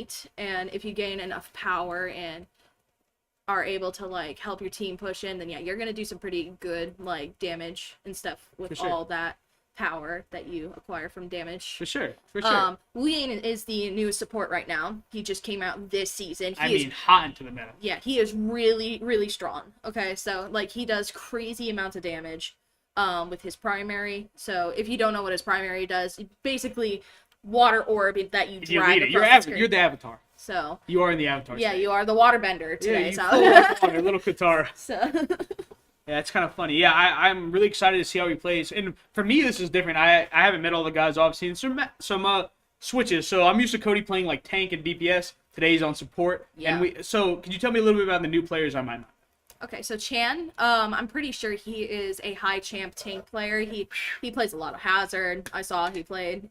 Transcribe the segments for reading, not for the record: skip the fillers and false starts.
meat, and if you gain enough power and are able to like help your team push in, then yeah, you're gonna do some pretty good like damage and stuff with all that power that you acquire from damage. For sure. Wayne is the newest support right now. He just came out this season. He is hot into the meta. Yeah, he is really, really strong. Okay, so like he does crazy amounts of damage with his primary. So if you don't know what his primary does, basically water orb that you drag across the screen. You're the avatar. So you are in the avatar. Yeah, you are the waterbender today. Yeah, water, little Katara. So yeah, it's kind of funny. Yeah, I'm really excited to see how he plays. And for me, this is different. I haven't met all the guys, obviously, and some switches. So I'm used to Cody playing like tank and DPS. Today he's on support. Yeah. So can you tell me a little bit about the new players I might know? Okay, so Chan, I'm pretty sure he is a high champ tank player. He plays a lot of Hazard. I saw he played.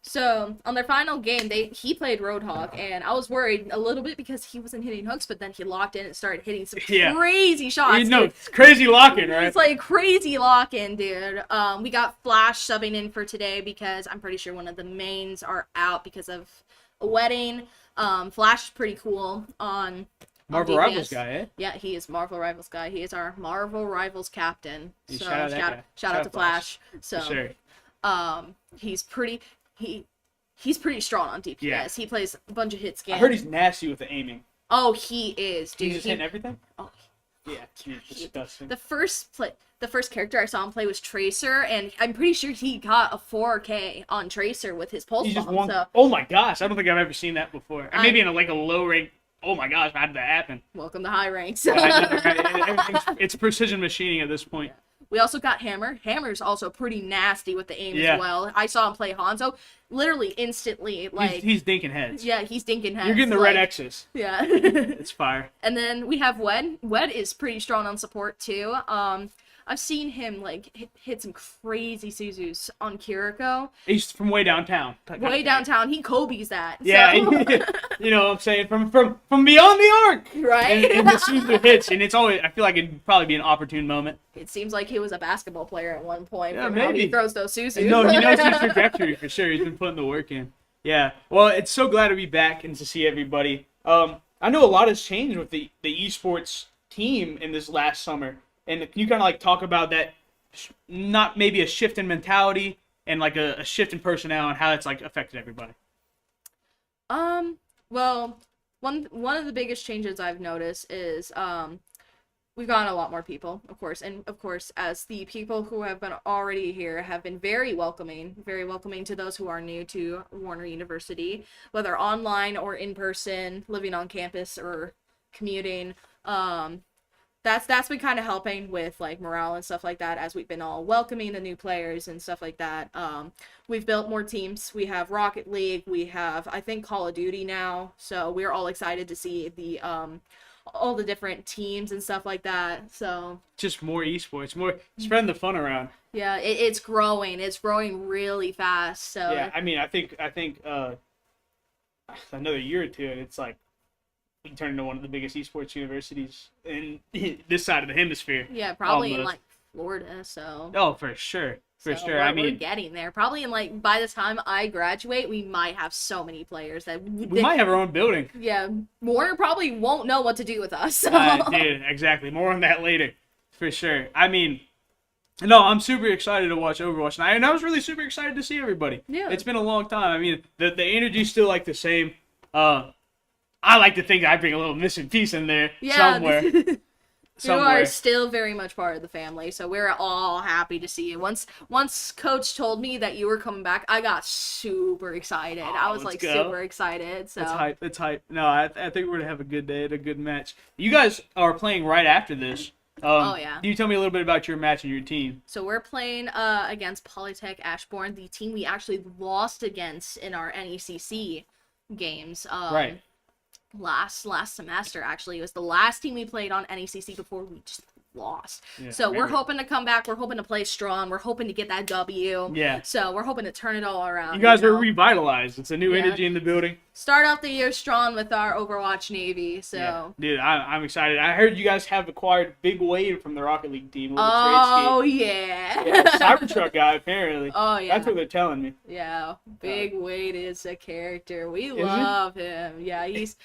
So on their final game, he played Roadhog, and I was worried a little bit because he wasn't hitting hooks, but then he locked in and started hitting some crazy shots. It's crazy lock-in, right? It's like crazy lock-in, dude. We got Flash subbing in for today because I'm pretty sure one of the mains are out because of a wedding. Flash is pretty cool on Marvel Rivals guy, eh? Yeah, he is Marvel Rivals guy. He is our Marvel Rivals captain. So shout out to Flash. So sure. He's pretty pretty strong on DPS. Yeah. He plays a bunch of hit scans. I heard he's nasty with the aiming. Oh, he is, dude. He's just hitting everything? Oh, yeah, it's disgusting. The first character I saw him play was Tracer, and I'm pretty sure he got a 4K on Tracer with his pulse bomb. Oh my gosh, I don't think I've ever seen that before. And maybe in a low rank. Oh my gosh, how did that happen? Welcome to high ranks. It's precision machining at this point. Yeah. We also got Hammer. Hammer's also pretty nasty with the aim as well. I saw him play Hanzo literally instantly. Like he's dinking heads. Yeah, he's dinking heads. You're getting the red X's. Yeah. It's fire. And then we have Wed. Wed is pretty strong on support too. I've seen him like hit some crazy Suzus on Kiriko. He's from way downtown. Way downtown. He Kobe's that. Yeah, so. You know what I'm saying? From beyond the arc. Right. And the Suzu hits, and it's always, I feel like it'd probably be an opportune moment. It seems like he was a basketball player at one point. Yeah, from maybe. How he throws those Suzus. No, he knows his trajectory for sure. He's been putting the work in. Yeah. Well, it's so glad to be back and to see everybody. I know a lot has changed with the esports team in this last summer. And can you kind of like talk about that, not maybe a shift in mentality and like a shift in personnel and how it's like affected everybody? Well, one of the biggest changes I've noticed is we've gotten a lot more people, of course, and of course, as the people who have been already here have been very welcoming to those who are new to Warner University, whether online or in person, living on campus or commuting. That's been kind of helping with like morale and stuff like that as we've been all welcoming the new players and stuff like that. We've built more teams. We have Rocket League. We have, I think, Call of Duty now. So we're all excited to see the all the different teams and stuff like that. So just more esports, more spreading the fun around. Yeah, it's growing. It's growing really fast. So yeah, I mean, I think another year or two, and it's like. We can turn into one of the biggest esports universities in this side of the hemisphere. Yeah, probably in like Florida. So. Oh, for sure, I mean, we're getting there. Probably in like by the time I graduate, we might have so many players that we might have our own building. Yeah, Warner probably won't know what to do with us. So. Dude, exactly. More on that later, for sure. I mean. No, I'm super excited to watch Overwatch, and I was really super excited to see everybody. Yeah, it's been a long time. I mean, the energy's still like the same. I like to think I bring a little missing piece in there somewhere. You are still very much part of the family, so we're all happy to see you. Once Coach told me that you were coming back, I got super excited. I was like super excited. So It's hype. No, I think we're gonna have a good day and a good match. You guys are playing right after this. Oh yeah. Can you tell me a little bit about your match and your team? So we're playing against Polytech Ashbourne, the team we actually lost against in our NECC games. Right. Last semester, actually. It was the last team we played on NECC before we just lost. Yeah, So we're very. hoping to come back. We're hoping to play strong. We're hoping to get that W. Yeah. So we're hoping to turn it all around. You guys are know? revitalized. It's a new Yeah. energy in the building. Start off the year strong with our Overwatch Navy. So. Yeah. Dude, I'm excited. I heard you guys have acquired Big Wade from the Rocket League team. Oh yeah, yeah. Cybertruck guy apparently. Oh yeah. That's what they're telling me. Yeah, Big Wade is a character. We he? love him. Yeah, he's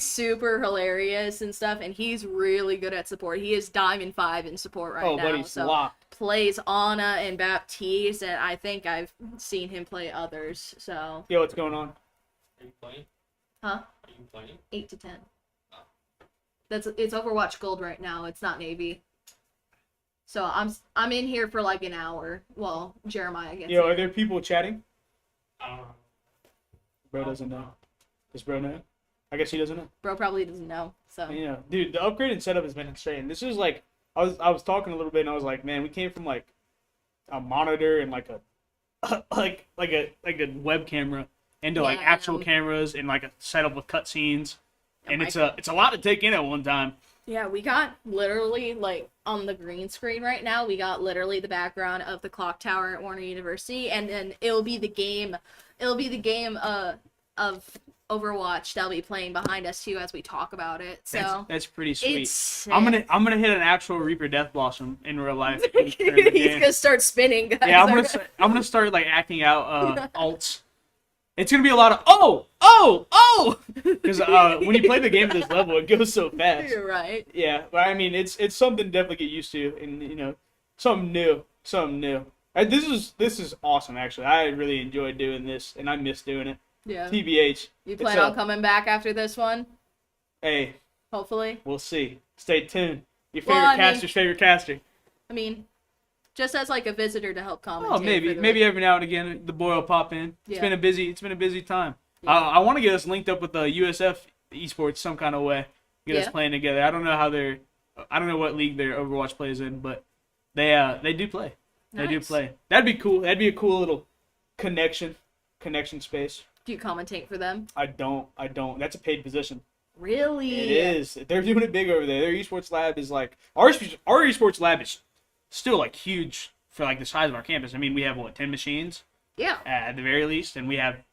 super hilarious and stuff, and he's really good at support. He is Diamond 5 in support right Oh, now. buddy's So locked. plays Ana and Baptiste, and I think I've seen him play others. So Yo, what's going on? Are you playing? huh? Are you playing? 8 to 10. It's Overwatch Gold right now. It's not Navy. So I'm in here for like an hour. Well, Jeremiah gets Yo, here. are there people chatting? I don't know. Bro doesn't know. Does bro know? I guess he doesn't know. Bro probably doesn't know. So Yeah, dude, the upgraded setup has been insane. This is like, I was talking a little bit, and I was like, man, we came from like a monitor and like a like a web camera into like Yeah, actual we- cameras and like a setup with cutscenes, and my- it's a lot to take in at one time. yeah, we got literally like on the green screen right now. We got literally the background of the clock tower at Warner University, and then it'll be the game. It'll be the game of Overwatch that'll be playing behind us too as we talk about it. So That's pretty sweet. it's I'm gonna hit an actual Reaper Death Blossom in real life. he's gonna start spinning. Guys. Yeah, I'm gonna start like acting out alts. It's gonna be a lot of oh, because when you play the game at this level, it goes so fast. You're right. Yeah, but I mean, it's something to definitely get used to, and something new. This is awesome. Actually, I really enjoyed doing this, and I miss doing it. Yeah. TBH. You plan It's, on coming back after this one? Hey, Hopefully. we'll see. Stay tuned. Your favorite Well, I mean- caster's favorite caster. I mean, just as like a visitor to help commentate. Oh, maybe for the- maybe every now and again the boy will pop in. It's Yeah. been a busy time. Yeah. I want to get us linked up with the USF esports some kind of way. Get us Yeah. playing together. I don't know what league their Overwatch plays in, but they do play. They do Nice. play. That'd be cool. That'd be a cool little connection space. Do you commentate for them? I don't. That's a paid position. Really? It is. They're doing it big over there. Their esports lab is like our esports lab is still like huge for like the size of our campus. I mean, we have 10 machines Yeah. at the very least, and we have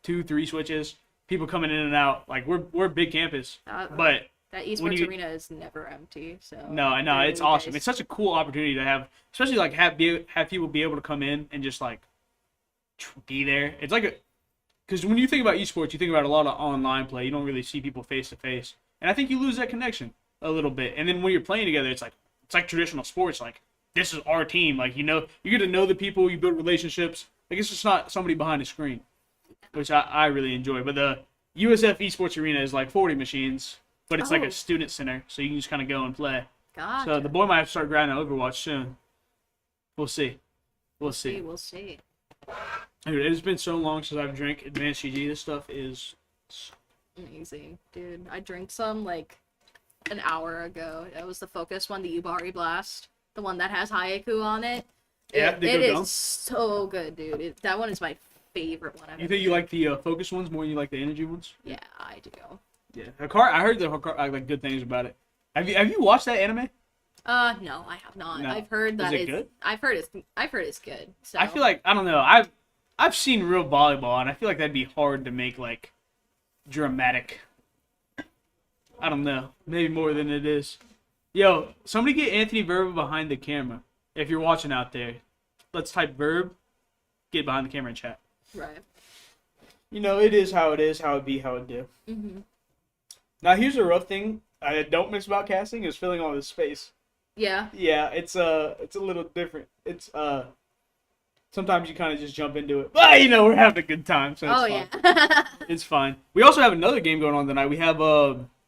2-3 switches. People coming in and out. Like we're a big campus, but That when esports you- arena is never empty. So no, I know they're it's really awesome. nice. It's such a cool opportunity to have, especially like have people be able to come in and just like be there. It's like because when you think about esports, you think about a lot of online play. You don't really see people face to face, and I think you lose that connection a little bit. And then when you're playing together, it's like traditional sports. Like this is our team. Like you get to know the people, you build relationships. Like it's just not somebody behind a screen, which I really enjoy. But the USF esports arena is like 40 machines, but it's like Oh. a student center, so you can just kind of go and play. Gotcha. So the boy might have to start grinding Overwatch soon. We'll see. We'll see. We'll see. Dude, it has been so long since I've drank Advanced GG. This stuff is... Amazing, dude. I drank some like an hour ago. It was the Focus one, the Ubari Blast, the one that has Hayaku on it. Yeah, it, they it go is down. so good, dude. That one is my favorite one. I've You ever think you drank. like the Focus ones more than you like the Energy ones? Yeah, I do. Yeah. Hikari, I heard the Hikari, like good things about it. Have you watched that anime? No, I have not. No. I've heard that Is it good? I've heard it's good. So I feel like, I don't know, I've seen real volleyball, and I feel like that'd be hard to make, like, dramatic. I don't know. Maybe more than it is. Yo, somebody get Anthony Verba behind the camera. If you're watching out there, let's type Verb, get behind the camera and chat. right. It is, how it be, how it do. Mm-hmm. Now, here's a rough thing I don't miss about casting is filling all this space. Yeah. Yeah, it's a little different. It's sometimes you kind of just jump into it. But we're having a good time, so it's fine. Yeah. It's fine. We also have another game going on tonight. We have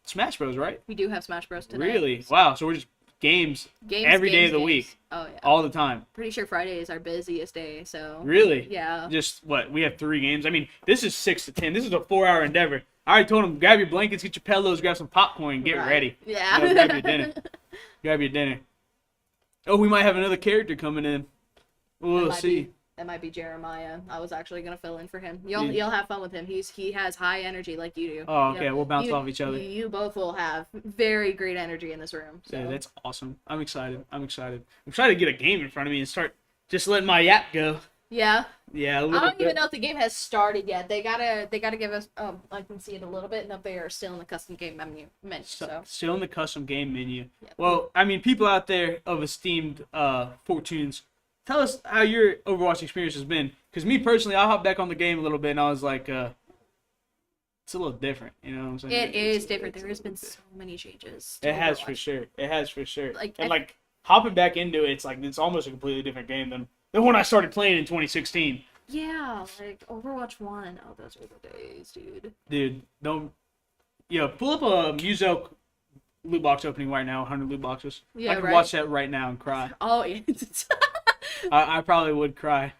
Smash Bros, right? We do have Smash Bros tonight. Really? Wow, so we're just games Games every day of the games. week, Oh yeah. all the time. Pretty sure Friday is our busiest day. So. Really? Yeah. Just what? We have 3 games. I mean, this is 6 to 10. This is a 4-hour endeavor. I already told them, grab your blankets, get your pillows, grab some popcorn, get Right. ready. Yeah. Grab your dinner. Grab your dinner. Oh, we might have another character coming in. We'll see. That might be Jeremiah. I was actually gonna fill in for him. Yeah. You'll have fun with him. He has high energy like you do. Oh, You okay. know, We'll bounce you, off each other. You both will have very great energy in this room. So. Yeah, that's awesome. I'm excited. I'm excited. I'm excited to get a game in front of me and start just letting my yap go. Yeah. Yeah, a I little don't even bit. know if the game has started yet. They gotta give us. I can see it a little bit, and they are still in the custom game menu. So Still in the custom game menu. yeah. Well, I mean, people out there of esteemed fortunes, tell us how your Overwatch experience has been. Because me personally, I hopped back on the game a little bit, and I was like, it's a little different. You know what I'm saying? It is different. There has been so many changes. To It has for Overwatch. sure. It has for sure. Like, And like hopping back into it, it's almost a completely different game than when I started playing in 2016. Yeah, like Overwatch 1. Oh, those were the days, dude. Dude, don't. Pull up a Muso loot box opening right now, 100 loot boxes. Yeah, I could right. watch that right now and cry. Oh, yeah. I probably would cry.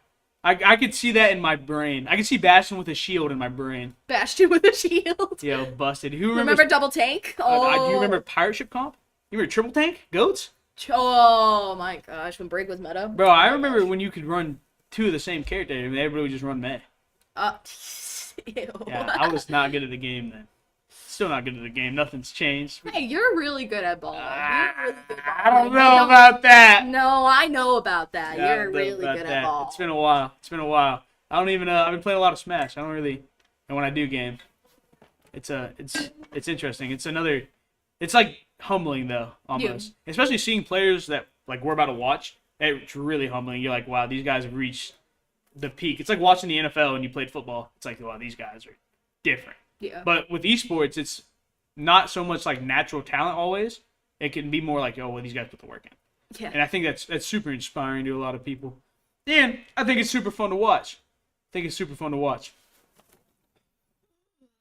I could see that in my brain. I could see Bastion with a shield in my brain. Bastion with a shield. Yo, busted. Who remembers? Remember Double Tank? Oh. Do you remember Pirate Ship Comp? You remember Triple Tank? Goats? Oh my gosh, when Break was meta. Bro, I remember when you could run two of the same character and everybody would just run meh. Ew. Yeah, I was not good at the game then. Still not good at the game. Nothing's changed. Hey, you're really good at ball. You're really good at I ball. don't know about that. No, I know about that. Yeah, I You're don't know really about good that. at ball. It's been a while. It's been a while. I don't even. I've been playing a lot of Smash. I don't really. And when I do game, it's interesting. It's another. It's like humbling though, almost. Especially seeing players that like we're about to watch. It's really humbling. You're like, wow, these guys have reached the peak. It's like watching the NFL and you played football. It's like, wow, these guys are different. Yeah. But with esports, it's not so much like natural talent always. It can be more like, oh, well, these guys put the work in. Yeah. And I think that's super inspiring to a lot of people. And I think it's super fun to watch.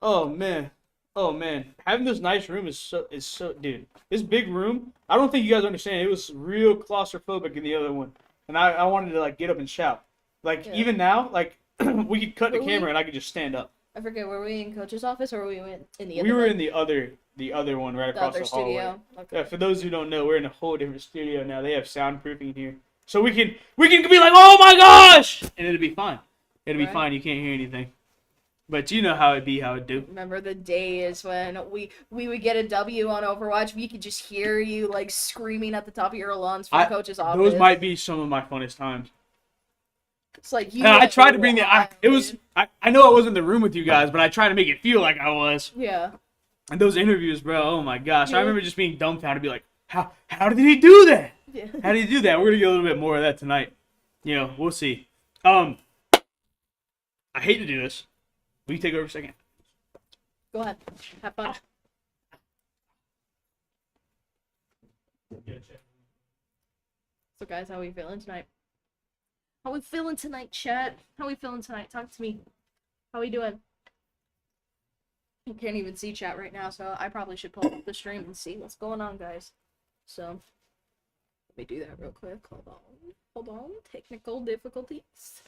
Oh man. Oh man. Having this nice room is so dude. This big room, I don't think you guys understand. It was real claustrophobic in the other one. And I wanted to like get up and shout. Like even now, like we could cut the camera and I could just stand up. I forget, were we in coach's office or were we in the other We were one? in the other one right The across other the hallway. studio. Okay. Yeah, for those who don't know, we're in a whole different studio now. They have soundproofing here. So we can be like, "Oh my gosh!" and it'll be fine. It'll be Right. fine. You can't hear anything. But you know how it'd do. Remember the days when we would get a W on Overwatch, we could just hear you like screaming at the top of your lungs from coach's office. Those might be some of my funnest times. It's like you. And I tried to bring that. dude. I know I wasn't in the room with you guys, but I tried to make it feel like I was. Yeah. And those interviews, bro. Oh my gosh! Yeah. I remember just being dumbfounded, be like, how did he do that? Yeah. How did he do that? We're gonna get a little bit more of that tonight. We'll see. I hate to do this. Will you take over a second? Go ahead. Have fun. So guys, how we feeling tonight? How we feeling tonight, chat? How we feeling tonight? Talk to me. How we doing? I can't even see chat right now, so I probably should pull up the stream and see what's going on, guys. So let me do that real quick. Hold on. Technical difficulties.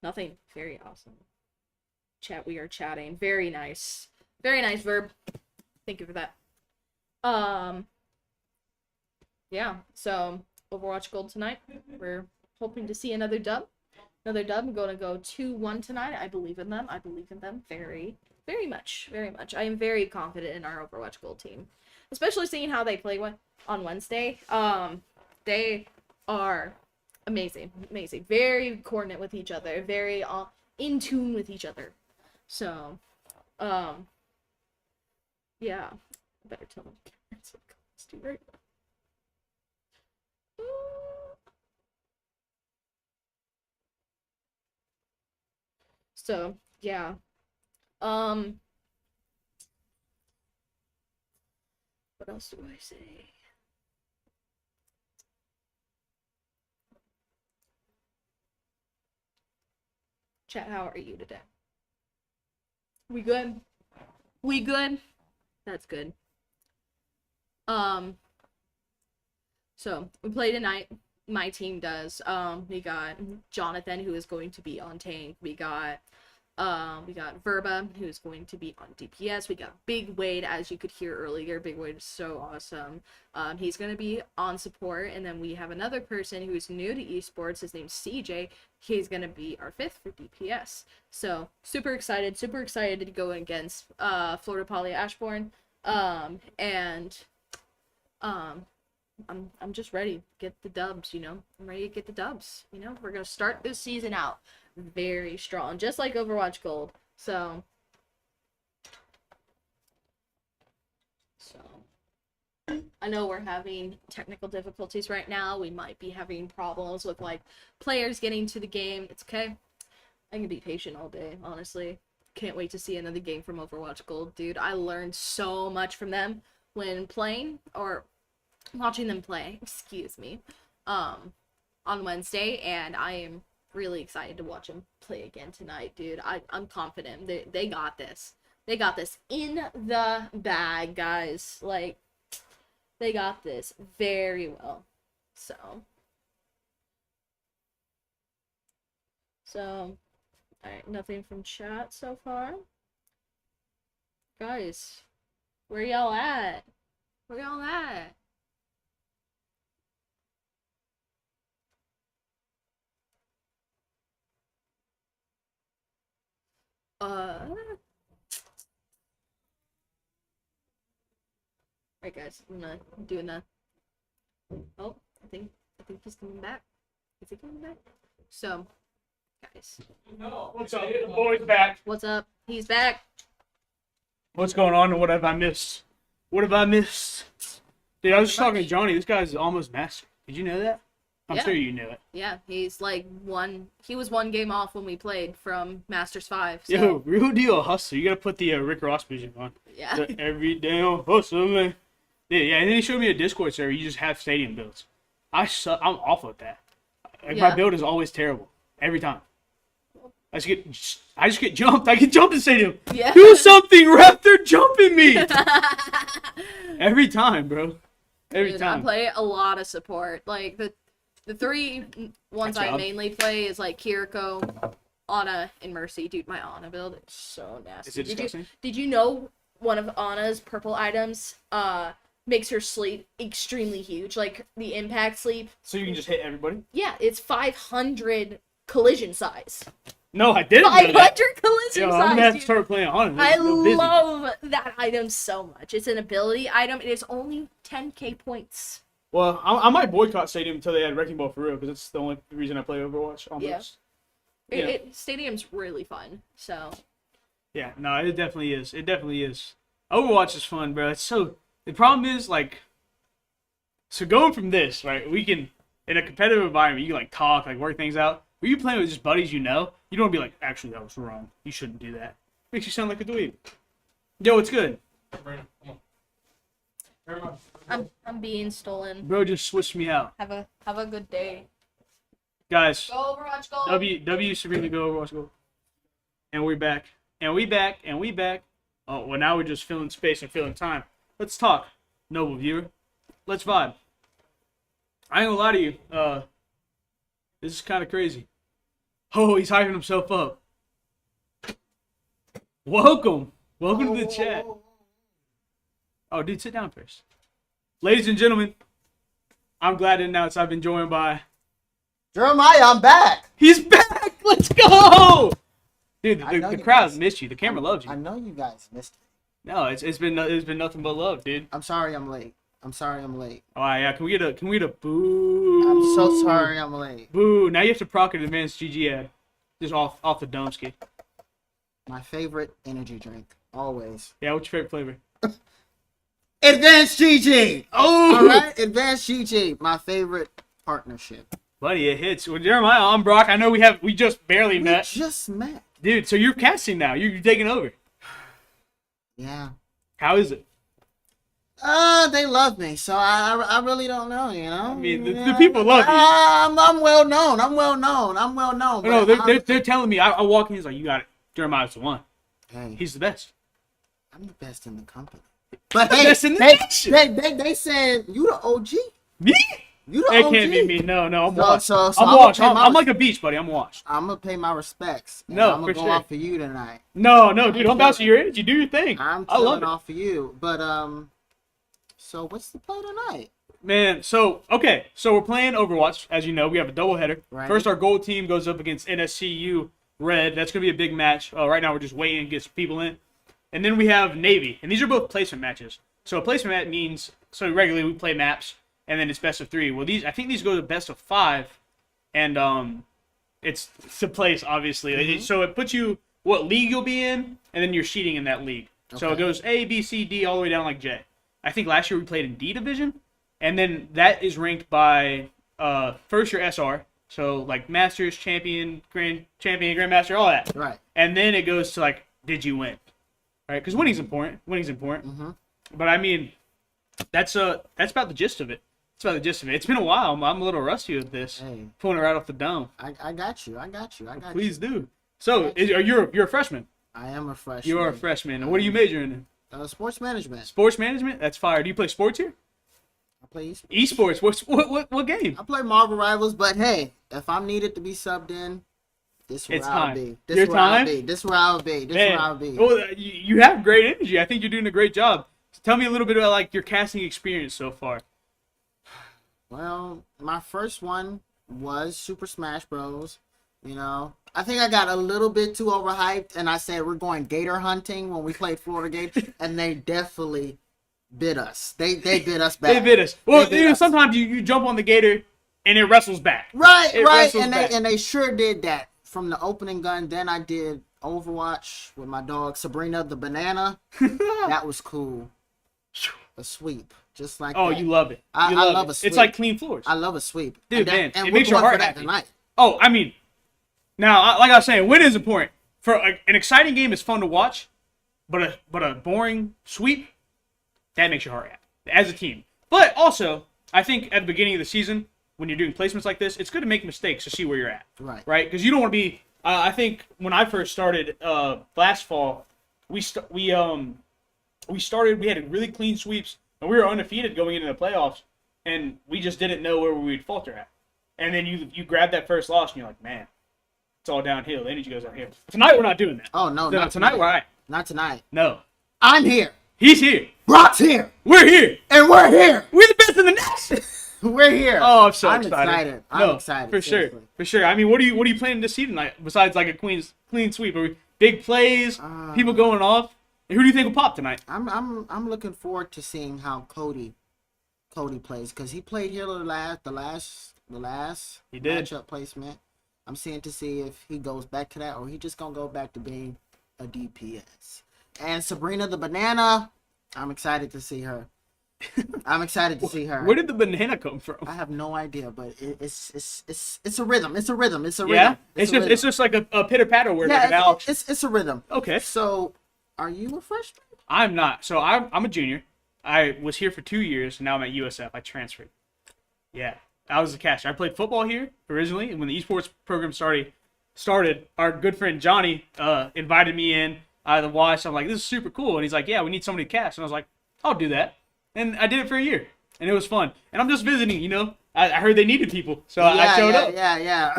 Nothing. Very awesome. Chat, we are chatting. Very nice. Very nice verb. Thank you for that. Yeah, so Overwatch Gold tonight. We're hoping to see another dub. Another dub. I'm going to go 2-1 tonight. I believe in them. I believe in them very, very much. Very much. I am very confident in our Overwatch Gold team. Especially seeing how they play on Wednesday. They are amazing. Amazing. Very coordinate with each other. Very in tune with each other. So, yeah. I better tell them. That's what let's do right now. So, yeah. What else do I say? Chat, how are you today? We good? We good? That's good. So we play tonight. My team does. We got Jonathan, who is going to be on tank. We got We got Verba, who's going to be on DPS. We got Big Wade, as you could hear earlier. Big Wade is so awesome. He's going to be on support. And then we have another person who's new to esports. His name's CJ. He's going to be our 5th for DPS. So super excited to go against Florida Poly Ashbourne. I'm just ready to get the dubs, you know. I'm ready to get the dubs, you know. We're going to start this season out very strong, just like Overwatch Gold. So I know we're having technical difficulties right now. We might be having problems with like players getting to the game. It's okay. I can be patient all day, honestly. Can't wait to see another game from Overwatch Gold, dude. I learned so much from them when playing or watching them play, excuse me, on Wednesday, and I am really excited to watch them play again tonight, dude. I'm confident. They got this. They got this in the bag, guys. Like, they got this very well. So, alright, nothing from chat so far. Guys, where y'all at? Where y'all at? Alright guys, I'm doing the oh, I think he's coming back. Is he coming back? So guys. What's up? The boy's back. What's up? He's back. What's going on and what have I missed? What have I missed? Dude, I was just talking to Johnny. This guy's almost master. Did you know that? I'm Yeah. sure you knew it. Yeah, he's like he was one game off when we played from Masters 5. So. Yo, real deal hustler. You gotta put the Rick Ross music on. Yeah. The every day on hustling. Yeah, and then he showed me a Discord server. You just have stadium builds. I'm awful at that. Like, Yeah. my build is always terrible. Every time. I just get jumped. I get jumped in stadium. Yeah. Do something, ref. They're jumping me. Every time, bro. Every Dude, time. I play a lot of support. Like the three ones That's I wild. mainly play is like Kiriko, Ana, and Mercy. Dude, my Ana build is so nasty. Is it disgusting? Did you know one of Ana's purple items makes her sleep extremely huge? Like the impact sleep. So you can just hit everybody? Yeah, it's 500 collision size. No, I didn't know 500 that. collision Yo, size, I'm gonna have to dude. start playing on it. I I'm busy. love that item so much. It's an ability item. It is only 10k points. Well, I might boycott Stadium until they add Wrecking Ball for real, because that's the only reason I play Overwatch almost. Yeah. Stadium's really fun. So Yeah, no, it definitely is. It definitely is. Overwatch is fun, bro. It's so. The problem is, like, so going from this, right, we can, in a competitive environment, you can, like, talk, like, work things out. When you're playing with just buddies you know, you don't want to be like, actually, that was wrong. You shouldn't do that. Makes you sound like a dweeb. Yo, it's good. I'm being stolen. Bro just switched me out. Have a good day. Guys, Go Overwatch Gold. W Sabrina go Overwatch go. And we're back. And we back. And we back. Oh, well, now we're just filling space and filling time. Let's talk, noble viewer. Let's vibe. I ain't gonna lie to you. This is kind of crazy. Oh, he's hyping himself up. Welcome. Welcome to the chat. Oh, dude, sit down first. Ladies and gentlemen, I'm glad to announce I've been joined by... Jeremiah, I'm back. He's back! Let's go! Dude, I know the you crowd guys- missed you. The camera loves you. I know you guys missed me. No, it's been nothing but love, dude. I'm sorry I'm late. I'm sorry I'm late. All right, yeah. Can we get a boo? I'm so sorry I'm late. Boo! Now you have to proc an advanced GG ad, just off the dome ski. My favorite energy drink, always. Yeah, what's your favorite flavor? Advanced GG. Oh, All right, Advanced GG, my favorite partnership. buddy, it hits. Well, Jeremiah, I'm Brock. I know we just barely We met, just met. dude. So you're casting now. You're taking over. Yeah. How is it? They love me, so I really don't know, you know. I mean, the people love you. I'm well known. I'm well known. No, but they're telling me. I walk in, he's like, you got it. Jeremiah's the one. hey, He's the best. I'm the best in the company. But The hey, best in the nation. they said you the OG. Me? You the It OG. can't be me. No, I'm So- washed. so I'm I'ma washed. pay I'm, my I'm like a beach, buddy. I'm washed. I'm gonna pay my respects. And No, I'm for gonna go sure. off for you tonight. No, dude. I'm I'm about to chilling. your age. You do your thing. I'm I love chilling it. off for you. But so what's the play tonight? Man, so we're playing Overwatch. As you know, we have a doubleheader. Right. First, our gold team goes up against NSCU Red. That's gonna be a big match. Right now, we're just waiting to get some people in, and then we have Navy, and these are both placement matches. So a placement match means regularly we play maps, and then it's best of 3. Well, I think these go to best of 5, and it's to place obviously. Mm-hmm. So it puts you what league you'll be in, and then you're seeding in that league. So it Okay. goes A, B, C, D, all the way down like J. I think last year we played in D division. And then that is ranked by first your SR, so like Masters, Champion, Grandmaster, all that. Right. And then it goes to like, did you win? Right? Because winning's important. Mm-hmm. But I mean, that's about the gist of it. It's been a while. I'm a little rusty with this. Hey, Pulling it right off the dome. I got you. I got you. Please do. So you're a freshman. I am a freshman. You are a freshman. And what are you majoring in? Sports management. Sports management. That's fire. Do you play sports here? I play Esports. What game? I play Marvel Rivals, but hey, if I'm needed to be subbed in, this is where It's I'll time. be. Your time? This is where I'll be. This is where I'll be. Well, you have great energy. I think you're doing a great job. So tell me a little bit about like your casting experience so far. Well, my first one was Super Smash Bros. You know, I think I got a little bit too overhyped, and I said we're going gator hunting when we played Florida Gate, and they definitely bit us. They bit us back. They bit us. Well, They bit us. sometimes you jump on the gator and it wrestles back. Right, It right, wrestles and back. they sure did that from the opening gun. Then I did Overwatch with my dog Sabrina the banana. That was cool. A sweep, just like Oh, that. you love it. I You love love it. a sweep. It's like clean floors. I love a sweep, Dude, and man, and it we're makes your going heart for that happy. tonight. Oh, I mean, now like I was saying, win is important. For an exciting game is fun to watch, but a boring sweep that makes your heart happy as a team. But also, I think at the beginning of the season, when you're doing placements like this, it's good to make mistakes to see where you're at. Right. Right? Because you don't want to be. I think when I first started last fall, we had really clean sweeps and we were undefeated going into the playoffs, and we just didn't know where we'd falter at. And then you grab that first loss and you're like, man, it's all downhill. The energy goes downhill. Tonight we're not doing that. Oh no, No, not tonight we're all right. Not tonight. No, I'm here. he's here. Brock's here, We're here. and we're here. We're the best in the next. We're here. Oh, I'm so I'm excited. excited. I'm No, excited, for seriously. sure, for sure. I mean, what are you planning to see tonight besides like a clean sweep? Are we big plays, people going off? And who do you think will pop tonight? I'm looking forward to seeing how Cody plays, because he played here the last He did. matchup placement. I'm seeing to see if he goes back to that, or he just gonna go back to being a DPS. And Sabrina the banana, I'm excited to see her. I'm excited to see her. Where did the banana come from? I have no idea, but it's a rhythm. It's a rhythm. It's a rhythm. Yeah, it's a just rhythm. it's just like a pitter patter word, like an yeah, Alex. it's a rhythm. Okay, So, are you a freshman? I'm not. So I'm a junior. I was here for 2 years, and now I'm at USF. I transferred. Yeah, I was a catcher. I played football here originally, and when the esports program started, our good friend Johnny invited me in. I watched. I'm like, this is super cool, and he's like, yeah, we need somebody to catch, and I was like, I'll do that, and I did it for a year, and it was fun. And I'm just visiting, you know. I heard they needed people, so I showed up. Yeah.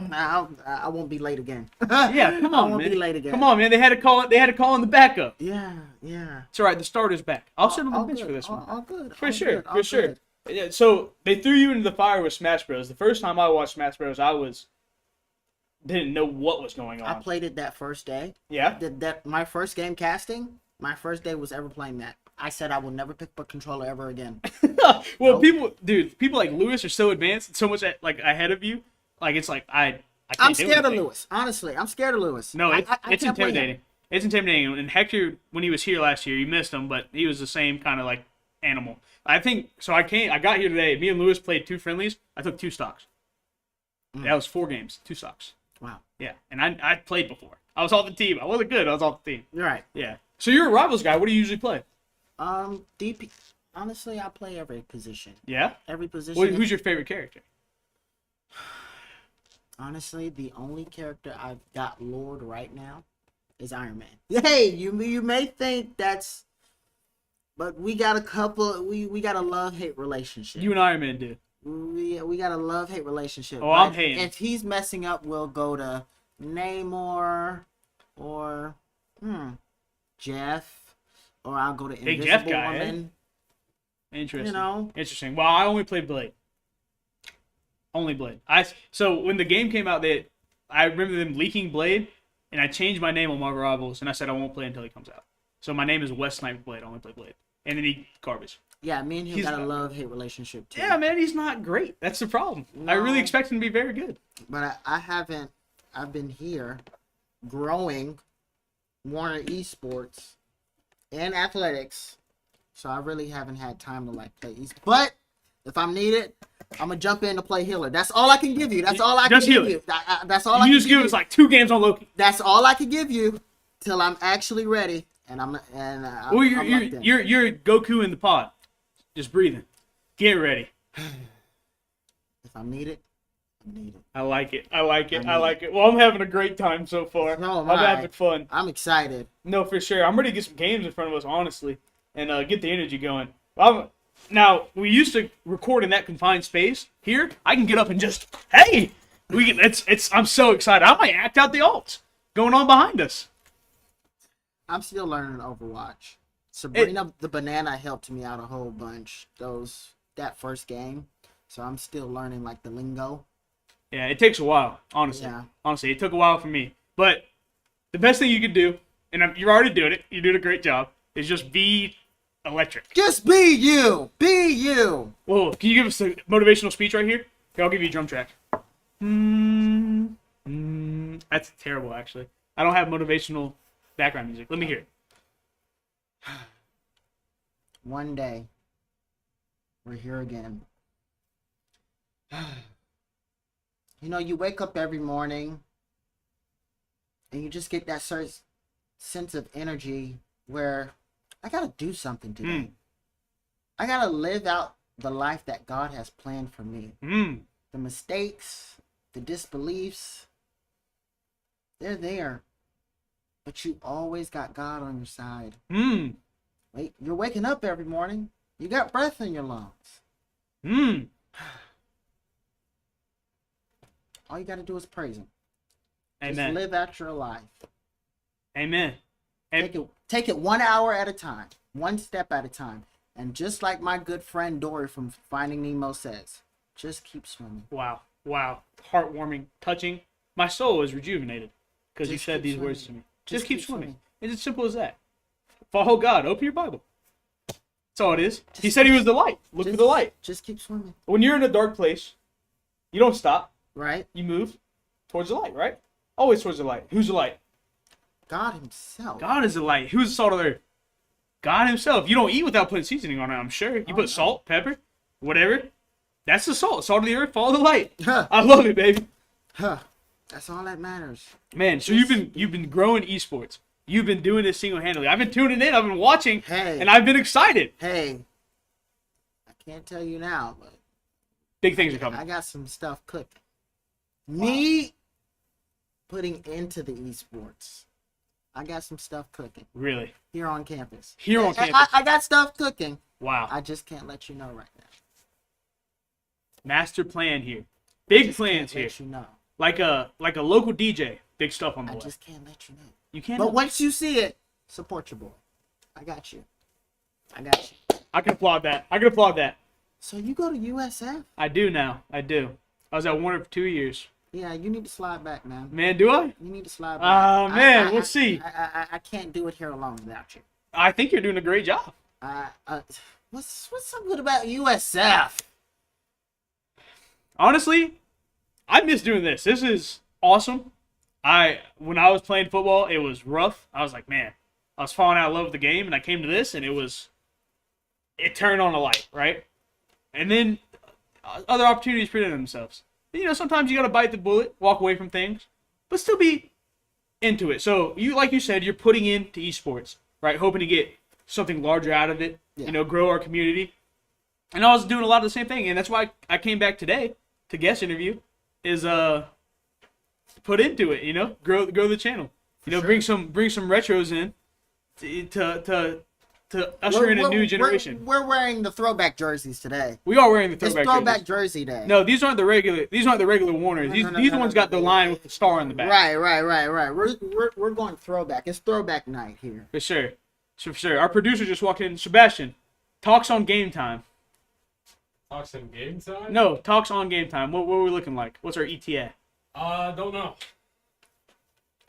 I won't be late again. Yeah, come I on, won't man. be late again. Come on, man. They had to call. They had to call in the backup. Yeah. It's all right. The starter's back. I'll sit on the All bench good, for this all- one. All good. For all sure, good, all for sure. good. Yeah, so they threw you into the fire with Smash Bros. The first time I watched Smash Bros, didn't know what was going I on. played it that first day. Yeah. That my first game casting. My first day was ever playing that. I said I will never pick up a controller ever again. Well, Nope. people like Lewis are so advanced, and so much like ahead of you. Like it's like I can't I'm do scared of anything. Lewis. Honestly, I'm scared of Lewis. No, I it's can't play him. intimidating. It's intimidating. And Hector, when he was here last year, you missed him, but he was the same kind of like animal. I think so. I got here today. Me and Lewis played 2 friendlies. I took 2 stocks. That was 4 games, 2 stocks. Wow. Yeah, and I played before. I was off the team. I wasn't good. I was off the team. You're right. Yeah. So you're a rivals guy. What do you usually play? DP. Honestly, I play every position. Yeah. Every position. Who's your favorite character? Honestly, the only character I've got lured right now is Iron Man. Hey, you may think that's, but we got a couple. We got a love-hate relationship. You and Iron Man do. we got a love-hate relationship. Oh, I'm But hating. if he's messing up, we'll go to Namor or Jeff, or I'll go to Big Invisible Jeff guy, Woman. Interesting. You know? Interesting. Well, I only played Blade. Only Blade. So when the game came out, I remember them leaking Blade, and I changed my name on Marvel Rivals, and I said I won't play until he comes out. So my name is West Sniper Blade. I only play Blade, and then he garbage. Yeah, me and him He's got a not- love-hate relationship too. Yeah, man, he's not great. That's the problem. I No. really expect him to be very good. But I haven't. I've been here, growing Warner Esports and athletics, so I really haven't had time to like play Esports. But if I'm needed, I'm gonna jump in to play healer. That's all I can give you. That's all I can Just give healer. you. That's all I You can just give you. us like 2 games on Loki. That's all I can give you till I'm actually ready. And I'm Well, I'm locked in. you're Goku in the pod, just breathing. Get ready. If I'm needed, I'm needed. I like it. I like it. I I mean- like it. Well, I'm having a great time so far. So am I'm I. having fun. I'm excited. No, for sure. I'm ready to get some games in front of us, honestly, and get the energy going. Now, we used to record in that confined space. Here, I can get up and just, hey, we can. I'm so excited. I might act out the alts going on behind us. I'm still learning Overwatch. Sabrina the Banana helped me out a whole bunch. That first game, so I'm still learning like the lingo. Yeah, it takes a while, honestly. Yeah. Honestly, it took a while for me. But the best thing you could do, and you're already doing it, you're doing a great job, is just be electric. Just be you. Be you. Whoa, can you give us a motivational speech right here? Here, I'll give you a drum track. That's terrible, actually. I don't have motivational background music. Let me hear it. One day, we're here again. You know, you wake up every morning and you just get that certain sense of energy where I gotta do something today. I gotta live out the life that God has planned for me. The mistakes, the disbeliefs, they're there. But you always got God on your side. Wait, you're waking up every morning. You got breath in your lungs. All you got to do is praise Him. Just Amen. live out your life. Amen. Take it 1 hour at a time, one step at a time. And just like my good friend Dory from Finding Nemo says, just keep swimming. Wow. Heartwarming, touching. My soul is rejuvenated because you Just said keep these words to swimming. me. Just keep swimming. It's as simple as that. Follow God. Open your Bible. That's all it is. He said he was the light. Look for the light. Just keep swimming. When you're in a dark place, you don't stop. Right? You move towards the light, right? Always towards the light. Who's the light? God Himself. God is the light. Who's the salt of the earth? God Himself. You don't eat without putting seasoning on it, I'm sure. You put salt, pepper, whatever. That's the salt. Salt of the earth. Follow the light. Huh. I love it, baby. Huh. That's all that matters. Man, so you've been growing esports. You've been doing this single-handedly. I've been tuning in. I've been watching, Hey. and I've been excited. Hey, I can't tell you now, but Big things are coming. I got some stuff cooking. Me putting into the esports. I got some stuff cooking Really? here on campus. Here on campus. I got stuff cooking. Wow. I just can't let you know right now. Master plan here. Big Just plans can't here. let you know. Like a local DJ. Big stuff on the I way. just can't let you know. You can't. But once you see it, support your boy. I got you. I got you. I can applaud that. So you go to USF? I do now. I do. I was at Warner for 2 years. Yeah, you need to slide back, man. Man, do I? You need to slide back. Man, we'll see. I can't do it here alone without you. I think you're doing a great job. What's so good about USF? Honestly, I miss doing this. This is awesome. When I was playing football, it was rough. I was like, man, I was falling out of love with the game, and I came to this, and it turned on a light, right? And then other opportunities presented themselves. Sometimes you got to bite the bullet, walk away from things, but still be into it. So like you said, you're putting into esports, right? Hoping to get something larger out of it, Yeah. Grow our community. And I was doing a lot of the same thing, and that's why I came back today to guest interview, is put into it, grow the channel, sure. bring some retros in to to usher in a new generation. We're wearing the throwback jerseys today. We are wearing the It's throwback throwback jerseys. jersey day. No, these aren't the regular Warners. These ones got the line with the star on the back. Right. We're going throwback. It's throwback night here. For sure. For sure. Our producer just walked in. Sebastian, talks on game time. Talk some game time? No, talks on game time. What are we looking like? What's our ETA? Don't know.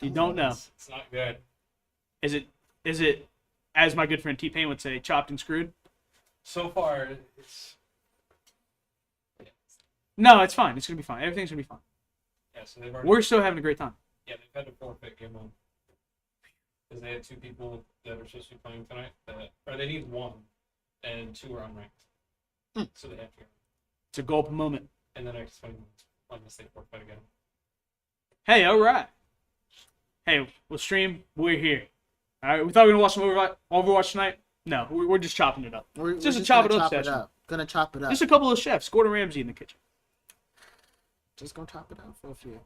You don't know. It's not good. Is it, as my good friend T-Pain would say, chopped and screwed? So far, it's... No, it's fine. It's going to be fine. Everything's going to be fine. Yeah, so they've already... We're still having a great time. Yeah, they've had to forfeit game one. Because they had 2 people that are supposed to be playing tonight. Or they need 1, and 2 are unranked. So they have to go. It's a gulp moment. And the next one, unless they forfeit again. Hey, all right. Hey, we'll stream. We're here. All right, we thought we were going to watch some Overwatch tonight. No, we're just chopping it up. We're just a chop it up session. Gonna chop it up. Just a couple of chefs. Gordon Ramsay in the kitchen. Just gonna chop it up for a few.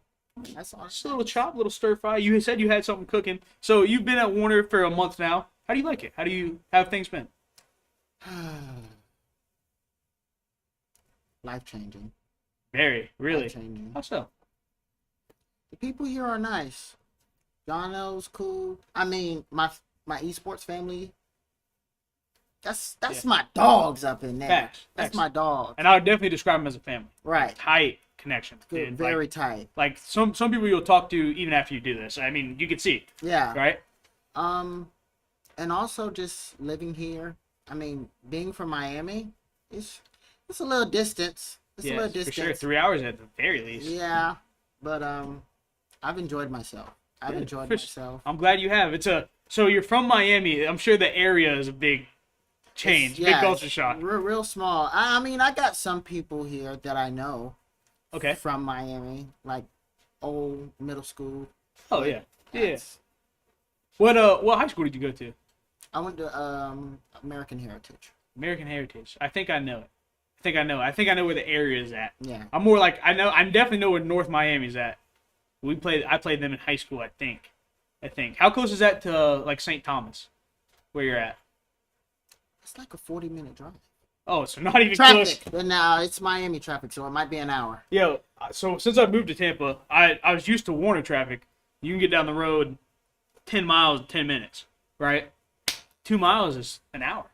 That's all. Just a little chop, a little stir fry. You said you had something cooking. So you've been at Warner for a month now. How do you like it? How have things been? Life changing. Very, really. Life changing. How so? The people here are nice. Jono's cool. I mean, my esports family. That's my dogs up in there. Facts. That's my dog. And I would definitely describe them as a family. Right. Tight connection. Good, Dude. very tight. Like some people you'll talk to even after you do this. I mean, you can see. Yeah. Right? And also just living here. I mean, being from Miami, it's a little distance. It's a little distance. For sure. 3 hours at the very least. Yeah. But I've enjoyed myself. I've enjoyed myself. I'm glad you have. So you're from Miami. I'm sure the area is a big change, big culture shock. Real small. I mean, I got some people here that I know. Okay. From Miami, like old middle school. Oh yeah. Yeah. What high school did you go to? I went to American Heritage. American Heritage. I think I know it. I think I know where the area is at. Yeah. I'm more like I definitely know where North Miami's at. I played them in high school, I think. How close is that to like St. Thomas, where you're at? It's like a 40-minute drive. Oh, so not even traffic. close. But now it's Miami traffic, so it might be an hour. Yo, so since I moved to Tampa, I was used to Warner traffic. You can get down the road 10 miles in 10 minutes, right? 2 miles is an hour.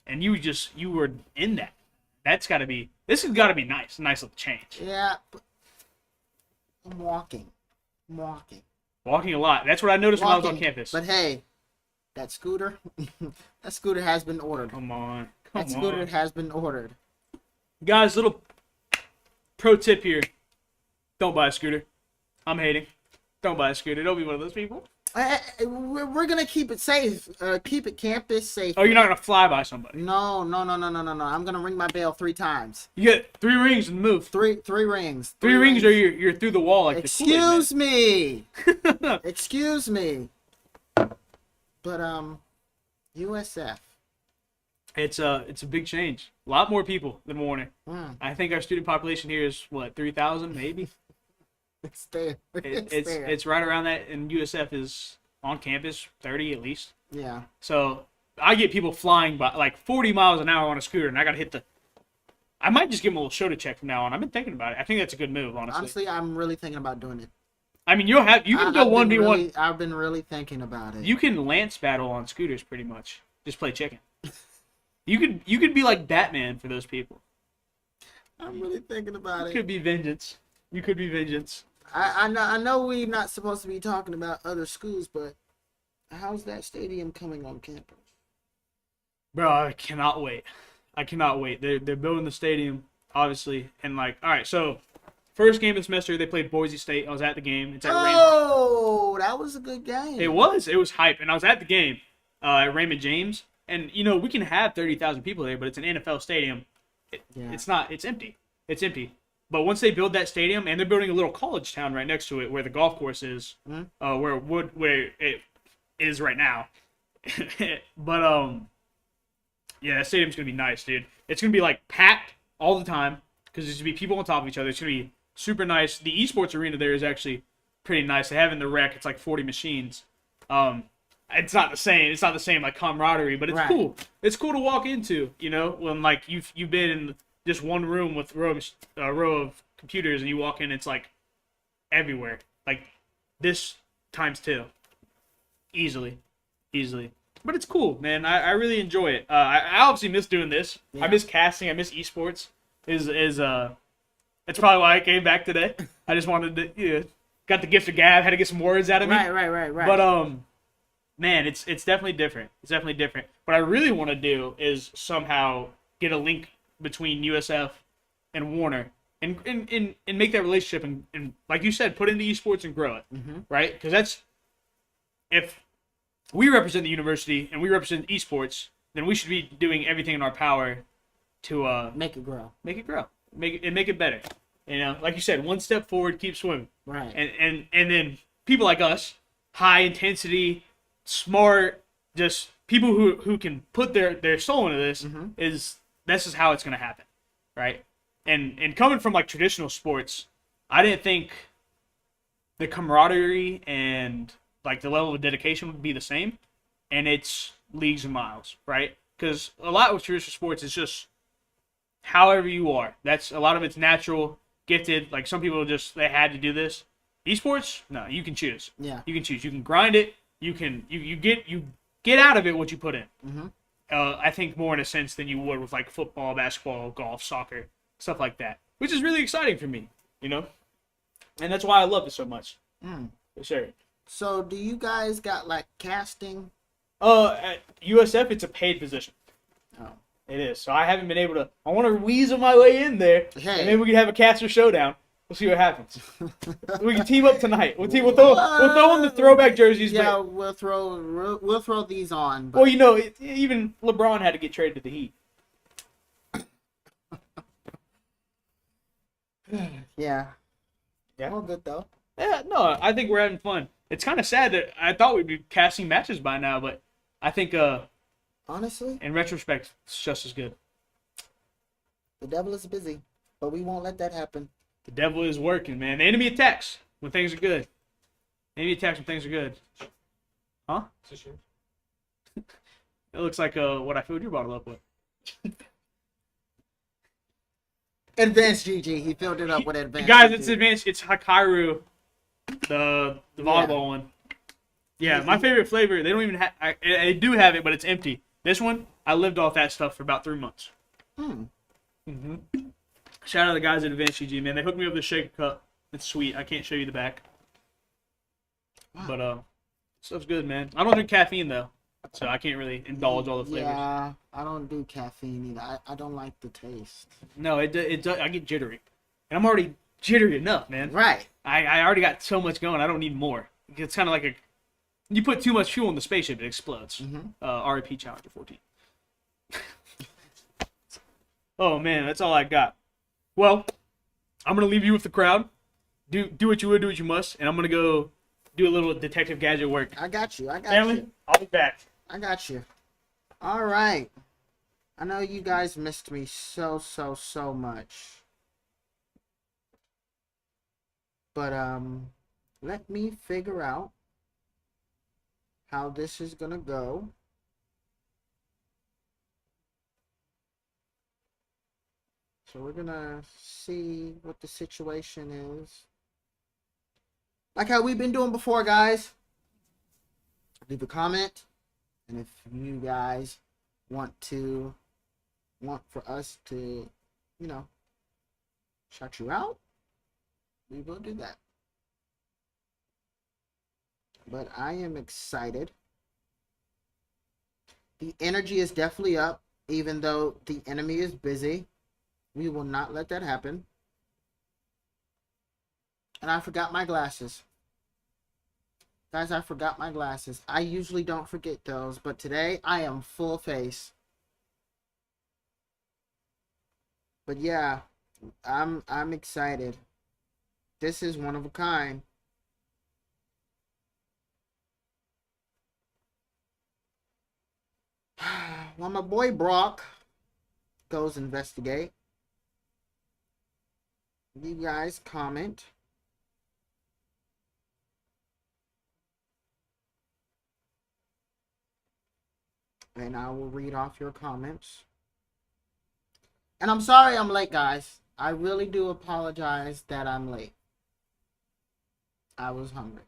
And you were in that. This has got to be nice. A nice little change. Yeah, but I'm walking. Walking a lot. That's what I noticed when I was on campus. But hey, that scooter has been ordered. Come on. That scooter has been ordered. Guys, little pro tip here. Don't buy a scooter. I'm hating. Don't buy a scooter. Don't be one of those people. We're gonna keep it safe. Keep it campus safe. Oh, you're not gonna fly by somebody. No. I'm gonna ring my bell 3 times. You get 3 rings and move. Three rings. 3 rings or you're through the wall like Excuse the Kool-Aid Man. me. Excuse me. But USF. It's a big change. A lot more people than Warner. Mm. I think our student population here is 3,000 maybe. It's there. It's right around that, and USF is on campus 30 at least. Yeah. So I get people flying by like 40 miles an hour on a scooter, and I gotta hit the. I might just give them a little shoulder check from now on. I've been thinking about it. I think that's a good move, honestly. Honestly, I'm really thinking about doing it. I mean, you can go 1v1. I've been really thinking about it. You can lance battle on scooters pretty much. Just play chicken. You could be like Batman for those people. I'm really thinking about it. You could be vengeance. I know we're not supposed to be talking about other schools, but how's that stadium coming on campus? Bro, I cannot wait. They're building the stadium, obviously, and all right. So, first game of the semester, they played Boise State. I was at the game. It's at Raymond. That was a good game. It was hype, and I was at the game at Raymond James, and we can have 30,000 people there, but it's an NFL stadium. It's not. It's empty. But once they build that stadium, and they're building a little college town right next to it, where the golf course is, where it is right now. But yeah, that stadium's gonna be nice, dude. It's gonna be packed all the time because there's gonna be people on top of each other. It's gonna be super nice. The esports arena there is actually pretty nice. They have in the rec. It's 40 machines. it's not the same. It's not the same like camaraderie, but it's Right. cool. It's cool to walk into, when like you've been in just one room with a row of computers, and you walk in, it's like everywhere. Like this times two, easily, easily. But it's cool, man. I really enjoy it. I obviously miss doing this. Yeah. I miss casting. I miss esports. That's probably why I came back today. I just wanted to, got the gift of gab. Had to get some words out of me. Right. But man, it's definitely different. It's definitely different. What I really want to do is somehow get a link between USF and Warner, and make that relationship, and like you said, put into esports and grow it, right? Because that's, if we represent the university and we represent esports, then we should be doing everything in our power to Make it grow. make it grow, make it better. Like you said, one step forward, keep swimming. Right. And then people like us, high intensity, smart, just people who can put their soul into this, this is how it's gonna happen, right? And coming from like traditional sports, I didn't think the camaraderie and like the level of dedication would be the same, and it's leagues and miles, right? Because a lot with traditional sports is just however you are. That's a lot of it's natural, gifted. Like some people they had to do this. Esports, no, you can choose. Yeah. You can choose. You can grind it. You can you get out of it what you put in. I think more in a sense than you would with like football, basketball, golf, soccer, stuff like that, which is really exciting for me, and that's why I love it so much. For sure. So, do you guys got like casting? At USF, it's a paid position. Oh. It is. So I haven't been able to. I want to weasel my way in there, Hey. and then we can have a caster showdown. We'll see what happens. We can team up tonight. We'll throw on the throwback jerseys. Yeah, but, we'll throw these on. But... well, even LeBron had to get traded to the Heat. Yeah. Yeah. All good though. Yeah, no, I think we're having fun. It's kind of sad that I thought we'd be casting matches by now, but I think Honestly, in retrospect, it's just as good. the devil is busy, but we won't let that happen. The devil is working, man. The enemy attacks when things are good. The enemy attacks when things are good. Huh? Is this yours? It looks like what I filled your bottle up with. Advanced GG. He filled it up with advanced. Guys, GG. it's advanced. It's Hikaru, the volleyball one. Yeah, my favorite flavor. They don't even have. They do have it, but it's empty. This one, I lived off that stuff for about 3 months. Shout out to the guys at Advanced GG, man. They hooked me up with a shaker cup. It's sweet. I can't show you the back. Wow. But stuff's good, man. I don't drink caffeine though, so I can't really indulge all the flavors. Yeah, I don't do caffeine either. I don't like the taste. No, it I get jittery, and I'm already jittery enough, man. Right. I already got so much going. I don't need more. It's kind of like you put too much fuel in the spaceship, it explodes. RIP Challenger 14. Oh man, that's all I got. Well, I'm gonna leave you with the crowd. Do what you would, do what you must, and I'm gonna go do a little detective gadget work. I got you. Family, I'll be back. I got you. All right. I know you guys missed me so much. But let me figure out how this is gonna go. So we're gonna see what the situation is. Like how we've been doing before, guys. Leave a comment. And if you guys want for us to, shout you out, we will do that. But I am excited. The energy is definitely up, even though the enemy is busy. We will not let that happen. And I forgot my glasses. Guys, I forgot my glasses. I usually don't forget those, but today I am full face. But yeah, I'm excited. This is one of a kind. While my boy Brock goes investigate, you guys comment. and I will read off your comments. And I'm sorry I'm late, guys. I really do apologize that I'm late. I was hungry.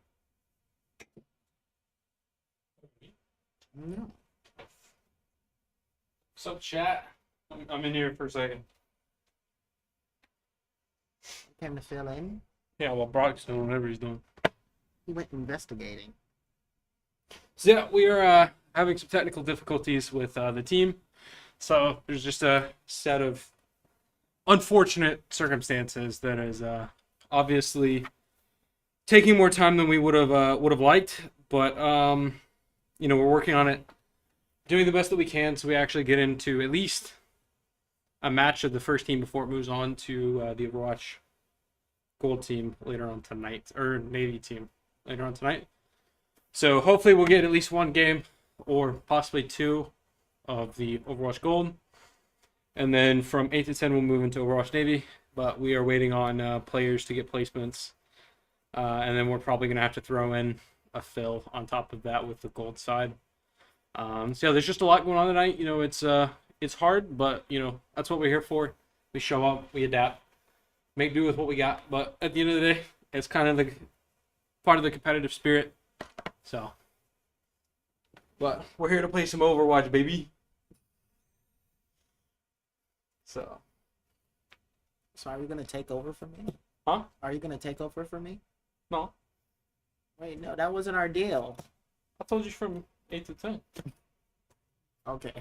No. What's up, chat? I'm in here for a second. Came to fill in. Yeah, well, Brock's doing whatever he's doing. He went investigating. So yeah, we are having some technical difficulties with the team. So there's just a set of unfortunate circumstances that is obviously taking more time than we would have liked. But we're working on it, doing the best that we can, so we actually get into at least a match of the first team before it moves on to the Overwatch Gold team later on tonight, or Navy team later on tonight. So hopefully we'll get at least one game or possibly two of the Overwatch Gold. And then from 8 to 10 we'll move into Overwatch Navy. But we are waiting on players to get placements. And then we're probably going to have to throw in a fill on top of that with the gold side. So yeah, there's just a lot going on tonight. It's hard, but that's what we're here for. We show up, we adapt, make do with what we got. But at the end of the day, it's kind of the part of the competitive spirit. So, but we're here to play some Overwatch, baby. So are you gonna take over for me? Huh? Are you gonna take over for me? No, Wait, no, that wasn't our deal. I told you from 8 to 10. Okay.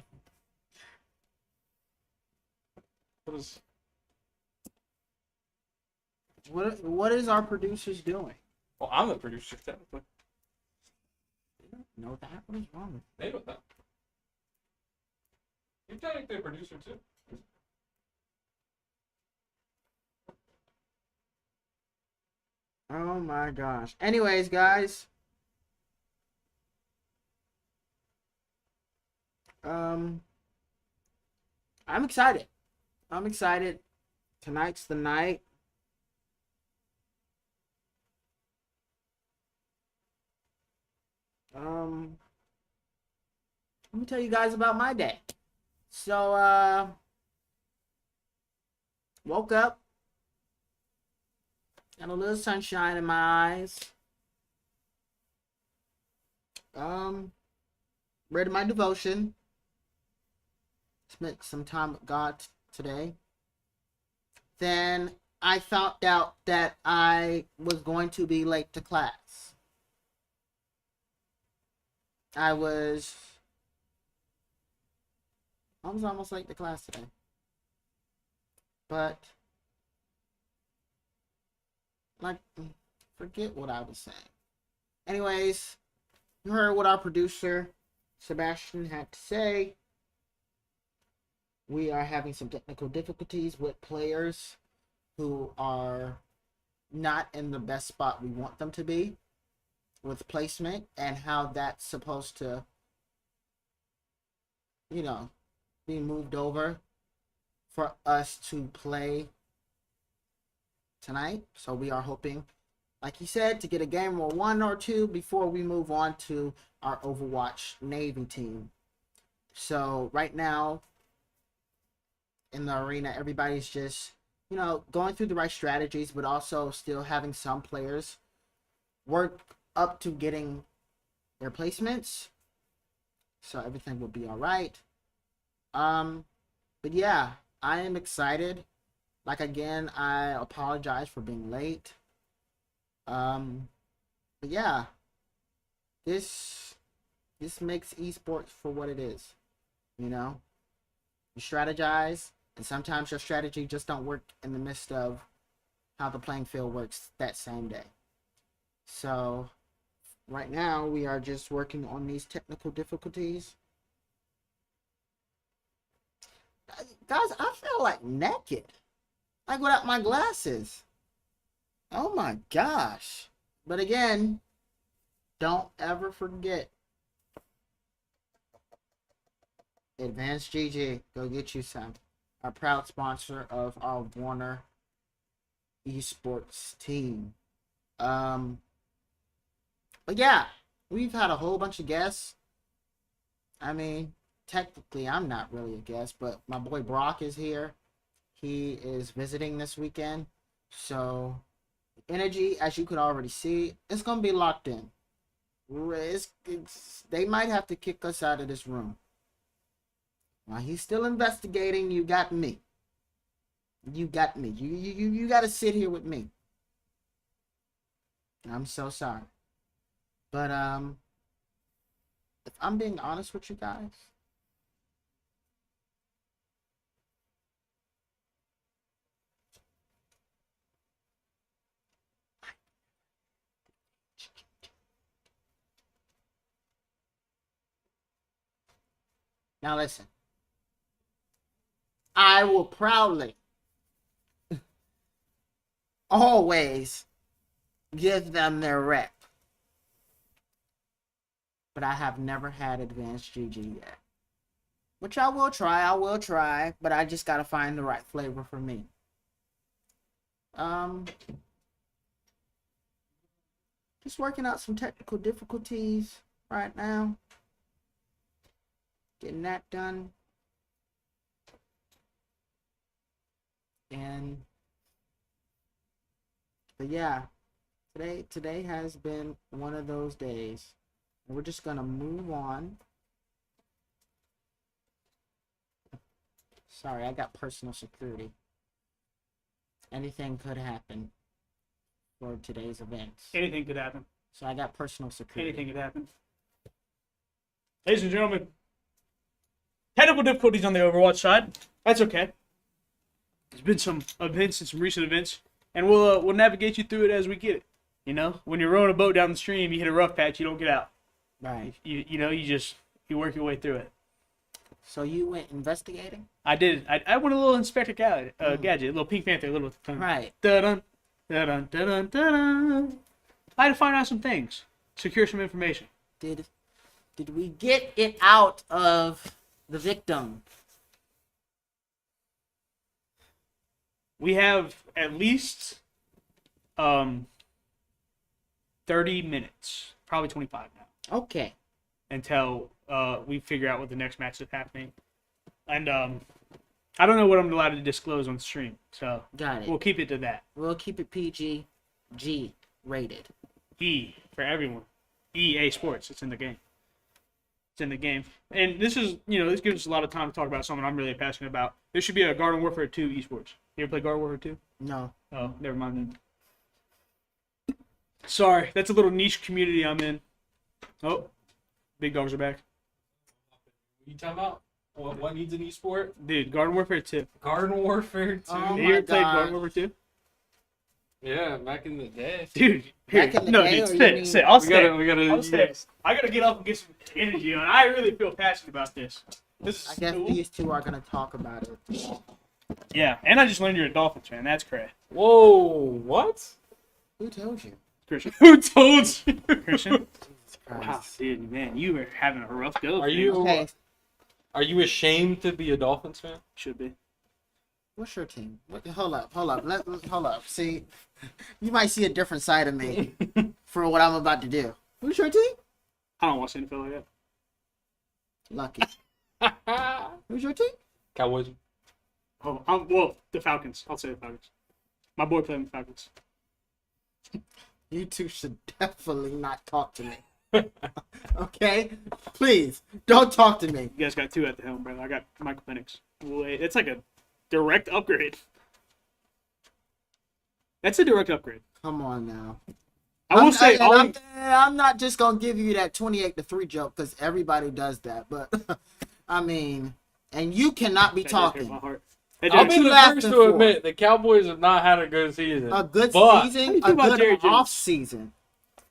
What is our producers doing? Well, I'm the producer, technically. No, that was wrong. They know that. You're technically a producer, too. Oh my gosh. Anyways, guys. I'm excited. I'm excited. Tonight's the night. Let me tell you guys about my day. So, woke up. Got a little sunshine in my eyes. Read my devotion. Spent some time with God today. Then I found out that I was going to be late to class. I was almost late to class today. But forget what I was saying. Anyways, you heard what our producer Sebastian had to say. We are having some technical difficulties with players who are not in the best spot we want them to be with placement, and how that's supposed to, be moved over for us to play tonight. So we are hoping, like he said, to get a game or one or two before we move on to our Overwatch Navy team. So right now in the arena, everybody's just, going through the right strategies, but also still having some players work up to getting their placements. So everything will be all right. But yeah, I am excited. Like, again, I apologize for being late. But yeah, this makes esports for what it is. You strategize, and sometimes your strategy just don't work in the midst of how the playing field works that same day. So right now we are just working on these technical difficulties. Guys, I feel like naked. Like without my glasses. Oh my gosh. But again, don't ever forget. Advanced GG. Go get you some. Our proud sponsor of our WARNER esports team. But yeah, we've had a whole bunch of guests. I mean, technically I'm not really a guest, but my boy Brock is here. He is visiting this weekend. So energy, as you could already see, it's gonna be locked in. They might have to kick us out of this room. While he's still investigating, you got me. You got me. You got to sit here with me. I'm so sorry. But if I'm being honest with you guys, now listen. I will proudly always give them their rep. But I have never had advanced GG yet. Which I will try, but I just gotta find the right flavor for me. Just working out some technical difficulties right now. Getting that done. But yeah, today has been one of those days. And we're just gonna move on. Sorry, I got personal security. Anything could happen for today's events. Anything could happen. So I got personal security. Anything could happen. Ladies and gentlemen, technical difficulties on the Overwatch side. That's okay. There's been some events and some recent events, and we'll navigate you through it as we get it. You know, when you're rowing a boat down the stream, you hit a rough patch, you don't get out. Right. You work your way through it. So you went investigating? I did. I went a little Inspector Gadget, a little Pink Panther, a little Right. Dun dun dun dun dun. I had to find out some things, secure some information. Did we get it out of the victim? We have at least 30 minutes, probably 25 now. Okay. Until we figure out what the next match is happening. And I don't know what I'm allowed to disclose on stream, so Got it. we'll keep it to that. We'll keep it PG, G rated. E for everyone. EA Sports. It's in the game. It's in the game. And this is, this gives us a lot of time to talk about something I'm really passionate about. There should be a Garden Warfare 2 esports. You ever play Garden Warfare 2? No. Oh, never mind then. Sorry, that's a little niche community I'm in. Oh, big dogs are back. You talking about? What needs an esport? Dude, Garden Warfare 2. Garden Warfare 2. Oh Have my you ever played God. Garden Warfare 2? Yeah, back in the day. Dude, here. Back in the No, day, dude, or you sit, mean- sit. I'll We stay. gotta. I'll stay. I gotta get up and get some energy on. I really feel passionate about this. This I is guess cool. these two are gonna talk about it. Yeah, and I just learned you're a Dolphins fan. That's correct. Whoa, what? Who told you? Christian. Who told you? Christian. Jesus Christ. Wow, dude, man, you were having a rough go. Are you Okay, are you ashamed to be a Dolphins fan? Should be. what's your team? Hold up. Hold up. See, you might see a different side of me for what I'm about to do. Who's your team? I don't watch NFL like that. Lucky. Who's your team? Cowboys. Oh, well, the Falcons. I'll say the Falcons. My boy played in the Falcons. You two should definitely not talk to me. Okay? Please, don't talk to me. You guys got two at the helm, brother. I got Michael Penix. Wait, it's like a direct upgrade. That's a direct upgrade. Come on now. I will say, I'm not just gonna give you that 28-3 joke because everybody does that, but I mean, and you cannot be that does hurt my talking. heart. I'll be the laughing first to for? admit the Cowboys have not had a good season. A good But- How season, you a feel about Jerry good Jones? off season.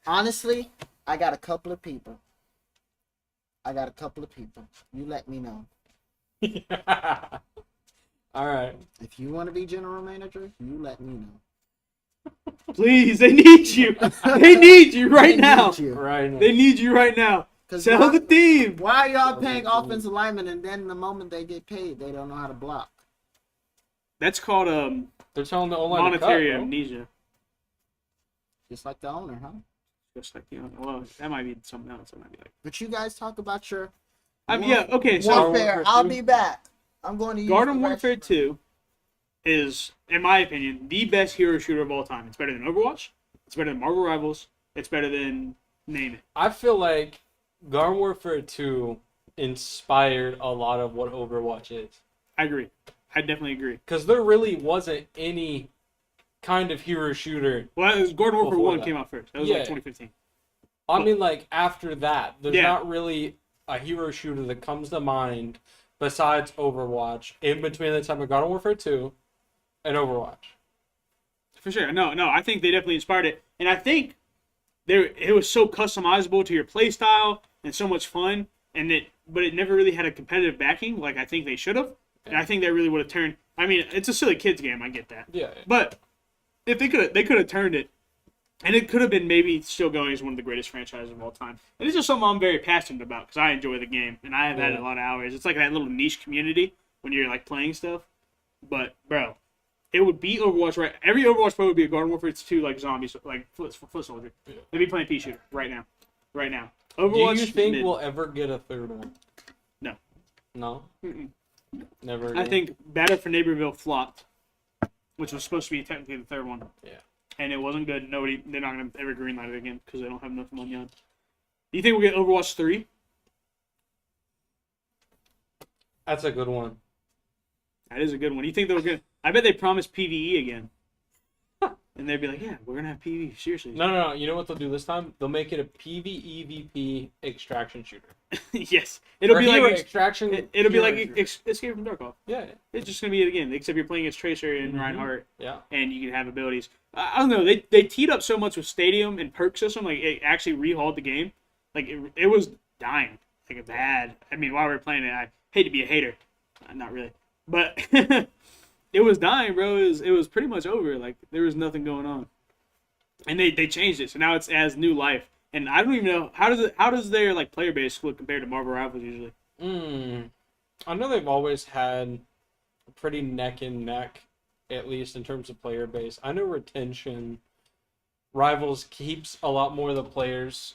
Honestly, I got a couple of people. You let me know. All right. If you want to be general manager, you let me know. Please, they need you. They need you right They now. need you. Right. They need you right now. 'Cause Sell why- the team. Why are y'all paying offensive linemen and then the moment they get paid, they don't know how to block? That's called They're telling the online monetary to cut, bro. amnesia. Just like the owner, huh? Just like well, that might be something else. That might be like But you guys talk about your Yeah, okay, so Warfare. I'll be back. I'm going to use Garden the Warfare restroom. 2 is, in my opinion, the best hero shooter of all time. It's better than Overwatch. It's better than Marvel Rivals. It's better than name it. I feel like Garden Warfare 2 inspired a lot of what Overwatch is. I agree. I definitely agree. Because there really wasn't any kind of hero shooter. Well, it was Garden Warfare Before 1 that. came out first. That was Yeah. like 2015. I mean, like, after that, there's Yeah. not really a hero shooter that comes to mind besides Overwatch in between the time of Garden Warfare 2 and Overwatch. For sure. No, I think they definitely inspired it. And I think it was so customizable to your play style and so much fun, but it never really had a competitive backing like I think they should have. And I think they really would have turned. I mean, it's a silly kids game, I get that. Yeah. But if they could have turned it, and it could have been maybe still going as one of the greatest franchises of all time. And it's just something I'm very passionate about because I enjoy the game and I have had a lot of hours. It's like that little niche community when you're like playing stuff. But bro, it would beat Overwatch right. Every Overwatch pro would be a Garden Warfare 2 like zombies, like foot soldier. They'd be playing pea shooter right now. Overwatch. Do you think mid. we'll ever get a third one? No. No? Mm-mm. Never I again? think Battle for Neighborville flopped, which was supposed to be technically the third one. Yeah. And it wasn't good. They're not gonna ever greenlight it again because they don't have enough money on. Do you think we'll get Overwatch 3? That's a good one. That is a good one. You think they're gonna? I bet they promised PVE again. And they'd be like, yeah, we're gonna have PVE. Seriously. No. You know what they'll do this time? They'll make it a PvEVP extraction shooter. Yes. It'll Or be hero like extraction. it'll be hero like shooter. Escape from Tarkov. Yeah. It's just gonna be it again, except you're playing as Tracer and Reinhardt, Yeah. and you can have abilities. I don't know. They teed up so much with Stadium and perk system, like it actually rehauled the game. Like it was dying, like bad. I mean, while we were playing it, I hate to be a hater, not really, but it was dying, bro. It was pretty much over. Like there was nothing going on, and they changed it, so now it has new life. And I don't even know how does their like player base look compared to Marvel Rivals usually. I know they've always had a pretty neck and neck, at least in terms of player base. I know retention, Rivals keeps a lot more of the players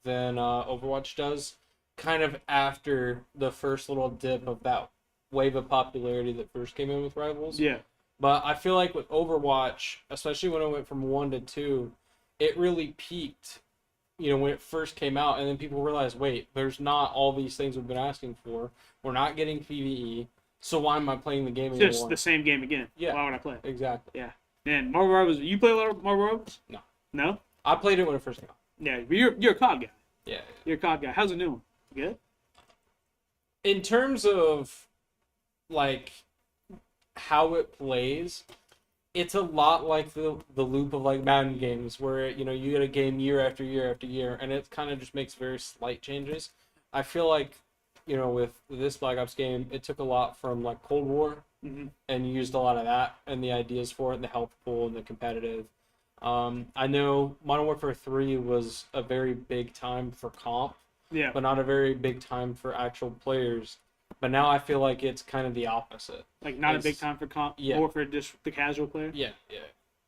than Overwatch does, kind of after the first little dip of that wave of popularity that first came in with Rivals. Yeah. But I feel like with Overwatch, especially when it went from 1 to 2, it really peaked, when it first came out, and then people realized, wait, there's not all these things we've been asking for. We're not getting PvE, so why am I playing the game anymore? Just the same game again. Yeah. Why would I play? Exactly. Yeah. Man, Marvel Rivals. You play a lot of Marvel Rivals? No. No? I played it when it first came out. Yeah. But you're a COD guy. Yeah. You're a COD guy. How's the new one? Good. In terms of, like, how it plays, it's a lot like the loop of, like, Madden games where, you get a game year after year after year, and it kind of just makes very slight changes. I feel like, with this Black Ops game, it took a lot from, like, Cold War, and used a lot of that and the ideas for it and the health pool and the competitive. I know Modern Warfare 3 was a very big time for comp, Yeah. but not a very big time for actual players. But now I feel like it's kind of the opposite. Like not a It's- big time for comp, yeah. more for just the casual player. Yeah.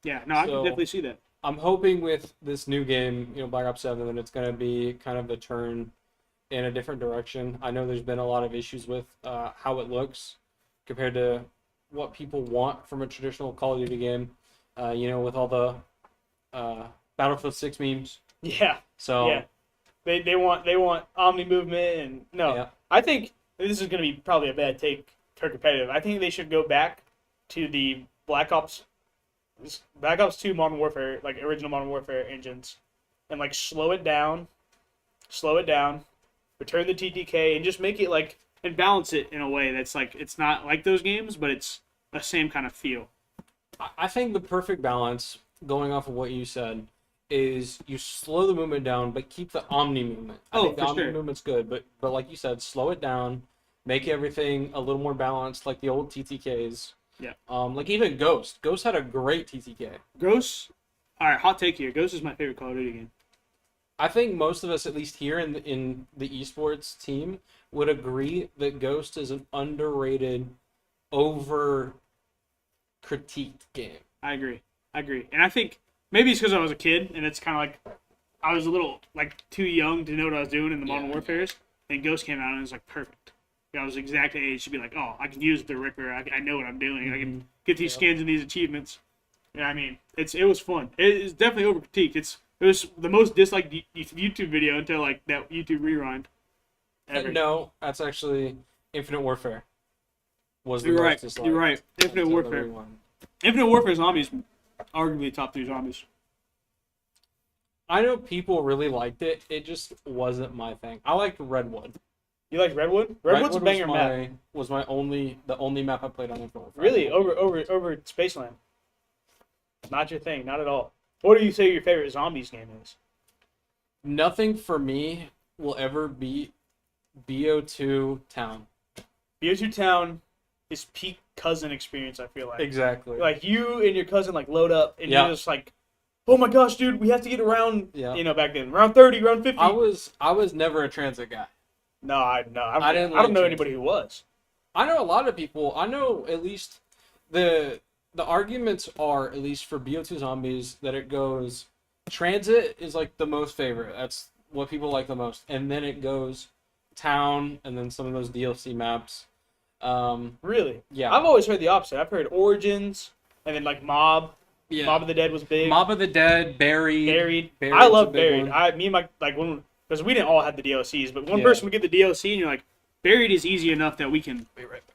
Yeah. No, I can So- definitely see that. I'm hoping with this new game, Black Ops 7, that it's going to be kind of a turn in a different direction. I know there's been a lot of issues with how it looks compared to what people want from a traditional Call of Duty game, with all the Battlefield 6 memes. Yeah. So, Yeah. They want omni movement and no. Yeah. I think this is going to be probably a bad take for competitive. I think they should go back to the Black Ops 2 Modern Warfare, like original Modern Warfare engines, and like slow it down, return the TTK, and just make it like and balance it in a way that's like it's not like those games, but it's the same kind of feel. I think the perfect balance, going off of what you said, is you slow the movement down, but keep the omni movement. I think the for omni sure. movement's good, but like you said, slow it down, make everything a little more balanced, like the old TTKs. Yeah. Like even Ghost. Ghost had a great TTK. Ghost. All right, hot take here. Ghost is my favorite Call of Duty game. I think most of us, at least here in the esports team, would agree that Ghost is an underrated, over critiqued game. I agree, and I think maybe it's because I was a kid, and it's kind of like I was a little like too young to know what I was doing in the Modern Warfares. And Ghost came out and it was like perfect. I was exactly age to be like, oh, I can use the Ripper. I know what I'm doing. I can get these skins and these achievements. Yeah, I mean, it was fun. It's definitely over critiqued. It was the most disliked YouTube video until like that YouTube rewind. Ever. No, that's actually Infinite Warfare. Was the You're most right. disliked You're right. Infinite until the Warfare. rewind. Infinite Warfare zombies, arguably top 3 zombies. I know people really liked it. It just wasn't my thing. I liked Redwood. You like Redwood? Redwood's a banger map. Was the only map I played on Infinite Warfare. Really? Over Spaceland? Not your thing, not at all. What do you say your favorite zombies game is? Nothing for me will ever beat BO2 Town. BO2 Town is peak cousin experience, I feel like. Exactly. Like, you and your cousin, like, load up, and Yeah. you're just like, oh my gosh, dude, we have to get around, Yeah. you know, back then. Round 30, round 50. I was never a transit guy. No, I didn't don't like know transit. anybody who was. I know a lot of people. I know at least the arguments are, at least for BO2 Zombies, that it goes transit is like the most favorite. That's what people like the most, and then it goes town, and then some of those DLC maps. Really? Yeah. I've always heard the opposite. I've heard Origins, and then, like, Mob. Yeah. Mob of the Dead was big. Mob of the Dead, Buried. Buried. Buried's I a love big Buried. one. Me and my, like, when, because we didn't all have the DLCs, but one Yeah. person would get the DLC, and you're like, Buried is easy enough that we can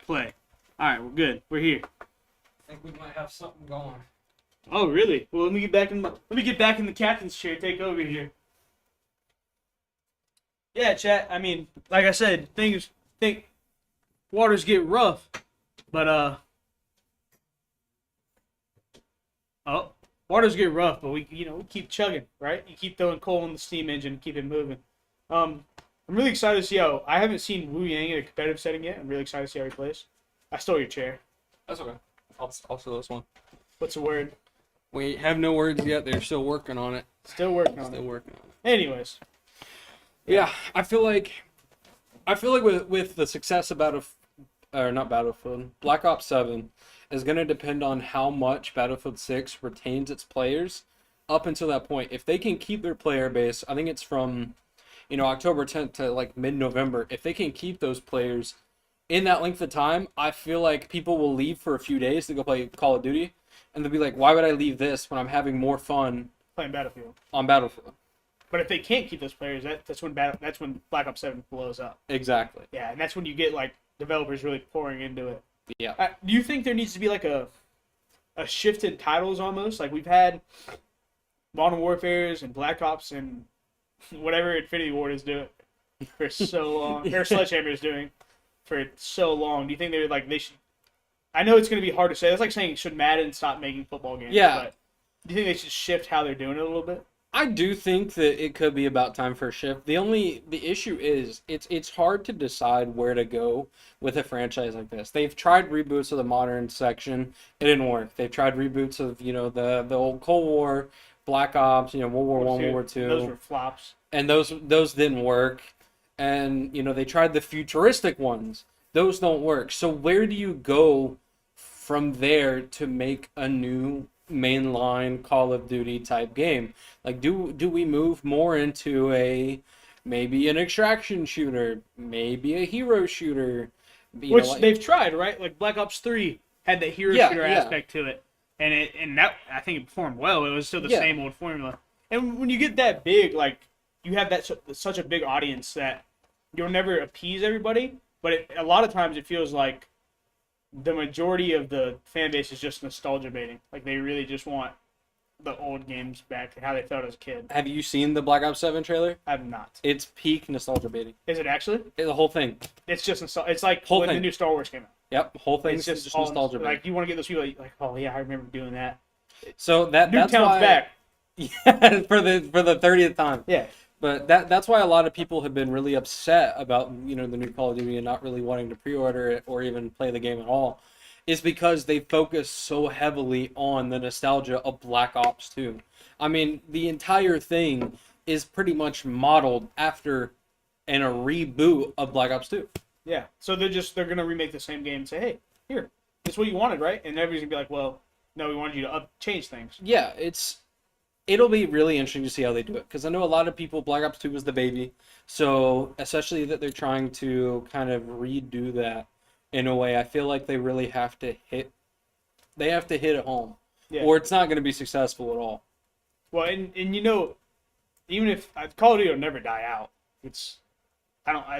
play. All right, we're good. We're here. I think we might have something going. Oh, really? Well, let me get back in the captain's chair. Take over here. Yeah, chat. I mean, like I said, waters get rough, but waters get rough, but we keep chugging, right? You keep throwing coal in the steam engine, keep it moving. I'm really excited to see how. I haven't seen Wu Yang in a competitive setting yet. I'm really excited to see how he plays. I stole your chair. That's okay. I'll steal this one. What's the word? We have no words yet. They're still working on it. Still working on Still it. working on it. Anyways, Yeah, I feel like with the success of Black Ops 7 is going to depend on how much Battlefield 6 retains its players up until that point. If they can keep their player base, I think it's from October 10th to like mid-November. If they can keep those players in that length of time, I feel like people will leave for a few days to go play Call of Duty, and they'll be like, why would I leave this when I'm having more fun playing Battlefield. on Battlefield? But if they can't keep those players, that's when Black Ops 7 blows up. Exactly. Yeah, and that's when you get like developers really pouring into it. Yeah. Do you think there needs to be like a shift in titles almost? Like we've had Modern Warfares and Black Ops and whatever Infinity Ward is doing for so long, or Sledgehammer is doing for so long. Do you think they should? I know it's going to be hard to say. That's like saying should Madden stop making football games? Yeah. But do you think they should shift how they're doing it a little bit? I do think that it could be about time for a shift. The issue is it's hard to decide where to go with a franchise like this. They've tried reboots of the modern section, it didn't work. They've tried reboots of the old Cold War, Black Ops, World War I, World War II. Those were flops. And those didn't work. And they tried the futuristic ones. Those don't work. So where do you go from there to make a new mainline Call of Duty type game? Like, do we move more into maybe an extraction shooter, maybe a hero shooter? Which they've tried, right? Like Black Ops 3 had that hero shooter aspect to it. And that I think it performed well. It was still the same old formula. And when you get that big, like you have such a big audience that you'll never appease everybody, but a lot of times it feels like the majority of the fan base is just nostalgia baiting. Like they really just want the old games back, how they felt as a kid. Have you seen the Black Ops 7 trailer? I have not. It's peak nostalgia baiting. Is it actually? The whole thing. It's just it's like Whole when thing. the new Star Wars came out. Yep, whole thing It's is just just all nostalgia baiting. like you want to get those people like, oh yeah, I remember doing that. So that's Nuketown's why, back. Yeah, for the 30th time. Yeah. But that's why a lot of people have been really upset about the new Call of Duty and not really wanting to pre-order it or even play the game at all, is because they focus so heavily on the nostalgia of Black Ops 2. I mean, the entire thing is pretty much modeled after and a reboot of Black Ops 2. Yeah. So they're gonna remake the same game and say, hey, here, this is what you wanted, right? And everybody's gonna be like, well, no, we wanted you to change things. Yeah, it'll be really interesting to see how they do it, because I know a lot of people, Black Ops 2 was the baby, so especially that they're trying to kind of redo that in a way. I feel like they really have to hit it home, Yeah. or it's not going to be successful at all. Well, and you know, even if Call of Duty will never die out, it's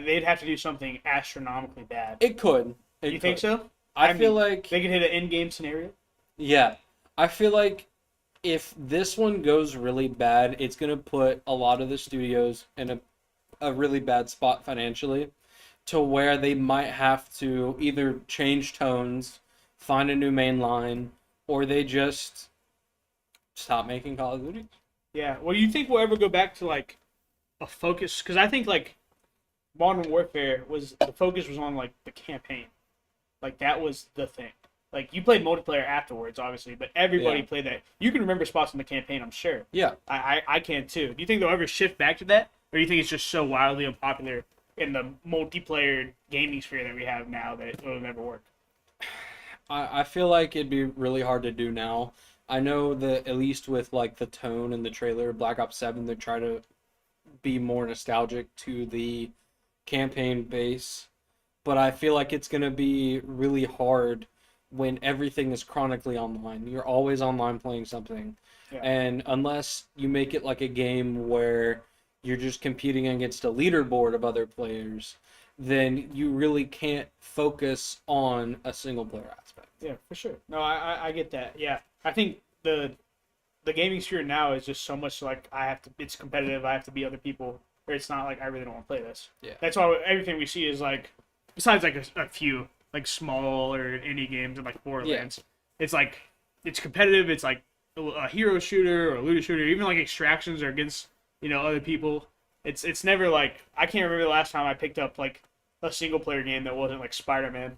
they'd have to do something astronomically bad. It could. You think so? I feel mean, like they could hit an end game scenario. yeah. I feel like if this one goes really bad, it's going to put a lot of the studios in a really bad spot financially, to where they might have to either change tones, find a new main line, or they just stop making Call of Duty. Yeah. Well, you think we'll ever go back to like a focus? Because I think like Modern Warfare the focus was on like the campaign, like that was the thing. Like you played multiplayer afterwards, obviously, but everybody Yeah. played that. You can remember spots in the campaign, I'm sure. Yeah. I can too. Do you think they'll ever shift back to that, or do you think it's just so wildly unpopular in the multiplayer gaming sphere that we have now that it'll never work? I feel like it'd be really hard to do now. I know that at least with like the tone and the trailer of Black Ops 7, they try to be more nostalgic to the campaign base, but I feel like it's going to be really hard when everything is chronically online. You're always online playing something. Yeah. And unless you make it like a game where you're just competing against a leaderboard of other players, then you really can't focus on a single player aspect. Yeah, for sure. No, I get that. Yeah, I think the gaming sphere now is just so much like it's competitive. I have to beat other people, or it's not like I really don't want to play this. Yeah. That's why everything we see is like, besides like a few like small or indie games and like Borderlands, it's like it's competitive. It's like a hero shooter or a looter shooter, even like extractions or against other people. It's never like I can't remember the last time I picked up like a single player game that wasn't like Spider-Man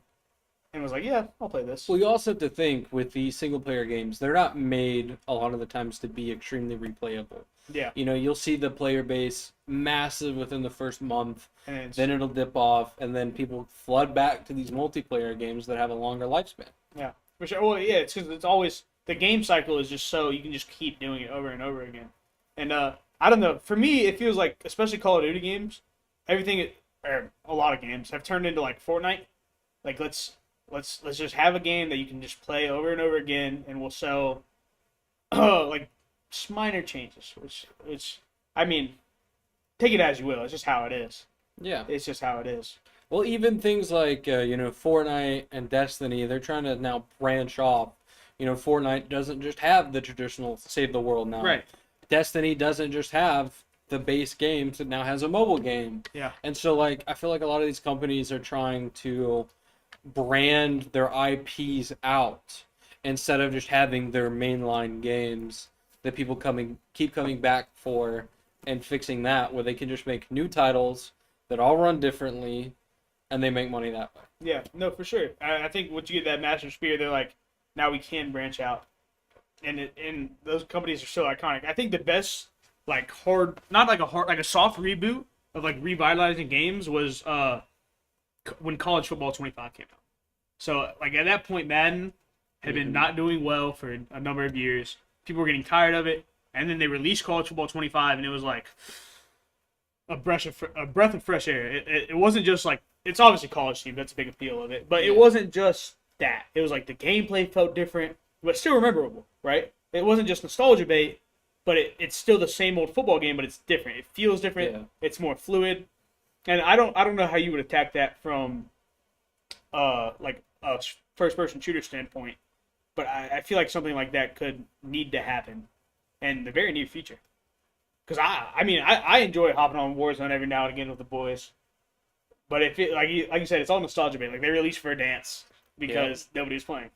and was like, yeah, I'll play this. Well, you also have to think with these single player games, they're not made a lot of the times to be extremely replayable. Yeah. You'll see the player base massive within the first month, And then it'll dip off, and then people flood back to these multiplayer games that have a longer lifespan. yeah, for sure. Well, yeah, it's because it's always the game cycle is just so you can just keep doing it over and over again. And I don't know. For me, it feels like, especially Call of Duty games, or a lot of games have turned into like Fortnite. Like let's just have a game that you can just play over and over again, and we'll sell like minor changes. Which I mean, take it as you will. It's just how it is. Yeah. It's just how it is. Well, even things like, Fortnite and Destiny, they're trying to now branch off. Fortnite doesn't just have the traditional save the world now. Right. Destiny doesn't just have the base games, it now has a mobile game. Yeah. And so, like, I feel like a lot of these companies are trying to brand their IPs out instead of just having their mainline games that people keep coming back for, and fixing that where they can just make new titles that all run differently and they make money that way. Yeah, no, for sure. I think once you get that master spear, they're like, now we can branch out, and those companies are so iconic. I think the best like not like a soft reboot of like revitalizing games was when College Football 25 came out. So like at that point, Madden had been not doing well for a number of years. People were getting tired of it, and then they released College Football 25, and it was like a breath of fresh air. It wasn't just like, it's obviously college team, that's a big appeal of it, but it wasn't just that. It was like the gameplay felt different, but still memorable, right? It wasn't just nostalgia bait, but it's still the same old football game, but it's different. It feels different. Yeah. It's more fluid, and I don't know how you would attack that from like a first person shooter standpoint, but I feel like something like that could need to happen in the very near future. Because I enjoy hopping on Warzone every now and again with the boys, but if it like you said, it's all nostalgia bait. Like they released Verdansk because nobody's playing,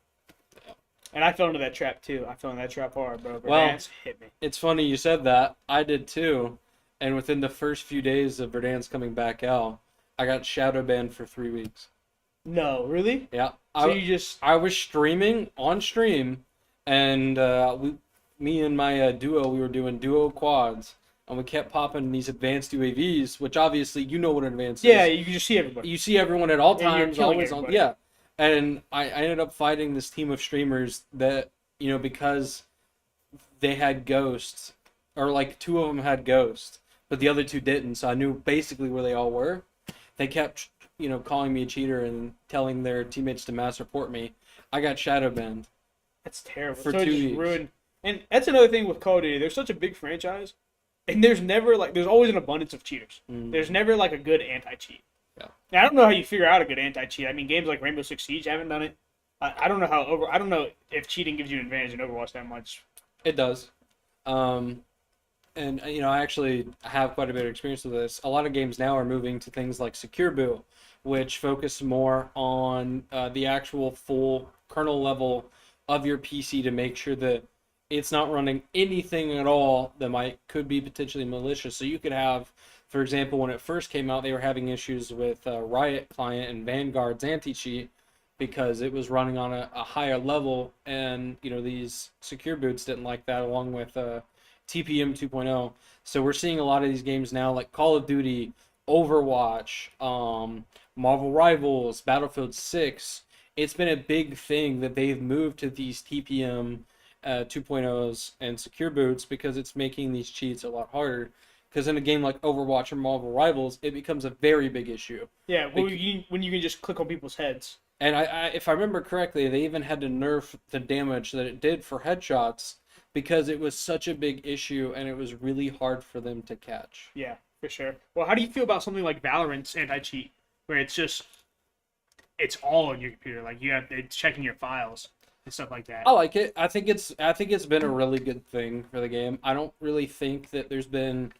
and I fell into that trap too. I fell into that trap hard, bro. Verdansk hit me. It's funny you said that. I did too. And within the first few days of Verdansk coming back out, I got shadow banned for 3 weeks. No, really? Yeah. So I was streaming on stream, and me and my duo, we were doing duo quads, and we kept popping these advanced UAVs, which obviously you know what an advanced yeah, is. you can just see everybody. You see everyone at all And you're times, killing always on. everybody. Yeah. And I ended up fighting this team of streamers that, because they had ghosts, or like 2 of them had Ghost, but the other 2 didn't. So I knew basically where they all were. They kept, calling me a cheater and telling their teammates to mass report me. I got shadow banned. That's terrible. For So it 2 just weeks. ruined. And that's another thing with Call of Duty. There's such a big franchise, and there's never there's always an abundance of cheaters. There's never a good anti-cheat. Yeah. Now, I don't know how you figure out a good anti-cheat. I mean, games like Rainbow Six Siege haven't done it. I don't know I don't know if cheating gives you an advantage in Overwatch that much. It does. And I actually have quite a bit of experience with this. A lot of games now are moving to things like Secure Boot, which focus more on the actual full kernel level of your PC to make sure that it's not running anything at all that could be potentially malicious. So you could have, for example, when it first came out, they were having issues with Riot Client and Vanguard's anti-cheat because it was running on a higher level, and these secure boots didn't like that, along with TPM 2.0. So we're seeing a lot of these games now, like Call of Duty, Overwatch, Marvel Rivals, Battlefield 6. It's been a big thing that they've moved to these TPM 2.0s and secure boots because it's making these cheats a lot harder. Because in a game like Overwatch or Marvel Rivals, it becomes a very big issue. Yeah, when you can just click on people's heads. And if I remember correctly, they even had to nerf the damage that it did for headshots because it was such a big issue and it was really hard for them to catch. Yeah, for sure. Well, how do you feel about something like Valorant's anti-cheat, where it's all on your computer, it's checking your files and stuff like that? I like it. I think it's been a really good thing for the game. I don't really think that there's been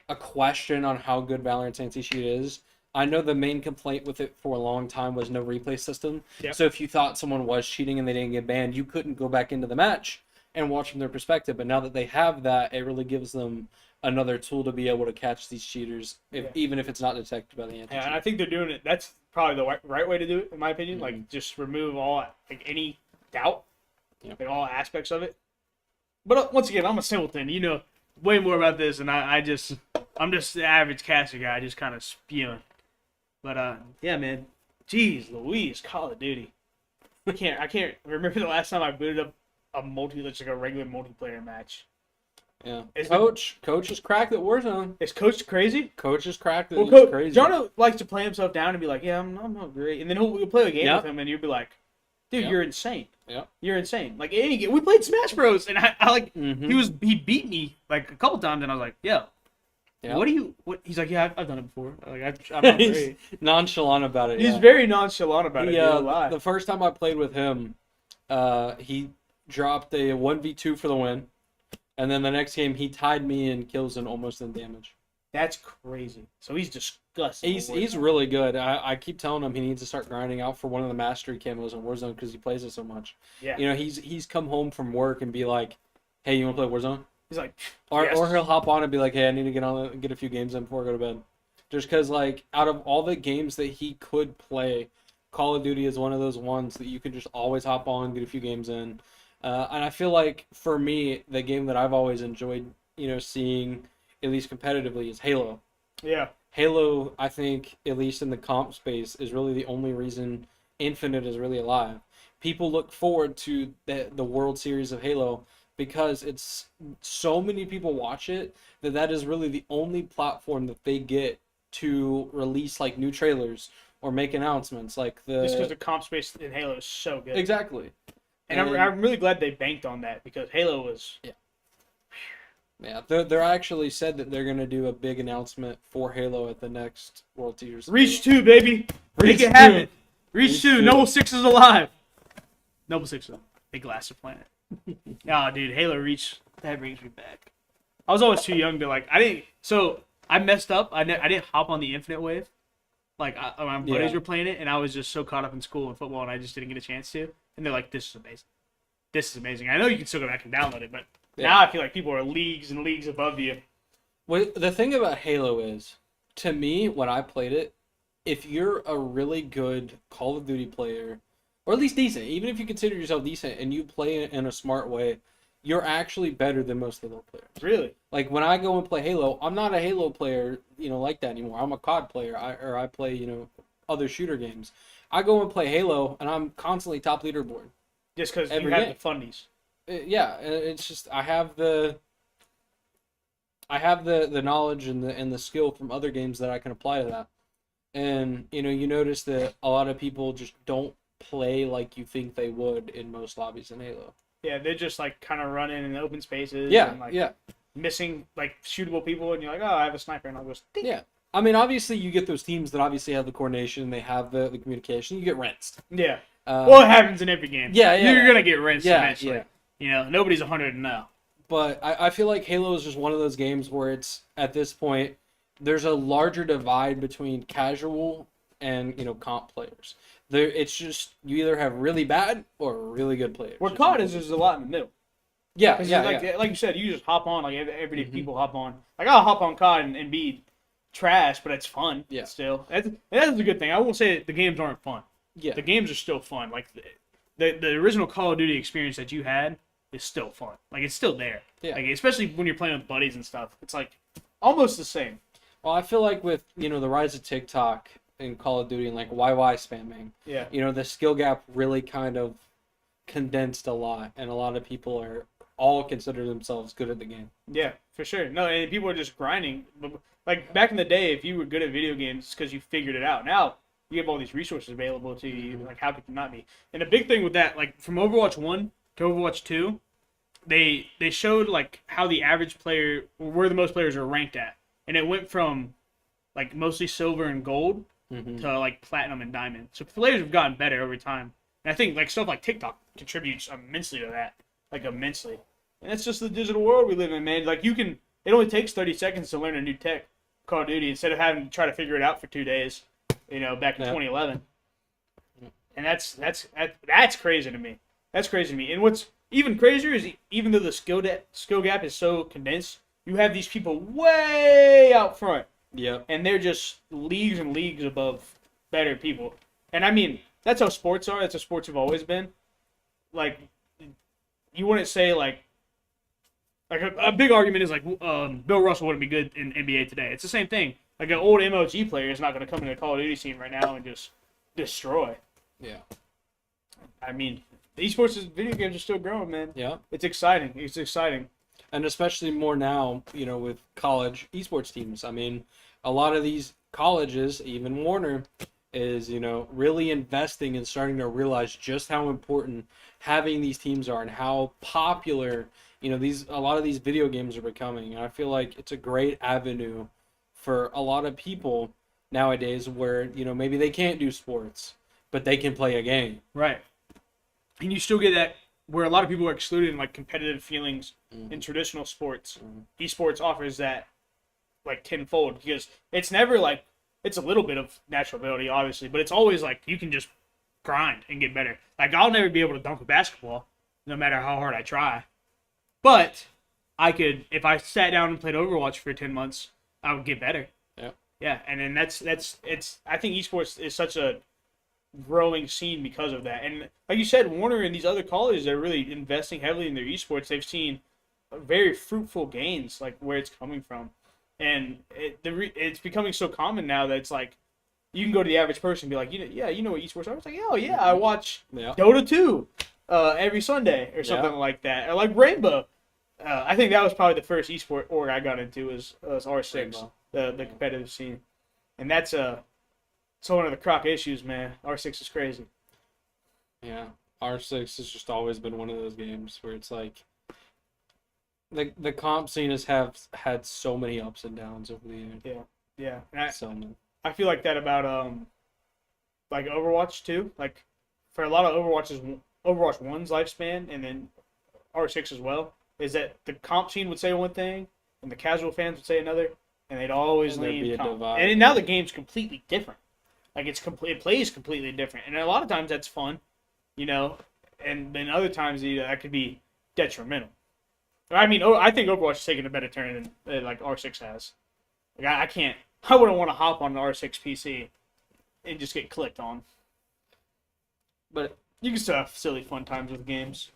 a question on how good Valorant's anti-cheat is. I know the main complaint with it for a long time was no replay system. Yep. So if you thought someone was cheating and they didn't get banned, you couldn't go back into the match and watch from their perspective. But now that they have that, it really gives them another tool to be able to catch these cheaters, even if it's not detected by the anti-cheat. Yeah, and I think they're doing it. That's probably the right way to do it, in my opinion. Like, just remove all any doubt, in all aspects of it. But once again, I'm a simpleton. You know way more about this, and I'm just the average caster guy, just kind of spewing. But yeah, man. Jeez Louise, Call of Duty. I can't remember the last time I booted up a regular multiplayer match. Yeah. Is Coach is cracked at Warzone. Is Coach crazy? Coach is cracked at Well, crazy. Jono likes to play himself down and be like, "Yeah, I'm not great," and then we'll play a game with him, and you'll be like, "Dude, you're insane. Yeah. You're insane." Like any game, we played Smash Bros, and I Mm-hmm. he beat me like a couple times, and I was like, "Yo, what?" He's like, "Yeah, I've done it before. Like I'm not He's great." nonchalant about it. He's very nonchalant about it. Yeah. The first time I played with him, he dropped a 1v2 for the win, and then the next game he tied me in kills and almost in damage. That's crazy. So he's disgusting. He's really good. I keep telling him he needs to start grinding out for one of the mastery camos in Warzone because he plays it so much. Yeah. He's come home from work and be like, "Hey, you want to play Warzone?" He's like, Or yes. or he'll hop on and be like, "Hey, I need to get a few games in before I go to bed." Just because, out of all the games that he could play, Call of Duty is one of those ones that you can just always hop on, get a few games in. And I feel like, for me, the game that I've always enjoyed, seeing, at least competitively, is Halo. Yeah. Halo, I think, at least in the comp space, is really the only reason Infinite is really alive. People look forward to the World Series of Halo because it's so many people watch it that is really the only platform that they get to release new trailers or make announcements Just because the comp space in Halo is so good. Exactly. And I'm really glad they banked on that because Halo was. Yeah, they're actually said that they're going to do a big announcement for Halo at the next World Series. Reach 2, baby. Make it happen. Reach 2. Noble 6 is alive. Noble 6 is alive. Big Glass of Planet. Oh, dude, Halo Reach. That brings me back. I was always too young to I messed up. I didn't hop on the Infinite wave. My buddies were playing it, and I was just so caught up in school and football, and I just didn't get a chance to. And they're like, "This is amazing. This is amazing." I know you can still go back and download it, but now I feel like people are leagues and leagues above you. Well, the thing about Halo is, to me, when I played it, if you're a really good Call of Duty player, or at least decent, even if you consider yourself decent and you play it in a smart way, you're actually better than most Halo players. Really? Like, when I go and play Halo, I'm not a Halo player, like that anymore. I'm a COD player, I play, other shooter games. I go and play Halo, and I'm constantly top leaderboard. Just because you Every have game. the fundies. Yeah, it's just, I have the I have the knowledge and the skill from other games that I can apply to that. And you notice that a lot of people just don't play like you think they would in most lobbies in Halo. Yeah, they're just like kind of running in open spaces. Yeah, and, like, yeah, missing like shootable people, and you're like, oh, I have a sniper, and I'll just ding. yeah. I mean, obviously, you get those teams that obviously have the coordination, they have the communication. You get rinsed. Yeah. Well, it happens in every game. Yeah, yeah. You're gonna get rinsed Yeah, eventually. yeah. You know, nobody's 100 and 0. But I feel like Halo is just one of those games where it's at this point there's a larger divide between casual and comp players. It's just you either have really bad or really good players. Where COD is, there's a lot in the middle. Yeah, Because yeah. like you said, you just hop on, like everyday people hop on. Like I'll hop on COD and be trash, but it's fun. Yeah. Still, that's a good thing. I won't say the games aren't fun. Yeah. The games are still fun. Like the original Call of Duty experience that you had is still fun. Like it's still there. Yeah. Like especially when you're playing with buddies and stuff. It's like almost the same. Well, I feel like with the rise of TikTok and Call of Duty and like YY spamming, Yeah. the skill gap really kind of condensed a lot, and a lot of people are all consider themselves good at the game. Yeah, for sure. No, and people are just grinding. Like back in the day, if you were good at video games, it's because you figured it out. Now you have all these resources available to you. Like how could you not be? And a big thing with that, like from Overwatch 1 to Overwatch 2, they showed like how the average player, where the most players are ranked at, and it went from like mostly silver and gold to like platinum and diamond. So players have gotten better over time. And I think like stuff like TikTok contributes immensely to that, like immensely. And it's just the digital world we live in, man. Like it only takes 30 seconds to learn a new tech, Call of Duty, instead of having to try to figure it out for 2 days, back in 2011. And that's crazy to me. That's crazy to me. And what's even crazier is even though the skill gap is so condensed, you have these people way out front. Yeah. And they're just leagues and leagues above better people. And I mean, that's how sports are. That's how sports have always been. Like, you wouldn't say like a big argument is like Bill Russell wouldn't be good in NBA today. It's the same thing. Like an old MLG player is not going to come into the Call of Duty scene right now and just destroy. Yeah. I mean, the esports video games are still growing, man. Yeah. It's exciting. It's exciting. And especially more now, with college esports teams. I mean, a lot of these colleges, even Warner, is, really investing and starting to realize just how important having these teams are and how popular, a lot of these video games are becoming. And I feel like it's a great avenue for a lot of people nowadays where, maybe they can't do sports, but they can play a game. Right. And you still get that where a lot of people are excluded in like competitive feelings in traditional sports. Esports offers that like tenfold because it's never like it's a little bit of natural ability, obviously, but it's always like you can just grind and get better. Like I'll never be able to dunk a basketball, no matter how hard I try. But I could, if I sat down and played Overwatch for 10 months, I would get better. Yeah. Yeah, and then it's. I think esports is such a growing scene because of that. And like you said, Warner and these other colleges are really investing heavily in their esports. They've seen very fruitful gains, like where it's coming from. And it's becoming so common now that it's like you can go to the average person and be like, you know what esports are? It's like, oh yeah, I watch Dota 2 every Sunday or something like that. Or like Rainbow. I think that was probably the first esport org I got into was R6, Rainbow. The competitive scene. And that's one of the crock issues, man. R6 is crazy. Yeah. R6 has just always been one of those games where it's like the comp scene has had so many ups and downs over the years. Yeah. And I feel like that about like Overwatch too. Like for a lot of Overwatch 1's lifespan and then R6 as well, is that the comp scene would say one thing and the casual fans would say another, and they'd always lean comp. And now the game's completely different. Like it plays completely different, and a lot of times that's fun, and then other times that could be detrimental. I mean, I think Overwatch is taking a better turn than like R6 has. Like I wouldn't want to hop on an R6 PC and just get clicked on. But you can still have silly fun times with games.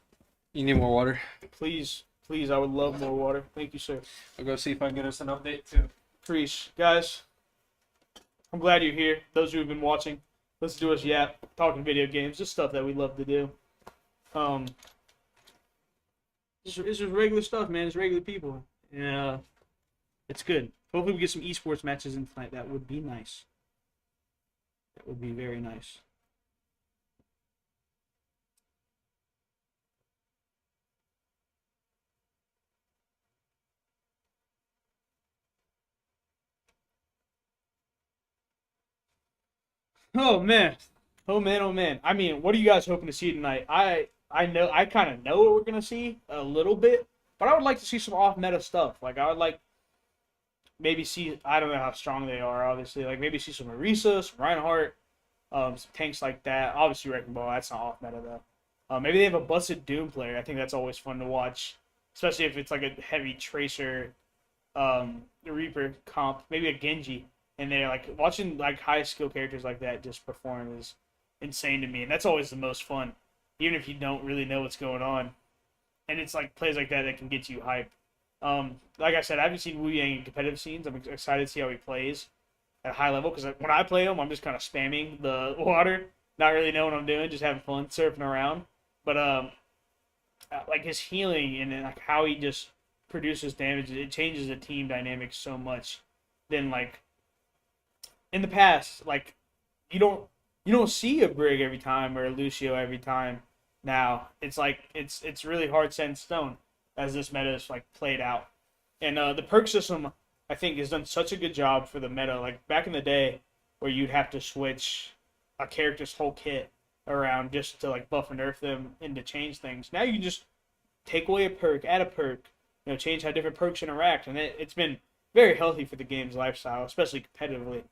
You need more water? Please, I would love more water. Thank you, sir. I'll go see if I can get us an update too. Preach, guys. I'm glad you're here. Those who have been watching, listen to us yap, talking video games, just stuff that we love to do. It's just regular stuff, man. It's regular people. Yeah. It's good. Hopefully we get some esports matches in tonight. That would be nice. That would be very nice. Oh man. Oh man, oh man. I mean, what are you guys hoping to see tonight? I know I kind of know what we're going to see a little bit, but I would like to see some off-meta stuff. Like I would like maybe see, I don't know how strong they are, obviously. Like maybe see some Orisa, some Reinhardt, some tanks like that. Obviously Wrecking Ball, that's not off-meta though. Maybe they have a busted Doom player. I think that's always fun to watch, especially if it's like a heavy Tracer, Reaper comp, maybe a Genji. And they're like watching like high skill characters like that just perform is insane to me, and that's always the most fun, even if you don't really know what's going on. And it's like plays like that that can get you hype. Like I said, I haven't seen Wu Yang in competitive scenes. I'm excited to see how he plays at a high level because when I play him, I'm just kind of spamming the water, not really knowing what I'm doing, just having fun surfing around. But like his healing and then like how he just produces damage, it changes the team dynamic so much. Than like in the past, like you don't see a Brig every time or a Lucio every time. Now it's like it's really hard set in stone as this meta is like played out, and the perk system I think has done such a good job for the meta. Like back in the day, where you'd have to switch a character's whole kit around just to like buff and nerf them and to change things. Now you can just take away a perk, add a perk, change how different perks interact, and it's been very healthy for the game's lifestyle, especially competitively.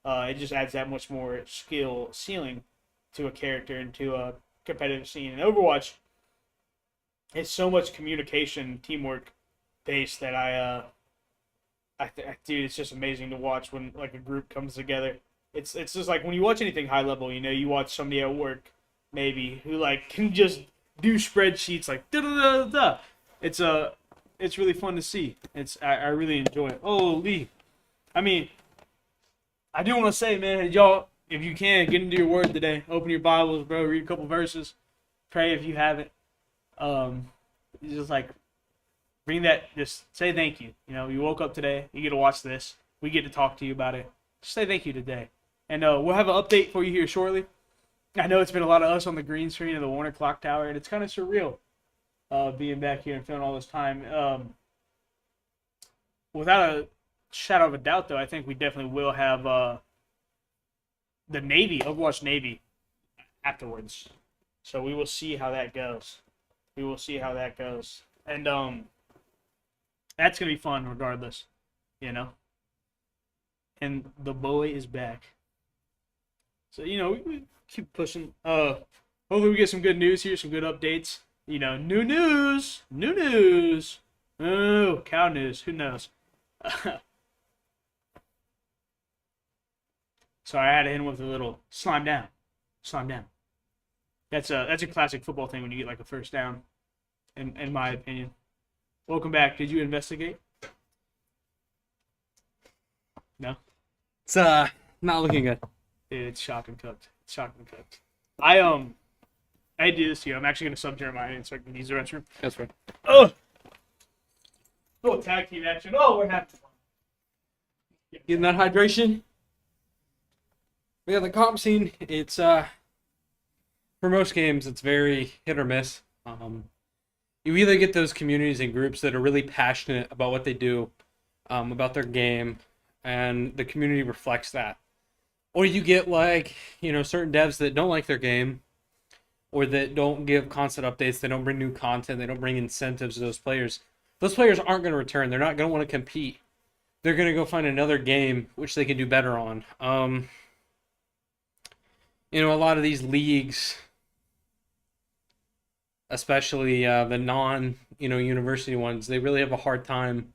It just adds that much more skill ceiling to a character and to a competitive scene. And Overwatch, it's so much communication, teamwork based that dude, it's just amazing to watch when like a group comes together. It's just like when you watch anything high level, you watch somebody at work maybe who like can just do spreadsheets like da da da da. It's really fun to see. I really enjoy it. Holy, I mean. I do want to say, man, y'all, if you can, get into your word today. Open your Bibles, bro. Read a couple verses. Pray if you haven't. Just like bring that. Just say thank you. You woke up today. You get to watch this. We get to talk to you about it. Just say thank you today. And we'll have an update for you here shortly. I know it's been a lot of us on the green screen of the Warner Clock Tower, and it's kind of surreal being back here and filming all this time. Without a shadow of a doubt, though, I think we definitely will have the Navy, Overwatch Navy, afterwards. So we will see how that goes. And that's going to be fun regardless, And the boy is back. So, we keep pushing. Hopefully we get some good news here, some good updates. New news. Oh, cow news. Who knows? Sorry, I had to hit him with a little slime down. That's a classic football thing when you get like a first down, in my opinion. Welcome back. Did you investigate? No? It's not looking good. Dude, it's shocking cooked. I do this to you. I'm actually gonna sub Jeremiah so I can use the restroom. That's right. Oh, tag team action. Oh, we're having fun. Getting that hydration. Yeah, the comp scene, it's for most games it's very hit or miss. You either get those communities and groups that are really passionate about what they do, about their game, and the community reflects that. Or you get like, certain devs that don't like their game, or that don't give constant updates, they don't bring new content, they don't bring incentives to those players. Those players aren't going to return. They're not going to want to compete. They're going to go find another game which they can do better on. A lot of these leagues, especially the non-university ones, they really have a hard time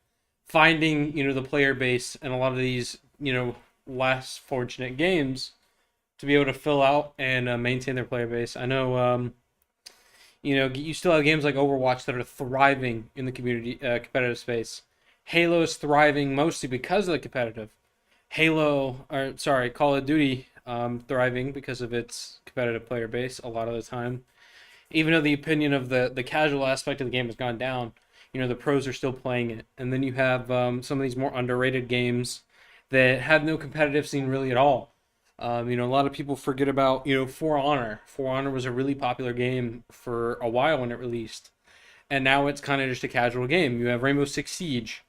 finding, the player base in a lot of these, less fortunate games to be able to fill out and maintain their player base. I know, you still have games like Overwatch that are thriving in the community competitive space. Halo is thriving mostly because of the competitive. Call of Duty thriving because of its competitive player base a lot of the time. Even though the opinion of the casual aspect of the game has gone down, the pros are still playing it. And then you have some of these more underrated games that have no competitive scene really at all. A lot of people forget about, For Honor. For Honor was a really popular game for a while when it released. And now it's kind of just a casual game. You have Rainbow Six Siege.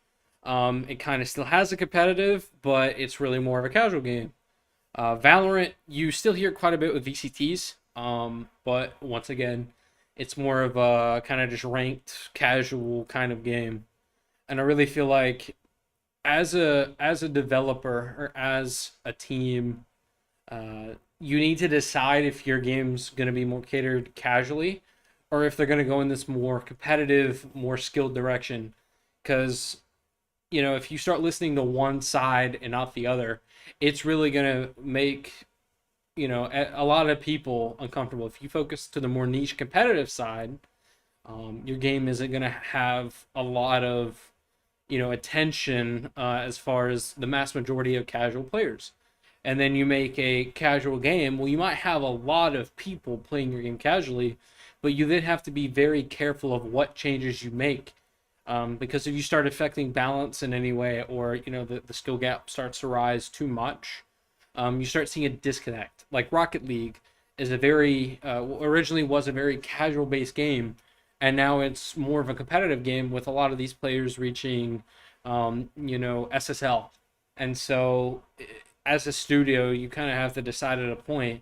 It kind of still has a competitive, but it's really more of a casual game. Valorant, you still hear quite a bit with VCTs, but once again, it's more of a kind of just ranked casual kind of game. And I really feel like as a developer or as a team, you need to decide if your game's going to be more catered casually or if they're going to go in this more competitive, more skilled direction. Because, if you start listening to one side and not the other, it's really going to make, a lot of people uncomfortable. If you focus to the more niche competitive side, your game isn't going to have a lot of, attention as far as the mass majority of casual players. And then you make a casual game, well, you might have a lot of people playing your game casually, but you then have to be very careful of what changes you make. Because if you start affecting balance in any way, or the skill gap starts to rise too much, you start seeing a disconnect. Like Rocket League is a very originally was a very casual based game, and now it's more of a competitive game with a lot of these players reaching SSL. And so as a studio, you kind of have to decide at a point,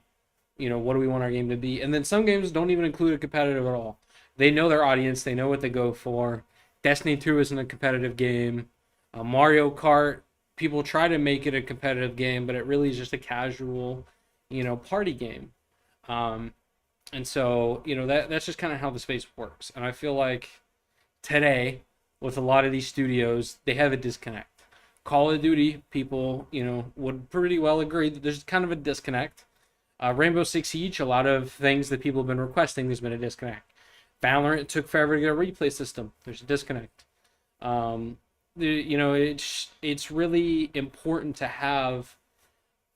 what do we want our game to be? And then some games don't even include a competitive at all. They know their audience, they know what they go for. Destiny 2 isn't a competitive game. Mario Kart, people try to make it a competitive game, but it really is just a casual, party game. And so, that's just kind of how the space works. And I feel like today, with a lot of these studios, they have a disconnect. Call of Duty, people, would pretty well agree that there's kind of a disconnect. Rainbow Six Siege, a lot of things that people have been requesting, there's been a disconnect. Valorant took forever to get a replay system. There's a disconnect. It's really important to have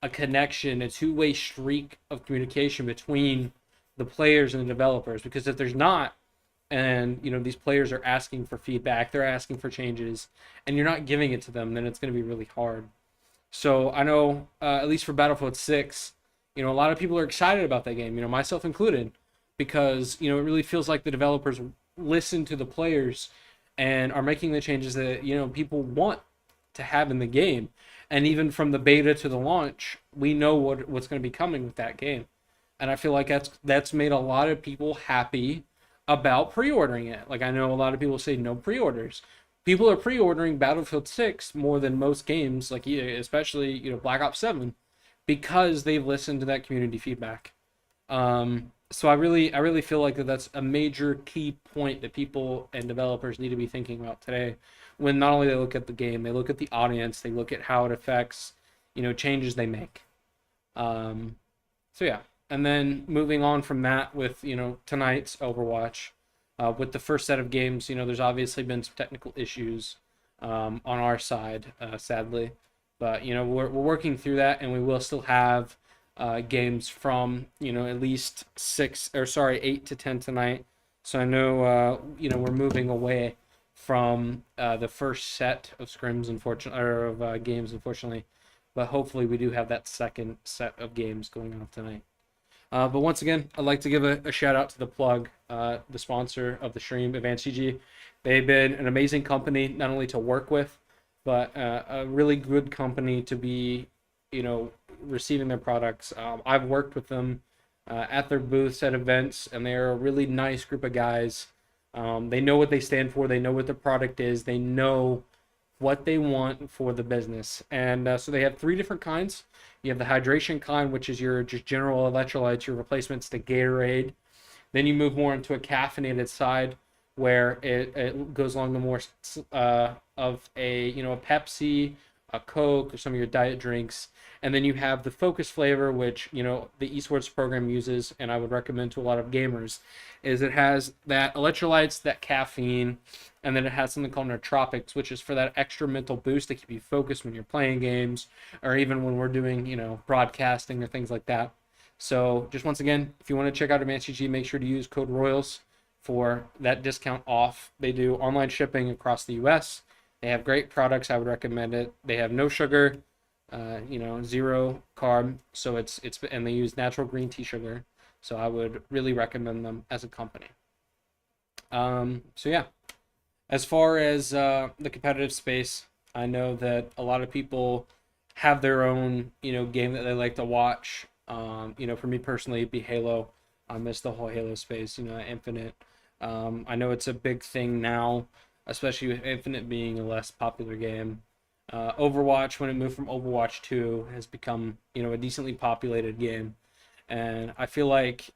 a connection, a two-way streak of communication between the players and the developers. Because if there's not, and these players are asking for feedback, they're asking for changes, and you're not giving it to them, then it's going to be really hard. So I know, at least for Battlefield 6, a lot of people are excited about that game, myself included, because it really feels like the developers listen to the players and are making the changes that people want to have in the game. And even from the beta to the launch, we know what's going to be coming with that game. And I feel like that's made a lot of people happy about pre-ordering it. Like, I know a lot of people say no pre-orders. People are pre-ordering Battlefield 6 more than most games, like especially Black Ops 7, because they've listened to that community feedback. So I really feel like that's a major key point that people and developers need to be thinking about today, when not only they look at the game, they look at the audience, they look at how it affects, changes they make. So yeah. And then moving on from that with, tonight's Overwatch, with the first set of games, there's obviously been some technical issues on our side, sadly. But, we're working through that, and we will still have games from, at least 8 to 10 tonight. So I know, we're moving away from the first set of scrims, unfortunately, or of games, unfortunately. But hopefully we do have that second set of games going on tonight. But once again, I'd like to give a shout out to the plug, the sponsor of the stream, Advanced CG. They've been an amazing company, not only to work with, but a really good company to be, receiving their products. I've worked with them at their booths at events, and they're a really nice group of guys. They know what they stand for. They know what the product is. They know what they want for the business. And so they have 3 different kinds. You have the hydration kind, which is your just general electrolytes, your replacements to Gatorade. Then you move more into a caffeinated side, where it goes along the more of a a Pepsi, a Coke, or some of your diet drinks. And then you have the focus flavor, which the esports program uses, and I would recommend to a lot of gamers, is it has that electrolytes, that caffeine, and then it has something called nootropics, which is for that extra mental boost to keep you focused when you're playing games, or even when we're doing broadcasting or things like that. So just once again, if you want to check out Advanced CG, make sure to use code Royals for that discount off. They do online shipping across the U.S. They have great products. I would recommend it. They have no sugar, zero carb. So and they use natural green tea sugar. So I would really recommend them as a company. So yeah, as far as the competitive space, I know that a lot of people have their own, game that they like to watch. For me personally, it'd be Halo. I miss the whole Halo space, Infinite. I know it's a big thing now, especially with Infinite being a less popular game. Overwatch, when it moved from Overwatch 2, has become, a decently populated game. And I feel like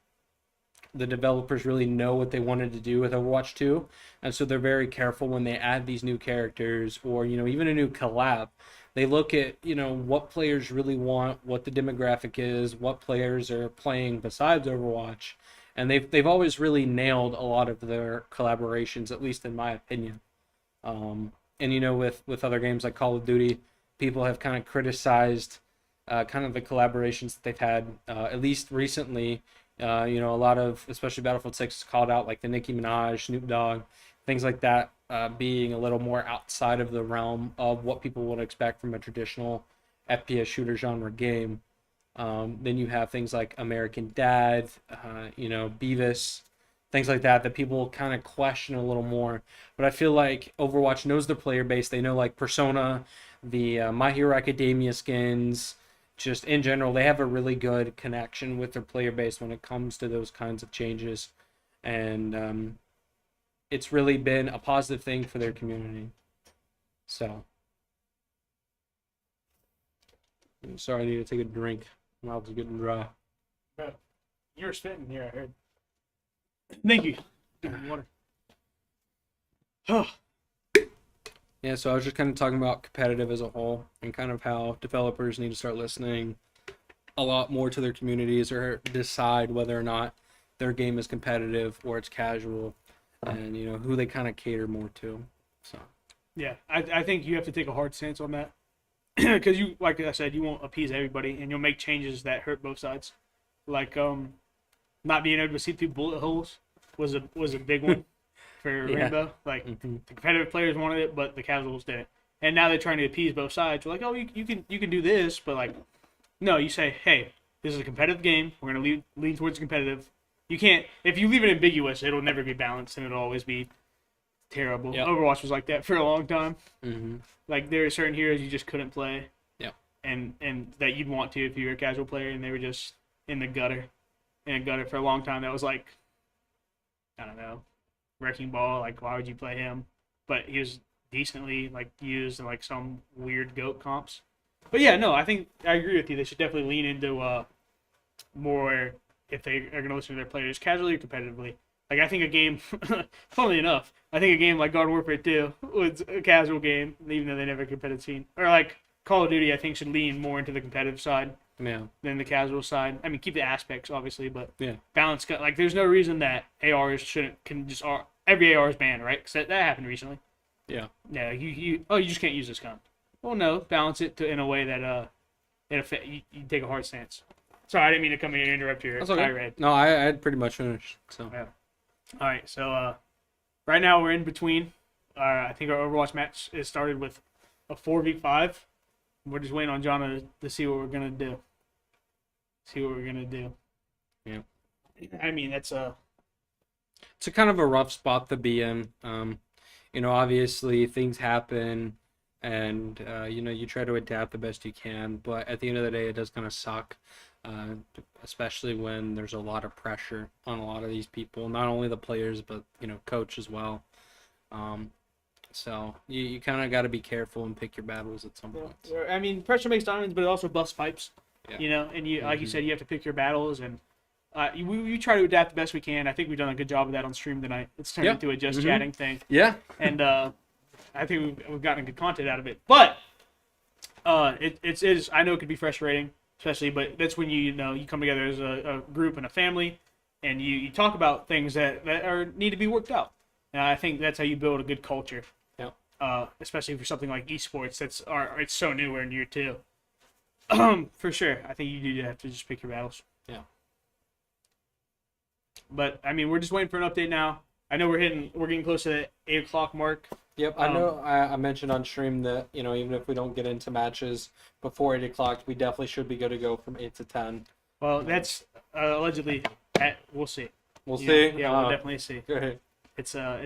the developers really know what they wanted to do with Overwatch 2, and so they're very careful when they add these new characters or even a new collab. They look at what players really want, what the demographic is, what players are playing besides Overwatch, and they've always really nailed a lot of their collaborations, at least in my opinion. And with other games like Call of Duty, people have kind of criticized kind of the collaborations that they've had, at least recently. A lot of, especially Battlefield 6, called out like the Nicki Minaj, Snoop Dogg, things like that, being a little more outside of the realm of what people would expect from a traditional FPS shooter genre game. Then you have things like American Dad, Beavis, things like that people kind of question a little more. But I feel like Overwatch knows their player base. They know like Persona, the My Hero Academia skins. Just in general, they have a really good connection with their player base when it comes to those kinds of changes. And it's really been a positive thing for their community. So, I'm sorry, I need to take a drink. My mouth is getting dry. Bro, you were spitting here, I heard. Thank you. Water. Oh. Yeah, so I was just kind of talking about competitive as a whole and kind of how developers need to start listening a lot more to their communities or decide whether or not their game is competitive or it's casual, and who they kind of cater more to. So Yeah, I think you have to take a hard stance on that because you, like I said, you won't appease everybody and you'll make changes that hurt both sides. Like not being able to see through bullet holes was a big one. For Yeah. Rainbow, like the competitive players wanted it, but the casuals didn't. And now they're trying to appease both sides. They're like, oh, you can do this, but like, no, you say, hey, this is a competitive game. We're gonna lean towards competitive. You can't, if you leave it ambiguous, it'll never be balanced and it'll always be terrible. Yep. Overwatch was like that for a long time. Mm-hmm. Like there are certain heroes you just couldn't play. Yep. And that you'd want to if you were a casual player, and they were just in the gutter for a long time. That was like, I don't know. Wrecking Ball, like why would you play him? But he was decently like used in like some weird goat comps. But yeah, no, I think I agree with you. They should definitely lean into more if they are going to listen to their players casually or competitively. Like I think a game, funnily enough, I think a game like Garden Warfare 2 was a casual game, even though they never competitive scene. Or like Call of Duty, I think should lean more into the competitive side than the casual side. I mean, keep the aspects obviously, but balance. Like there's no reason that ARs can just every AR is banned, right? Because that happened recently. Yeah. Yeah. You just can't use this gun. Well, no, balance it in a way that you take a hard stance. Sorry, I didn't mean to come in and interrupt your tirade. No, I had pretty much finished. So. Yeah. All right. So right now we're in between. I think our Overwatch match is started with a 4v5. We're just waiting on John to see what we're gonna do. Yeah. I mean, it's a kind of a rough spot to be in. Obviously things happen, and you try to adapt the best you can. But at the end of the day, it does kind of suck, especially when there's a lot of pressure on a lot of these people, not only the players but coach as well. So you kind of got to be careful and pick your battles at some point. I mean, pressure makes diamonds, but it also busts pipes. Yeah. And you like you said, you have to pick your battles, and we try to adapt the best we can. I think we've done a good job of that on stream tonight. It's turned into a just chatting thing. Yeah. And I think we've gotten good content out of it. But it is I know it could be frustrating, especially, but that's when you come together as a group and a family, and you talk about things that need to be worked out. And I think that's how you build a good culture. Especially for something like esports, it's so new. We're in year 2. For sure, I think you do have to just pick your battles. Yeah. But I mean, we're just waiting for an update now. I know we're getting close to the 8 o'clock mark. Yep, I know. I mentioned on stream that even if we don't get into matches before 8 o'clock, we definitely should be good to go from 8 to 10. Well, that's allegedly. We'll see. We'll see. Yeah, we'll definitely see. Good. It's a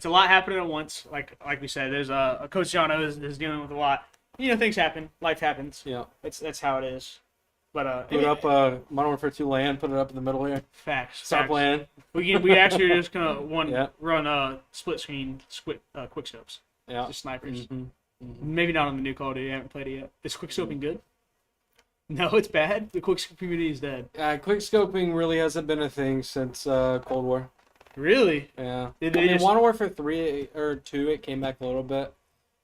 lot happening at once. Like we said, there's a Coach Jano is dealing with a lot. Things happen. Life happens. Yeah. That's how it is. But Put up Modern Warfare 2 land. Put it up in the middle here. Facts. Stop playing. We actually are just gonna Yeah. run split screen quick scopes. Yeah. Just snipers. Mm-hmm. Maybe not on the new Call of Duty. I haven't played it yet. Is quick scoping good? No, it's bad. The quick scope community is dead. Quick scoping really hasn't been a thing since Cold War. Really? Yeah. Did they just... Modern Warfare 3 or 2, it came back a little bit.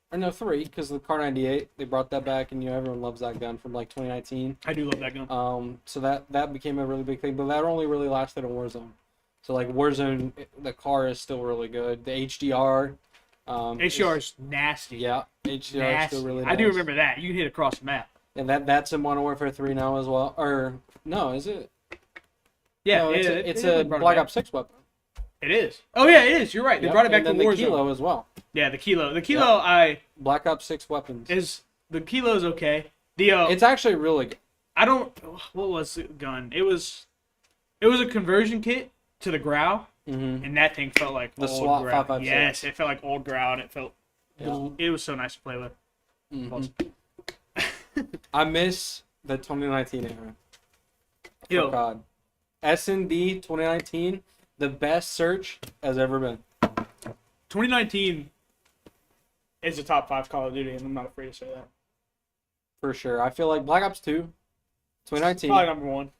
Or no, 3, because the Car 98, they brought that back, and everyone loves that gun from like 2019. I do love that gun. So that became a really big thing, but that only really lasted in Warzone. So like Warzone, the car is still really good. The HDR. HDR is nasty. Yeah, HDR is still really nice. I do remember that. You can hit across the map. And that's in Modern Warfare 3 now as well. Or no, is it? Yeah, no, it's a Black Ops 6 weapon. It is. Oh yeah, it is. You're right. They brought it back to Warzone. Warzone. The Kilo as well. Yeah, the Kilo. The Kilo, Black Ops 6 weapons. The Kilo is okay. It's actually really good. I don't. What was the gun? It was a conversion kit to the Grau, and that thing felt like the old SWAT Grau. 556. Yes, it felt like old Grau, and it felt. Yeah. It was so nice to play with. I miss the 2019 era. Yo, Oh God, S&D 2019, the best search has ever been. 2019 is a top 5 Call of Duty, and I'm not afraid to say that. For sure. I feel like Black Ops 2, 2019. Probably number 1.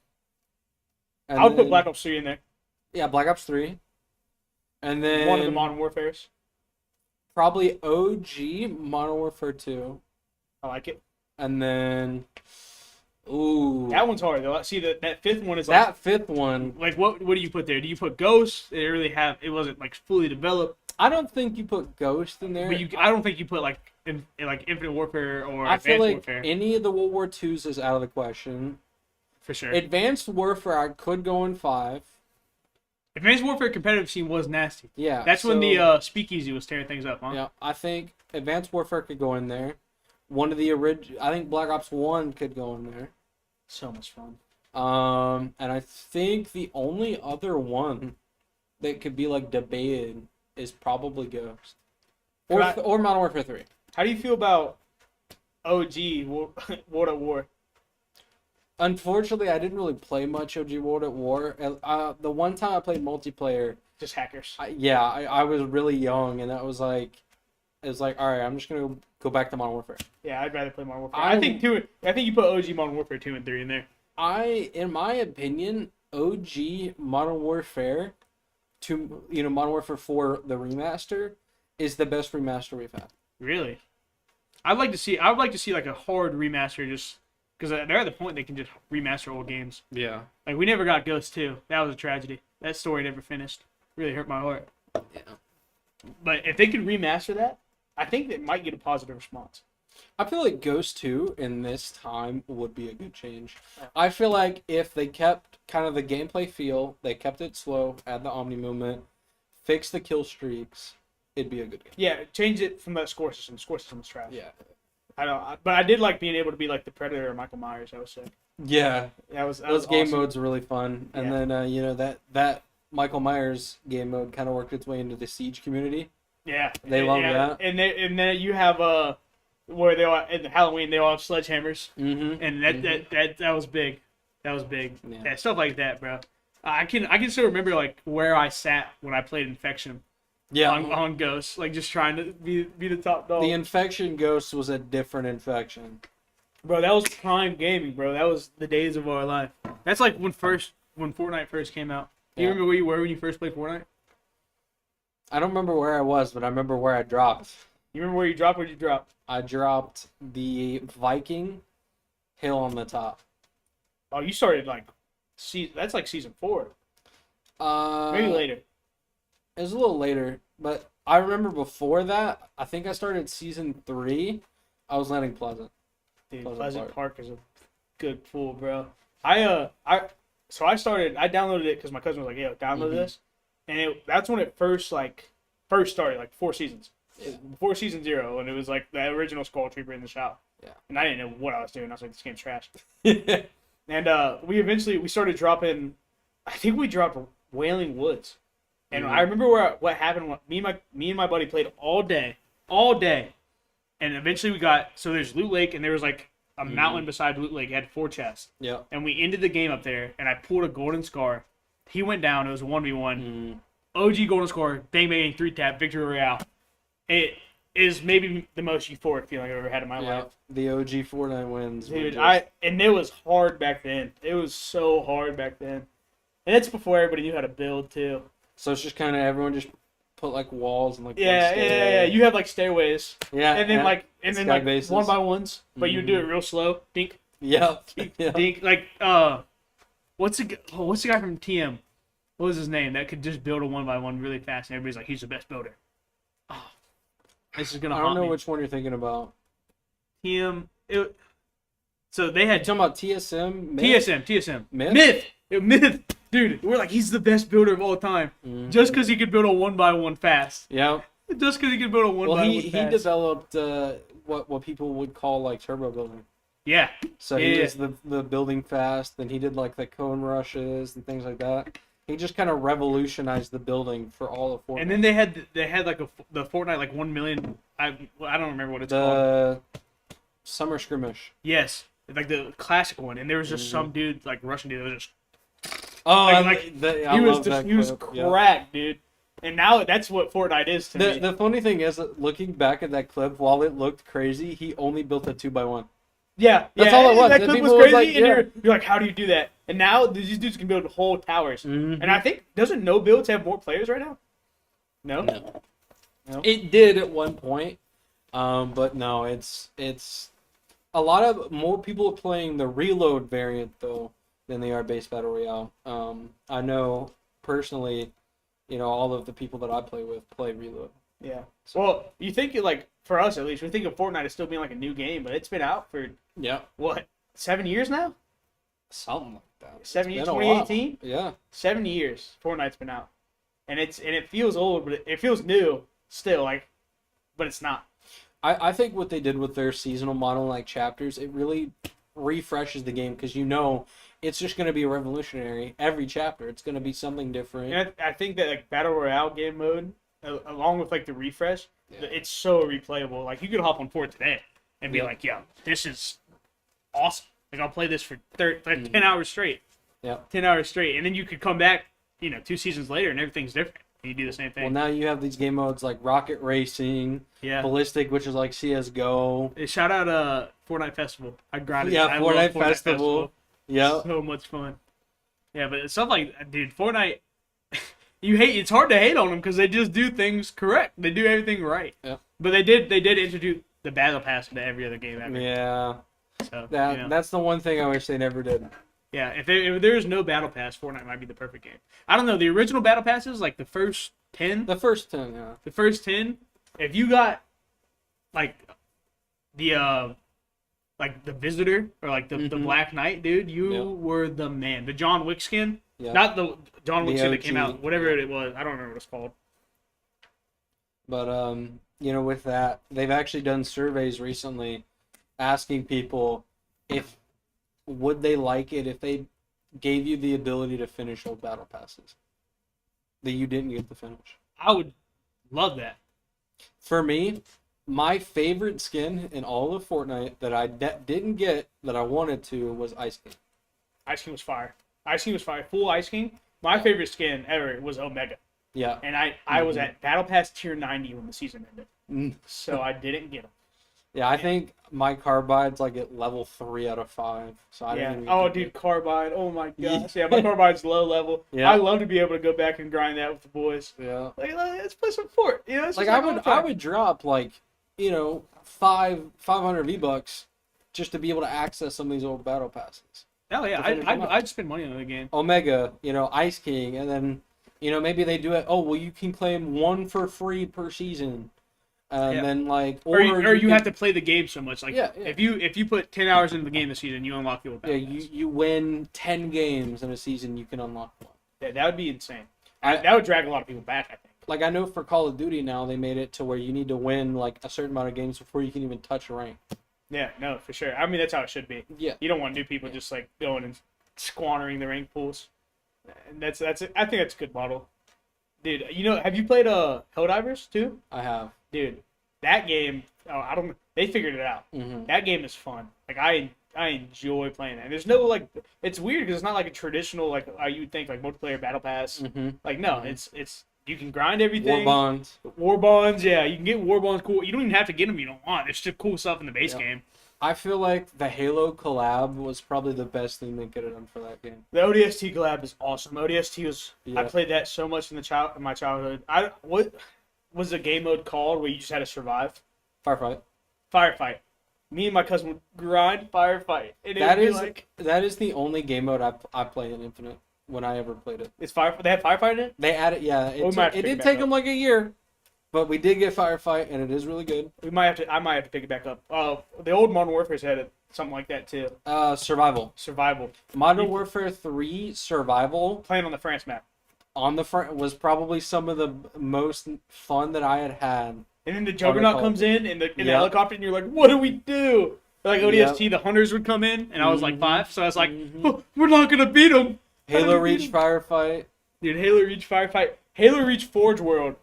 And I would put then- Black Ops 3 in there. Yeah, Black Ops 3. And then One of the Modern Warfares. probably OG Modern Warfare 2. I like it. And then ooh. That one's hard. Though. See, that fifth one is That fifth one, like what do you put there? Do you put Ghost? It wasn't like fully developed. I don't think you put Ghost in there. But I don't think you put like like Infinite Warfare or I Advanced feel like Warfare any of the World War IIs is out of the question. for sure. Advanced Warfare I could go in 5. Advanced Warfare competitive scene was nasty. Yeah. That's when so- the Speakeasy was tearing things up, huh? Yeah, I think Advanced Warfare could go in there. One of the I think Black Ops 1 could go in there. So much fun. And I think the only other one that could be like debated is probably Ghost. Or Right. or Modern Warfare 3. How do you feel about OG World at War? Unfortunately, I didn't really play much OG World at War. The one time I played multiplayer, Just hackers. I was really young, and it was like, all right, I'm just gonna go back to Modern Warfare. Yeah, I'd rather play Modern Warfare. I think you put OG Modern Warfare 2 and 3 in there. In my opinion, OG Modern Warfare, Modern Warfare 4, the remaster, is the best remaster we've had. Really? I would like to see like a hard remaster, just because they're at the point they can just remaster old games. Yeah. Like we never got Ghost 2. That was a tragedy. That story never finished. Really hurt my heart. Yeah. But if they could remaster that, I think they might get a positive response. I feel like Ghost 2 in this time would be a good change. I feel like if they kept kind of the gameplay feel, they kept it slow, add the Omni movement, fix the kill streaks, it'd be a good game. Yeah, change it from that score system. The score system was trash. Yeah. But I did like being able to be like the Predator or Michael Myers. That was sick. Yeah. That was Those game awesome. modes are really fun. And Yeah. then, that Michael Myers game mode kind of worked its way into the Siege community. Yeah, They love that. And then you have where they all in Halloween they all have sledgehammers, Mm-hmm. and that was big. That was big. Yeah. Yeah, stuff like that, bro. I can still remember like where I sat when I played Infection. Yeah. On Ghost, like just trying to be the top dog. The Infection Ghost was a different infection. Bro, that was prime gaming, bro. That was the days of our life. That's like when Fortnite first came out. Do you Yeah. remember where you were when you first played Fortnite? I don't remember where I was, but I remember where I dropped. You remember where you dropped? Where'd you drop? I dropped the Viking hill on the top. Oh, you started like that's like season 4. Maybe later. It was a little later, but I remember before that, I think I started season 3. I was landing Pleasant. Dude, Pleasant Pleasant Park. Park is a good pool, bro. I downloaded it because my cousin was like, "Yo, download Mhm. this," and that's when it first started, like 4 seasons. Before season 0, and it was like the original Skull Trooper in the shop. Yeah. And I didn't know what I was doing. I was like, this game's trash. And we started dropping. I think we dropped Wailing Woods, and I remember what happened. Me and my buddy played all day, and eventually we got. So there's Loot Lake, and there was like a mountain beside Loot Lake. It had 4 chests. Yeah. And we ended the game up there, and I pulled a Golden Scar. He went down. It was a 1v1. OG Golden Scar, bang bang, 3-tap, victory royale. It is maybe the most euphoric feeling I've ever had in my life. The OG Fortnite wins. Dude, and it was hard back then. It was so hard back then. And it's before everybody knew how to build too. So it's just kind of everyone just put like walls and like Yeah. You have like stairways. Yeah. And then like like bases. 1x1s, but you do it real slow. Dink. Dink. Like what's the guy from TM? What was his name? That could just build a 1x1 really fast, and everybody's like, he's the best builder. Oh, this is gonna. I don't know which one you're thinking about. TM. So they had talking about TSM. TSM. Myth. Dude, we're like, he's the best builder of all time. Just because he could build a 1x1 fast. Yeah. Just because he could build a 1x1 fast. He developed what people would call like turbo building. Yeah. So he was the building fast, then he did like the cone rushes and things like that. He just kind of revolutionized the building for all of Fortnite. And then they had like the Fortnite like 1 million. I don't remember what it's called. The Summer Skirmish. Yes, like the classic one. And there was just some dude like Russian dude that was just. He was cracked, dude. And now that's what Fortnite is to me. The funny thing is, that looking back at that clip, while it looked crazy, he only built a 2x1. Yeah, that's all it was. That clip was crazy, like, and you're like, how do you do that? And now these dudes can build whole towers. And I think, doesn't No Builds have more players right now? No. It did at one point, but no, it's a lot of more people are playing the Reload variant though than they are base battle royale. I know personally, all of the people that I play with play Reload. Yeah. Well, you think for us at least, we think of Fortnite as still being like a new game, but it's been out for what, 7 years now? Something like that. 7 years, 2018? Yeah. 7 years Fortnite's been out. And it feels old, but it feels new still, but it's not. I think what they did with their seasonal model like chapters, it really refreshes the game because it's just going to be revolutionary every chapter. It's going to be something different. And I think that like Battle Royale game mode, along with like the refresh, it's so replayable. Like you could hop on Fort today and be like, "Yeah, this is awesome. Like I'll play this for 10 hours straight." Yeah, 10 hours straight, and then you could come back, 2 seasons later, and everything's different. And you do the same thing. Well, now you have these game modes like Rocket Racing, Ballistic, which is like CS:GO. Shout out Fortnite Festival. I grinded. Yeah, I Fortnite Festival. Yeah, so much fun. Yeah, but stuff like, dude, Fortnite. It's hard to hate on them because they just do things correct. They do everything right. Yeah. But they did introduce the battle pass into every other game ever. Yeah. So that's the one thing I wish they never did. Yeah, if there is no battle pass, Fortnite might be the perfect game. I don't know, the original battle passes, like the first 10. The first 10, yeah. The first 10, if you got like the Visitor or like the Black Knight, dude, you were the man. The John Wick skin. Yeah. Not the John Wick skin that came out, whatever it was. I don't remember what it's called. But with that, they've actually done surveys recently asking people if would they like it if they gave you the ability to finish old battle passes that you didn't get to finish. I would love that. For me, my favorite skin in all of Fortnite that I didn't get that I wanted to was Ice King. Ice King was fire. Ice King was fire. Full Ice King. My favorite skin ever was Omega. Yeah. And I was at Battle Pass Tier 90 when the season ended. So I didn't get them. Yeah, I think my Carbide's like at level 3 out of 5. So I didn't even dude, Carbide. Oh my gosh. Yeah, my Carbide's low level. Yeah. I love to be able to go back and grind that with the boys. Yeah. Let's play some Fort. Like I would drop like, 500 V-Bucks just to be able to access some of these old battle passes. Hell yeah, I'd spend money on the game. Omega, Ice King, and then, maybe they do it. Oh, well, you can claim 1 for free per season. And then like, or you have to play the game so much. Like, if you put 10 hours into the game this season, you unlock the old battle pass. You win 10 games in a season, you can unlock one. Yeah, that would be insane. That would drag a lot of people back, I think. Like, I know for Call of Duty now, they made it to where you need to win, like, a certain amount of games before you can even touch a rank. Yeah, no, for sure. I mean, that's how it should be. Yeah. You don't want new people just, like, going and squandering the rank pools. And I think that's a good model. Dude, have you played Helldivers too? I have. Dude, that game, they figured it out. Mm-hmm. That game is fun. Like, I enjoy playing that. And there's no, like, it's weird because it's not like a traditional, like, you would think, like, multiplayer battle pass. Mm-hmm. Like, no, it's you can grind everything. War bonds. War bonds, yeah. You can get war bonds cool. You don't even have to get them if you don't want. There's just cool stuff in the base game. I feel like the Halo collab was probably the best thing they could have done for that game. The ODST collab is awesome. ODST was Yeah. I played that so much in my childhood. What was the game mode called where you just had to survive? Firefight. Firefight. Me and my cousin would grind firefight. And it That would be is like, that is the only game mode I play in Infinite when I ever played it. it's fire. They have firefight in it. They added, yeah. We might have to It pick it did back take up. them like a year, but we did get Firefight, and it is really good. I might have to pick it back up. The old Modern Warfare's had something like that too. Survival. Survival. Modern Warfare 3 Survival Playing on the France map. on the front was probably some of the most fun that I had. And then the Juggernaut Call. comes in the Yep. helicopter, and you're like, "What do we do?" Like ODST, Yep. the hunters would come in, and I was like Mhm. 5, so I was like, Mhm. "Oh, "We're not gonna beat them." Halo Reach Firefight. Dude, Halo Reach Firefight, Halo Reach Forge World.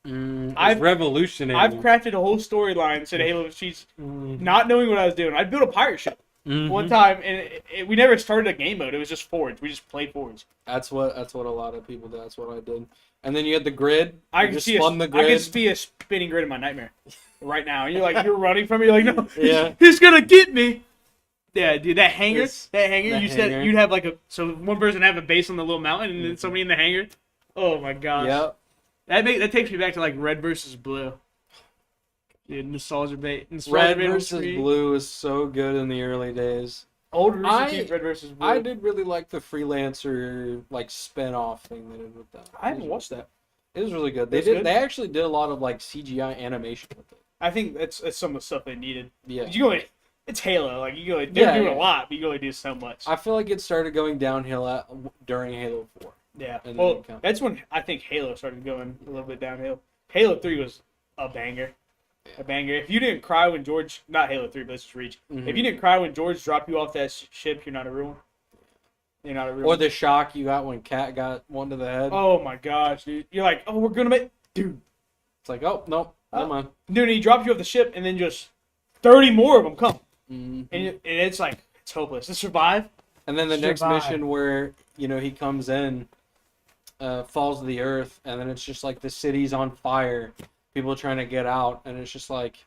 I've revolutionary. I've crafted a whole storyline that said Halo Reach, not knowing what I was doing. I built a pirate ship one time, and we never started a game mode. It was just Forge. We just played Forge. That's what a lot of people do. That's what I did. And then you had the grid. I You can just see spun the I grid. can see a spinning grid in my nightmare right now. And you're running from me. You're like, no, Yeah. he's gonna get me. Yeah, dude, that hangar, It's- that hangar. the You said hangar. you'd have so one person have a base on the little mountain, and then somebody in the hangar. Oh my gosh. Yep. That takes me back to like Red versus Blue. Dude, nostalgia bait. Red versus Blue is so good in the early days. Old Rooster Teeth, Red versus Blue. I did really like the freelancer like spin-off thing they did with that. I haven't watched that. It was really good. It's good? They actually did a lot of like CGI animation with it. I think that's some of the stuff they needed. Yeah. It's Halo. Like they're doing Yeah. a lot, but you can only do so much. I feel like it started going downhill during Halo 4. Yeah. And Well, then it that's when I think Halo started going a little bit downhill. Halo 3 was a banger. A banger. If you didn't cry when George, not Halo 3, but let's just Reach. Mhm. If you didn't cry when George dropped you off that ship, you're not a real one. You're not a real Or one. the shock you got when Cat got one to the head. Oh my gosh, dude. You're like, oh, we're going to make. Dude. It's like, oh, no, never mind. Dude, he dropped you off the ship, and then just 30 more of them come. Mhm. And it's like, it's hopeless. To survive. And then the next Survive. mission where, he comes in, falls to the earth, and then it's just like the city's on fire. People trying to get out, and it's just like,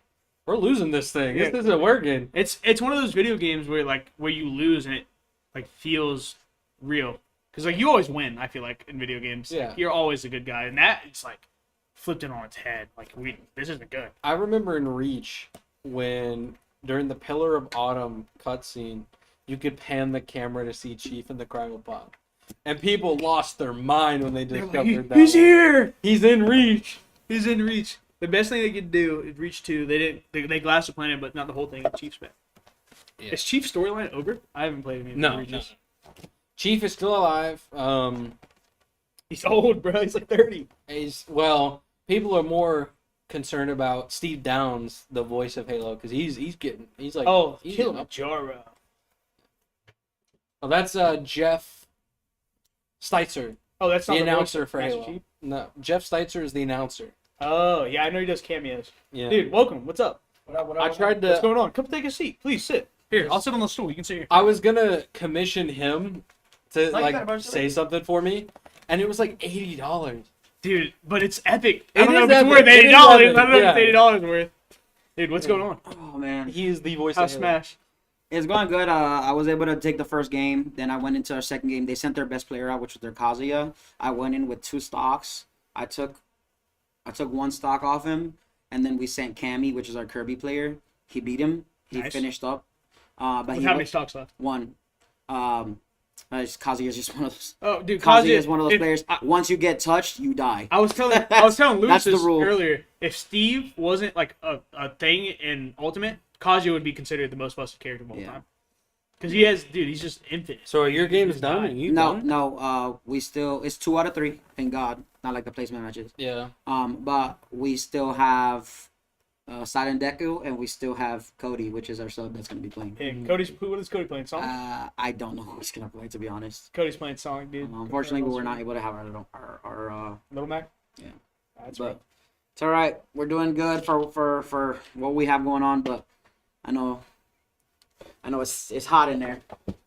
we're losing this thing. Yeah. This isn't working. It's one of those video games where you lose and it like feels real. Because like you always win, I feel like in video games. Yeah. Like, you're always a good guy, and that it's like flipped it on its head. Like this isn't good. I remember in Reach when during the Pillar of Autumn cutscene, you could pan the camera to see Chief in the cryopod, and people lost their mind when they discovered that. He's one. here. He's in Reach. He's in Reach. The best thing they could do is Reach 2. They glassed the planet, but not the whole thing. Chief's back. Yeah. Is Chief's storyline over? I haven't played any of the No. Reaches. Chief is still alive. He's old, bro. He's like 30. People are more concerned about Steve Downes, the voice of Halo, because he's like he's getting up. Kilimanjaro. Oh, that's Jeff Steitzer, Oh, that's not the the announcer voice of for Master Halo. Chief? No, Jeff Steitzer is the announcer. Oh, yeah, I know he does cameos. Yeah. Dude, welcome. What's up? I tried What's to. going on? Come take a seat. Please sit. Here, I'll sit on the stool. You can sit here. I was gonna commission him to you got a bunch of say something for me, and it was like $80. Dude, but it's epic. It I don't know is if it's epic. worth It is $80. I epic, don't know if yeah. it's $80 worth. Dude, what's going on? Oh man, He is the voice How's of Halo. Smash? it's going good. I was able to take the first game. Then I went into our second game. They sent their best player out, which was their Kazuya. I went in with 2 stocks. I took 1 stock off him, and then we sent Cammy, which is our Kirby player. He beat him. He Nice. finished up. But With he how many stocks left? won. Kazuya is just one of those. Oh, dude, Kazuya is one of those if- players. Once you get touched, you die. I was telling Lewis That's the this rule. earlier. If Steve wasn't like a thing in Ultimate, Kazuya would be considered the most busted character of all Yeah. time. Because he has, dude, he's just infinite. So your game is done and you No, done? no. We still it's 2 out of 3. Thank God, not like the placement matches. Yeah. But we still have Silent Deku, and we still have Cody, which is our sub that's gonna be playing. Yeah, Cody's, what is Cody playing? Sonic? I don't know who he's gonna play, to be honest. Cody's playing Sonic, dude. Unfortunately, we were not able to have our Little Mac? Yeah. That's but right. it's all right. We're doing good for what we have going on, but I know it's hot in there.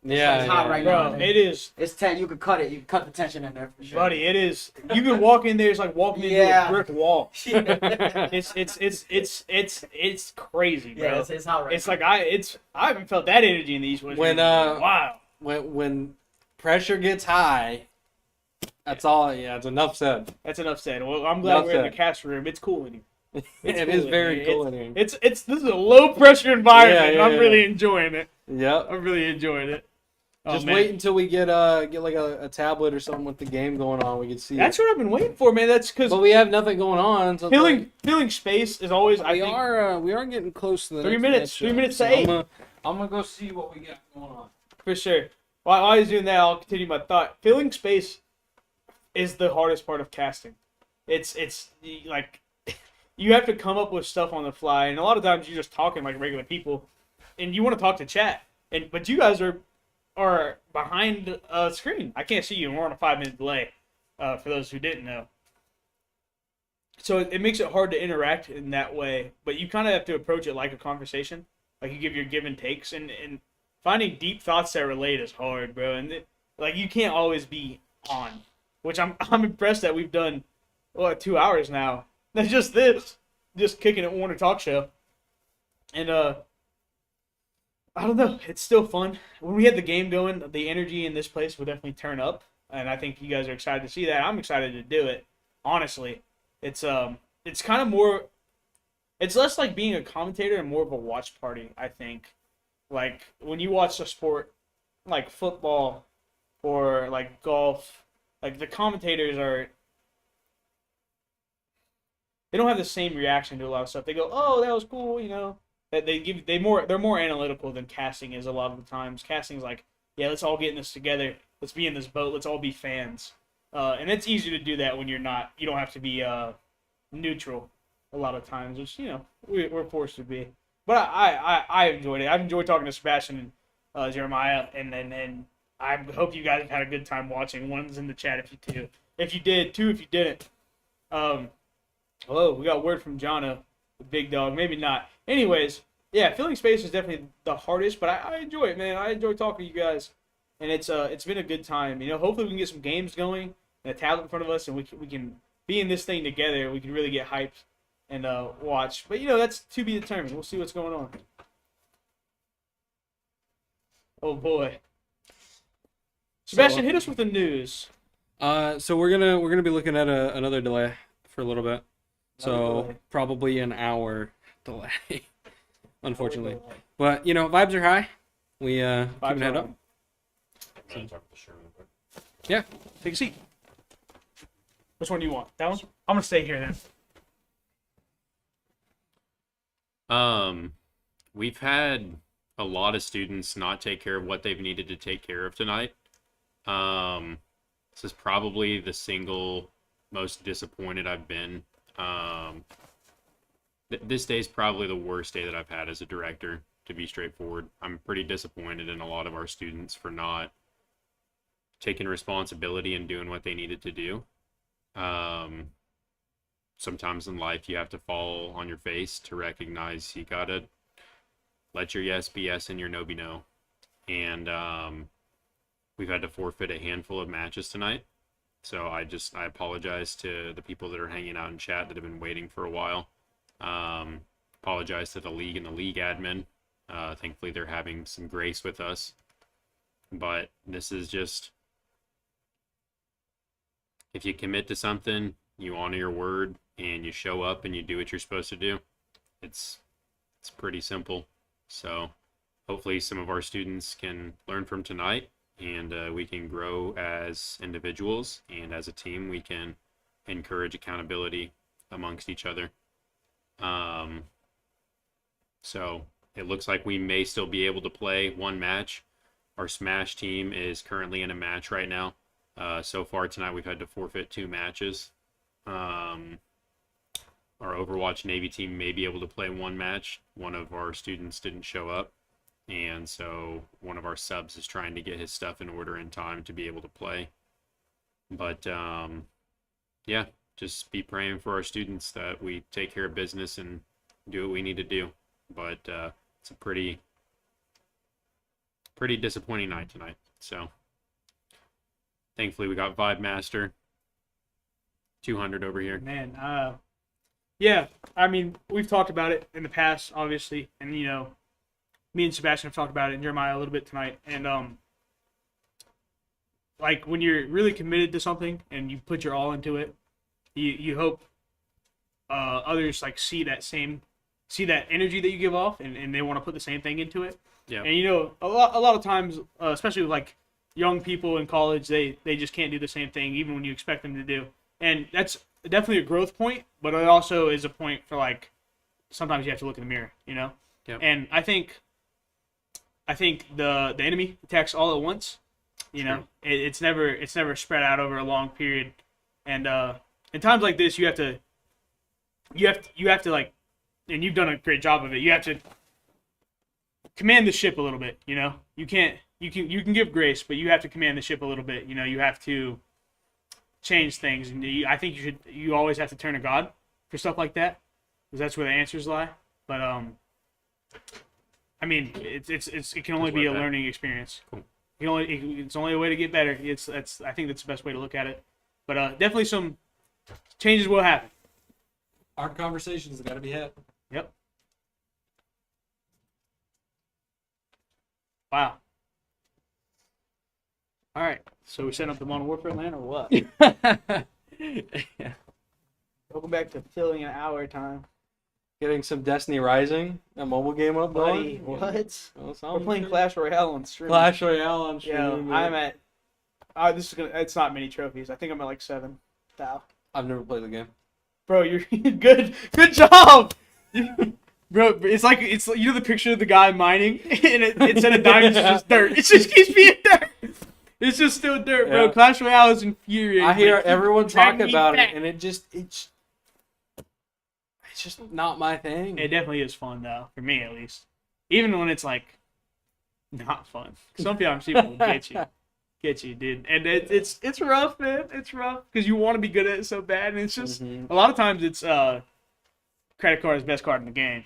Yeah. It's hot right Bro, now. it is. It's you could cut it. You can cut the tension in there for sure. Buddy, it is. You can walk in there, it's like walking into Yeah. a brick wall. It's crazy, bro. Yeah, it's hot right It's now. like I haven't felt that energy in the East West. When, region. Wow. When pressure gets high, that's all. Yeah, it's enough said. That's enough said. Well, I'm glad Enough we're in the said. cast room. It's cool in here. It cool is in very here. cool in here. This is a low pressure environment. Yeah, and yeah, I'm yeah. really enjoying it. Yep. I'm really enjoying it. Oh, Just man. wait until we get like a tablet or something with the game going on. We can see. That's it. what I've been waiting for, man. That's because But we have nothing going on. So it's like- filling space is always. I we think are getting close to the 3 next minutes, matchup. 3 minutes to So 8. I'm gonna go see what we got going on. for sure. While he's doing that, I'll continue my thought. Filling space is the hardest part of casting. It's like you have to come up with stuff on the fly, and a lot of times you're just talking like regular people, and you want to talk to chat, but you guys are behind a screen. I can't see you, and we're on a 5-minute delay. For those who didn't know, so it makes it hard to interact in that way. But you kind of have to approach it like a conversation, like you give your give and takes, and finding deep thoughts that relate is hard, bro. And like you can't always be on, which I'm impressed that we've done 2 hours now. That's just kicking it Warner Talk Show, and I don't know, it's still fun. When we had the game going, the energy in this place would definitely turn up, and I think you guys are excited to see that. I'm excited to do it. Honestly, it's kind of more. It's less like being a commentator and more of a watch party, I think. Like, when you watch a sport like football or like golf, like the commentators they don't have the same reaction to a lot of stuff. They go, "Oh, that was cool," you know. That they're more analytical than casting is a lot of the times. Casting's like, "Yeah, let's all get in this together. Let's be in this boat. Let's all be fans." And it's easy to do that when you don't have to be neutral a lot of times, which, you know, we're forced to be. But I enjoyed it. I've enjoyed talking to Sebastian and Jeremiah, and I hope you guys had a good time watching. One's in the chat if you did, two if you didn't. Hello, we got word from Jono, the big dog. Maybe not. Anyways, yeah, filling space is definitely the hardest, but I enjoy it, man. I enjoy talking to you guys, and it's been a good time. You know, hopefully we can get some games going and a tablet in front of us, and we can be in this thing together. We can really get hyped and watch. But, you know, that's to be determined. We'll see what's going on. Oh, boy. Sebastian, hit us with the news. So we're gonna be looking at another delay for a little bit. Another So delay. probably an hour delay, unfortunately. But, you know, vibes are high. We keeping head up. Yeah. Take a seat. Which one do you want? That one? I'm going to stay here then. We've had a lot of students not take care of what they've needed to take care of tonight. This is probably the single most disappointed I've been. This day is probably the worst day that I've had as a director, to be straightforward. I'm pretty disappointed in a lot of our students for not taking responsibility and doing what they needed to do. Sometimes in life you have to fall on your face to recognize you gotta let your yes be yes and your no be no. And we've had to forfeit a handful of matches tonight. So I apologize to the people that are hanging out in chat that have been waiting for a while. Apologize to the league and the league admin. Thankfully they're having some grace with us. But this is just, if you commit to something, you honor your word, and you show up and you do what you're supposed to do. It's pretty simple. So hopefully some of our students can learn from tonight, and we can grow as individuals, and as a team we can encourage accountability amongst each other. So it looks like we may still be able to play one match. Our Smash team is currently in a match right now. So far tonight, we've had to forfeit 2 matches. Our Overwatch Navy team may be able to play 1 match. One of our students didn't show up, and so one of our subs is trying to get his stuff in order in time to be able to play. But yeah, just be praying for our students that we take care of business and do what we need to do. But it's a pretty disappointing night tonight. So thankfully we got Vibe Master 200 over here. Man, yeah, I mean, we've talked about it in the past, obviously, and me and Sebastian have talked about it, and Jeremiah a little bit tonight, and like when you're really committed to something and you put your all into it, you hope others like see that energy that you give off, and they want to put the same thing into it. Yeah. And a lot of times, especially with like young people in college, they just can't do the same thing even when you expect them to do, and that's definitely a growth point, but it also is a point for like sometimes you have to look in the mirror, Yep. And I think the enemy attacks all at once. It's never spread out over a long period, and in times like this, you have to like, and you've done a great job of it. You have to command the ship a little bit. You can give grace, but you have to command the ship a little bit. You have to change things, and I think you always have to turn to God for stuff like that, because that's where the answers lie. But I mean, it can only be a learning experience. Cool. It's only a way to get better. I think that's the best way to look at it. But definitely some changes will happen. Hard conversations got to be had. Yep. Wow. All right. So we setting up the Modern Warfare land or what? Yeah. Welcome back to filling an hour time. Getting some Destiny Rising, a mobile game up, Buddy, going. what? Well, We're playing Clash Royale on stream. Clash Royale on stream. Yeah, yeah. I'm at. It's not many trophies. I think I'm at like 7. Thou. I've never played the game. Bro, you're good. Good job. Bro, it's the picture of the guy mining, and instead of diamonds, it's just dirt. It just keeps being dirt. It's just still dirt, bro. Yeah. Clash Royale is infuriating. I hear Like, everyone drag talk me about back. it, and it's just not my thing. It definitely is fun though, for me at least. Even when it's like not fun. Sometimes people will get you, dude. And it's rough, man. It's rough because you want to be good at it so bad, and it's just a lot of times it's credit card is the best card in the game,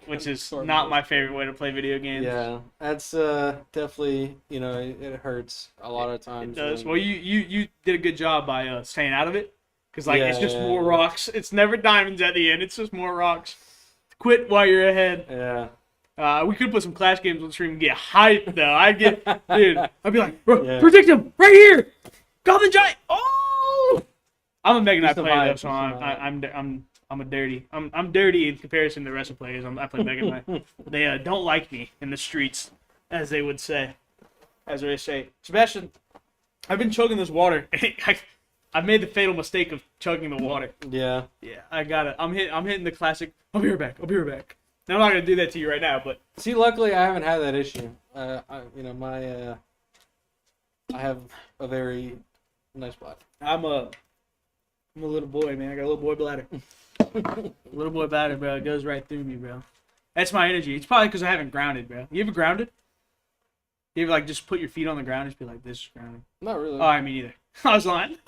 which is not my favorite way to play video games. Yeah, that's definitely, it hurts a lot of times. It does. when- Well, you did a good job by staying out of it, because like it's just Yeah. more rocks. It's never diamonds at the end. It's just more rocks. Quit while you're ahead. Yeah. We could put some Clash games on stream and get hyped though. Dude, I'd be like, bro, Yeah. predict him right here, Goblin Giant. Oh, I'm a Mega Knight Just a player though, vibe, so just a I'm a dirty. I'm dirty in comparison to the rest of players. I play Mega Knight. They don't like me in the streets, as they would say. As they say, Sebastian, I've been chugging this water. I've made the fatal mistake of chugging the water. Yeah. Yeah, I got it. I'm hitting the classic. I'll be right back. Now, I'm not gonna do that to you right now, but See, luckily I haven't had that issue. I have a very nice bladder. I'm a little boy, man. I got a little boy bladder. Little boy bladder, bro. It goes right through me, bro. That's my energy. It's probably because I haven't grounded, bro. You ever grounded? You ever like just put your feet on the ground and just be like, "This is grounding." Not really. Oh, I mean, either. I was lying.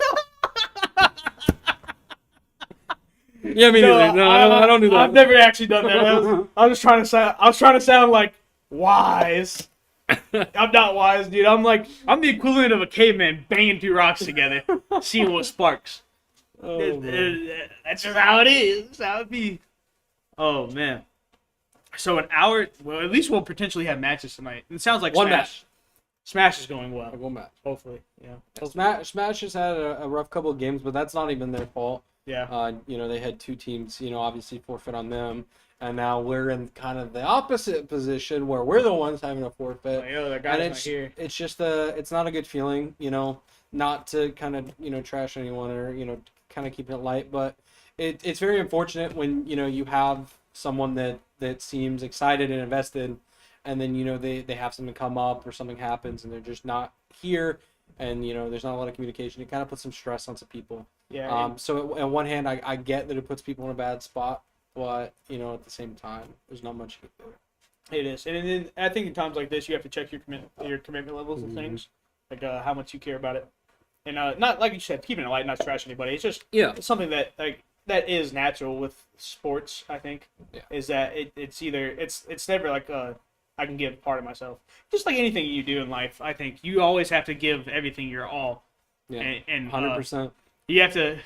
Yeah, me neither. No, I don't do that. I've never actually done that. I was just trying to sound. I was trying to sound like wise. I'm not wise, dude. I'm the equivalent of a caveman banging 2 rocks together, seeing what sparks. Oh, man. That's just how it is. That's how it be. Oh man. So an hour. Well, at least we'll potentially have matches tonight. It sounds like One Smash. match. Smash is going well. One match. Hopefully, yeah. Smash has had a rough couple of games, but that's not even their fault. Yeah. They had 2 teams, obviously forfeit on them. And now we're in kind of the opposite position where we're the ones having a forfeit. Like, oh, that And guy's not it's here. it's just it's not a good feeling, not to kind of, trash anyone or, kind of keep it light. But it's very unfortunate when, you have someone that seems excited and invested and then they have something come up or something happens and they're just not here, and there's not a lot of communication. It kind of puts some stress on some people. Yeah. So on one hand, I get that it puts people in a bad spot, but at the same time, there's not much you can do. It is, and then I think in times like this, you have to check your commitment levels and things, like how much you care about it, and not like you said, keeping it light, not trash anybody. It's just it's something that that is natural with sports. I think is that it's either it's never like I can give part of myself, just like anything you do in life. I think you always have to give everything your all, and 100%. You have to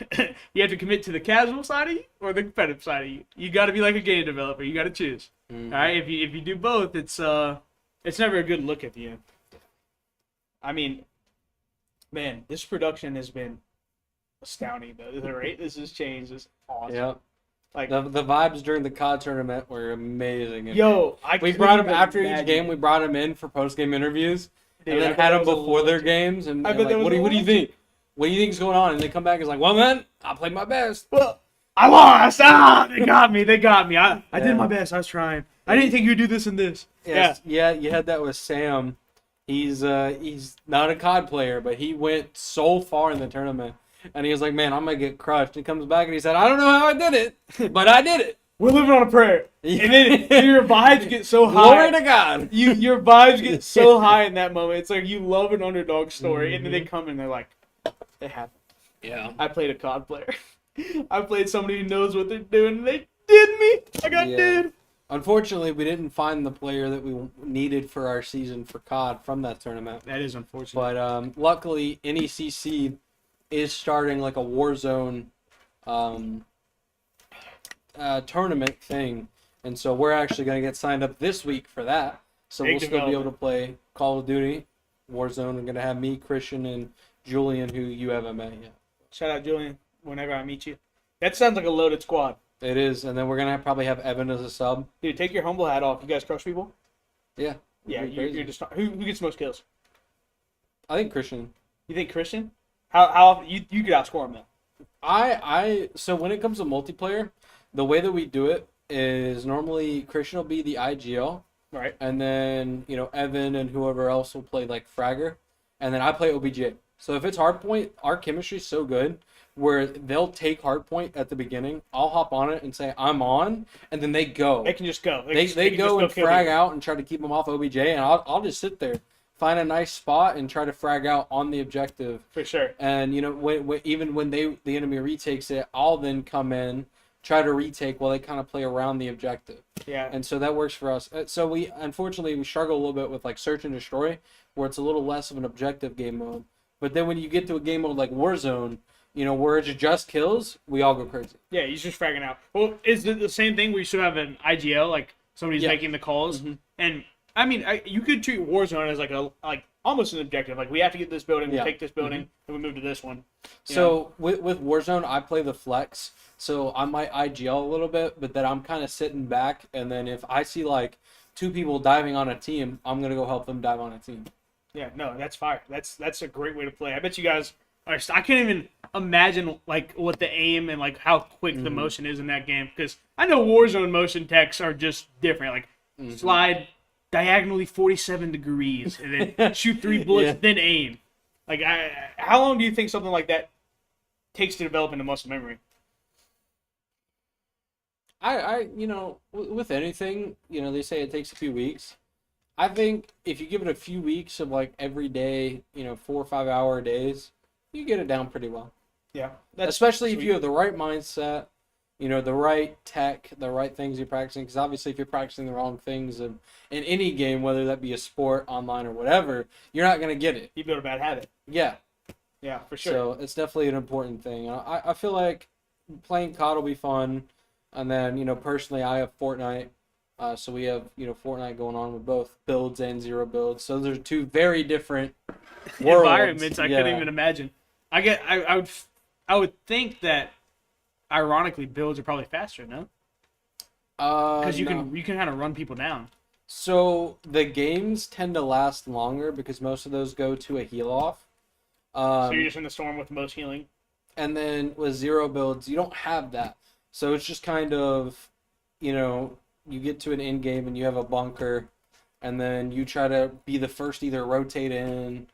you have to commit to the casual side of you or the competitive side of you. You got to be like a game developer. You got to choose. All right, if you do both, it's never a good look at the end. I mean, man, this production has been astounding though. The rate this has changed is awesome. Yeah. Like The vibes during the COD tournament were amazing. We brought him after each game. We brought him in for post game interviews, and then had them before their games. And like, what do you think? What do you think is going on? And they come back and it's like, well, man, I played my best. Well, I lost. They got me. I did my best. I was trying. I didn't think you'd do this and this. Yes. Yeah. You had that with Sam. He's not a COD player, but he went so far in the tournament, and he was like, man, I'm gonna get crushed. He comes back and he said, I don't know how I did it, but I did it. We're living on a prayer. And then your vibes get so high. Glory to God. Your vibes get so high in that moment. It's like you love an underdog story, and then they come and they're like, it happened. Yeah. I played a COD player. I played somebody who knows what they're doing, and they did me. I got did. Unfortunately, we didn't find the player that we needed for our season for COD from that tournament. That is unfortunate. But luckily, NECC is starting like a Warzone tournament thing. And so we're actually going to get signed up this week for that. So we'll still be able to play Call of Duty, Warzone. We're going to have me, Christian, and Julian, who you haven't met yet. Shout out Julian whenever I meet you. That sounds like a loaded squad. It is. And then we're going to probably have Evan as a sub. Dude, take your humble hat off. You guys crush people? Yeah. Yeah, you're just who gets the most kills? I think Christian. You think Christian? How often you could outscore him though? So when it comes to multiplayer, the way that we do it is normally Christian will be the IGL. Right. And then, Evan and whoever else will play like Fragger. And then I play OBJ. So if it's hardpoint, our chemistry is so good where they'll take hardpoint at the beginning. I'll hop on it and say, I'm on. And then they go. They can just go. They go and frag out and try to keep them off OBJ. And I'll just sit there, find a nice spot and try to frag out on the objective. For sure. And, even when the enemy retakes it, I'll then come in, try to retake while they kind of play around the objective. Yeah. And so that works for us. So we struggle a little bit with like search and destroy, where it's a little less of an objective game mode. But then when you get to a game mode like Warzone, where it's just kills, we all go crazy. Yeah, he's just fragging out. Well, is it the same thing where you should have an IGL, like somebody's making the calls? Mm-hmm. And I mean, you could treat Warzone as like almost an objective. Like we have to get this building, we take this building, and we move to this one. So with Warzone, I play the flex. So I might IGL a little bit, but then I'm kind of sitting back, and then if I see like two people diving on a team, I'm gonna go help them dive on a team. Yeah, no, that's fire. That's a great way to play. I bet you guys are. I can't even imagine like what the aim and like how quick the motion is in that game, because I know Warzone motion techs are just different. Like slide diagonally 47 degrees and then shoot 3 bullets, then aim. Like, how long do you think something like that takes to develop into muscle memory? With anything, they say it takes a few weeks. I think if you give it a few weeks of like every day, 4 or 5 hour days, you get it down pretty well. Yeah. Especially if you have the right mindset, the right tech, the right things you're practicing. Because obviously if you're practicing the wrong things in any game, whether that be a sport, online, or whatever, you're not going to get it. You build a bad habit. Yeah. Yeah, for sure. So it's definitely an important thing. I feel like playing COD will be fun. And then, personally, I have Fortnite. So we have, Fortnite going on with both builds and zero builds. So those are two very different worlds. Environments. I couldn't even imagine. I would think that, ironically, builds are probably faster, no? Because you can kind of run people down. So the games tend to last longer because most of those go to a heal off. So you're just in the storm with the most healing. And then with zero builds, you don't have that. So it's just kind of, you get to an end game and you have a bunker, and then you try to be the first to either rotate in,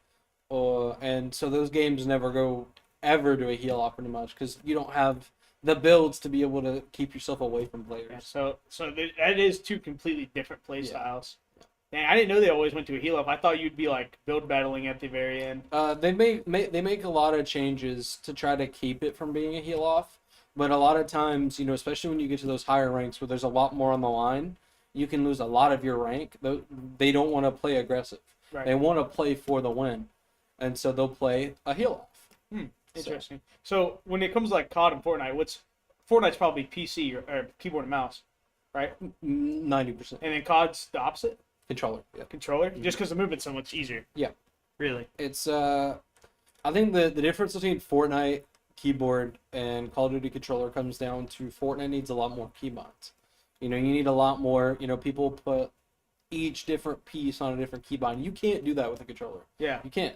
and so those games never go ever to a heal off pretty much because you don't have the builds to be able to keep yourself away from players. Yeah, that is two completely different play styles. Man, I didn't know they always went to a heal up. I thought you'd be like build battling at the very end. They make a lot of changes to try to keep it from being a heal off, but a lot of times, you know, especially when you get to those higher ranks where there's a lot more on the line, you can lose a lot of your rank. They don't want to play aggressive. Right. They want to play for the win, and so they'll play a heal off. Interesting. So when it comes to like COD and Fortnite's probably PC or keyboard and mouse, right? 90%. And then COD's the opposite. Controller. Yeah. Controller, just because the movement's so much easier. Yeah. Really. It's I think the difference between Fortnite keyboard and Call of Duty controller comes down to Fortnite needs a lot more keybinds. You know, you need a lot more. You know, people put each different piece on a different keybind. You can't do that with a controller. Yeah. You can't.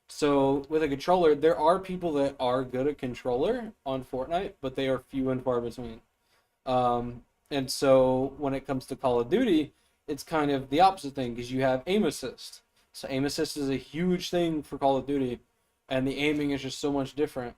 So with a controller, there are people that are good at controller on Fortnite, but they are few and far between. And so when it comes to Call of Duty, it's kind of the opposite thing because you have aim assist. So aim assist is a huge thing for Call of Duty, and the aiming is just so much different.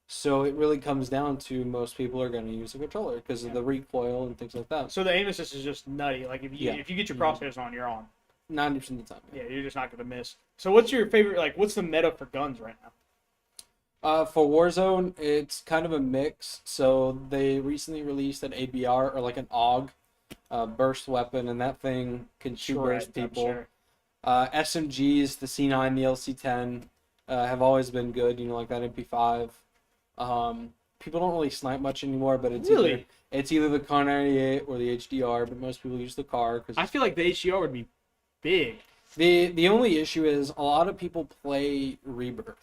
So it really comes down to most people are going to use a controller because of the recoil and things like that. So the aim assist is just nutty. Like if you get your crosshairs on, you're on. 90% of the time. Yeah, you're just not gonna miss. So what's your favorite? Like, what's the meta for guns right now? For Warzone, it's kind of a mix. So they recently released an ABR or like an AUG burst weapon, and that thing can shoot burst people. Sure. SMGs, the C9, the LC10 have always been good. You know, like that MP5. People don't really snipe much anymore, but it's either the Kar 98 or the HDR. But most people use the Kar because I feel like the HDR would be big. The only issue is a lot of people play Rebirth.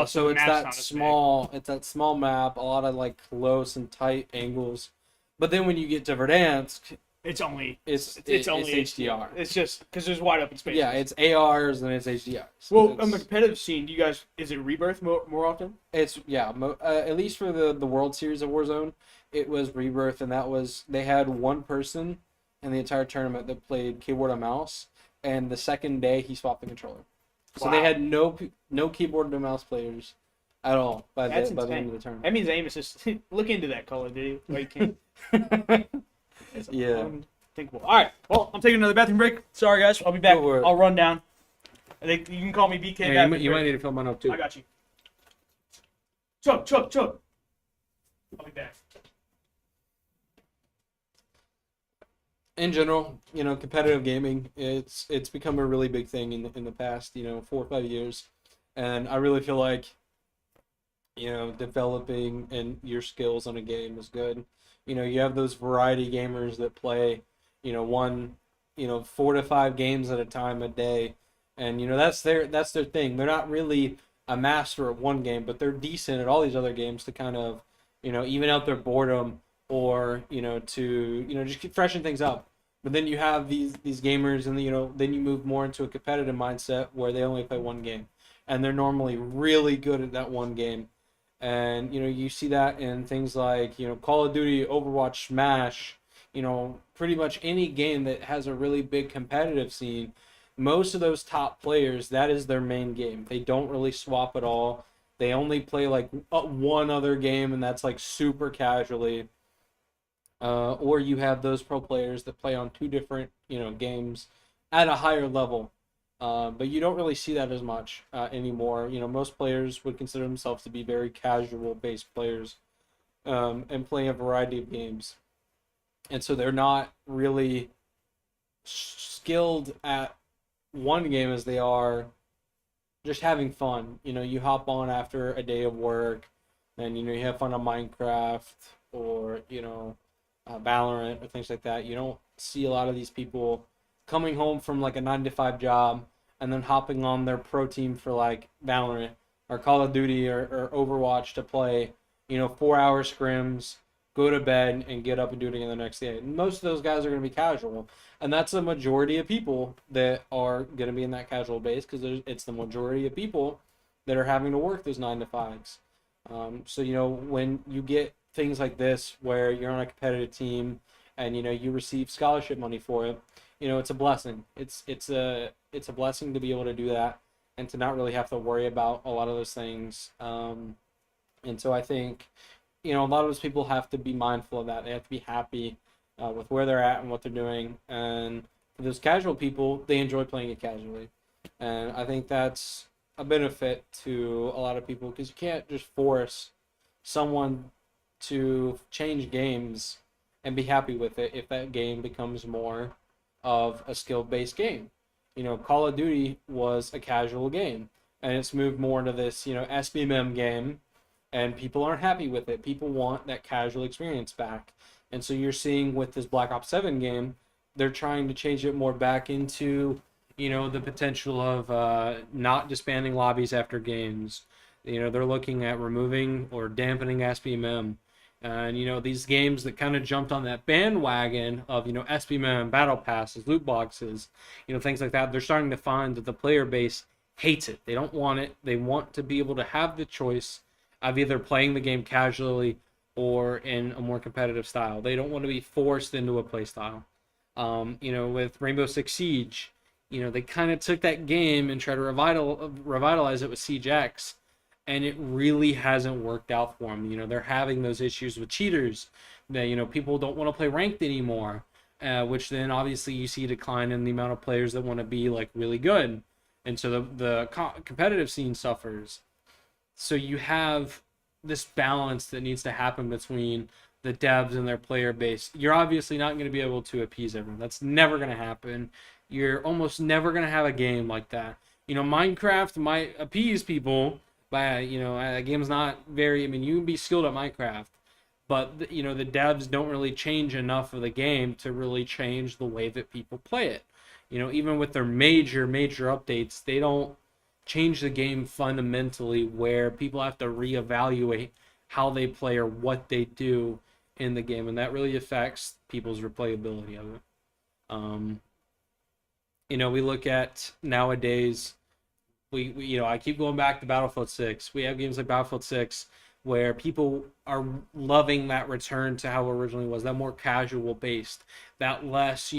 So it's that small map, a lot of like close and tight angles. But then when you get to Verdansk, it's only HDR. It's just because there's wide open spaces. Yeah, it's ARs and it's HDRs. Well, on the competitive scene, is it Rebirth more often? It's at least for the World Series of Warzone, it was Rebirth, and they had one person in the entire tournament that played keyboard and mouse, and the second day he swapped the controller. So they had no keyboard and mouse players at all by the end of the tournament. That means aim assist. Look into that, Call of Duty. Why you can't. It's unthinkable. All right. Well, I'm taking another bathroom break. Sorry, guys. I'll be back. I'll run down. I think you can call me BK. Yeah, you might need to fill mine up too. I got you. Chug. I'll be back. In general, you know, competitive gaming, it's become a really big thing in the past, 4 or 5 years, and I really feel like, developing and your skills on a game is good. You have those variety gamers that play, 4 to 5 games at a time a day, and that's their thing. They're not really a master at one game, but they're decent at all these other games to kind of, even out their boredom or to just keep freshen things up. But then you have these gamers, and then you move more into a competitive mindset where they only play one game, and they're normally really good at that one game. And you see that in things like Call of Duty, Overwatch, Smash, pretty much any game that has a really big competitive scene. Most of those top players, that is their main game. They don't really swap at all. They only play like one other game, and that's like super casually. Or you have those pro players that play on 2 different, games at a higher level. But you don't really see that as much anymore. Most players would consider themselves to be very casual-based players and playing a variety of games. And so they're not really skilled at one game as they are just having fun. You hop on after a day of work and, you have fun on Minecraft or, Valorant or things like that. You don't see a lot of these people coming home from like a 9-to-5 job and then hopping on their pro team for like Valorant or Call of Duty or Overwatch to play, 4-hour scrims, go to bed, and get up and do it again the next day. And most of those guys are going to be casual, and that's the majority of people that are going to be in that casual base because it's the majority of people that are having to work those 9-to-5s. So when you get things like this where you're on a competitive team and you receive scholarship money for it, it's a blessing. It's a blessing to be able to do that and to not really have to worry about a lot of those things. And so I think, a lot of those people have to be mindful of that. They have to be happy with where they're at and what they're doing. And for those casual people, they enjoy playing it casually. And I think that's a benefit to a lot of people, because you can't just force someone to change games and be happy with it if that game becomes more of a skill-based game. Call of Duty was a casual game, and it's moved more into this, SBMM game, and people aren't happy with it. People want that casual experience back. And so you're seeing with this Black Ops 7 game, they're trying to change it more back into, the potential of not disbanding lobbies after games. They're looking at removing or dampening SBMM. And, these games that kind of jumped on that bandwagon of, SBMM, battle passes, loot boxes, things like that, they're starting to find that the player base hates it. They don't want it. They want to be able to have the choice of either playing the game casually or in a more competitive style. They don't want to be forced into a play style. With Rainbow Six Siege, they kind of took that game and tried to revitalize it with Siege X, and it really hasn't worked out for them. They're having those issues with cheaters. That, people don't want to play ranked anymore, which then obviously you see a decline in the amount of players that want to be like really good, and so the competitive scene suffers. So you have this balance that needs to happen between the devs and their player base. You're obviously not going to be able to appease everyone. That's never going to happen. You're almost never going to have a game like that. Minecraft might appease people by, a game's not very, you can be skilled at Minecraft, but, the devs don't really change enough of the game to really change the way that people play it. Even with their major updates, they don't change the game fundamentally where people have to reevaluate how they play or what they do in the game, and that really affects people's replayability of it. We look at nowadays, I keep going back to Battlefield 6. We have games like Battlefield 6 where people are loving that return to how it originally was, that more casual based, that less,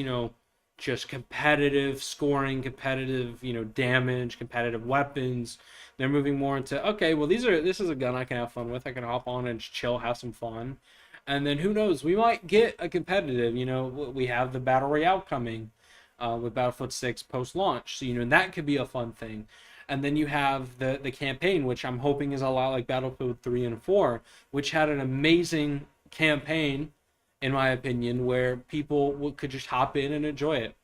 just competitive scoring, competitive, damage, competitive weapons. They're moving more into, okay, well, this is a gun I can have fun with. I can hop on and just chill, have some fun. And then who knows, we might get a competitive, we have the Battle Royale coming with Battlefield 6 post-launch. So, that could be a fun thing. And then you have the campaign, which I'm hoping is a lot like Battlefield 3 and 4, which had an amazing campaign, in my opinion, where people could just hop in and enjoy it.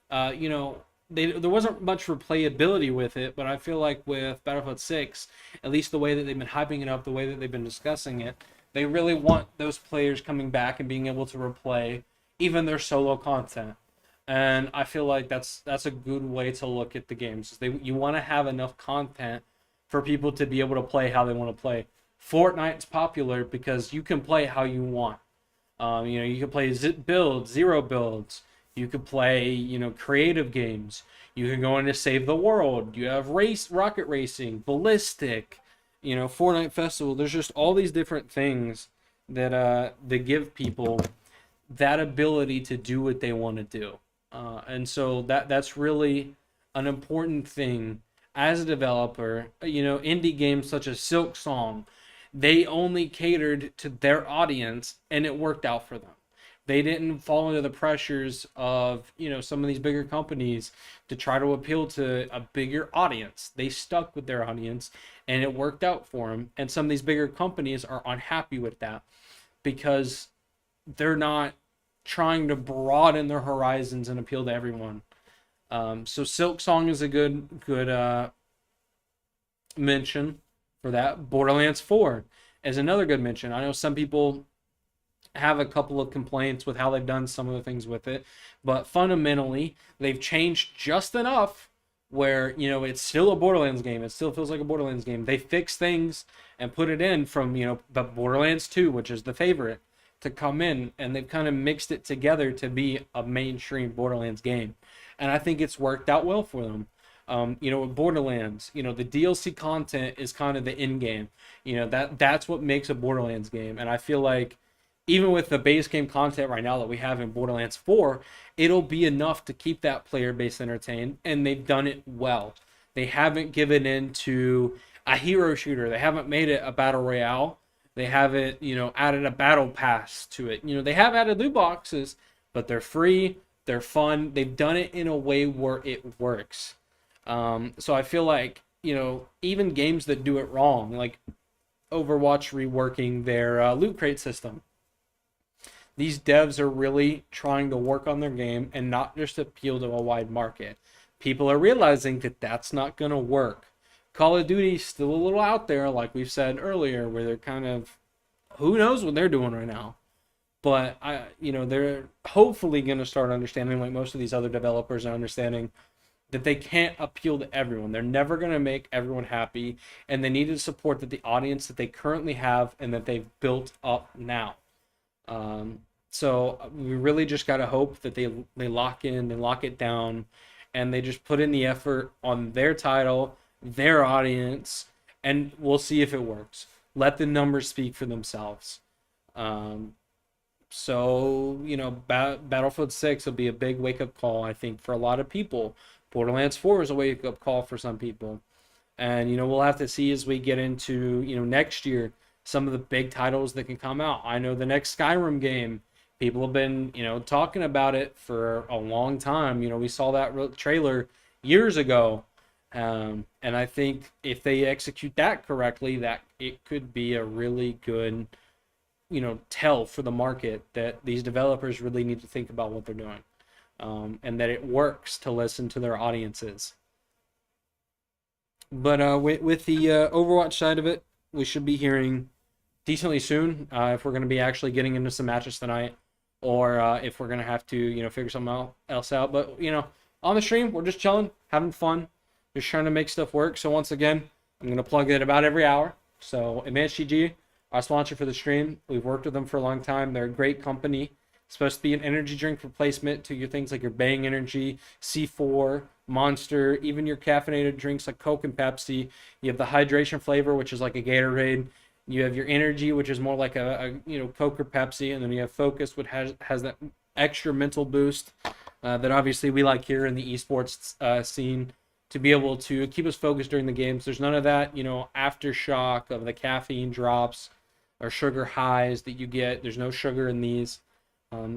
There wasn't much replayability with it, but I feel like with Battlefield 6, at least the way that they've been hyping it up, the way that they've been discussing it, they really want those players coming back and being able to replay even their solo content. And I feel like that's a good way to look at the games. You want to have enough content for people to be able to play how they want to play. Fortnite's popular because you can play how you want. You can play builds, zero builds. You could play, creative games. You can go into Save the World. You have rocket racing, ballistic, Fortnite Festival. There's just all these different things that give people that ability to do what they want to do. And so that's really an important thing as a developer. Indie games such as Silk Song, they only catered to their audience, and it worked out for them. They didn't fall into the pressures of, some of these bigger companies to try to appeal to a bigger audience. They stuck with their audience, and it worked out for them. And some of these bigger companies are unhappy with that because they're not trying to broaden their horizons and appeal to everyone. So Silk Song is a good mention for that. Borderlands 4 is another good mention. I know some people have a couple of complaints with how they've done some of the things with it, but fundamentally they've changed just enough where it's still a Borderlands game. It still feels like a Borderlands game. They fix things and put it in from the Borderlands 2, which is the favorite, to come in, and they've kind of mixed it together to be a mainstream Borderlands game, and I think it's worked out well for them. With Borderlands, the DLC content is kind of the end game. That's what makes a Borderlands game, and I feel like even with the base game content right now that we have in Borderlands 4, it'll be enough to keep that player base entertained, and they've done it well. They haven't given in to a hero shooter. They haven't made it a battle royale. They haven't, added a battle pass to it. They have added loot boxes, but they're free, they're fun. They've done it in a way where it works. So I feel like, even games that do it wrong, like Overwatch reworking their loot crate system, these devs are really trying to work on their game and not just appeal to a wide market. People are realizing that that's not going to work. Call of Duty's still a little out there, like we've said earlier, where they're kind of, who knows what they're doing right now. But they're hopefully going to start understanding, like most of these other developers are understanding, that they can't appeal to everyone. They're never going to make everyone happy, and they need to support the audience that they currently have and that they've built up now. So we really just got to hope that they lock in, they lock it down, and they just put in the effort on their title, their audience, and we'll see if it works. Let the numbers speak for themselves. Battlefield 6 will be a big wake-up call, I think, for a lot of people. Borderlands 4 is a wake-up call for some people. And, we'll have to see as we get into, next year, some of the big titles that can come out. I know the next Skyrim game, people have been, talking about it for a long time. We saw that trailer years ago. And I think if they execute that correctly, that it could be a really good, tell for the market that these developers really need to think about what they're doing. And that it works to listen to their audiences. But with the Overwatch side of it, we should be hearing decently soon if we're going to be actually getting into some matches tonight, or if we're going to have to, figure something else out. But, on the stream, we're just chilling, having fun, just trying to make stuff work. So once again, I'm going to plug it about every hour. So Advanced GG, our sponsor for the stream, we've worked with them for a long time. They're a great company. It's supposed to be an energy drink replacement to your things like your Bang Energy, C4, Monster, even your caffeinated drinks like Coke and Pepsi. You have the hydration flavor, which is like a Gatorade. You have your energy, which is more like a Coke or Pepsi, and then you have Focus, which has that extra mental boost that obviously we like here in the esports scene to be able to keep us focused during the games. There's none of that, aftershock of the caffeine drops or sugar highs that you get. There's no sugar in these.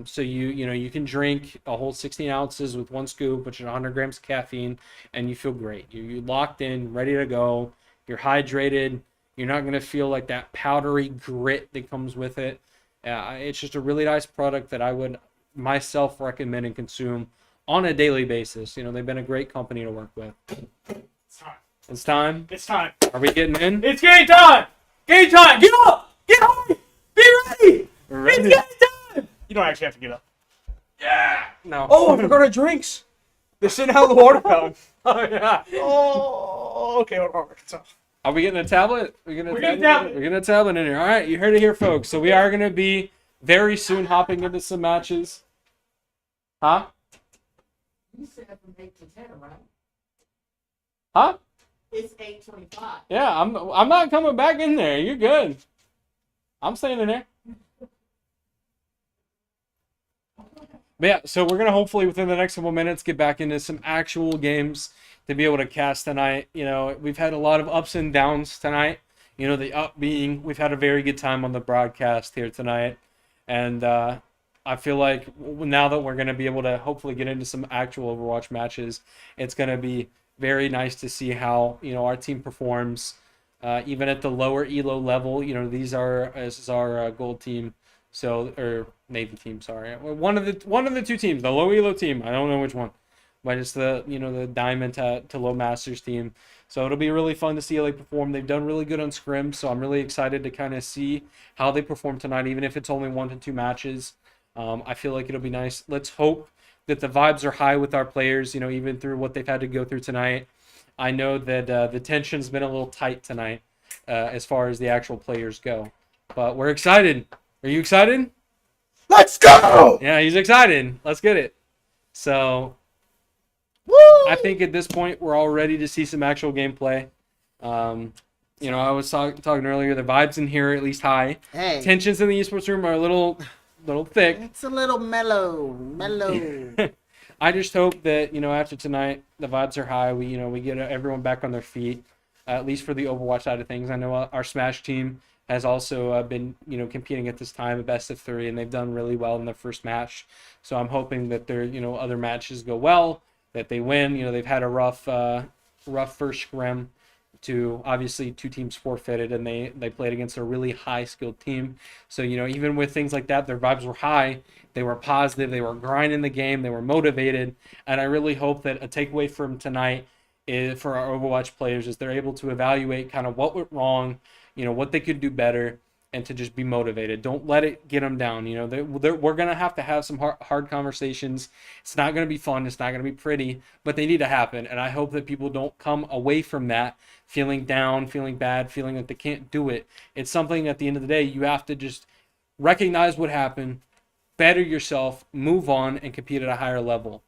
So you can drink a whole 16 ounces with one scoop, which is 100 grams of caffeine, and you feel great. You're locked in, ready to go. You're hydrated. You're not going to feel like that powdery grit that comes with it. It's just a really nice product that I would myself recommend and consume on a daily basis. They've been a great company to work with. It's time. It's time? It's time. Are we getting in? It's game time! Game time! Get up! Get high! Be ready! Ready. It's game time! You don't actually have to get up. Yeah! No. Oh, I forgot our drinks! They're sitting out of the water fountain. Oh, yeah. Oh, okay. Hold on. Are we getting a tablet? We're getting a tablet. We're getting a tablet in here. All right, you heard it here, folks. So we are going to be very soon hopping into some matches. Huh? You said from 8 to 10, right? Huh? It's 8:25. Yeah, I'm not coming back in there. You're good. I'm staying in there. But yeah, so we're gonna hopefully within the next couple minutes get back into some actual games to be able to cast tonight. We've had a lot of ups and downs tonight. The up being we've had a very good time on the broadcast here tonight, and I feel like now that we're gonna be able to hopefully get into some actual Overwatch matches, it's gonna be very nice to see how our team performs, even at the lower elo level. This is our gold team. So, or Navy team, sorry. One of the two teams, the low elo team. I don't know which one, but it's the the diamond to low masters team. So it'll be really fun to see how they perform. They've done really good on scrim, so I'm really excited to kind of see how they perform tonight, even if it's only 1 to 2 matches. I feel like it'll be nice. Let's hope that the vibes are high with our players. Even through what they've had to go through tonight. I know that the tension's been a little tight tonight as far as the actual players go, but we're excited. Are you excited? Let's go! Yeah, he's excited. Let's get it. So, Woo! I think at this point we're all ready to see some actual gameplay. You know, I was talking earlier. The vibes in here are at least high. Hey, Tensions in the esports room are a little thick. it's a little mellow. I just hope that, you know, after tonight, the vibes are high. We get everyone back on their feet, at least for the Overwatch side of things. I know our Smash team has also been, you know, competing at this time, a best of 3, and they've done really well in their first match. So I'm hoping that their, you know, other matches go well, that they win. You know, they've had a rough first scrim. Obviously 2 teams forfeited, and they played against a really high skilled team. So, you know, even with things like that, their vibes were high, they were positive, they were grinding the game, they were motivated. And I really hope that a takeaway from tonight is, for our Overwatch players, is they're able to evaluate kind of what went wrong, you know, what they could do better, and to just be motivated. Don't let it get them down. You know, we're going to have some hard conversations. It's not going to be fun. It's not going to be pretty, but they need to happen. And I hope that people don't come away from that feeling down, feeling bad, feeling that they can't do it. It's something at the end of the day, you have to just recognize what happened, better yourself, move on, and compete at a higher level.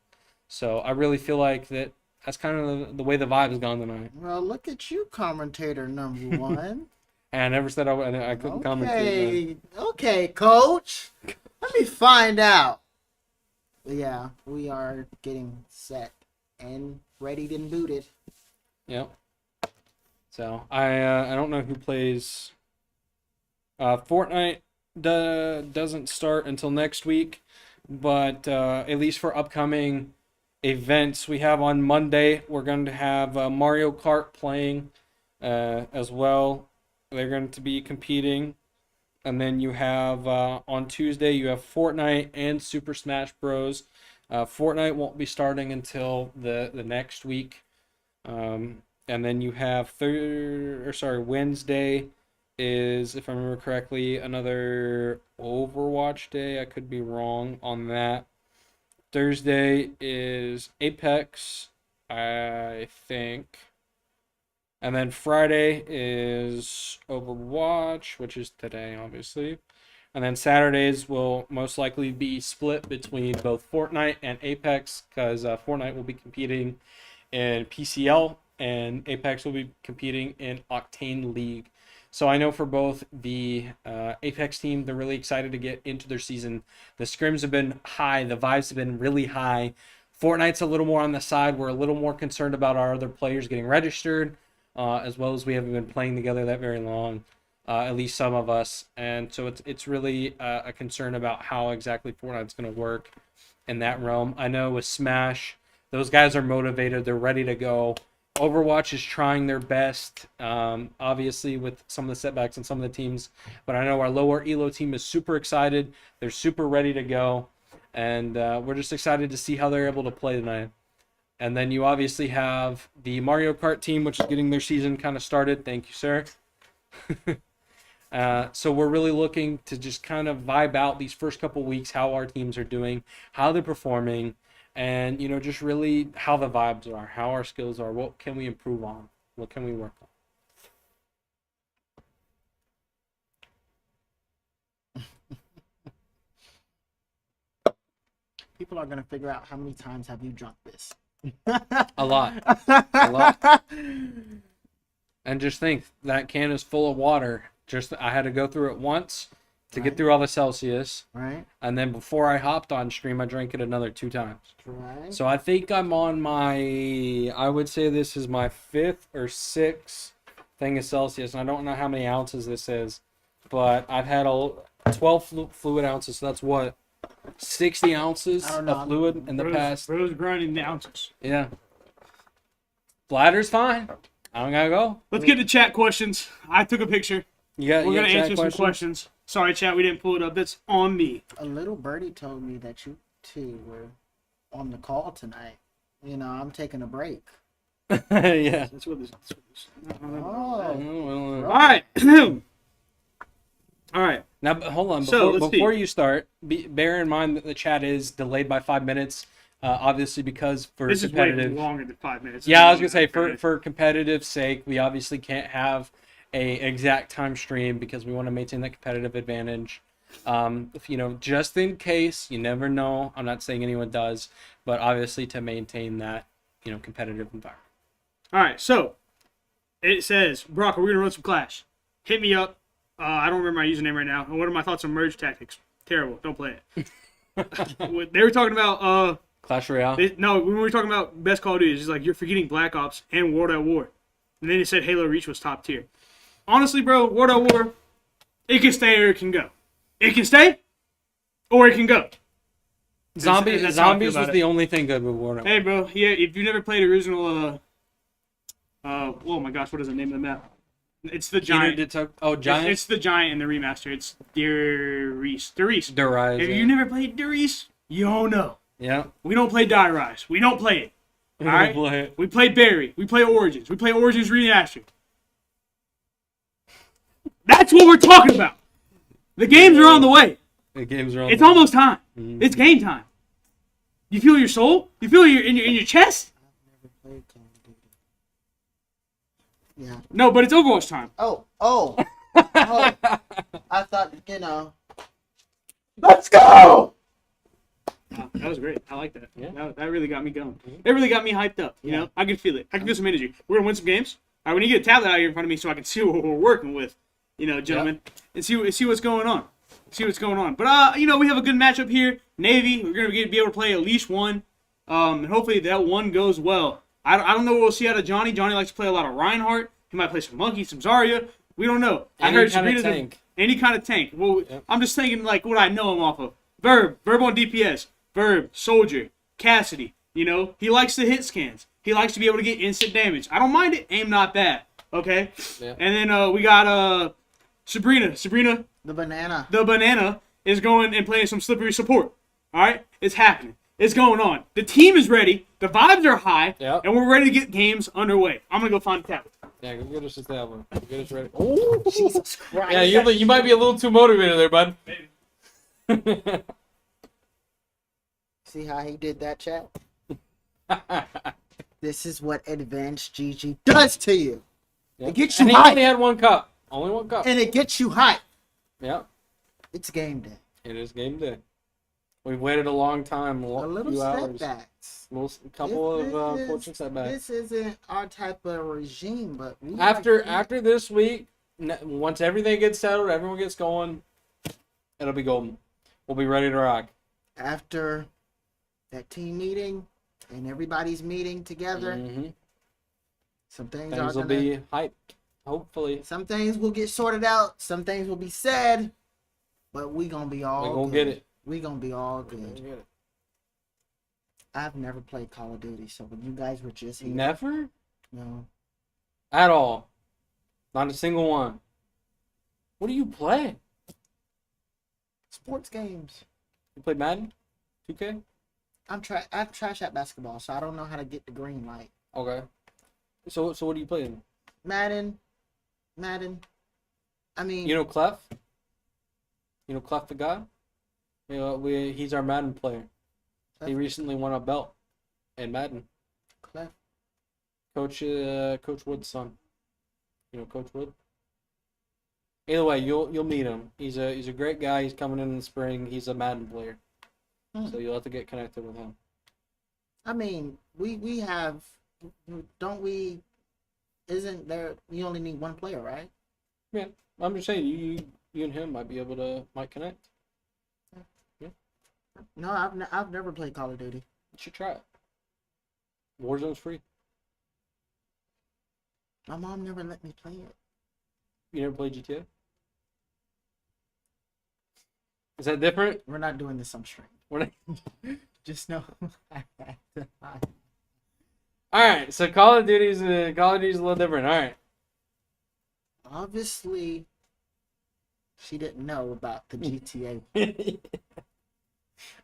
So I really feel like that's kind of the way the vibe has gone tonight. Well, look at you, commentator number 1. And I never said I couldn't comment. Okay, coach. Let me find out. Yeah, we are getting set and ready and booted. Yep. So I don't know who plays. Fortnite doesn't start until next week, but at least for upcoming events we have on Monday, we're going to have Mario Kart playing as well. They're going to be competing. And then you have on Tuesday, you have Fortnite and Super Smash Bros. Fortnite won't be starting until the next week. And then you have Wednesday is, if I remember correctly, another Overwatch day. I could be wrong on that. Thursday is Apex, I think. And then Friday is Overwatch, which is today, obviously. And then Saturdays will most likely be split between both Fortnite and Apex, because Fortnite will be competing in PCL and Apex will be competing in Octane League. So I know for both the Apex team, they're really excited to get into their season. The scrims have been high. The vibes have been really high. Fortnite's a little more on the side. We're a little more concerned about our other players getting registered. As well as we haven't been playing together that very long, at least some of us, and so it's really a concern about how exactly Fortnite's going to work in that realm. I know with Smash, those guys are motivated, they're ready to go. Overwatch is trying their best, obviously with some of the setbacks in some of the teams, but I know our lower ELO team is super excited, they're super ready to go, and we're just excited to see how they're able to play tonight. And then you obviously have the Mario Kart team, which is getting their season kind of started. Thank you, sir. So we're really looking to just kind of vibe out these first couple weeks, how our teams are doing, how they're performing, and, you know, just really how the vibes are, how our skills are, what can we improve on, what can we work on. People are going to figure out how many times have you drunk this. A lot. A lot. And just think, that can is full of water. Just I had to go through it once to get through all the Celsius. Right. And then before I hopped on stream, I drank it another 2 times. Right. So I think I'm on I would say this is my 5th or 6th thing of Celsius. And I don't know how many ounces this is, but I've had 12 fluid ounces. So that's what? 60 ounces of fluid in the past. Bro's grinding the ounces. Yeah. Bladder's fine. I don't gotta go. Let's get to chat questions. I took a picture. We're gonna answer some questions. Sorry, chat, we didn't pull it up. That's on me. A little birdie told me that you two were on the call tonight. You know, I'm taking a break. Yeah. That's what this. Oh. All right. All right. Now, hold on. So, Before you start, bear in mind that the chat is delayed by 5 minutes. Obviously, because for This is way competitive. longer than 5 minutes. Yeah, I was gonna say for competitive sake, we obviously can't have a exact time stream because we want to maintain that competitive advantage. You know, just in case, you never know. I'm not saying anyone does, but obviously to maintain that, you know, competitive environment. All right. So, It says, Brock, we're going to run some Clash. Hit me up. I don't remember my username right now. And what are my thoughts on merge tactics? Terrible. Don't play it. They were talking about Clash Royale. no, when we were talking about best Call of Duty, it's just like you're forgetting Black Ops and World at War. And then it said Halo Reach was top tier. Honestly, bro, World at War, it can stay or it can go. It can stay or it can go. That's how I feel Zombies about was it. the only thing good with Warner. Hey, bro, yeah, if you never played original, oh my gosh, what is the name of the map? It's the Giant. Giant. It's the Giant in the remaster. It's Derice. Derice. If you never played Derice, you don't know. Yeah. We don't play Die Rise. We don't play it. We All don't right? play it. We play Barry. We play Origins. We play Origins Remastered. That's what we're talking about. The games are on the way. The games are on. It's almost time. Mhm. It's game time. You feel your soul? You feel it in your chest? I've never played Call of Duty. Yeah. No, but it's Overwatch time. Oh. I thought, Let's go! Oh, that was great. I like that. Yeah. That really got me going. It really got me hyped up. You know, I can feel it. I can feel some energy. We're gonna win some games. All right, we need to get a tablet out here in front of me so I can see what we're working with. You know, gentlemen, and see what's going on. See what's going on. But we have a good matchup here. Navy. We're gonna be able to play at least one. And hopefully that one goes well. I don't know what we'll see out of Johnny. Johnny likes to play a lot of Reinhardt. He might play some Monkey, some Zarya. We don't know. I heard Sabrina's any kind of tank. Well, I'm just thinking like what I know him off of. Verb on DPS. Verb, Soldier, Cassidy. You know, he likes to hit scans. He likes to be able to get instant damage. I don't mind it. Aim not bad. Okay. Yeah. And then we got Sabrina. Sabrina, the banana. the banana, is going and playing some slippery support. All right, it's happening. It's going on. The team is ready. The vibes are high, Yep. and we're ready to get games underway. I'm gonna go find the tablet. Yeah, go get us a tablet. Get us ready. Oh, Jesus Christ. yeah, you might be a little too motivated there, bud. See how he did that, chat? This is what Advanced GG does to you. Yep. It gets you And he hyped. only had one cup. Only one cup. And it gets you hyped. Yeah, It's game day. it is game day. We've waited a long time, A a little few hours. setbacks. A couple This of is- fortunate setbacks. This isn't our type of regime, but we After this week, once everything gets settled, everyone gets going, it'll be golden. We'll be ready to rock. after that team meeting and everybody's meeting together, Mm-hmm. some things, Things are will gonna, be hyped. Hopefully, some things will get sorted out, some things will be said, but we gonna be all we're gonna good. get it. We gonna be all We're gonna good. get it. I've never played Call of Duty, so when you guys were just here, Never no, at all. Not a single one. What do you play? sports games. You play Madden? 2K? I'm trash at basketball, so I don't know how to get the green light. Okay. So what do you play in? Madden. I mean, You know Clef? You know Clef the guy? You know, he's our Madden player. He recently won a belt in Madden. Clef. Coach Wood's son. You know Coach Wood? Either way, you'll meet him. He's a great guy. He's coming in the spring. He's a Madden player. So you'll have to get connected with him. I mean, we have, don't we? Isn't there? You only need one player, right? Yeah. I'm just saying you and him might connect. No, I've never played Call of Duty. You should try it. Warzone's free. My mom never let me play it. You never played GTA? Is that different? We're not doing this on stream. We're not... Just know. All right, so Call of Duty's a little different. All right. Obviously, she didn't know about the GTA.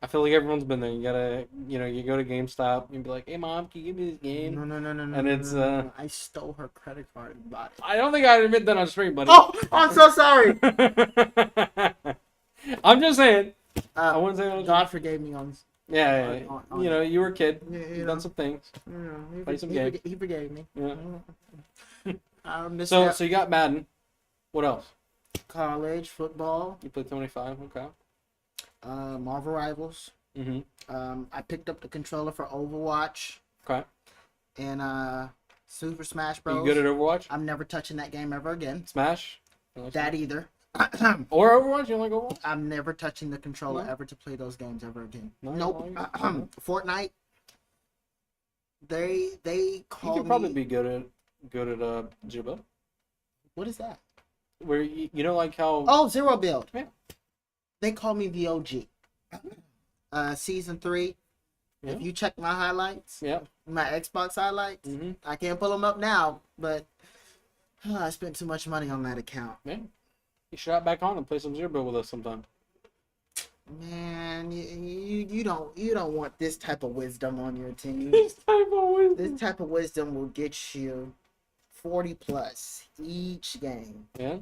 I feel like everyone's been there. You gotta, you go to GameStop and be like, "Hey, mom, can you give me this game?" No. And it's, I stole her credit card and bought it. I don't think I'd admit that on stream, buddy. Oh, I'm so sorry. I'm just saying. I wouldn't say that. God forgave me on. Yeah. on- You were a kid. Yeah, You've done some things. Play some games. He forgave me. Yeah. I missed So out. you got Madden. What else? College football, You played 25. Okay. Marvel Rivals. Mhm. I picked up the controller for Overwatch, Okay. and Super Smash Are Bros. you good at Overwatch? I'm never touching that game ever again. Smash? That either. Or Overwatch? You don't like Overwatch? I'm never touching the controller No? ever to play those games ever again. No, Nope. no. Fortnite. They You call could probably me. be good at Jibba. What is that? Where you know like how Oh, Zero Build. Yeah. They call me the OG. Season 3. Yeah. If you check my highlights, Yeah. my Xbox highlights, Mm-hmm. I can't pull them up now, but I spent too much money on that account. Yeah. You should hop back on and play some Zero with us sometime. Man, you don't want this type of wisdom on your team. This type of wisdom. This type of wisdom will get you 40 plus each game. Yeah.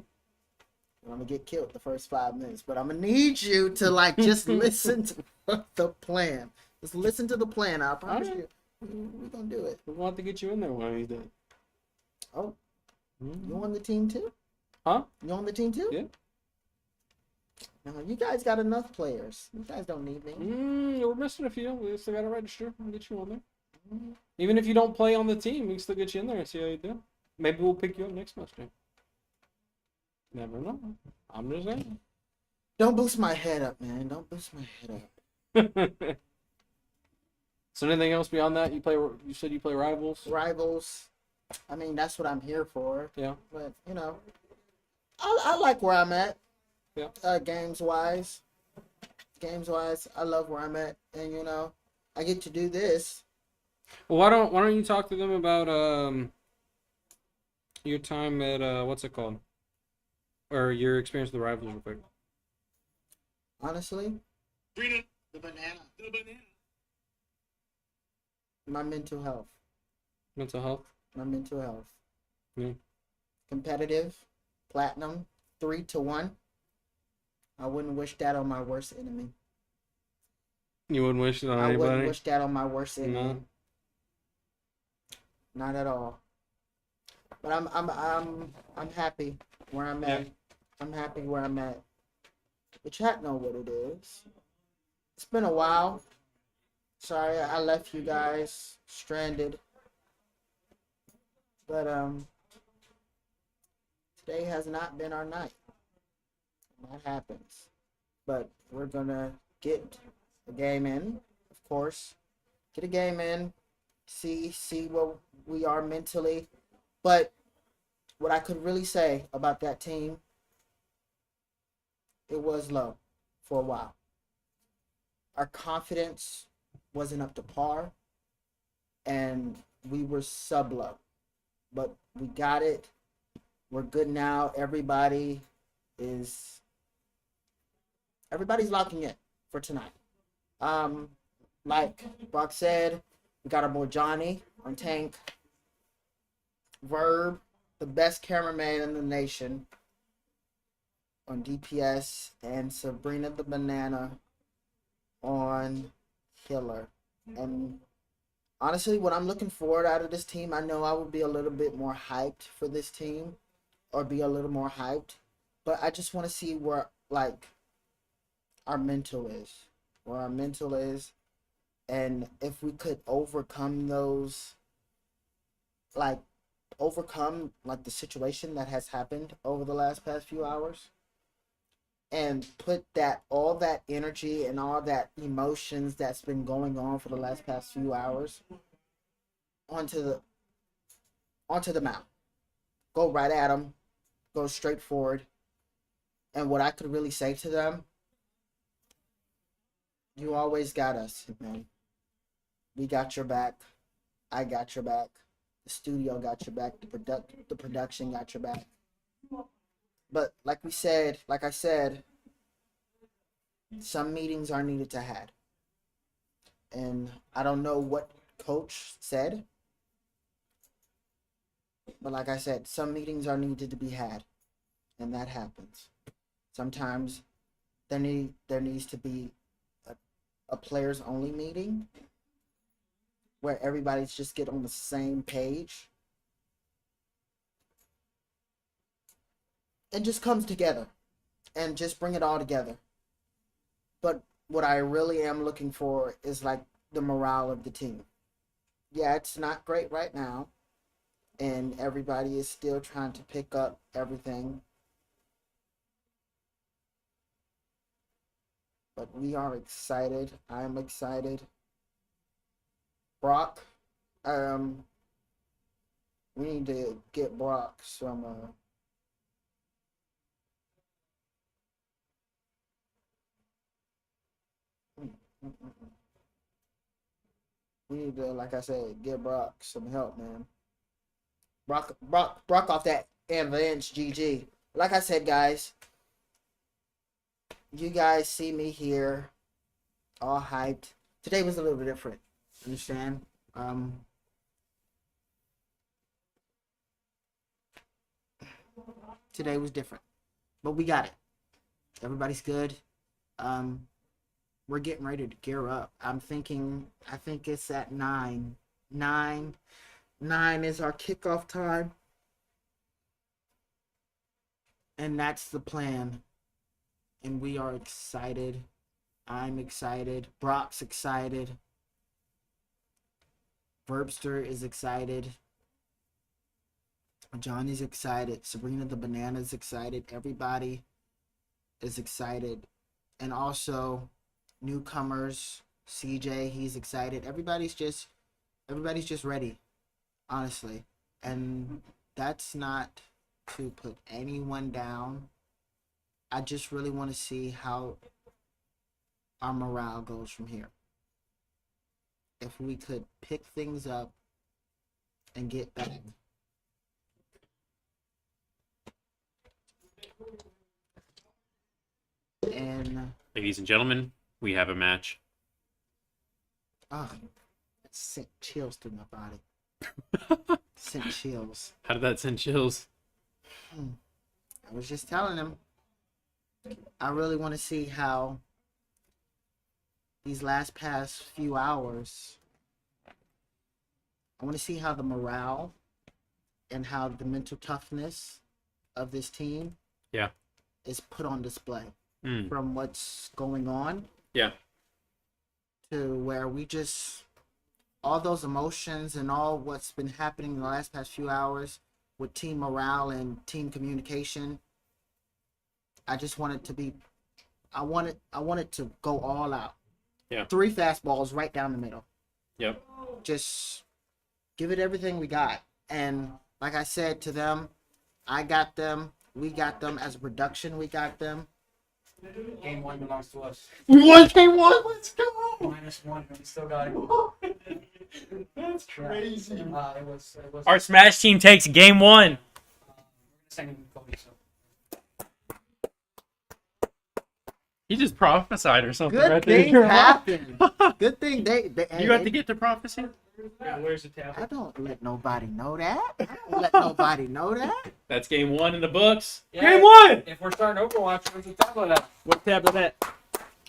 I'm gonna get killed the first 5 minutes, but I'm gonna need you to like just listen to the plan. Just listen to the plan. I promise Alright. you, we're gonna do it. We want to get you in there one of these days. Oh, Mm-hmm. you on the team too? Huh? You on the team too? Yeah. No, you guys got enough players. You guys don't need me. We're missing a few. We still gotta register. We'll get you on there. Even if you don't play on the team, we can still get you in there and see how you do. Maybe we'll pick you up next semester. Never know. I'm just saying. Don't boost my head up, man. Don't boost my head up. So anything else beyond that? You said you play Rivals. Rivals. I mean, that's what I'm here for. Yeah. But you know, I like where I'm at. Yeah. Games wise, I love where I'm at, and you know, I get to do this. Well, why don't you talk to them about your time at what's it called, or your experience with the Rivals real quick? Honestly, The banana. The banana. My mental health. Mental health. My mental health. Yeah. Competitive, platinum, 3-1. I wouldn't wish that on my worst enemy. You wouldn't wish it on I wouldn't anybody. wish that on my worst enemy. No. Not at all. But I'm happy where I'm at. Yeah. I'm happy where I'm at. The chat know what it is. It's been a while. Sorry I left you guys stranded. But today has not been our night. That happens. But we're gonna get a game in, of course. Get a game in. See where we are mentally. But what I could really say about that team, it was low for a while. Our confidence wasn't up to par, and we were sub-low. But we got it. We're good now. Everybody's locking in for tonight. Like Brock said, we got our boy Johnny on tank. Verb, the best cameraman in the nation, on DPS, and Sabrina the Banana on Killer. And honestly, what I'm looking forward out of this team, I know I will be a little bit more hyped for this team, or be a little more hyped, but I just want to see where like our mental is, and if we could overcome the situation that has happened over the past few hours, and put all that energy and all that emotions that's been going on for the past few hours onto the mount. Go right at them, go straight forward. And what I could really say to them, you always got us, man. We got your back. I got your back. The studio got your back. The production got your back. But like I said, some meetings are needed to had. And I don't know what coach said, but like I said, some meetings are needed to be had, and that happens. Sometimes there needs to be a players only meeting where everybody's just get on the same page and just comes together and just bring it all together. But what I really am looking for is like the morale of the team. Yeah, it's not great right now. and everybody is still trying to pick up everything. But we are excited. I am excited. Brock, we need to get Brock some. We need to, like I said, get Brock some help, man. Brock off that advanced GG. Like I said, guys, you guys see me here, all hyped. Today was a little bit different. Understand? Today was different, but we got it. Everybody's good. We're getting ready to gear up. I think it's at 9. 9 is our kickoff time. And that's the plan. And we are excited. I'm excited. Brock's excited. Verbster is excited. Johnny's excited. Sabrina the Banana's excited. Everybody is excited. And also newcomers, CJ, he's excited. Everybody's just ready, honestly. And that's not to put anyone down. I just really want to see how our morale goes from here. If we could pick things up and get back. And Ladies and gentlemen, we have a match. it sent chills through my body. Sent chills. How did that send chills? I was just telling him, I really want to see how these past few hours, I want to see how the morale and how the mental toughness of this team is put on display. From what's going on to where we just, all those emotions and all what's been happening in the past few hours with team morale and team communication. I just want it to be, I want it to go all out. 3 fastballs right down the middle. Yep. Just give it everything we got. And like I said to them, I got them. We got them as a production. We got them. Game 1 belongs to us. We won game 1. Let's go. -1, we still got it. That's crazy. It was Our Smash team takes game 1. He just prophesied or something Good right things there. happen. Good thing they You got to get to prophecy? Yeah, where's the tablet? I don't let nobody know that. I don't let nobody know that. That's game 1 in the books. Yeah. Game 1. If we're starting Overwatch, where's the tablet at? What tablet at?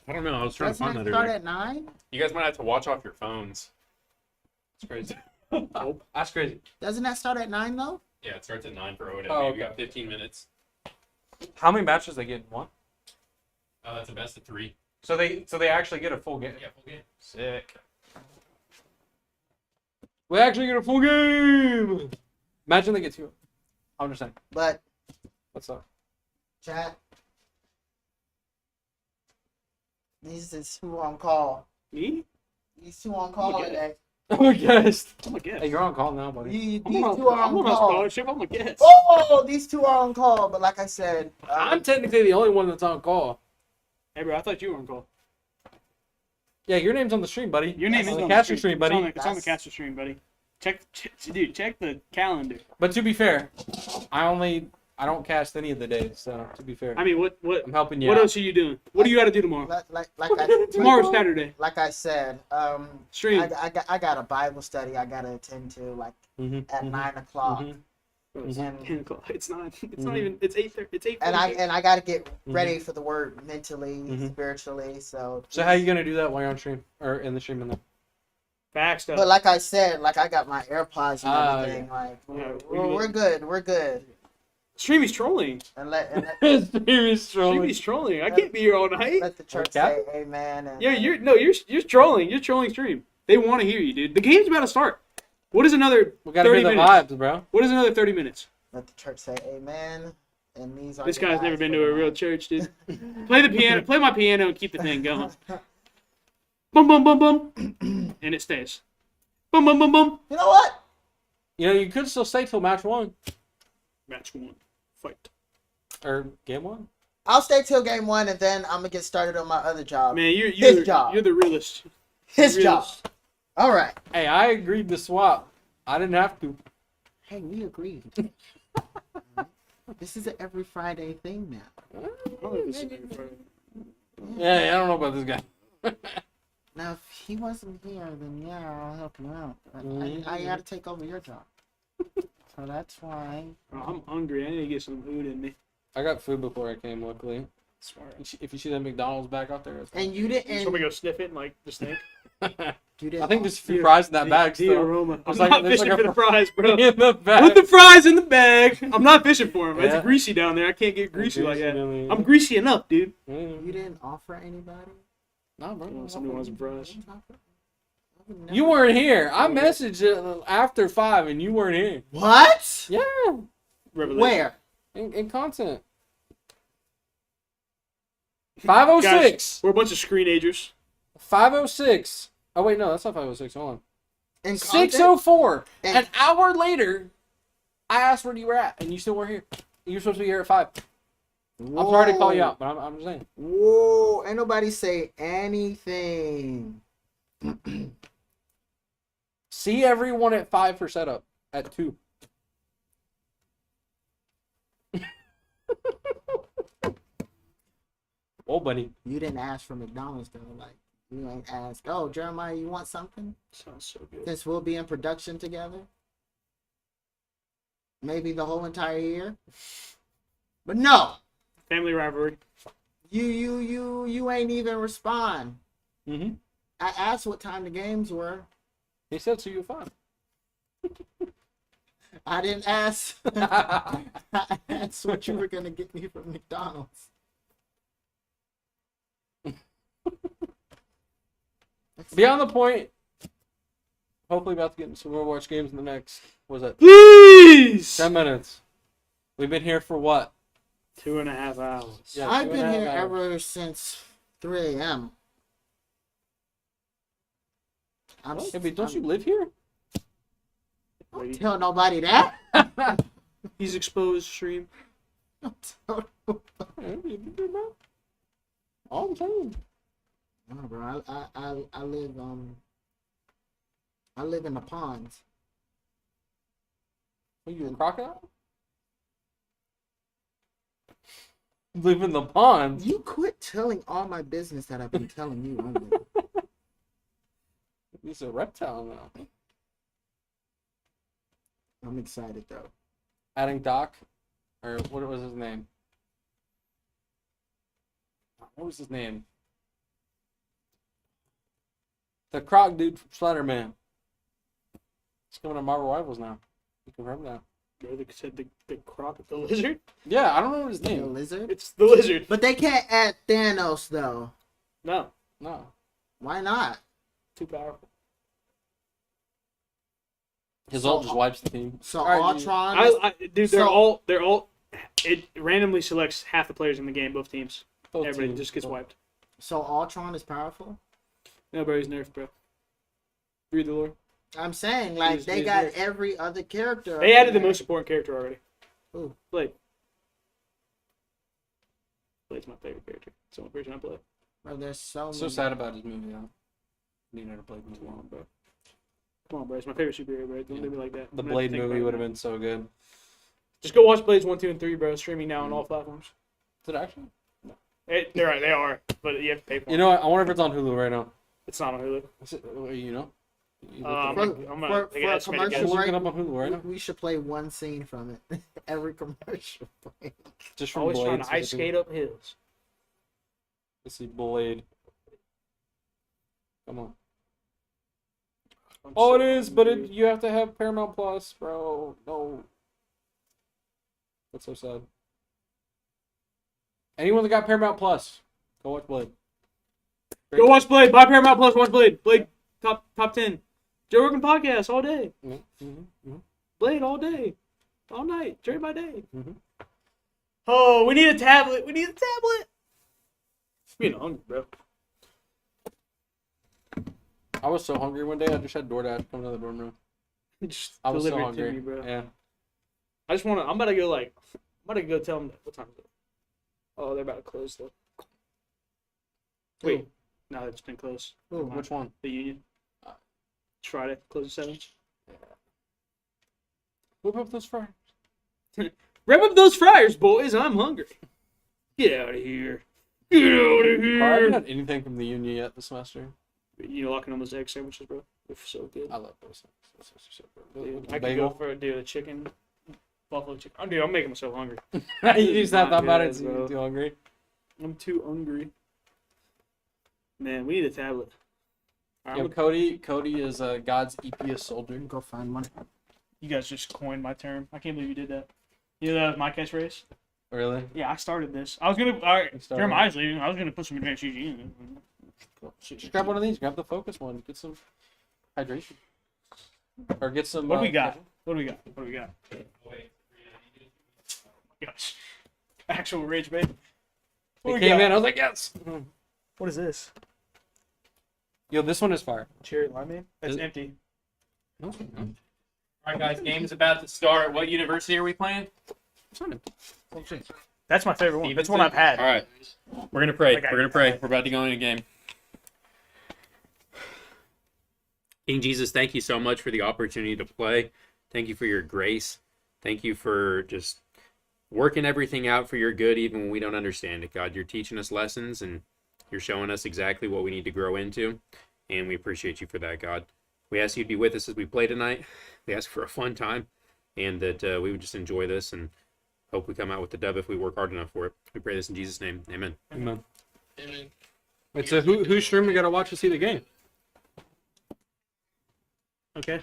I don't know. I was trying to Doesn't find it that start earlier. at 9? You guys might have to watch off your phones. It's crazy. That's crazy. Doesn't that start at 9 though? Yeah, it starts at 9 for OW. Oh, We got okay. 15 minutes. How many matches they get in one? That's a best of 3. So they actually get a full game. Yeah, full game. Sick. We actually get a full game. Imagine they get 2. I'm just saying. But What's up? chat, these is who on call. Me? These two on call Okay. today. I'm a guest. I'm a guest. Hey, you're on call now, buddy. These I'm two are on on call. scholarship. I'm a guest. Oh, these two are on call. But like I said, I'm technically the only one that's on call. Hey, bro, I thought you were on call. Yeah, your name's on the stream, buddy. Your name on is the on caster the stream, buddy. It's on the caster stream, buddy. Check the calendar. But to be fair, I don't cast any of the days, so to be fair. I mean, what I'm helping you what out. else are you doing? What do you got to do tomorrow? Tomorrow's Saturday. like I said, Stream. I got a Bible study I gotta attend to at 9 o'clock. It's Mhm. 10 o'clock. It's not. It's not even. It's 8:30. It's 8. And I got to get ready for the word mentally, spiritually. So So how you gonna do that while you're on stream or in the stream and then? Facts stuff. But like I said, like I got my AirPods and Ah, everything. Like Yeah, we're good. We're good. Streamy's trolling. And let Streamy's trolling. Streamy's trolling. I can't be here all night. let the church Okay. say amen. And, Yeah, you're trolling. You're trolling stream. They want to hear you, dude. The game's about to start. What is another We gotta 30 hear the minutes? vibes, bro. What is another 30 minutes? Let the church say amen. And these are This your guy's never eyes been for to the a real night. church, dude. Play the piano. Play my piano and keep the thing going. Boom, boom, boom, boom. And it stays. Boom, boom, boom, boom. You know what? You know, you could still stay till match 1 Match 1. Fight. or game 1. I'll stay till game 1, and then I'm gonna get started on my other job. Man, His job. you're the realist. His Realist. job. All right. Hey, I agreed to swap. I didn't have to. Hey, we agreed. This is an every Friday thing now. Yeah, I don't know about this guy. Now, if he wasn't here, then yeah, I'll help you out. But I had to take over your job. So that's why. Oh, I'm hungry. I need to get some food in me. I got food before I came, luckily. Smart. If you see that McDonald's back out there, it's And you So we didn't. go sniff it and like just think. You didn't. I think there's a few fries in that bag The still. aroma. I'm There's like- not there's fishing like for a the fries, bro. In the bag. Put the fries in the bag. I'm not fishing for them. Yeah. It's greasy down there. I can't get greasy like that. Greasy, I'm greasy enough, dude. You didn't offer anybody. No, bro. Somebody wants some fries. You weren't here. I messaged after 5 and you weren't here. What? Yeah. Revelation. Where? In content. 506. Guys, we're a bunch of screenagers. 506. Oh, wait, no, that's not 506. Hold on. In 604. And- An hour later, I asked where you were at, and you still weren't here. You were supposed to be here at 5. I'm sorry to call you out, but I'm just saying. Whoa! Ain't nobody say anything. See everyone at 5 for setup. At 2. Oh, buddy. You didn't ask for McDonald's though. Like you ain't ask. Oh, Jeremiah, you want something? Sounds so good. Since we'll be in production together. Maybe the whole entire year. But no, Family rivalry. you ain't even respond. Mm-hmm. I asked what time the games were. He said, so you're fine. I didn't ask. I asked what you were gonna get me from McDonald's. Beyond the point, hopefully about to get into some Overwatch games in the next, what was that, Please! 10 minutes. We've been here for what? 2.5 hours. Yeah, I've 2.5 been here hours. ever since 3 a.m. Yeah, but don't you live here? Don't tell nobody that. He's exposed stream. Don't tell Yeah, you been here, bro. All the time. No, bro. I live in the ponds. Are you a crocodile? Live in the pond. You quit telling all my business that I've been telling you only. He's a reptile now. I'm excited though. Adding Doc, or what was his name? What was his name? The croc dude from Slenderman. He's coming to Marvel Rivals now. You confirmed that. Bro, they said the croc, the lizard. Yeah, I don't know his The name. lizard. It's the lizard. But they can't add Thanos though. No, No. Why not? too powerful. His So- ult just wipes the team. So Alright, dude. Ultron. Dude, So- they're all. It randomly selects half the players in the game, both teams. Both Everybody teams. just gets wiped. So Ultron is powerful. No, bro, he's nerfed, bro. Read the lore. I'm saying like He's- they he's got nerfed. every other character. They added the up there. most important character already. Who? Blade. Blade's my favorite character. It's the only person I play. Bro, there's so So many. sad about his movie, though. He never played the Come on, movie. bro. Come on, bro. It's my favorite superhero, bro. Don't do me like that. The I'm gonna have Blade to think movie about would it. have been so good. Just go watch Blades 1, 2, and 3, bro. Streaming now on all platforms. Is it actually? They are, but you have to pay for You it. know what? I wonder if it's on Hulu right now. It's not on Hulu. Is it, you know? You Um, look it up? I'm gonna for take an a estimated commercial guess. Look break, it up on Hulu right now. we should play one scene from it. Every commercial break. Just from Always Blade. trying to ice specifically. skate up hills. Let's see, Blade. Come on. I'm Oh, it so is, but hungry. you have to have Paramount Plus, bro. No. That's so sad. Anyone that got Paramount Plus, go watch Blade. Go watch Blade. Buy Paramount Plus. Watch Blade. Blade top 10. Joe Rogan podcast all day. Mm-hmm. Blade all day. All night. Jerry by day. Mhm. Oh, we need a tablet. We need a tablet. You know, hungry, bro. I was so hungry one day. I just had DoorDash come to the dorm room. Just I was so deliver it hungry, to me, bro. Yeah. I just want to. I'm about to go. I'm about to go tell them what time is it. Oh, they're about to close though. Wait, no, it's been closed. Ooh, which one? The Union. It's Friday. Close at 7. Whip up those fries. Rev up those fryers, boys. I'm hungry. Get out of here. Get out of I haven't here. had anything from the Union yet this semester. You locking on those egg sandwiches, bro? They're so good. I love those things. Those are so good. Dude, With the I could go bagel. for a chicken, buffalo chicken. Oh, dude, I'm making myself hungry. You just not thought about it. Good, So bro. you're too hungry. I'm too hungry. Man, we need a tablet. All right, Yo, Cody is God's EPS soldier. Go find one. you guys just coined my term. I can't believe you did that. You know that was my catchphrase? Really? Yeah, I started this. I was gonna. All right, You started Jeremiah's leaving. I was gonna put some advanced UG in it. Just grab one of these. Grab the focus one. Get some hydration. Or get some. What do we got? What do we got? What do we got? Gosh, actual rage, babe. What It we came got? in. I was like, yes. What is this? Yo, this one is fire. Cherry limeade? That's Is- empty. No, no. All right, guys, game's about to start. What university are we playing? It's not That's my favorite one. That's Stevenson? one I've had. All right, we're gonna pray. Okay. We're gonna pray. We're about to go in a game. King Jesus, thank you so much for the opportunity to play. Thank you for your grace. Thank you for just working everything out for your good, even when we don't understand it. God, you're teaching us lessons and you're showing us exactly what we need to grow into, and we appreciate you for that, God. We ask you to be with us as we play tonight. We ask for a fun time, and that we would just enjoy this and hope we come out with the dub if we work hard enough for it. We pray this in Jesus' name. Amen. Amen. Wait, so whose stream we gotta watch to see the game? Okay.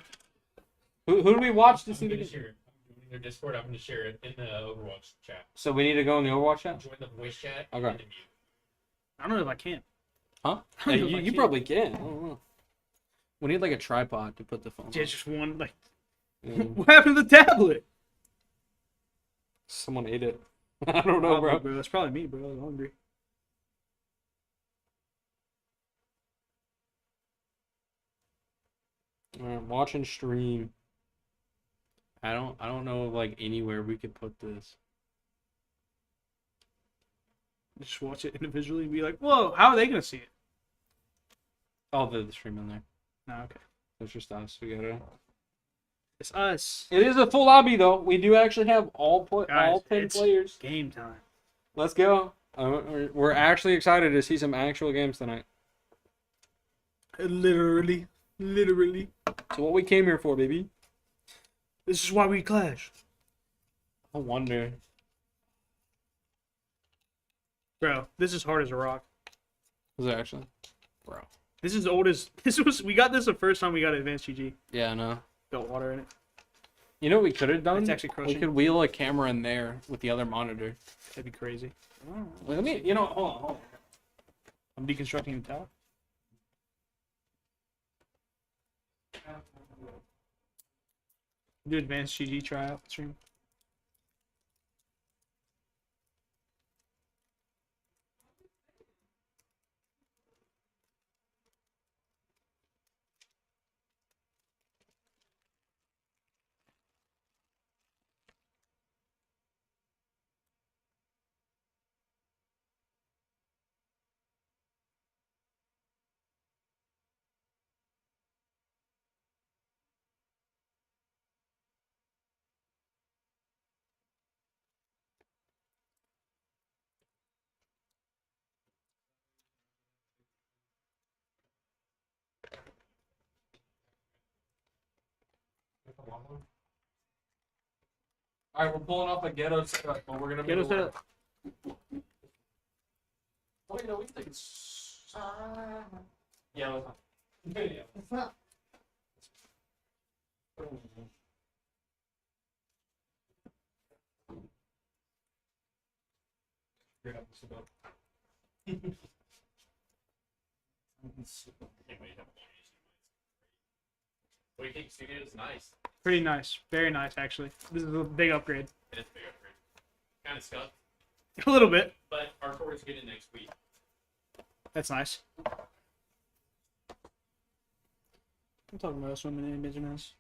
Who do we watch to see the game? share it. In their Discord, I'm going to share it in the Overwatch chat. So we need to go in the Overwatch chat? Join the voice chat. Okay. And the mute. I don't know if I can. Huh? I Yeah, don't know if I you can. probably can. I don't know. We need like a tripod to put the phone Yeah, on. just one. Like, Mm. what happened to the tablet? Someone ate it. I don't know, bro. Bro, it's probably me, bro. I'm hungry. Alright, watch and stream. I don't know like anywhere we could put this. Just watch it individually and be like, whoa, how are they gonna see it? Oh, the stream in there. No, okay. It's just us. We gotta. It's us. It is a full lobby though. We do actually have all Guys, 10 it's players. game time. Let's go. We're actually excited to see some actual games tonight. Literally. So what we came here for, baby? This is why we clash. I wonder. Bro, this is hard as a rock. Was it actually? Bro. This is old as we got this the first time we got advanced GG. Yeah, I know. Got water in it. You know what we could have done? It's actually We crushing. could wheel a camera in there with the other monitor. That'd be crazy. Let me, hold on. I'm deconstructing the tower. Do advanced GG tryout stream. All right, we're pulling off a ghetto setup, but we're gonna Get us that. Oh, you know, we think it's. Yeah. Yeah. What do you think? Studio is nice. Pretty nice. Very nice, actually. This is a big upgrade. It is big upgrade. Kind of scuffed, A little bit. but our tour is getting next week. That's nice. I'm talking about swimming in business.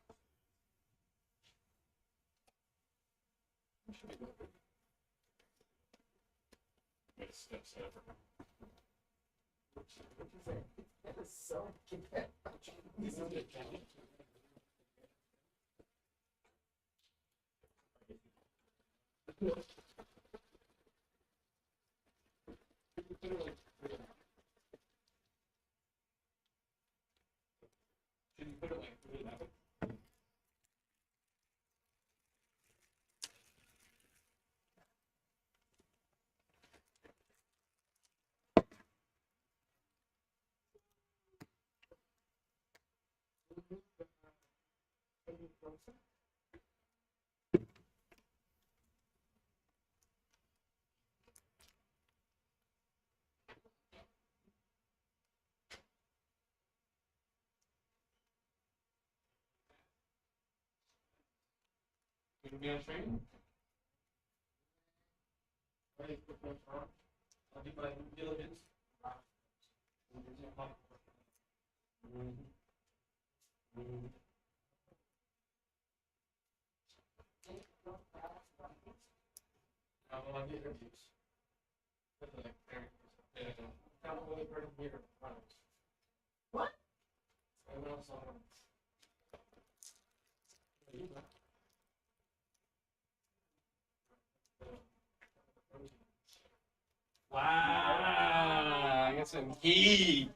Wow, I got some heat.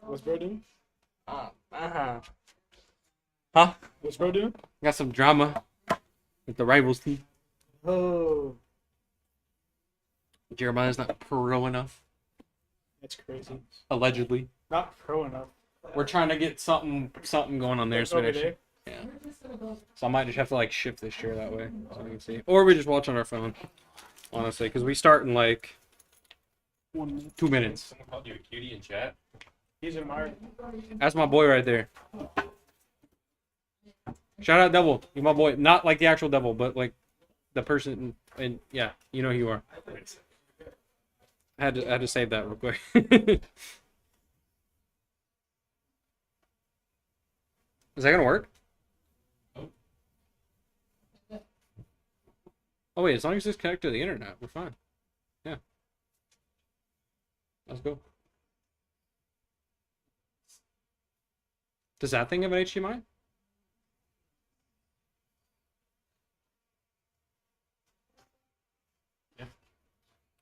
What's bro doing? Huh? What's bro doing? Got some drama with the rivals team. Oh, Jeremiah's not pro enough, that's crazy. allegedly. Not pro enough. We're trying to get something going on there. So Over we actually- there. yeah. So I might just have to like shift this chair that way so we can see, or we just watch on our phone. Honestly, because we start in like 1 minute. 2 minutes. Someone called you a cutie in chat. He's in my. That's my boy right there. Shout out Devil, you're my boy. Not like the actual Devil, but like the person. And yeah, you know who you are. I had to save that real quick. Is that gonna work? Oh wait, as long as it's connected to the internet, we're fine. Yeah. Let's go. Does that thing have an HDMI? Yeah.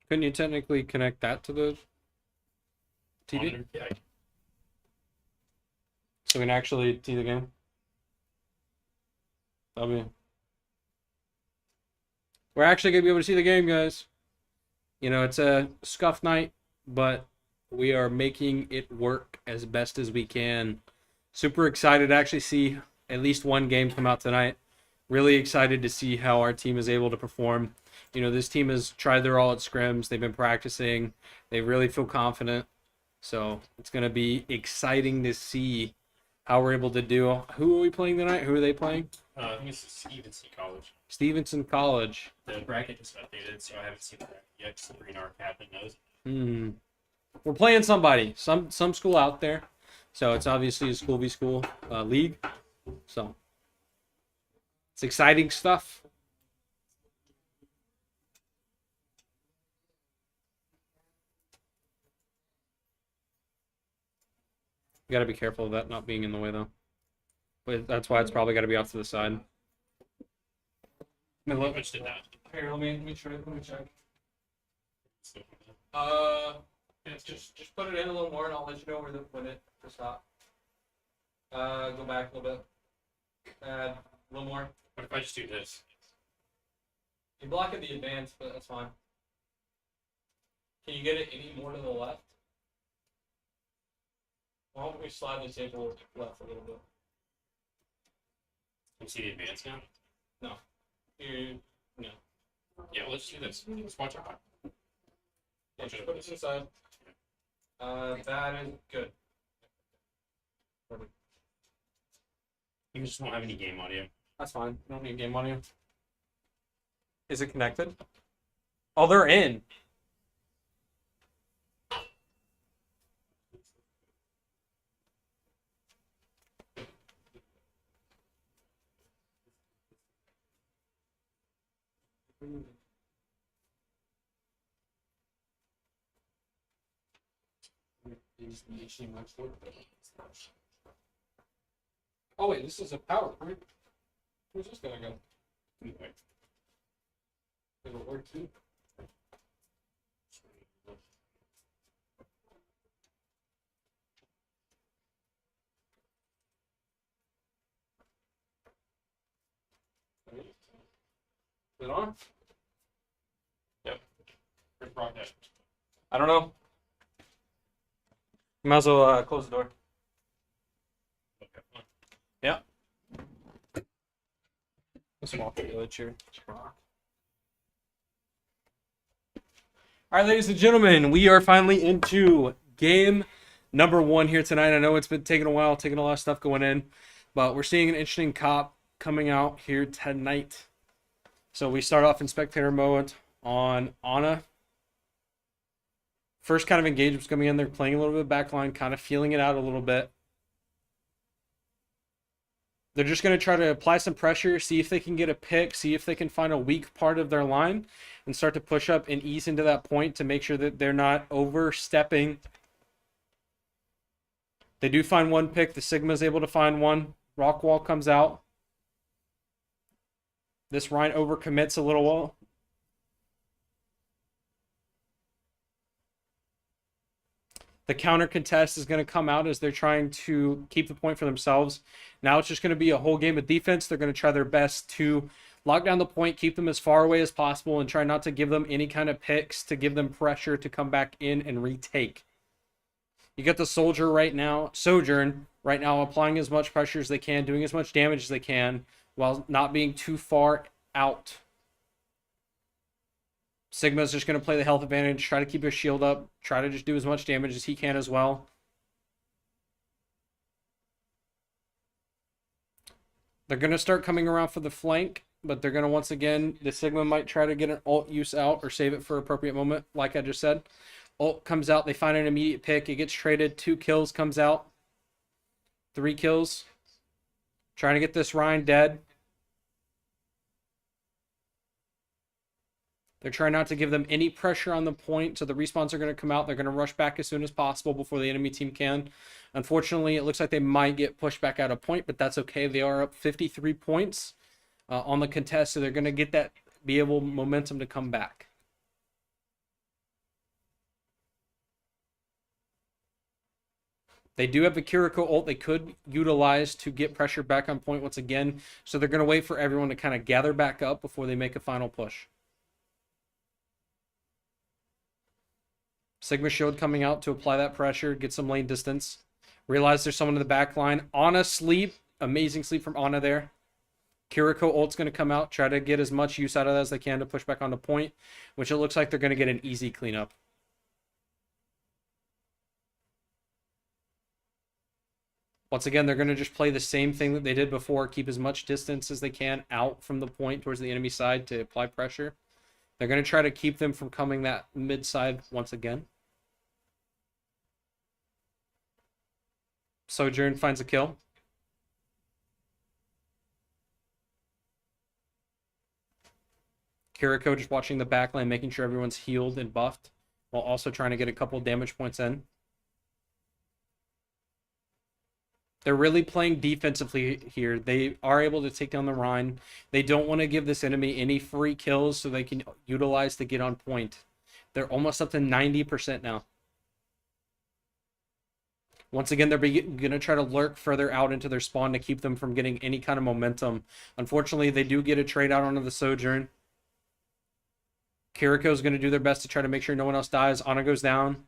Couldn't you technically connect that to the TV? Monitor. Yeah. So we can actually see the game? That'll be... We're actually going to be able to see the game, guys. You know, it's a scuff night, but we are making it work as best as we can. Super excited to actually see at least one game come out tonight. Really excited to see how our team is able to perform. You know, this team has tried their all at scrims. They've been practicing. They really feel confident. So it's going to be exciting to see how we're able to do. Who are we playing tonight? Who are they playing? I think it's Stevenson College. Stevenson College. The bracket just updated, so I haven't seen the bracket yet. Sabrina, our captain, knows. We're playing somebody, some school out there. So it's obviously a school v school league. So it's exciting stuff. You gotta be careful of that not being in the way though. But that's why it's probably gotta be off to the side. Which did that. Here, let me try. Let me check. So, Yeah, just put it in a little more, and I'll let you know when it to stop. Go back a little bit. Add a little more. what if I just do this? You block it the advance, but that's fine. Can you get it any more to the left? Why don't we slide the table left a little bit? Can you see the advance now? No. No. Yeah, let's do this. Let's watch our Yeah, just put this inside. That is good. Perfect. You just won't have any game audio. That's fine. I don't need game audio. Is it connected? Oh, they're in. Oh wait, this is a PowerPoint. Where's this gonna go? It'll work too. Is it on? Yep. I don't know. You might as well close the door. Yeah. Let's walk the other chair. All right, ladies and gentlemen, we are finally into game number 1 here tonight. I know it's been taking a while, taking a lot of stuff going in, but we're seeing an interesting cop coming out here tonight. So we start off in spectator mode on Anna. First kind of engagement's coming in. They're playing a little bit backline, kind of feeling it out a little bit. They're just going to try to apply some pressure, see if they can get a pick, see if they can find a weak part of their line, and start to push up and ease into that point to make sure that they're not overstepping. They do find one pick. The Sigma's able to find one. Rockwall comes out. This Rhine overcommits a little while. The counter contest is going to come out as they're trying to keep the point for themselves. Now it's just going to be a whole game of defense. They're going to try their best to lock down the point, keep them as far away as possible, and try not to give them any kind of picks to give them pressure to come back in and retake. You got the Sojourn right now applying as much pressure as they can, doing as much damage as they can, while not being too far out. Sigma's just going to play the health advantage, try to keep his shield up, try to just do as much damage as he can as well. They're going to start coming around for the flank, but they're going to once again, the Sigma might try to get an ult use out or save it for appropriate moment, like I just said. Ult comes out, they find an immediate pick, it gets traded, 2 kills comes out, 3 kills. Trying to get this Rhine dead. They're trying not to give them any pressure on the point, so the respawns are going to come out. They're going to rush back as soon as possible before the enemy team can. Unfortunately, it looks like they might get pushed back out of point, but that's okay. They are up 53 points on the contest, so they're going to get that momentum to come back. They do have a Kiriko ult they could utilize to get pressure back on point once again, so they're going to wait for everyone to kind of gather back up before they make a final push. Sigma Shield coming out to apply that pressure, get some lane distance. Realize there's someone in the back line. Ana sleep. Amazing sleep from Ana there. Kiriko ult's going to come out, try to get as much use out of that as they can to push back on the point, which it looks like they're going to get an easy cleanup. Once again, they're going to just play the same thing that they did before, keep as much distance as they can out from the point towards the enemy side to apply pressure. They're going to try to keep them from coming that mid side once again. Sojourn finds a kill. Kiriko just watching the backline, making sure everyone's healed and buffed, while also trying to get a couple damage points in. They're really playing defensively here. They are able to take down the Rhine. They don't want to give this enemy any free kills so they can utilize to get on point. They're almost up to 90% now. Once again, they're going to try to lurk further out into their spawn to keep them from getting any kind of momentum. Unfortunately, they do get a trade out onto the Sojourn. Kiriko's going to do their best to try to make sure no one else dies. Ana goes down.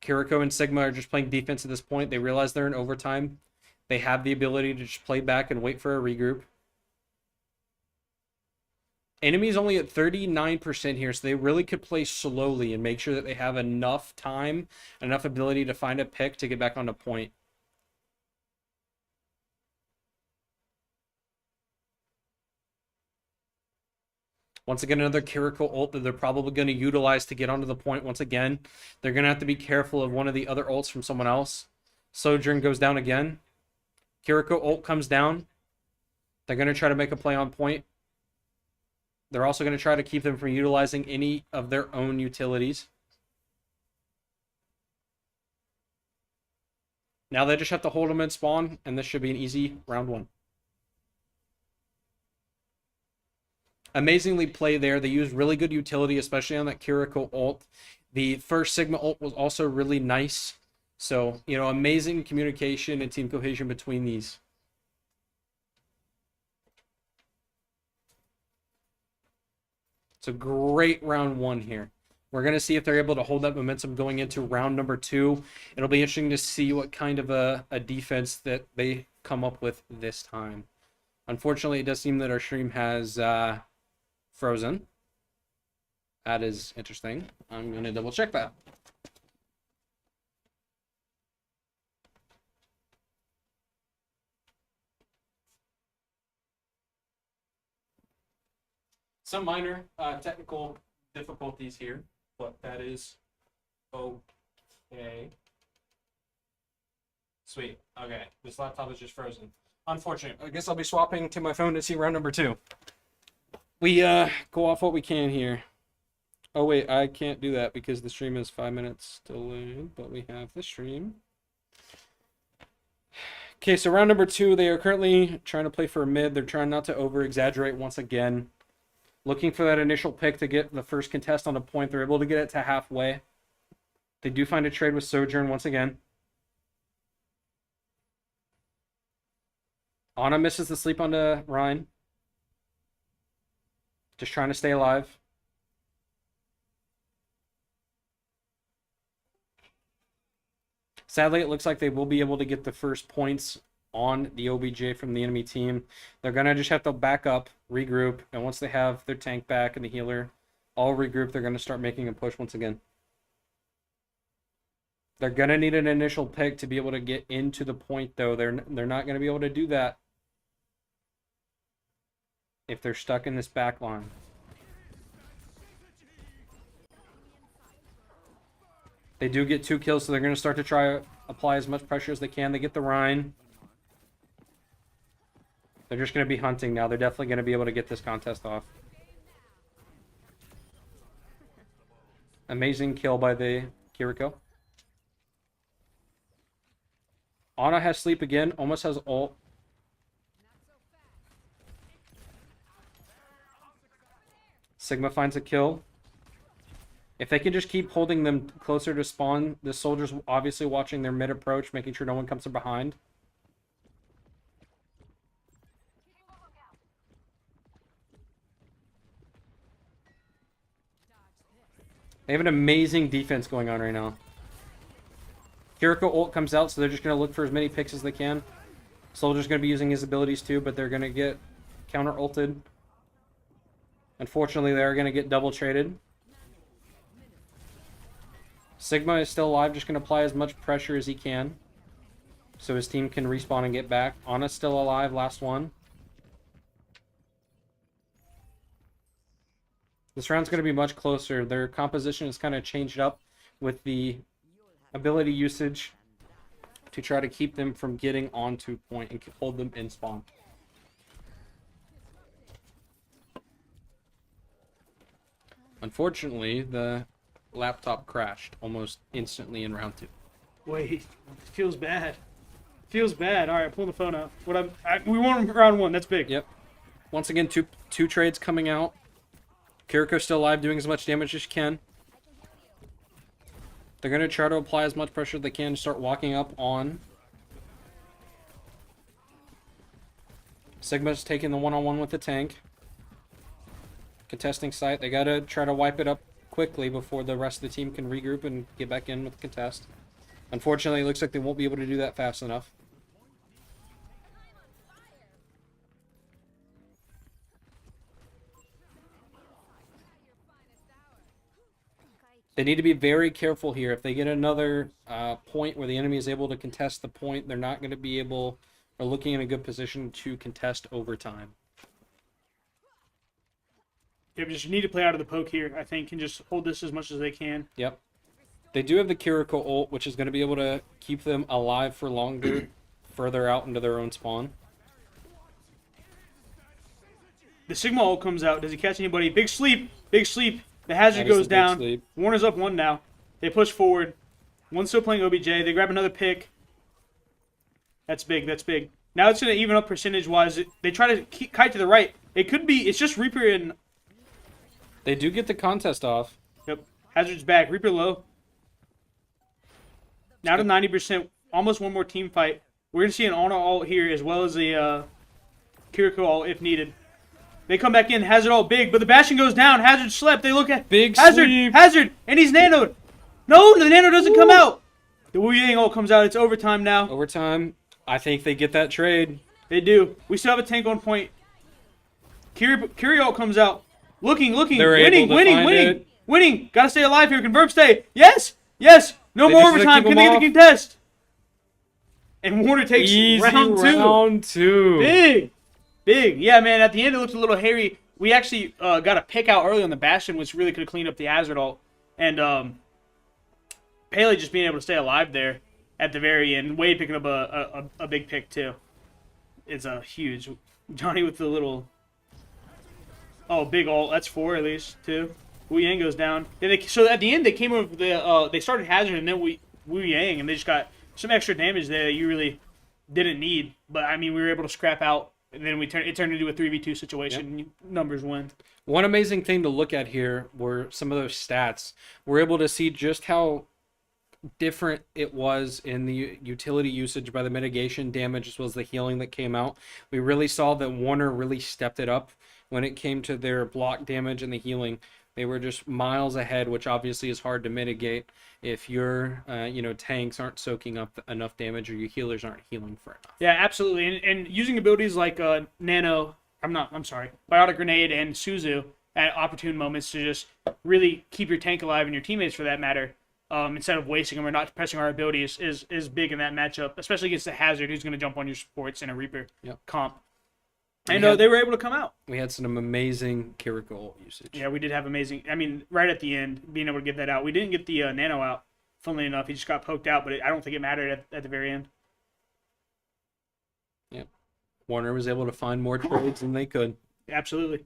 Kiriko and Sigma are just playing defense at this point. They realize they're in overtime. They have the ability to just play back and wait for a regroup. Enemy's only at 39% here, so they really could play slowly and make sure that they have enough time, enough ability to find a pick to get back on the point. Once again, another Kiriko ult that they're probably going to utilize to get onto the point once again. They're going to have to be careful of one of the other ults from someone else. Sojourn goes down again. Kiriko ult comes down. They're going to try to make a play on point. They're also going to try to keep them from utilizing any of their own utilities. Now they just have to hold them in spawn, and this should be an easy round 1. Amazingly played there. They used really good utility, especially on that Kiriko ult. The first Sigma ult was also really nice. So, amazing communication and team cohesion between these. It's a great round 1 here. We're going to see if they're able to hold that momentum going into round number 2. It'll be interesting to see what kind of a defense that they come up with this time. Unfortunately, it does seem that our stream has frozen. That is interesting. I'm going to double check that. Some minor technical difficulties here, but that is okay. Sweet. Okay, this laptop is just frozen. Unfortunate. I guess I'll be swapping to my phone to see round number 2. We go off what we can here. Oh wait, I can't do that because the stream is 5 minutes delayed, but we have the stream. Okay, so round number 2, they are currently trying to play for a mid. They're trying not to over-exaggerate once again. Looking for that initial pick to get the first contest on a point. They're able to get it to halfway. They do find a trade with Sojourn once again. Ana misses the sleep onto Ryan. Just trying to stay alive. Sadly, it looks like they will be able to get the first points on the OBJ from the enemy team. They're going to just have to back up, regroup, and once they have their tank back and the healer all regroup, they're going to start making a push once again. They're going to need an initial pick to be able to get into the point, though. They're not going to be able to do that if they're stuck in this back line. They do get 2 kills, so they're going to start to try to apply as much pressure as they can. They get the Rhine. They're just going to be hunting now. They're definitely going to be able to get this contest off. Amazing kill by the Kiriko. Ana has sleep again. Almost has ult. Sigma finds a kill. If they can just keep holding them closer to spawn, the soldiers obviously watching their mid approach, making sure no one comes from behind. They have an amazing defense going on right now. Kiriko ult comes out, so they're just going to look for as many picks as they can. Soldier's going to be using his abilities too, but they're going to get counter ulted. Unfortunately, they're going to get double traded. Sigma is still alive, just going to apply as much pressure as he can so his team can respawn and get back. Ana's still alive, last one. This round's going to be much closer. Their composition is kind of changed up with the ability usage to try to keep them from getting onto point and hold them in spawn. Unfortunately, the laptop crashed almost instantly in round 2. Wait, it feels bad. Feels bad. All right, pull the phone out. We won round 1. That's big. Yep. Once again, two trades coming out. Kiriko's still alive, doing as much damage as she can. They're going to try to apply as much pressure as they can to start walking up on. Sigma's taking the one-on-one with the tank. Contesting site. They got to try to wipe it up quickly before the rest of the team can regroup and get back in with the contest. Unfortunately, it looks like they won't be able to do that fast enough. They need to be very careful here. If they get another point where the enemy is able to contest the point, they're not going to be able, or looking in a good position to contest overtime. They just need to play out of the poke here, I think, and just hold this as much as they can. Yep. They do have the Kiriko ult, which is going to be able to keep them alive for longer, further out into their own spawn. The Sigma ult comes out. Does he catch anybody? Big sleep. Big sleep. The hazard That is goes the big down. sleep. Warner's up 1 now. They push forward. One's still playing OBJ. They grab another pick. That's big. That's big. Now it's going to even up percentage-wise. They try to kite to the right. It could be. It's just Reaper and... They do get the contest off. Yep. Hazard's back. Reaper low. Now to 90%. Almost one more team fight. We're going to see an Honor ult here as well as a Kiriko ult if needed. They come back in. Hazard ult big, but the bashing goes down. Hazard slept. They look at Big Hazard. sleep. Hazard, and he's nanoed. No, the nano doesn't come out. The Wu Yang ult comes out. It's overtime now. Overtime. I think they get that trade. They do. We still have a tank on point. Kiri ult comes out. Looking, They're able to find it. winning. Gotta stay alive here. Confirm stay. Yes. No They more just overtime. keep Can them they get off. the contest? And Warner takes Easy round 2. two. Big. Yeah, man. At the end, it looked a little hairy. We actually got a pick out early on the Bastion, which really could have cleaned up the Hazard ult. And Pele just being able to stay alive there at the very end. Wade picking up a big pick, too. It's a huge. Johnny with the little... Oh, big ult. That's 4 at least, too. Wu Yang goes down. So at the end, they came over they started Hazard and then Wu Yang, and they just got some extra damage there that you really didn't need. But, I mean, we were able to scrap out. And then it turned into a 3v2 situation. Yep. And numbers win. One amazing thing to look at here were some of those stats. We're able to see just how different it was in the utility usage by the mitigation damage as well as the healing that came out. We really saw that Warner really stepped it up when it came to their block damage and the healing. They were just miles ahead, which obviously is hard to mitigate if your tanks aren't soaking up enough damage or your healers aren't healing for enough. Yeah, absolutely. And using abilities like Biotic Grenade and Suzu at opportune moments to just really keep your tank alive and your teammates for that matter, instead of wasting them or not pressing our abilities is big in that matchup, especially against the Hazard who's going to jump on your supports in a Reaper comp. And they were able to come out. We had some amazing Kiriko ult usage. Yeah, we did have amazing. I mean, right at the end, being able to get that out. We didn't get the Nano out, funnily enough. He just got poked out, but I don't think it mattered at the very end. Yep. Warner was able to find more trades than they could. Absolutely.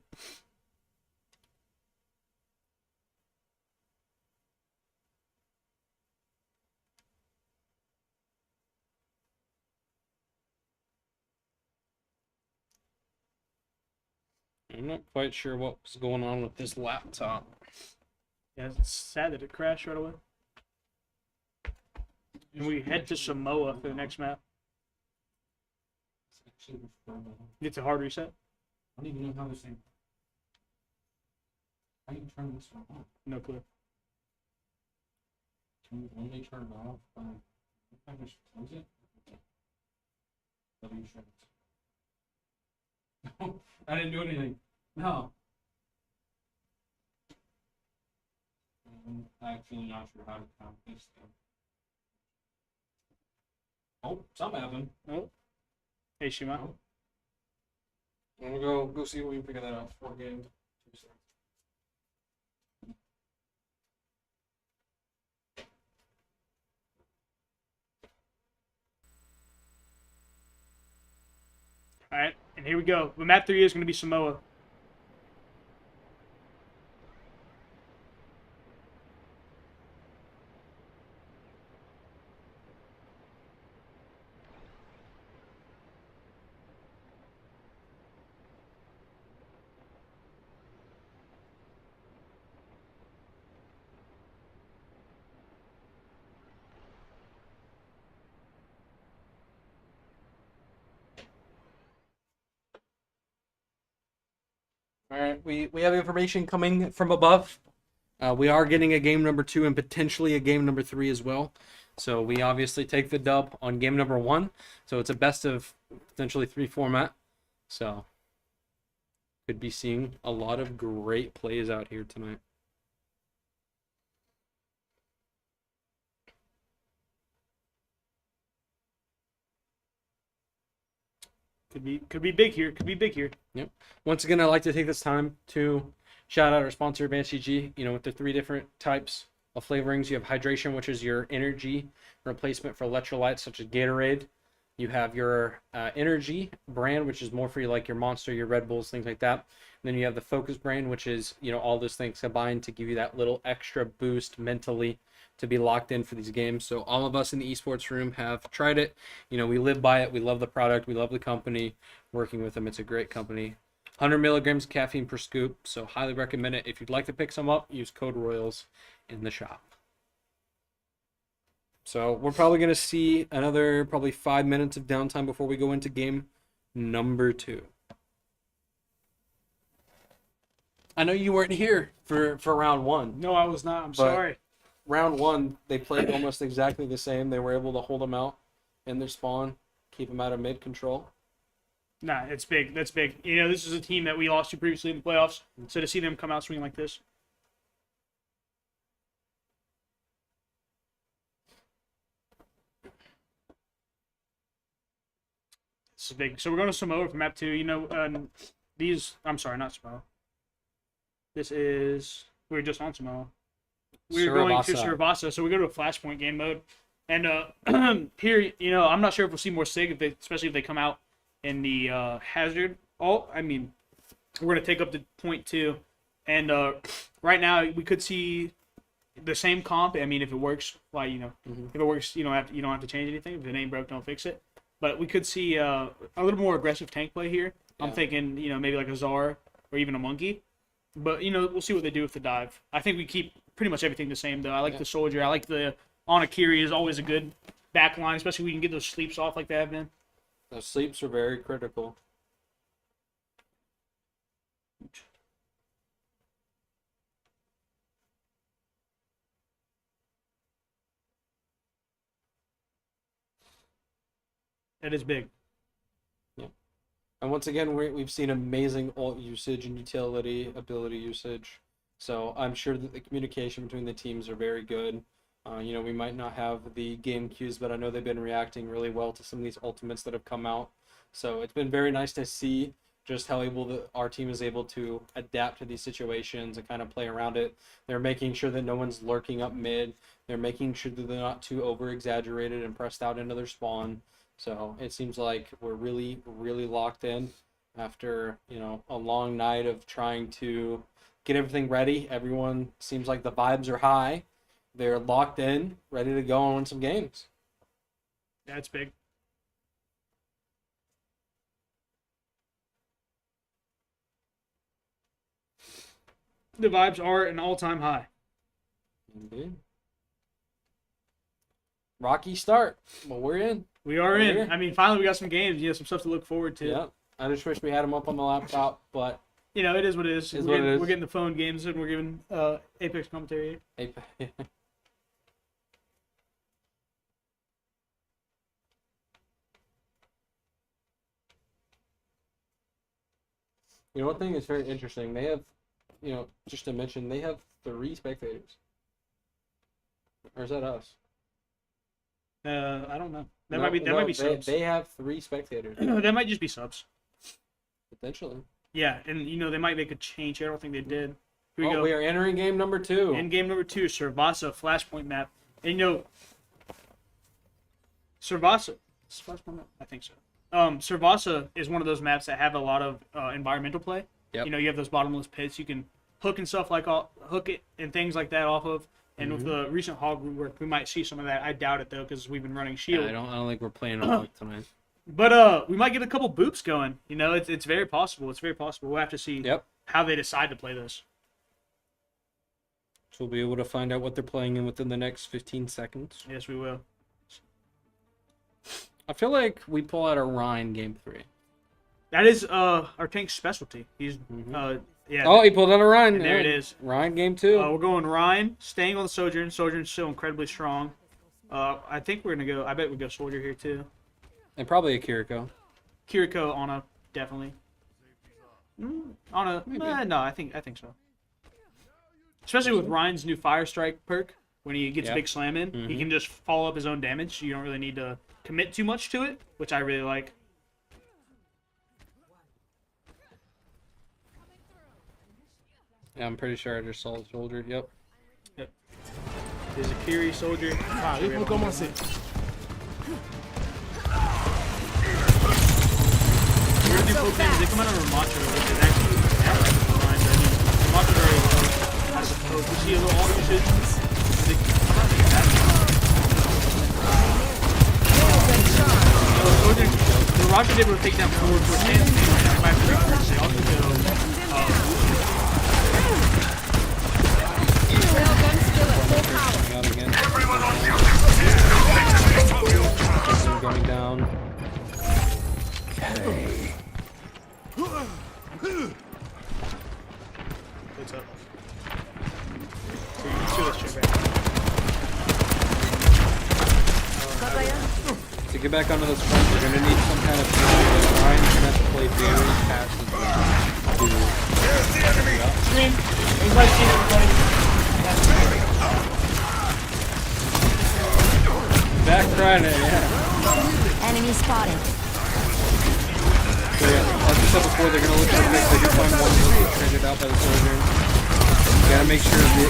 I'm not quite sure what was going on with this laptop. Yeah, it's sad that it crashed right away. And we head to Samoa for the next map. It's a hard reset. I don't even know how this thing. How do you turn this one off? No clue. Can you only turn it off? I just close it. W shut. No, I didn't do anything. No. I'm actually not sure how to count this thing. Oh, something happened. Oh. Hey, Shima. Oh. I'm gonna go see if we can figure that out before game. 2 seconds. All right, and here we go. The map 3 is going to be Samoa. All right, we have information coming from above. We are getting a game number 2 and potentially a game number 3 as well. So we obviously take the dub on game number 1. So it's a best of potentially 3 format. So could be seeing a lot of great plays out here tonight. Could be big here. Could be big here. Once again, I'd like to take this time to shout out our sponsor, Advanced GG. With the 3 different types of flavorings, you have hydration, which is your energy replacement for electrolytes such as Gatorade. You have your energy brand, which is more for like your Monster, your Red Bulls, things like that. And then you have the Focus brand, which is all those things combined to give you that little extra boost mentally to be locked in for these games. So all of us in the esports room have tried it. We live by it. We love the product. We love the company. Working with them, it's a great company. 100 milligrams of caffeine per scoop, so highly recommend it. If you'd like to pick some up, use code Royals in the shop. So we're probably going to see another probably 5 minutes of downtime before we go into game number 2. I know you weren't here for round 1. No, I was not. I'm sorry. Round 1, they played almost exactly the same. They were able to hold them out in their spawn, keep them out of mid control. Nah, it's big. That's big. This is a team that we lost to previously in the playoffs. So to see them come out swinging like this. This is big. So we're going to Samoa for map 2. I'm sorry, not Samoa. This is, we were just on Samoa. We're going to Cervasa, so we go to a flashpoint game mode. And here, I'm not sure if we'll see more SIG, especially if they come out in the hazard. We're going to take up the point 2. And right now, we could see the same comp. If it works, if it works, you don't have to change anything. If it ain't broke, don't fix it. But we could see a little more aggressive tank play here. Yeah. I'm thinking, maybe like a Czar or even a Monkey. But, we'll see what they do with the dive. I think we keep pretty much everything the same, though. I like the Soldier. I like the Onakiri is always a good back line, especially if we can get those sleeps off like they have been. Those sleeps are very critical. That is big. Yeah. And once again, we've seen amazing ult usage and utility, ability usage. So I'm sure that the communication between the teams are very good. We might not have the game cues, but I know they've been reacting really well to some of these ultimates that have come out. So it's been very nice to see just how our team is able to adapt to these situations and kind of play around it. They're making sure that no one's lurking up mid. They're making sure that they're not too over-exaggerated and pressed out into their spawn. So it seems like we're really, really locked in after, a long night of trying to get everything ready. Everyone seems like the vibes are high. They're locked in, ready to go and win some games. That's big. The vibes are an all-time high. Indeed. Rocky start, but we're in. We are in. Here. Finally we got some games. Some stuff to look forward to. Yeah. I just wish we had them up on the laptop, but it is what it is. We're getting the phone games and we're giving Apex commentary. One thing is very interesting. They have, just to mention, they have 3 spectators. Or is that us? I don't know. That might be subs. They have 3 spectators. That might just be subs. Potentially. Yeah, and they might make a change here. I don't think they did. Here we go. We are entering game number 2. In game number 2, Cervasa flashpoint map. And Cervasa, flashpoint map? I think so. Cervasa is one of those maps that have a lot of environmental play. Yep. You have those bottomless pits. You can hook and stuff hook it and things like that off of. And with the recent hog rework, we might see some of that. I doubt it though, because we've been running shield. Yeah, I don't think we're playing on hog tonight. But we might get a couple boops going. It's very possible. It's very possible. We'll have to see how they decide to play this. So we'll be able to find out what they're playing in within the next 15 seconds. Yes, we will. I feel like we pull out a Ryan game 3. That is our tank's specialty. He's yeah. Oh, he pulled out a Ryan. There it is. Ryan game 2. We're going Ryan, staying on the Sojourn. Sojourn's still incredibly strong. I think we're gonna go. I bet we go Soldier here too. And probably a Kiriko. Kiriko on a definitely. On a no, I think so. Especially with Ryan's new Fire Strike perk, when he gets a big slam in, he can just follow up his own damage. You don't really need to commit too much to it, which I really like. Yeah, I'm pretty sure I just saw the soldier. Yep. There's a Kiri soldier. Ah, il faut commencer. We're gonna do poke names. They come out of Ramatra, which is actually fine. I mean, Ramatra very well out of the poke. You see a little alt usage. They come out of the Roger's able to take that forward for stance right now. By the they also go. Coming out again. Going down. What's up? So you can see this straight back. To get back onto this front, we're going to need some kind of position. Ryan's going to have to play very passively to Screen. Everybody see everybody. back Friday, yeah. Enemy spotted. So yeah, like I said before, they're going to look for fix. They do find one that gets traded out by the soldier. You got to make sure that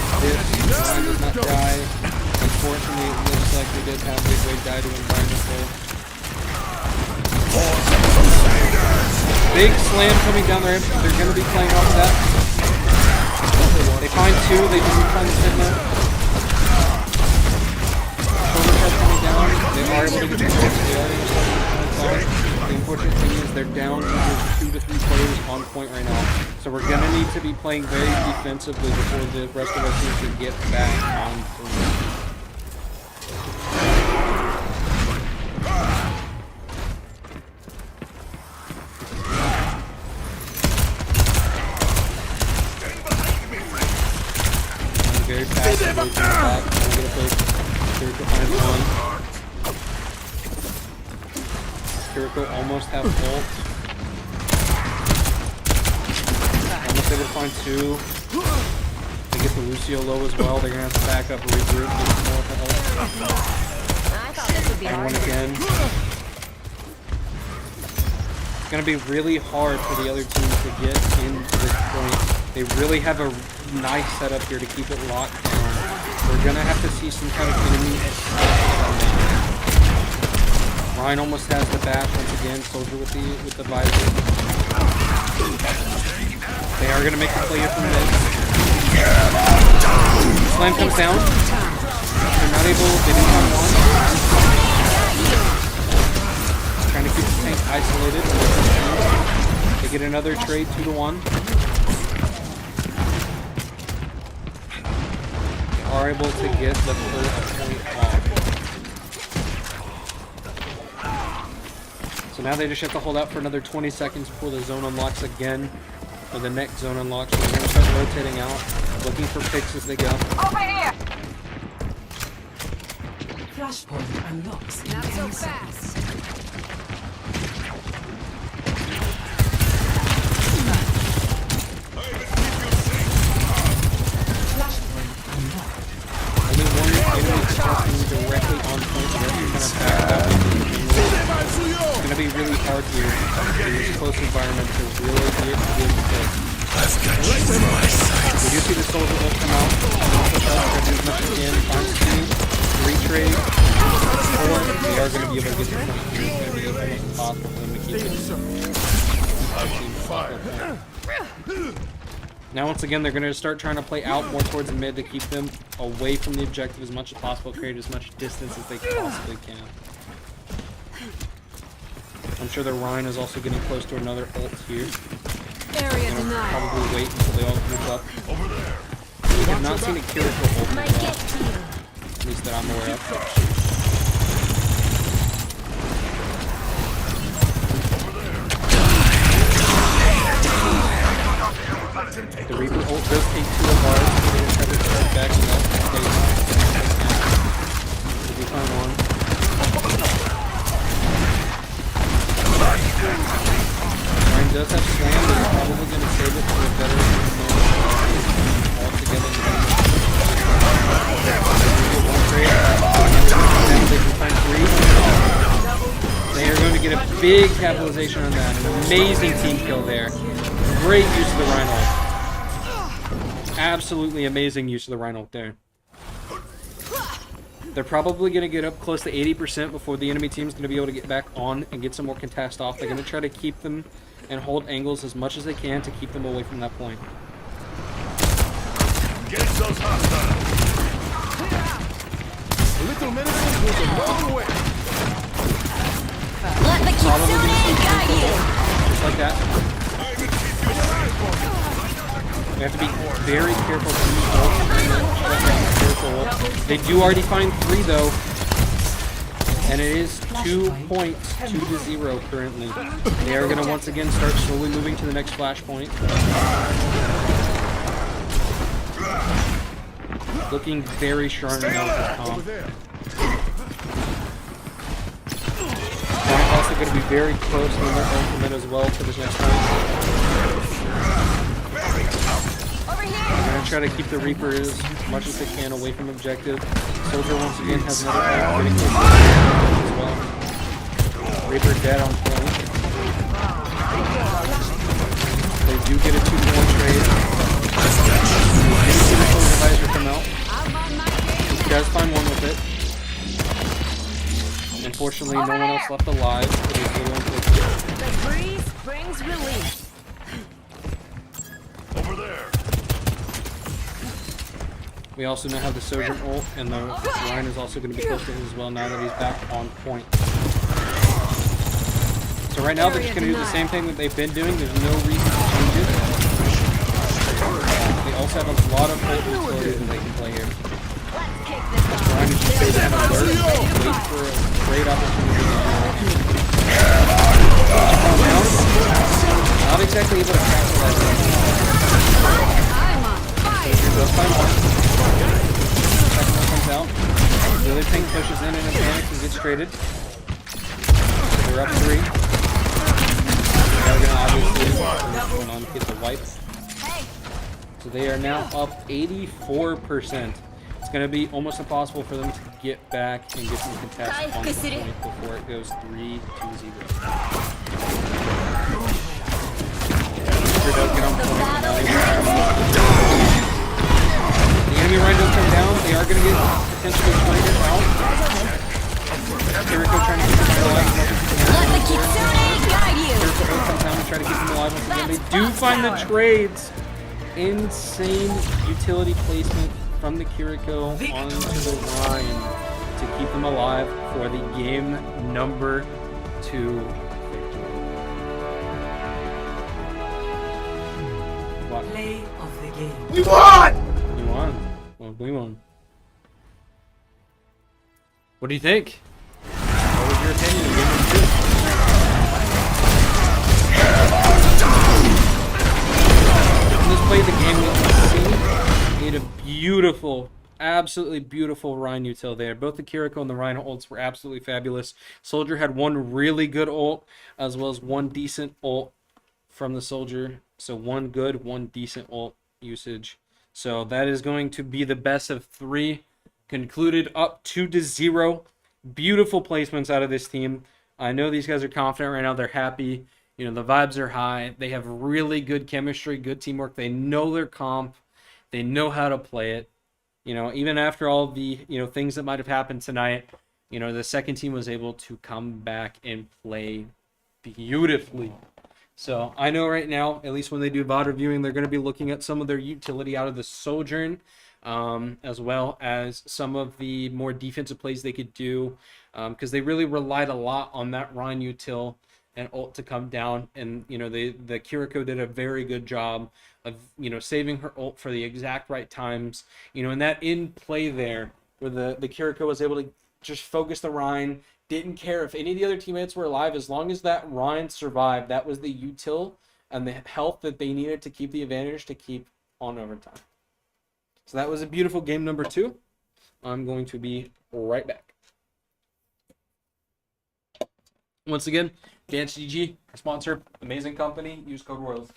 this line does not die. Unfortunately, it looks like we did have Big Wade die to environmental. Big slam coming down there. They're going to be playing off of that. They find two. They didn't find the Sigma. Coming down. They are able to get the points. They are able to start to. The unfortunate thing is they're down to just 2 to 3 players on point right now. So we're going to need to be playing very defensively before the rest of our team can get back on point. Very passively to the back. I'm going to play Kiriko finds one. Kiriko almost have ult. Almost able to find two. They get the Lucio low as well. They're going to have to back up, regroup, get some more health. I thought this would be And hard. one again. It's going to be really hard for the other team to get into this point. They really have a nice setup here to keep it locked down. We're going to have to see some kind of enemy. Ryan almost has the bash once again. Soldier with the visor. They are going to make a play from mid. Slam comes down. They're not able. They didn't have one. Trying to keep the tank isolated. They get another trade 2 to 1. Are able to get the first point off. So now they just have to hold out for another 20 seconds before the zone unlocks again, or the next zone unlocks. So they're going to start rotating out, looking for picks as they go. Over here! Flashpoint unlocks. Not so fast. Only one enemy protecting directly on point, so they're kind of backed up. It's going to be really hard here in this close environment to really get good picks. We do see the soldier will come out. Push out, try to do as much as they can. Finds 2, 3 trade, 4. They are going to be able to get the point. It's going to be almost impossible for them to keep it. Now, once again, they're going to start trying to play out more towards the mid to keep them away from the objective as much as possible, create as much distance as they possibly can. I'm sure the Rhine is also getting close to another ult here. Area They're gonna denied. probably wait until they all group up. We have not seen a Kiriko ult Might yet, get to you. at least that I'm aware of. The Reaper ult does take 2 of ours. They're going to try to start backing up. Did we find one? Ryan does have slam, but he's probably going to save it for a better moment altogether. One trade. Now they can find 3. They are going to get a big capitalization on that. An amazing team kill there. Great use of the Rhino. absolutely amazing use of the Rhino there. They're probably going to get up close to 80% before the enemy team's going to be able to get back on and get some more contest off. They're going to try to keep them and hold angles as much as they can to keep them away from that point. Engage those hostiles. A little medicine goes a long way. Let the Probably going to Kitsune see guide you. just like that. We have to be very careful to use ult. They do already find 3 though. And it is 2 points, 2-0 currently. They are going to once again start slowly moving to the next flashpoint. Looking very sharp now for Tom. They're also going to be very close to their ultimate as well for this next point. They're going to try to keep the Reaper as much as they can away from objective. Soldier once again has another ult getting close to as well. Reaper dead on point. They do get a 2-1 trade. You see the Soldier visor come out. He does find one with it. Unfortunately, no one else left alive. It is really unfortunate. The breeze brings relief. Over there. We also now have the Sojourn ult, and the Ryan is also going to be close to him as well now that he's back on point. So right now they're just going to do the same thing that they've been doing. There's no reason to change it. They also have a lot of ult utilities that they can play here. Ryan is just going to have alert, wait for a great opportunity. Not exactly able to capitalize on that. Does find one. Second one comes out. Really Pink pushes in and panics and gets traded. So they're up 3. They're going to obviously going on to get the wipe. So they are now up 84%. It's going to be almost impossible for them to get back and get some contest on the point before it goes 3-2-0. Does get on point. The enemy Rhino does come down. They are going to get potentially traded out. Kiriko trying to keep them alive. Let the Kitsune guide you. Kiriko comes down and try to keep them alive once again. They do find the trades. Insane utility placement from the Kiriko onto the Ryan to keep them alive for the game number 2. What? Play of the game. We won! We won. Well, we won. What do you think? What was your opinion of game number 2? This played the game with see. He had a beautiful, absolutely beautiful Rhine util there. Both the Kiriko and the Rhine ults were absolutely fabulous. Soldier had one really good ult, as well as one decent ult from the Soldier. So one good, one decent ult usage. So that is going to be the best of 3. Concluded up 2-0. Beautiful placements out of this team. I know these guys are confident right now. They're happy. You know, the vibes are high. They have really good chemistry, good teamwork. They know their comp. They know how to play it. You know, even after all the, things that might have happened tonight, the second team was able to come back and play beautifully. So I know right now, at least when they do VOD reviewing, they're going to be looking at some of their utility out of the Sojourn, as well as some of the more defensive plays they could do, because they really relied a lot on that Rhine util and ult to come down. And, the Kiriko did a very good job of, saving her ult for the exact right times, and that in play there where the Kiriko was able to just focus the Rhine. Didn't care if any of the other teammates were alive. As long as that Ryan survived, that was the util and the health that they needed to keep the advantage to keep on overtime. So that was a beautiful game number 2. I'm going to be right back. Once again, Dance GG, our sponsor, amazing company. Use code ROYALS.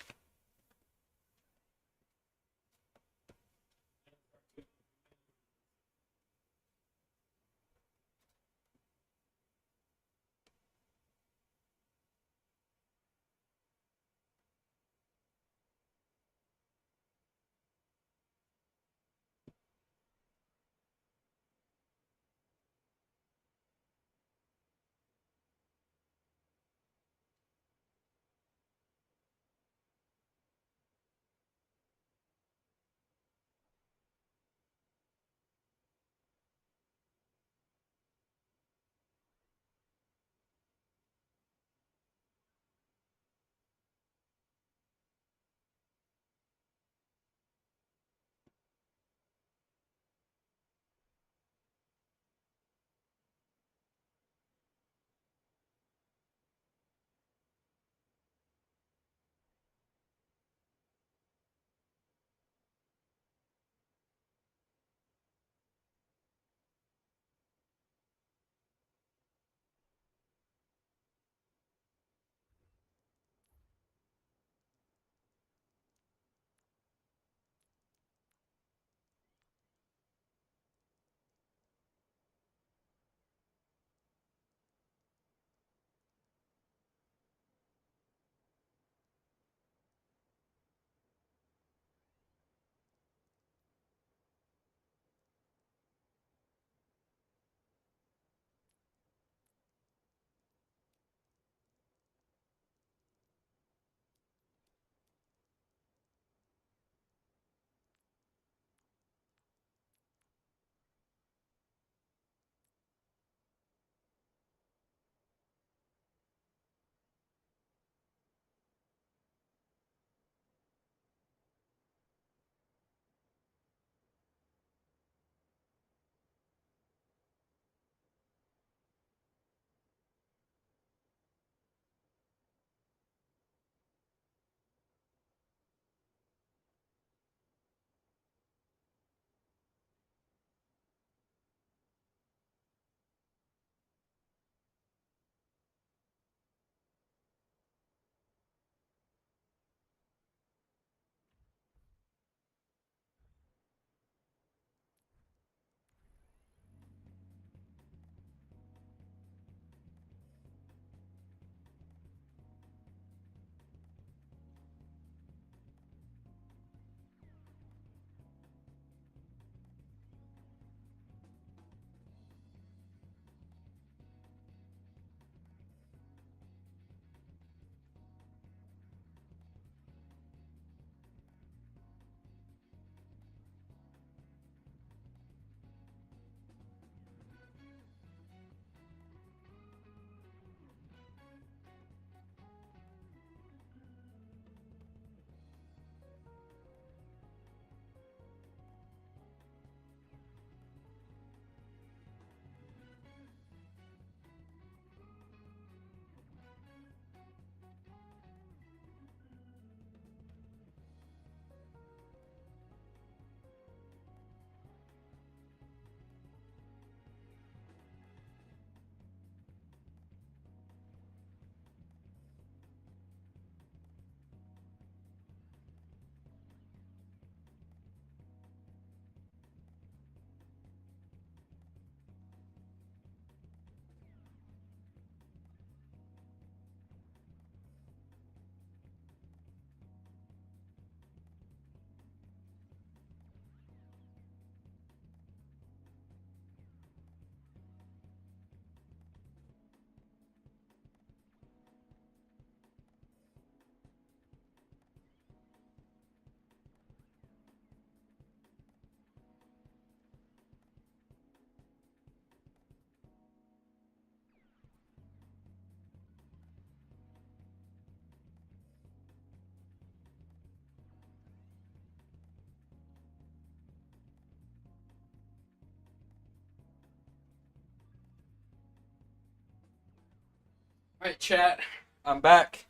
right, chat. I'm back.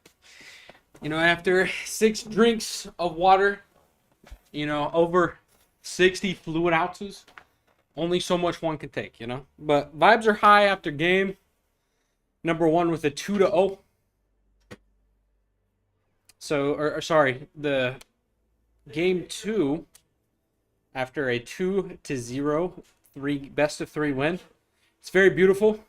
After 6 drinks of water, over 60 fluid ounces, only so much one can take, But vibes are high after game number 1 with a 2-0. So, sorry, the game 2 after a 2-0, best of 3 win. It's very beautiful.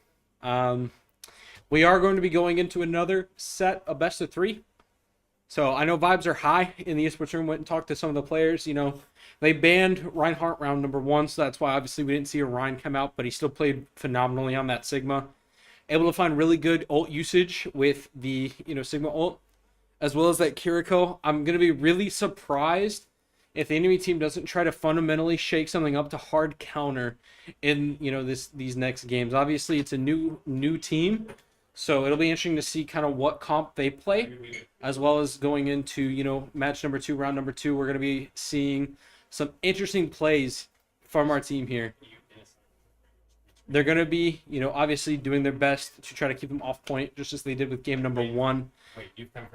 We are going to be going into another set of best of 3. So I know vibes are high in the esports room. Went and talked to some of the players. They banned Reinhardt round number 1, so that's why obviously we didn't see Orion come out, but he still played phenomenally on that Sigma. Able to find really good ult usage with the Sigma ult, as well as that Kiriko. I'm gonna be really surprised if the enemy team doesn't try to fundamentally shake something up to hard counter in these next games. Obviously, it's a new team. So it'll be interesting to see kind of what comp they play, as well as going into, match number 2, round number 2. We're going to be seeing some interesting plays from our team here. They're going to be, obviously doing their best to try to keep them off point, just as they did with game number 1.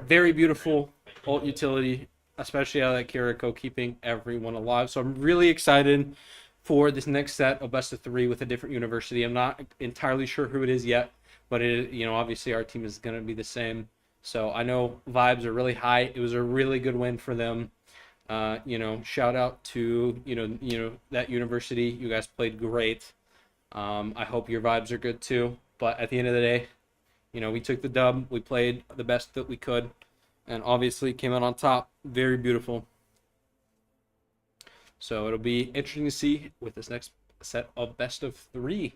Very beautiful ult utility, especially out of that Kiriko, keeping everyone alive. So I'm really excited for this next set of best of 3 with a different university. I'm not entirely sure who it is yet. But obviously our team is going to be the same. So I know vibes are really high. It was a really good win for them. Shout out to that university. You guys played great. I hope your vibes are good too. But at the end of the day, we took the dub. We played the best that we could, and obviously came out on top. Very beautiful. So it'll be interesting to see with this next set of best of 3.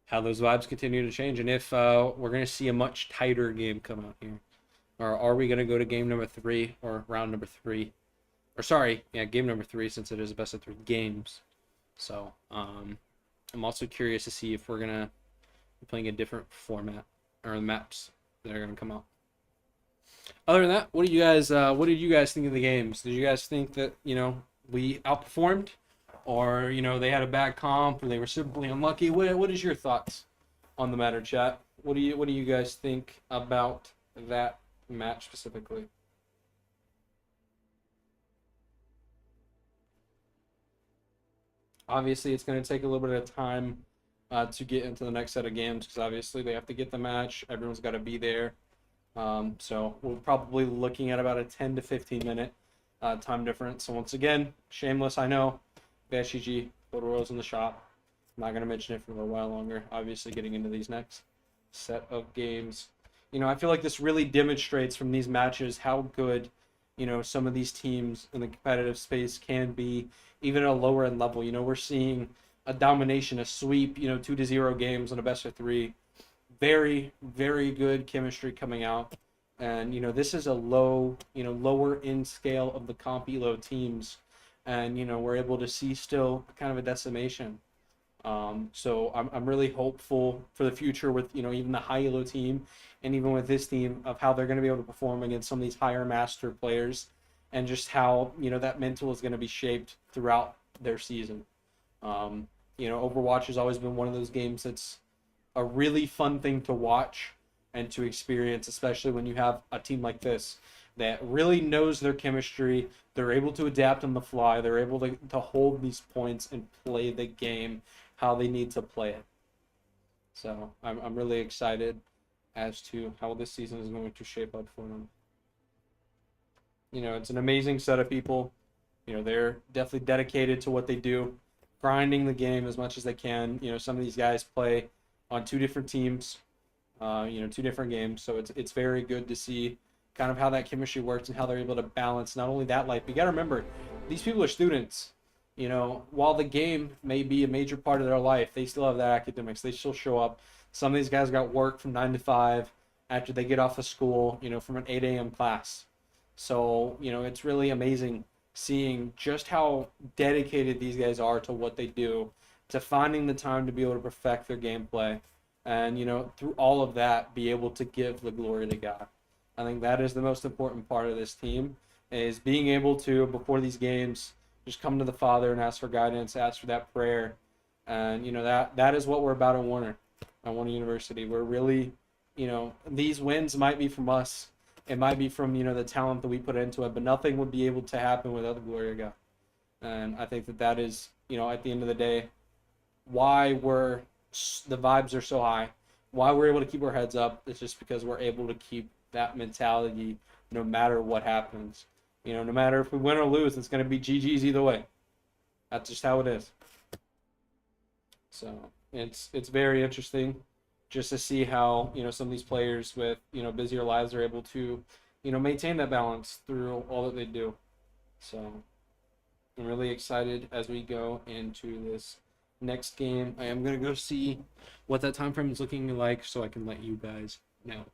How those vibes continue to change, and if we're going to see a much tighter game come out here. Or are we going to go to game number 3 or round number 3? Or sorry, game number 3, since it is a best of 3 games. So I'm also curious to see if we're going to be playing a different format or the maps that are going to come out. Other than that, what did you guys think of the games? Did you guys think that we outperformed? Or, they had a bad comp, or they were simply unlucky. What is your thoughts on the matter, chat? What do you guys think about that match specifically? Obviously, it's going to take a little bit of time to get into the next set of games, because obviously they have to get the match. Everyone's got to be there. So we're probably looking at about a 10 to 15 minute time difference. So once again, shameless, I know. BSGG, Photo Royals in the shop. I'm not going to mention it for a little while longer. Obviously, getting into these next set of games. I feel like this really demonstrates from these matches how good, some of these teams in the competitive space can be, even at a lower end level. We're seeing a domination, a sweep, 2-0 games on a best of 3. Very, very good chemistry coming out. And, this is a lower end scale of the comp elo teams. And, we're able to see still kind of a decimation. So I'm really hopeful for the future with, even the high elo team and even with this team of how they're going to be able to perform against some of these higher master players and just how, that mental is going to be shaped throughout their season. Overwatch has always been one of those games that's a really fun thing to watch and to experience, especially when you have a team like this that really knows their chemistry. They're able to adapt on the fly. They're able to hold these points and play the game how they need to play it. So I'm really excited as to how this season is going to shape up for them. It's an amazing set of people. They're definitely dedicated to what they do, grinding the game as much as they can. Some of these guys play on 2 different teams, 2 different games. So it's very good to see kind of how that chemistry works and how they're able to balance not only that life, but you got to remember, these people are students. While the game may be a major part of their life, they still have that academics. They still show up. Some of these guys got work from 9 to 5 after they get off of school, from an 8 a.m. class. So, it's really amazing seeing just how dedicated these guys are to what they do, to finding the time to be able to perfect their gameplay. And, through all of that, be able to give the glory to God. I think that is the most important part of this team, is being able to, before these games, just come to the Father and ask for guidance, ask for that prayer. And, that is what we're about at Warner University. We're really these wins might be from us. It might be from, the talent that we put into it, but nothing would be able to happen without the glory of God. And I think that is, at the end of the day, why the vibes are so high, why we're able to keep our heads up. It's just because we're able to keep that mentality no matter what happens. No matter if we win or lose, it's going to be GG's either way. That's just how it is. So it's very interesting just to see how, some of these players with, busier lives are able to, maintain that balance through all that they do. So I'm really excited as we go into this next game. I am going to go see what that time frame is looking like so I can let you guys know.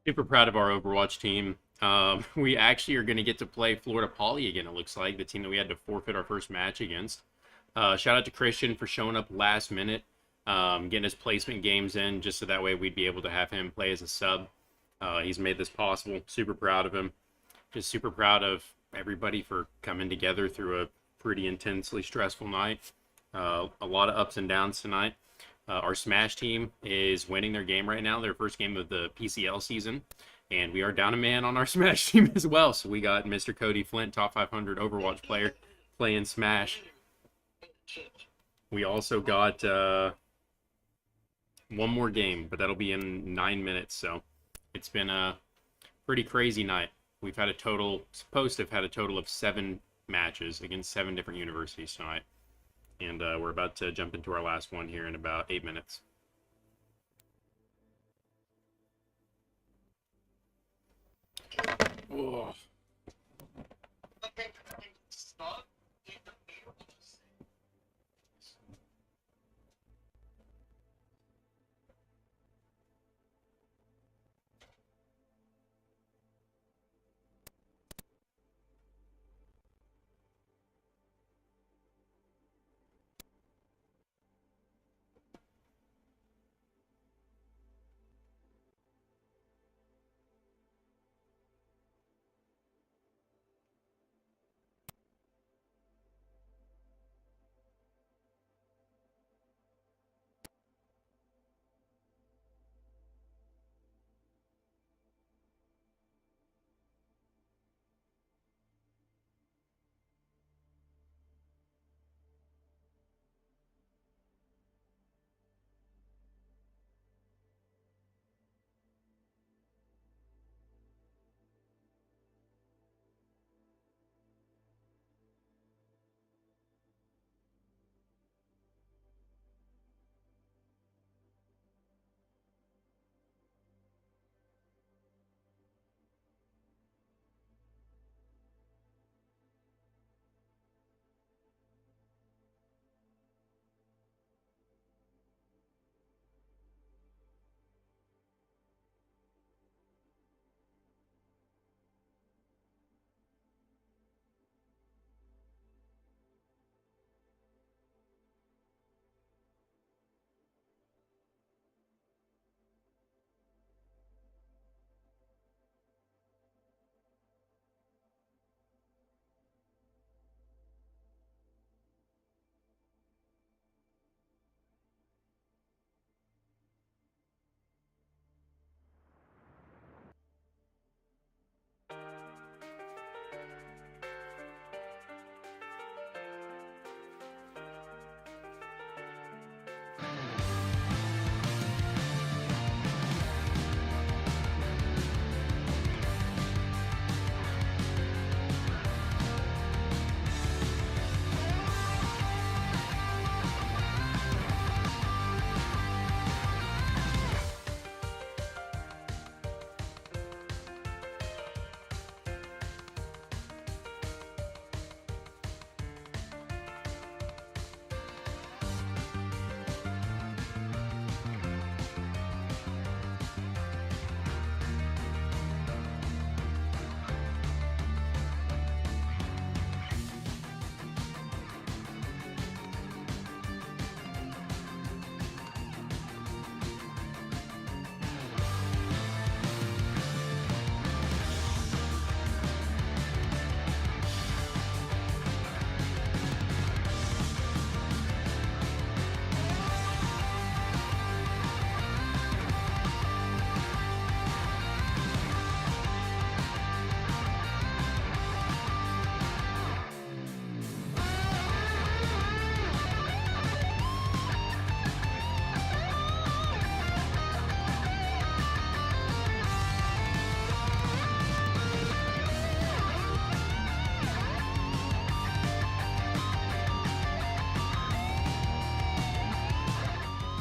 Super proud of our Overwatch team. We actually are going to get to play Florida Poly again, it looks like, the team that we had to forfeit our first match against. Shout out to Christian for showing up last minute, getting his placement games in, just so that way we'd be able to have him play as a sub. He's made this possible. Super proud of him. Just super proud of everybody for coming together through a pretty intensely stressful night. A lot of ups and downs tonight. Our Smash team is winning their game right now, their first game of the PCL season. And we are down a man on our Smash team as well. So we got Mr. Cody Flint, top 500 Overwatch player, playing Smash. We also got one more game, but that'll be in 9 minutes. So it's been a pretty crazy night. We've had supposed to have had a total of 7 matches against 7 different universities tonight. And we're about to jump into our last one here in about 8 minutes. Oh.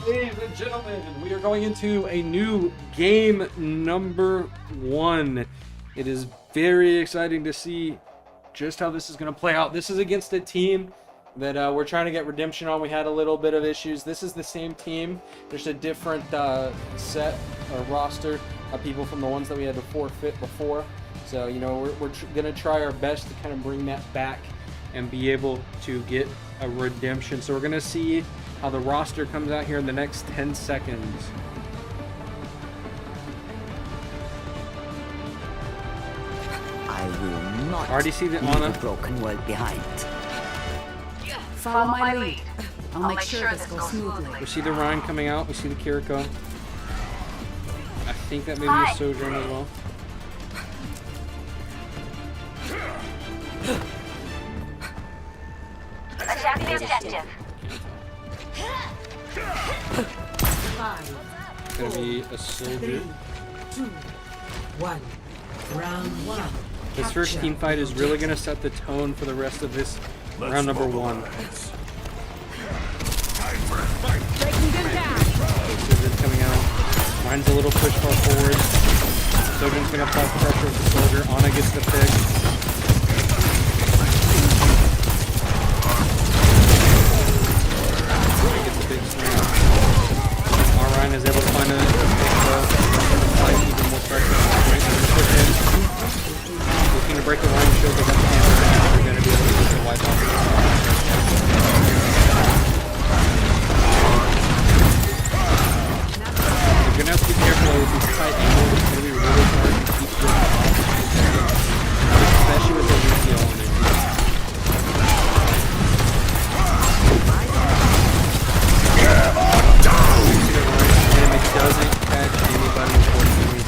Ladies and gentlemen, we are going into a new game number 1. It is very exciting to see just how this is going to play out. This is against a team that we're trying to get redemption on. We had a little bit of issues. This is the same team, just a different set or roster. people from the ones that we had to forfeit before. So, you know, we're going to try our best to kind of bring that back and be able to get a redemption. So we're going to see how the roster comes out here in the next 10 seconds. I will not Already see the leave Ana. the broken world behind. Follow my lead. I'll make sure this goes smoothly. We see the Ryan coming out. We see the Kiriko. I think that may be a Sojourn as well. Attack the objective. It's going to be a Soldier. 2, 1. Round 1. This first team fight is really going to set the tone for the rest of this round number 1. Breaking them down. Sojourn's coming out. Ryan's a little push far forward. Sojourn's going to apply pressure with the Soldier. Ana gets the pick. Gets a big slam. Ryan is able to find a find even more pressure. Push in. Looking to break the line shield, but that's the hammer. They're going to be able to get the wipe off. You're going to have to be careful with these tight angles. It's going to be really hard to keep your especially with the Lucio on it. Enemy doesn't catch anybody, unfortunately.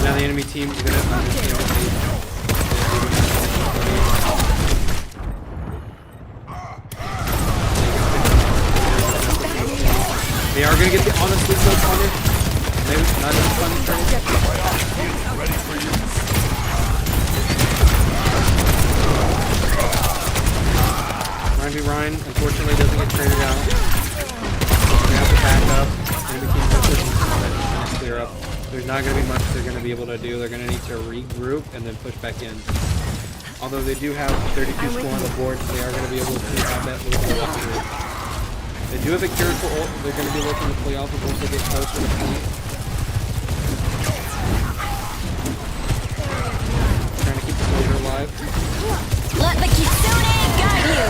Now the enemy team is going to understand what they are going to get the honest results on it. Maybe not as fun to try. Ryan v. Ryan, unfortunately, doesn't get traded out. They have to back up. Enemy team has to clear up. There's not going to be much they're going to be able to do. They're going to need to regroup and then push back in. Although they do have 32 score on the board, so they are going to be able to have that little bit of through. They do have a Kiriko ult. They're going to be looking to play off of once they get closer to the point. Trying to keep the Soldier alive. Let the Kitsune guide you.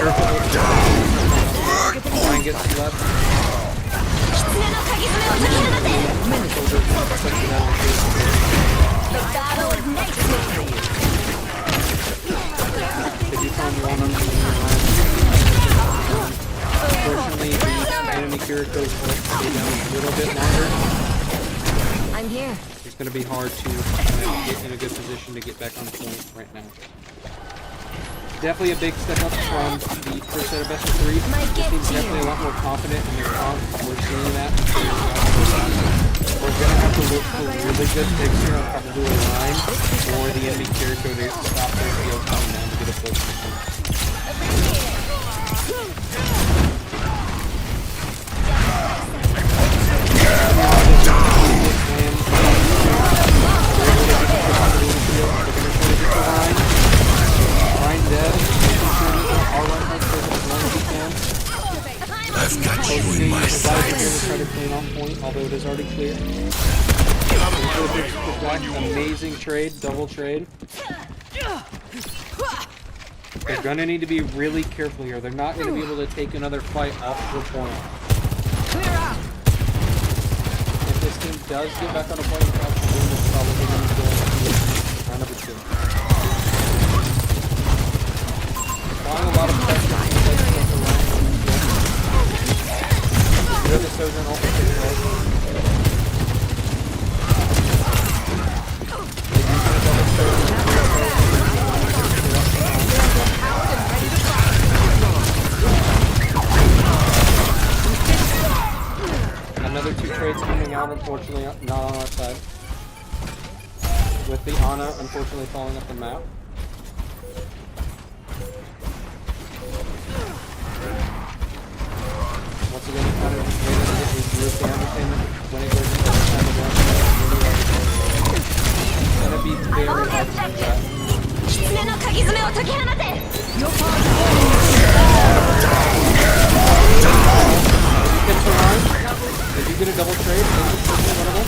Ryan gets left. Kitsune no Kagizume o Tokihanate. Soldier pushing out of the field. The battle ignites me. They do find one on the line. Unfortunately, the enemy Kiriko's going to stay down a little bit longer. I'm here. It's going to be hard to get in a good position to get back on point right now. Definitely a big step up from the first set of best of 3. This team's definitely a lot more confident in their comp. We're seeing that. We're going to have to look for really good picks here on probably a line or the enemy Kiriko to stop their field coming down to get a full point. I've got you in my sights. Try to clean on point, although it is already clear. Amazing trade, double trade. They're gonna need to be really careful here. They're not gonna be able to take another fight off the point. If this team does get back on a point, it's probably gonna go round number 2. Applying a lot of pressure. The Sojourn also takes right. Another 2 trades coming out, unfortunately not on our side. With the Ana unfortunately falling off the map. Once again, you kind of just wait to get regrouped. They understand when it goes into the time of run, it's going to be very hard to do that. Kitsune no Kagizume o Tokihanate. Did you get a double trade? Maybe one of them?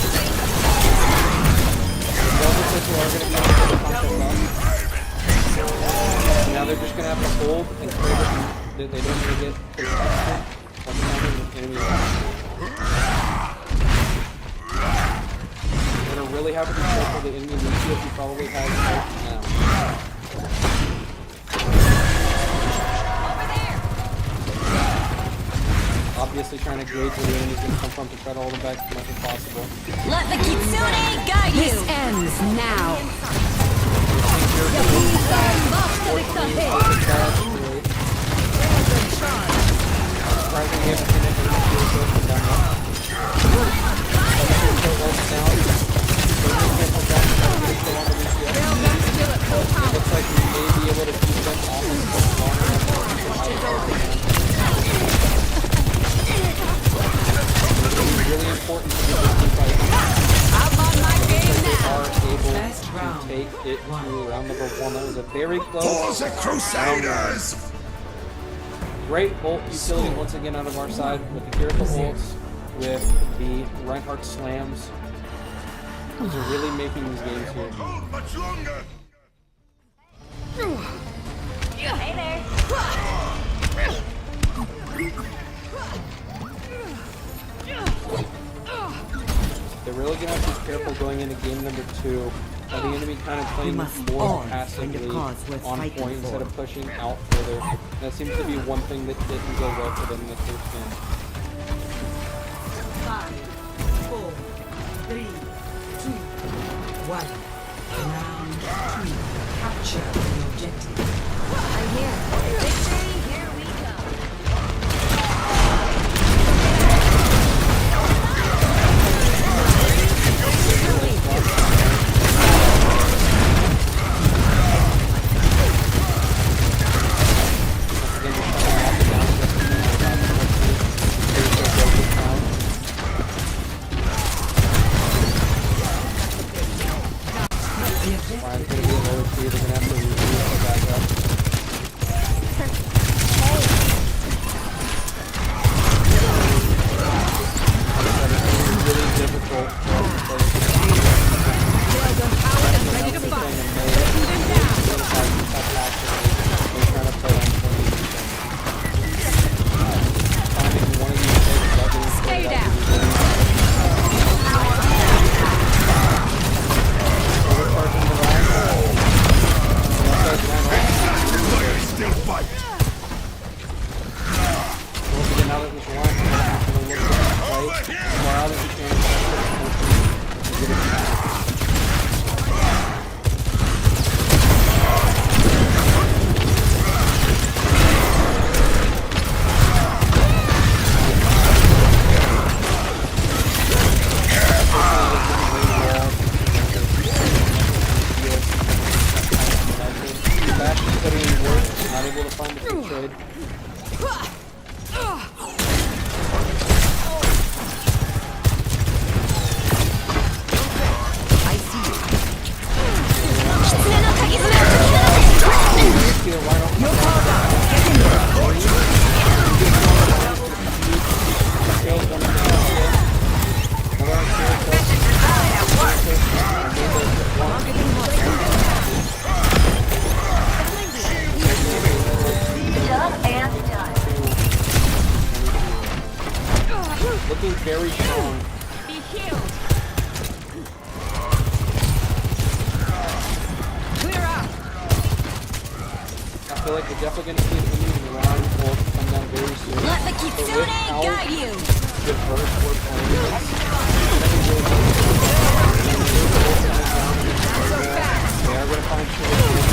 people are going to come into the concept up. Now they're just going to have to hold and pray that they don't really get distracted by the time of the enemy. You're going to really have to be careful the enemy leads you if he probably has hope now. Obviously trying to gauge where the enemy's going to come from to try to hold them back as much as possible. Let the Kitsune guide you! This ends now. Surprisingly, haven't seen any of the it looks like we may be able to keep them off and it's really important to get this team fight. I'm on my game They now! are able Last to round. take it to round number 1. That was a very close For the round. Crusaders! Great ult utility once again out of our side with the Kiriko ults, with the Reinhardt slams. These are really making these games here. Hold much longer! Hey there! They're really going to have to be careful going into game number 2. The enemy kind of playing must more all passively find a cause worth on fighting point instead for. of pushing out further. That seems to be one thing that didn't go well for them in the first game. 5, 4, 3, 2, 1. Round 2. Capture the objective. I'm here. Victory, here we go. Brian's going to be a lower tier. They're going to have to review it back up. It's really difficult for us to play. Ready to fight. They're trying to play on 20%. Finding one of these things that getting Stay played down. Overcharging the line. Still fight! Once again, now that this line is going to look at the play, Morales is going to get it. Back putting in work, not able to find the free trade. See the line up. Kills one of the another on looking very strong. Be healed. Clear out. I feel like we're definitely going to see an enemy in the line will come down very soon. Let the But with Kitsune how guide you. diverse we're playing, they are going to find solutions.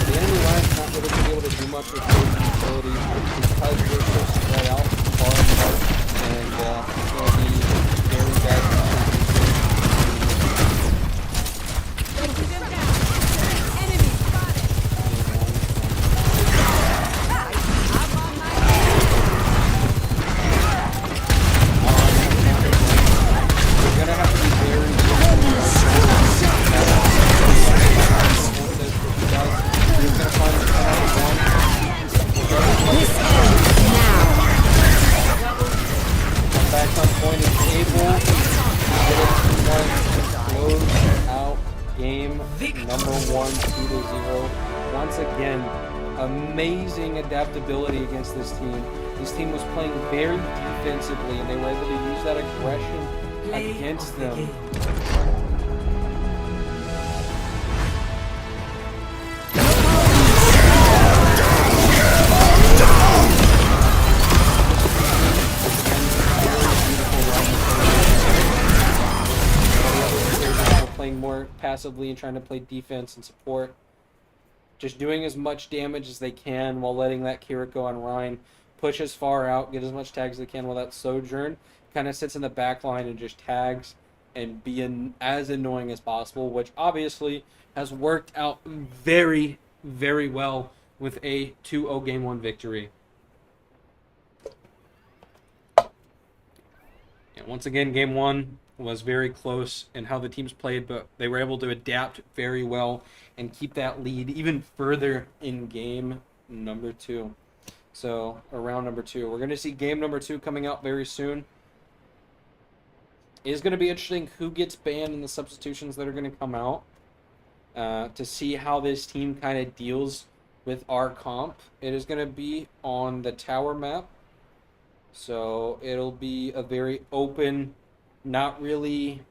The enemy line is not really going to be able to do much with those utilities because we're so spread out far apart, and it's going to be very bad. Taking them down. Enemy spotted. I'm on my We're going to have to be very This ends now. Back on point. amazing adaptability against this team. This team was playing very defensively, and they were able to use that aggression Play against of the them. game. Playing more passively and trying to play defense and support. Just doing as much damage as they can while letting that Kiriko and Ryan push as far out, get as much tags as they can, while that Sojourn kind of sits in the back line and just tags and be as annoying as possible, which obviously has worked out very, very well with a 2-0 Game 1 victory. And once again, Game 1 was very close in how the teams played, but they were able to adapt very well and keep that lead even further in Game number 2. So, or round number 2. We're going to see Game number 2 coming out very soon. It is going to be interesting who gets banned and the substitutions that are going to come out to see how this team kind of deals with our comp. It is going to be on the tower map. So it'll be a very open, not really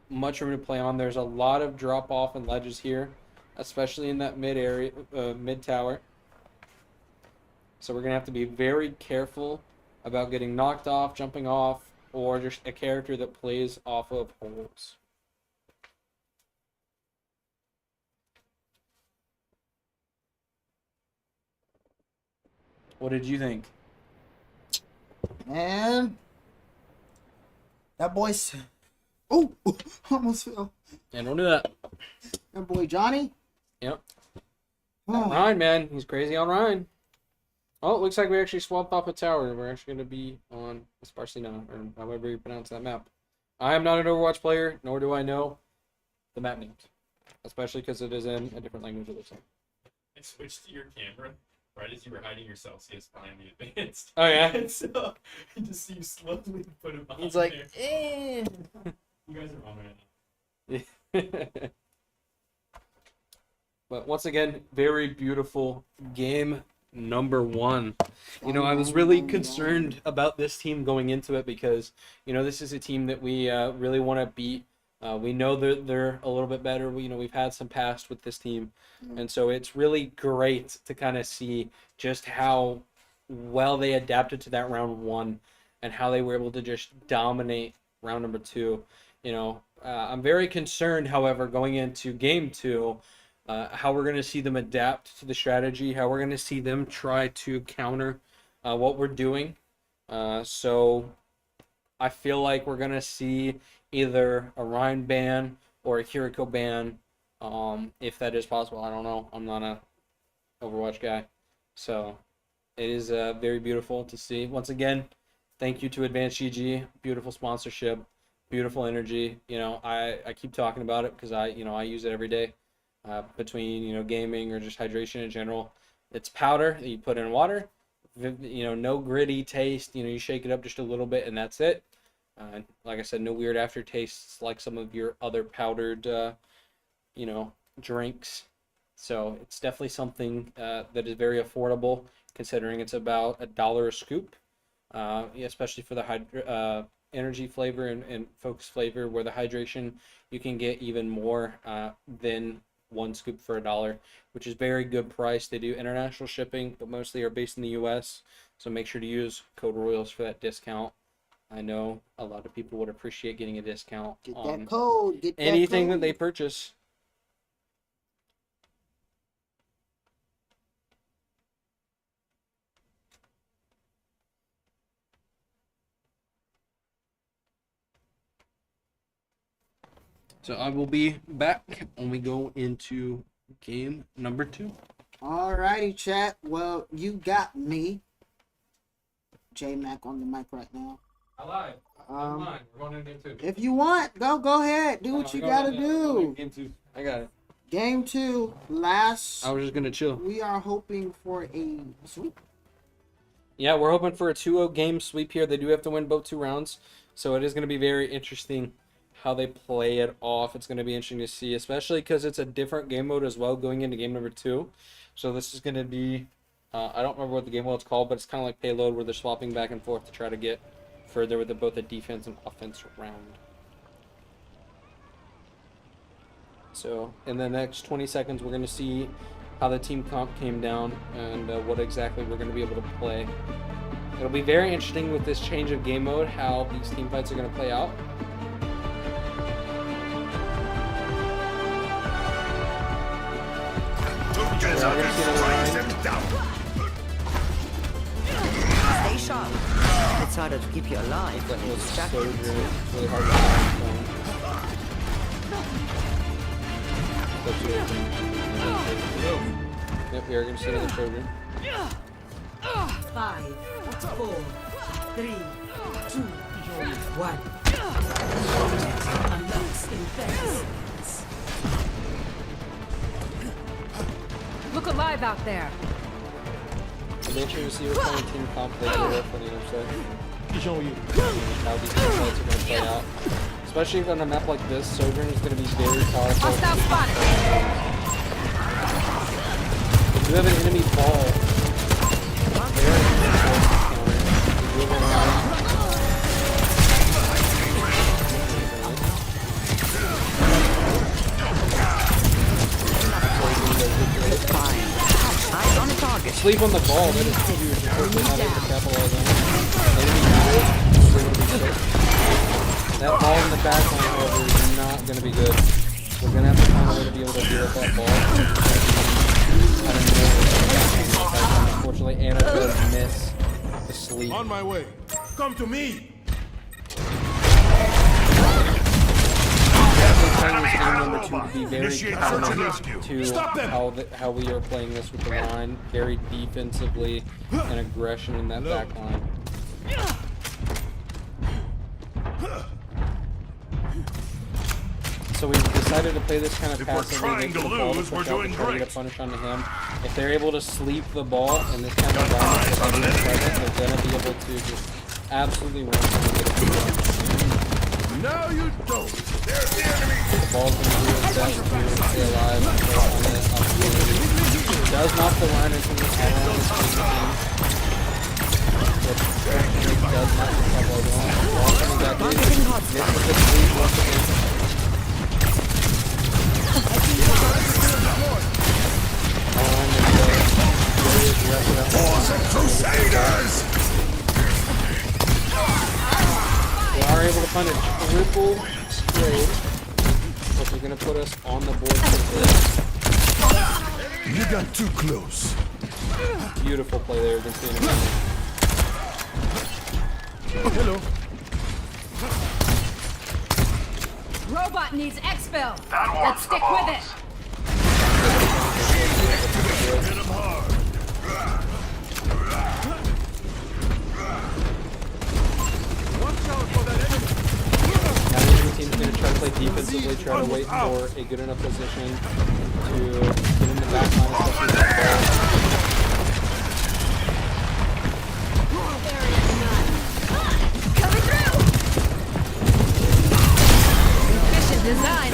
much room to play on. There's a lot of drop off and ledges here, especially in that mid area, mid tower. So we're gonna have to be very careful about getting knocked off, jumping off, or just a character that plays off of holes. What did you think? Man, that boy's. Oh, almost fell. And don't do that. That boy Johnny. Yep. Oh. Ryan, man, he's crazy on Ryan. Oh, it looks like we actually swapped off a tower. We're actually going to be on Sparcina, or however you pronounce that map. I am not an Overwatch player, nor do I know the map names, especially because it is in a different language. It looks like. I switched to your camera right as you were hiding your Celsius behind the advanced. Oh yeah. And so I just see you slowly put it behind. He's like, there. You guys are wrong right now. But once again, very beautiful game number 1. You know, I was really concerned about this team going into it because, you know, this is a team that we really want to beat. We know that they're a little bit better. We've had some past with this team. And so it's really great to kind of see just how well they adapted to that round 1 and how they were able to just dominate round number 2. You know, I'm very concerned, however, going into game 2, how we're going to see them adapt to the strategy, how we're going to see them try to counter what we're doing. So I feel like we're going to see either a Ryan ban or a Kiriko ban, if that is possible. I don't know. I'm not a Overwatch guy. So it is very beautiful to see. Once again, thank you to Advanced GG. Beautiful sponsorship, beautiful energy. You know, I keep talking about it because I use it every day. Between gaming or just hydration in general, it's powder that you put in water. No gritty taste. You shake it up just a little bit and that's it. Like I said, no weird aftertastes like some of your other powdered drinks. So it's definitely something that is very affordable, considering it's about $1 a scoop, especially for the energy flavor and focus flavor, where the hydration you can get even more than 1 scoop for $1, which is very good price. They do international shipping, but mostly are based in the US, so make sure to use code Royals for that discount. I know a lot of people would appreciate getting a discount Get on that code. Get that anything code. that they purchase. So I will be back when we go into game number 2. Alrighty, chat. Well, you got me. J Mac on the mic right now. I lied. Um, We're going into game 2. If you want, go ahead. Do what you gotta do. Game 2. I got it. Game 2, last. I was just gonna chill. We are hoping for a sweep. Yeah, we're hoping for a 2-0 game sweep here. They do have to win both 2 rounds, so it is going to be very interesting how they play it off. It's going to be interesting to see, especially because it's a different game mode as well going into game number 2. So this is going to be I don't remember what the game mode's called, but it's kind of like Payload, where they're swapping back and forth to try to get further with both the defense and offense round. So in the next 20 seconds, we're going to see how the team comp came down and what exactly we're going to be able to play. It'll be very interesting with this change of game mode, how these team fights are going to play out. Stay sharp. It's harder to keep you alive when you're distracted. Really hard to find. Yep, we are going to see another children. 5, 4, 3, 2, 1. Unlocks in 30 seconds. Look alive out there. Make sure you see what kind of team comp they go with on the other side. How these team fights are going to play out. Especially on a map like this, Sojourn is going to be very powerful. Hostile spotted. If you have an enemy ball, they're going to counter. If you have a line, Fine. Eyes on the target. sleep on the ball, that is huge. Unfortunately, not able to capitalize on it. Enemy unit is able to be safe. That ball in the back line, however, is not going to be good. We're going to have to find a way to be able to deal with that ball. Unfortunately, Anna does miss the sleep. On my way. Come to me. Playing this game number 2 to be very Initiate search and counter rescue. to Stop them. how we are playing this with the line, very defensively and aggression in that back line. So we decided to play this kind of If we're passively. trying to the ball lose, we're push out doing to try to great. get a punish onto him. If they're able to sleep the ball in this kind of environment, they're going to be able to just absolutely run and get a free. No, you don't. There's the enemy. The ball's going to do its best to stay alive and throw on it opportunity. It does knock the line into the around this team. Which does knock the couple of them. Ball coming back in. Misses the sleep once again. Crusaders! We are able to find a triple trade, which is going to put us on the board for this. You got too close. Beautiful play there against the enemy. Hello. Robot needs exfil. Let's stick with it. Hit him hard. Watch out for that enemy. Now the enemy team's going to try to play defensively, try to wait for a good enough position to get in the back line, especially with the ball. Coming through. Efficient design.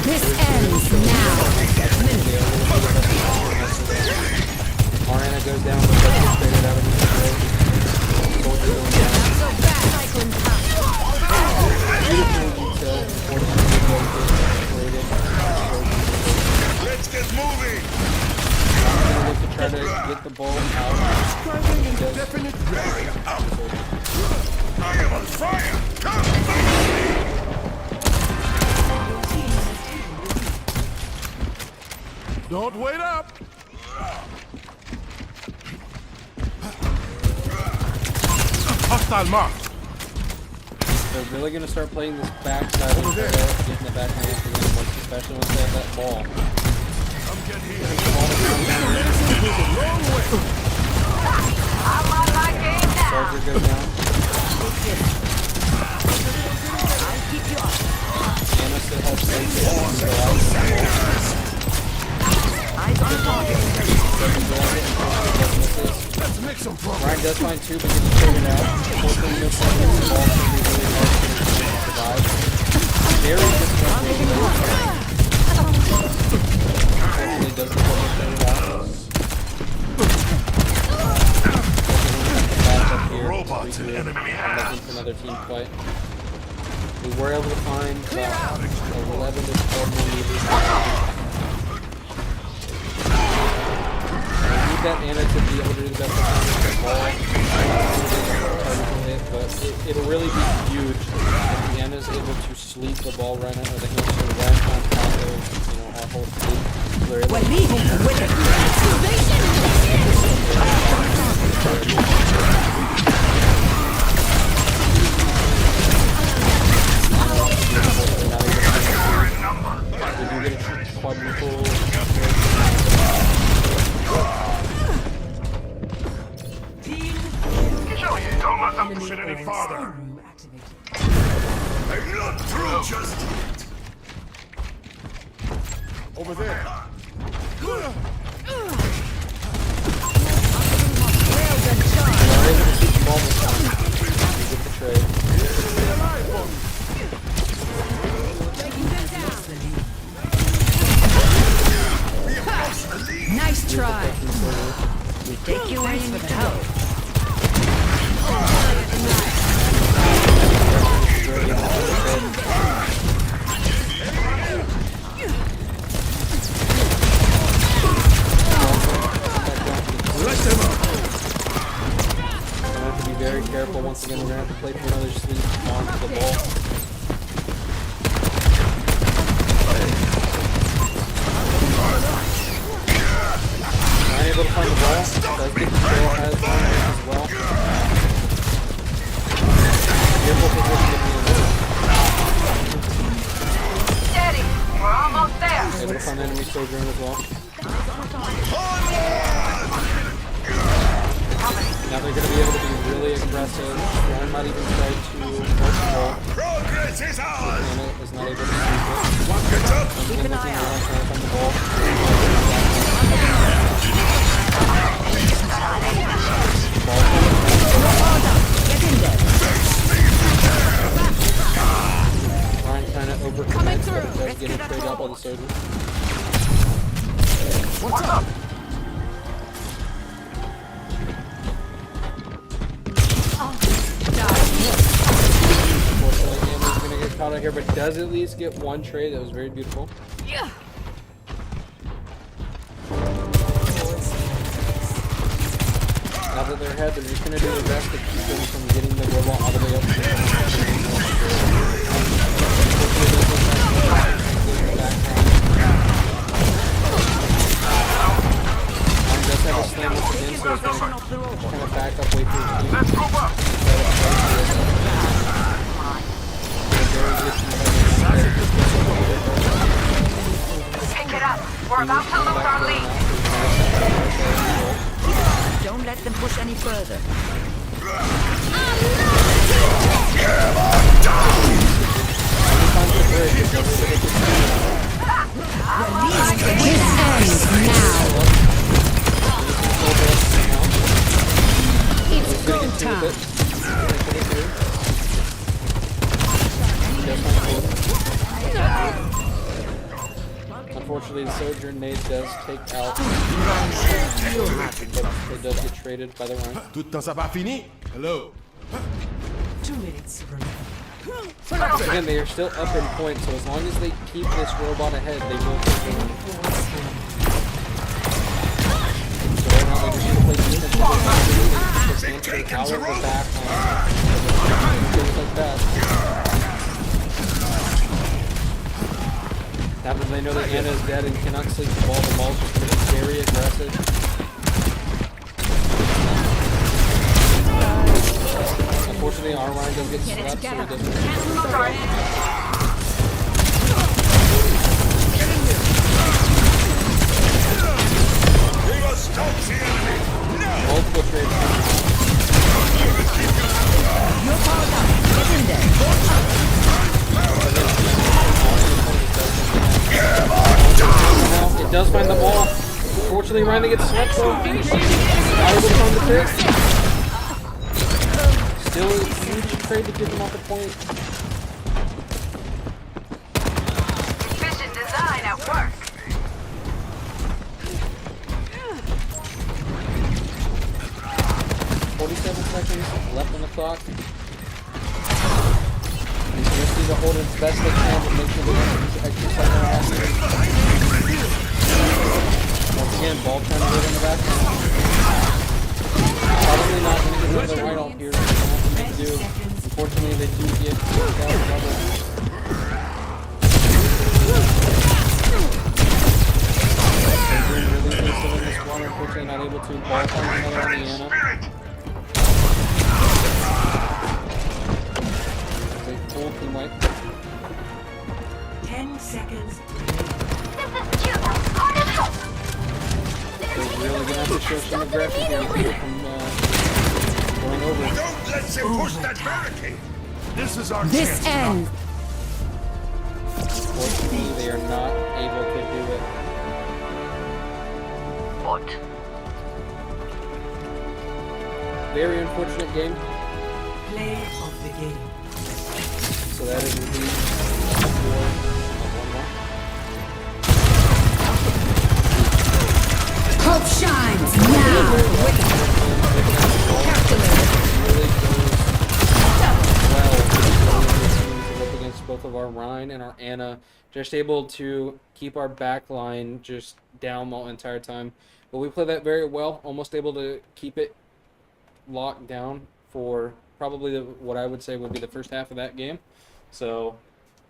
This ends now. Mariana goes down, but doesn't straight it out of the throat. Soldier going down. Not so fast. Cycling time. Beautiful detail. Unfortunately, Let's get moving. I'm going to look to try to get the ball out. Driving indefinite range. I am on fire. Come fight me. Don't wait up. Hostile mark. They're really going to start playing this backside and try to get in the back line for them, especially once they have that ball. Come get here. Long way. I'm on my game now. Soldier goes down. I'll keep you up. Anna still helps save Eyes on the target. Let's make some progress. Ryan does find two, but gets traded out. Unfortunately, no point in the ball, so we really hard to survive. Very disappointing. Unfortunately, does look like they're back up here. Robot's an enemy I'm looking for another team fight. We were able to find about 11 to 12 more meters. We need that Anna to be able to do the best with the ball. But it'll really be huge if the Anna's able to sleep the ball right now, or the hamster right on top of, you know, our whole team. We're able we do get a quadruple. Don't let them push it any farther. I'm not through just yet. Over there. Nice try. We take you in for the help. I have to be very careful. Once again, we're going to have to play for another sleep onto the ball. Not able to find the ball. Does get control as well. Careful position in the Steady. We're almost there. able to find enemy sojourn as well. Now they're going to be able to be really aggressive. Warren might even try to control. Progress is ours. Anna is not able to sweep it. Walk it up. Keep an eye out. Trying to find the ball. Ryan kind of overcommits, but it does get it trade out by the soldier. What's up? Unfortunately, Amber's going to get caught out here, but does at least get one trade. That was very beautiful. Yeah. Now that they're ahead, they're just going to do their best to keep them from getting the robot all the way up to the does have a slam up again, so it's going to kind of back up, wait for his team. Let's group up. Pick it up. We're about to lose our lead. Don't let them push any further. This ends now. It's go time. Unfortunately, the Sojourn Nade does take out, but it does get traded by the Rhine. Tout le temps ça pas fini. Hello. 2 minutes remaining. Again, they are still up in points, so as long as they keep this robot ahead, they will take the win. So right now, they just need to play defense. They can power the back on things like that. Now that they know that Anna is dead and cannot sleep the ball's just going to be very aggressive. Unfortunately, our Ryan does get swept, so he doesn't get We must stop the enemy. multiple trades. You're powered up. Get in there. It does find the ball. Unfortunately, Ryan gets swept though. Not able to find the pick. Still a huge trade to give them off the point. Efficient design at work. seconds left on the clock. And so just need to hold it as best they can to make sure they don't use the extra second and a half here. Once again, ball trying to live in the back. Probably not going to get another write-off here. Nothing they can do. Unfortunately, they do get kicked out of trouble. They're doing really aggressive in this one. Unfortunately, not able to. Ball finds another on the Anna. There's a full team wipe. 10 seconds. They're really gonna have to show some aggression here to keep it from going over. Don't let them push that barricade. This is our This chance. end. Unfortunately, they are not able to do it. What? Very unfortunate game. Play of the game. So that is indeed a score of 1-1. Hope shines now. Against both of our Rhine and our Anna, just able to keep our back line just down the entire time. But we played that very well, almost able to keep it locked down for probably what I would say would be the first half of that game. So,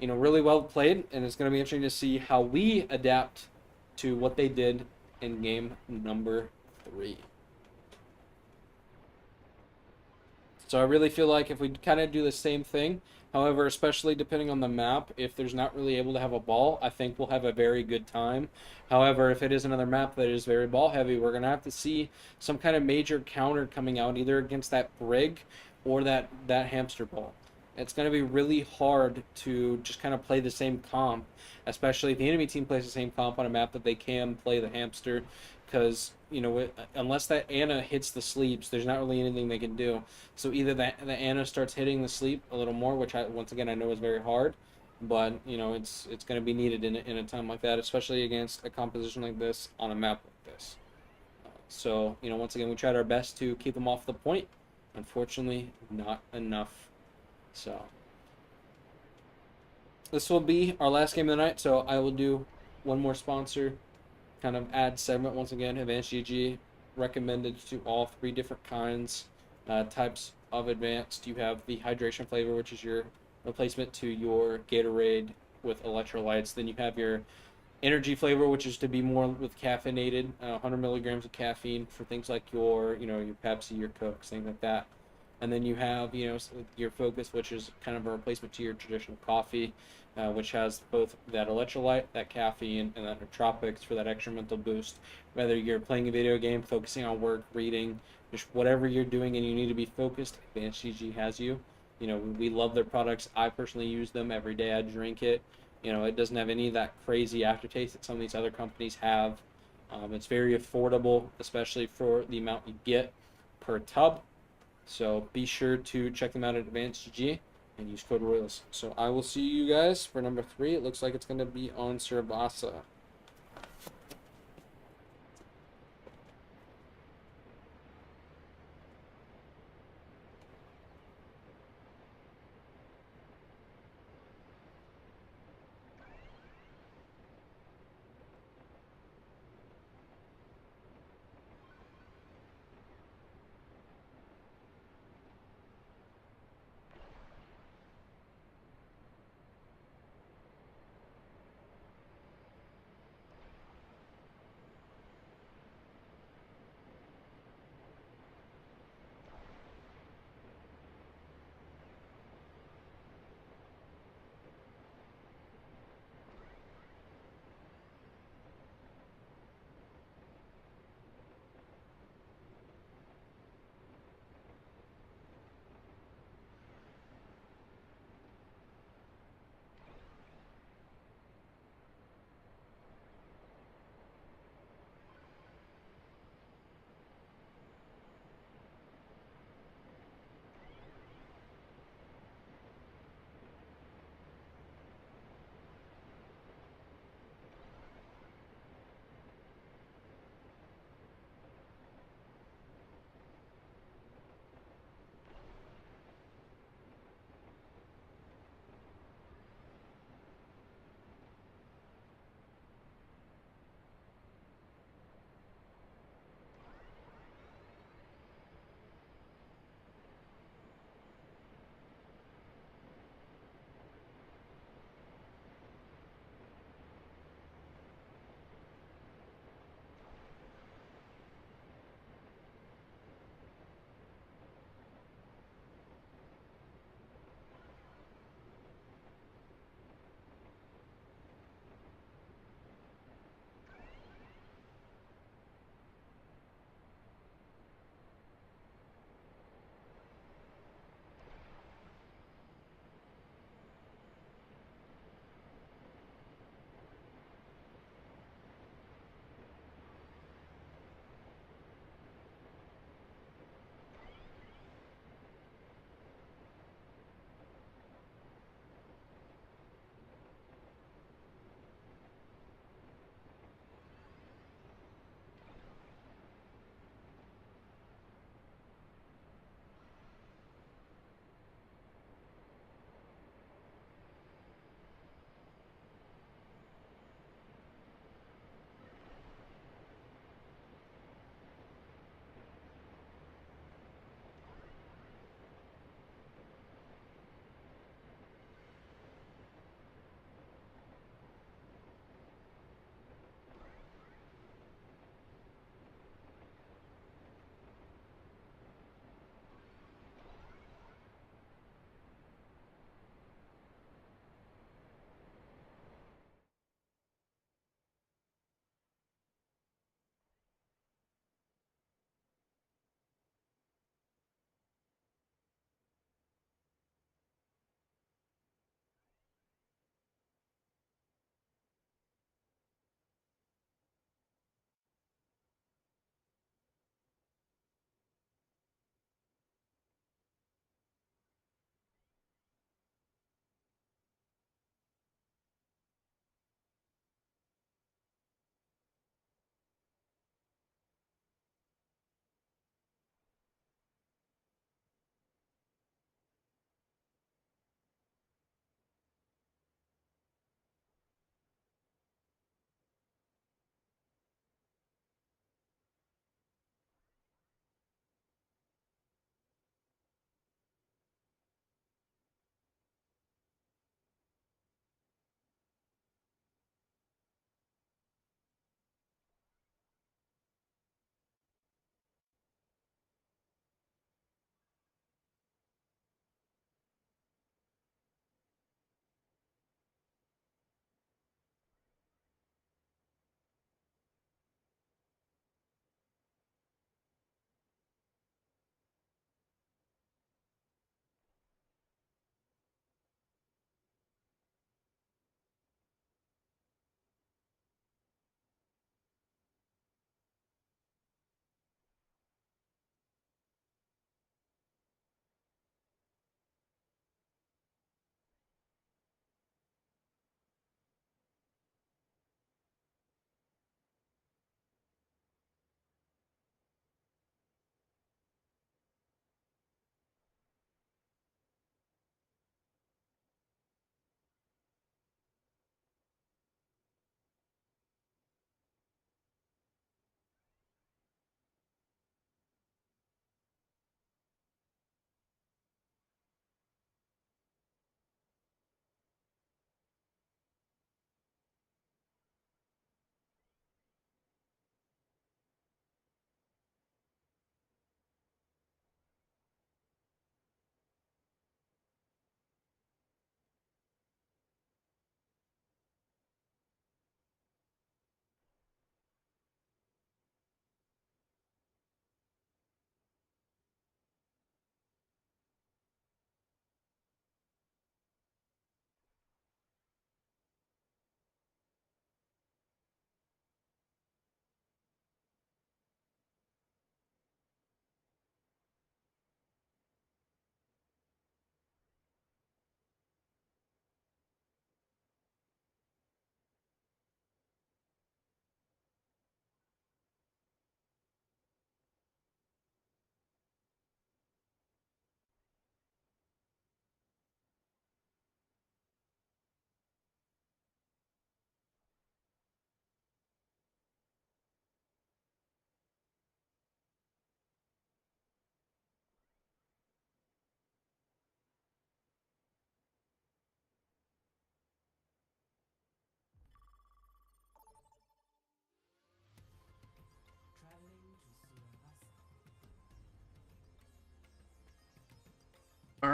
really well played, and it's going to be interesting to see how we adapt to what they did in game number 3. So I really feel like if we kind of do the same thing, however, especially depending on the map, if there's not really able to have a ball, I think we'll have a very good time. However, if it is another map that is very ball heavy, we're going to have to see some kind of major counter coming out, either against that brig or that hamster ball. It's going to be really hard to just kind of play the same comp, especially if the enemy team plays the same comp on a map that they can play the hamster, because unless that Anna hits the sleeps, there's not really anything they can do. So either the Anna starts hitting the sleep a little more, which once again I know is very hard, but it's going to be needed in a time like that, especially against a composition like this on a map like this. So once again we tried our best to keep them off the point. Unfortunately, not enough. So this will be our last game of the night. So I will do one more sponsor kind of ad segment once again. Advanced GG recommended to all 3 different types of advanced. You have the hydration flavor, which is your replacement to your Gatorade with electrolytes. Then you have your energy flavor, which is to be more with caffeinated, 100 milligrams of caffeine for things like your Pepsi, your Coke, things like that. And then you have your Focus, which is kind of a replacement to your traditional coffee, which has both that electrolyte, that caffeine, and that nootropics for that extra mental boost. Whether you're playing a video game, focusing on work, reading, just whatever you're doing and you need to be focused, Advanced GG has you. We love their products. I personally use them every day. I drink it. It doesn't have any of that crazy aftertaste that some of these other companies have. It's very affordable, especially for the amount you get per tub. So be sure to check them out at Advanced GG and use code Royals. So I will see you guys for number 3. It looks like it's going to be on Cerbasa.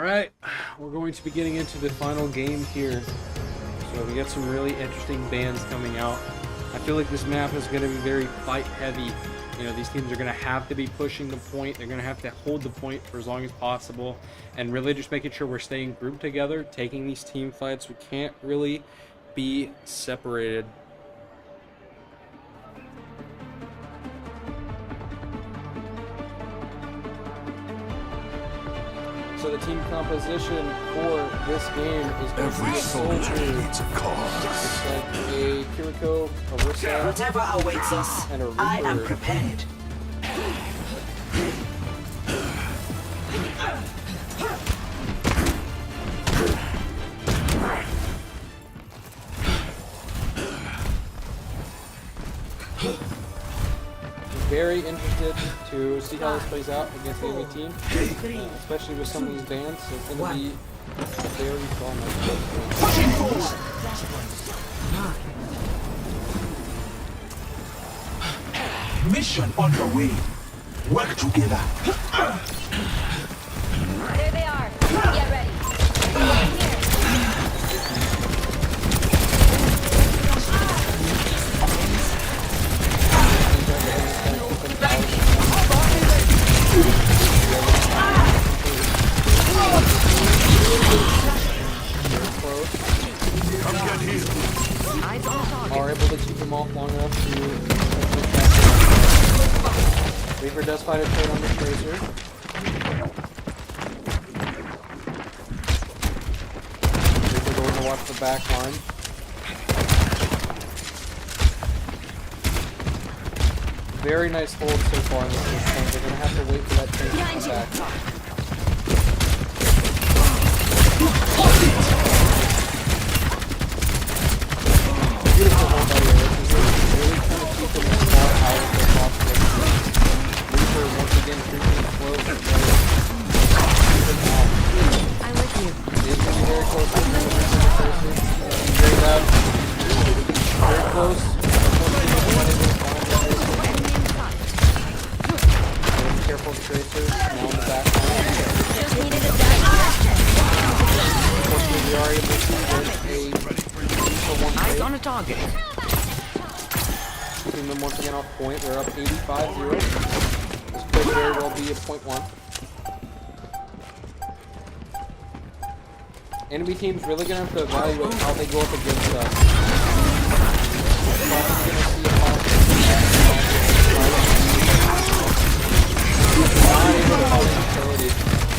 right, we're going to be getting into the final game here. So we got some really interesting bans coming out. I feel like this map is going to be very fight heavy. You know, these teams are going to have to be pushing the point. They're going to have to hold the point for as long as possible. And really just making sure we're staying grouped together, taking these team fights. We can't really be separated. So the team composition for this game is going to be a soldier. Needs a cause. It's like a Kiriko, a Rissa, Whatever awaits us, and a I am Reaper. prepared. Very interested to see how this plays out against the enemy team, especially with some of these bans. So it's going to be very fun. Mission underway. Work together. There they are. Get ready. Right here. Are able to keep them off long enough to. Reaper does find a trade on the Tracer. Reaper going to watch the back line. Very nice hold so far in this game. They're going to have to wait for that train to come back. Beautiful hold by the Earth. Really trying to keep them as far out as possible. Reaper once again creeping close. I'm with you. He's going to be very close to the Tracer. Very loud. Very close. Careful of the Tracer. Now on the back line. Just needed a dash. Unfortunately, we are able to get a one Eyes on a target. keeping them once again off point. We're up 85-0. This could very well be a .1. Enemy team's really gonna have to evaluate how they go up against us. Probably gonna see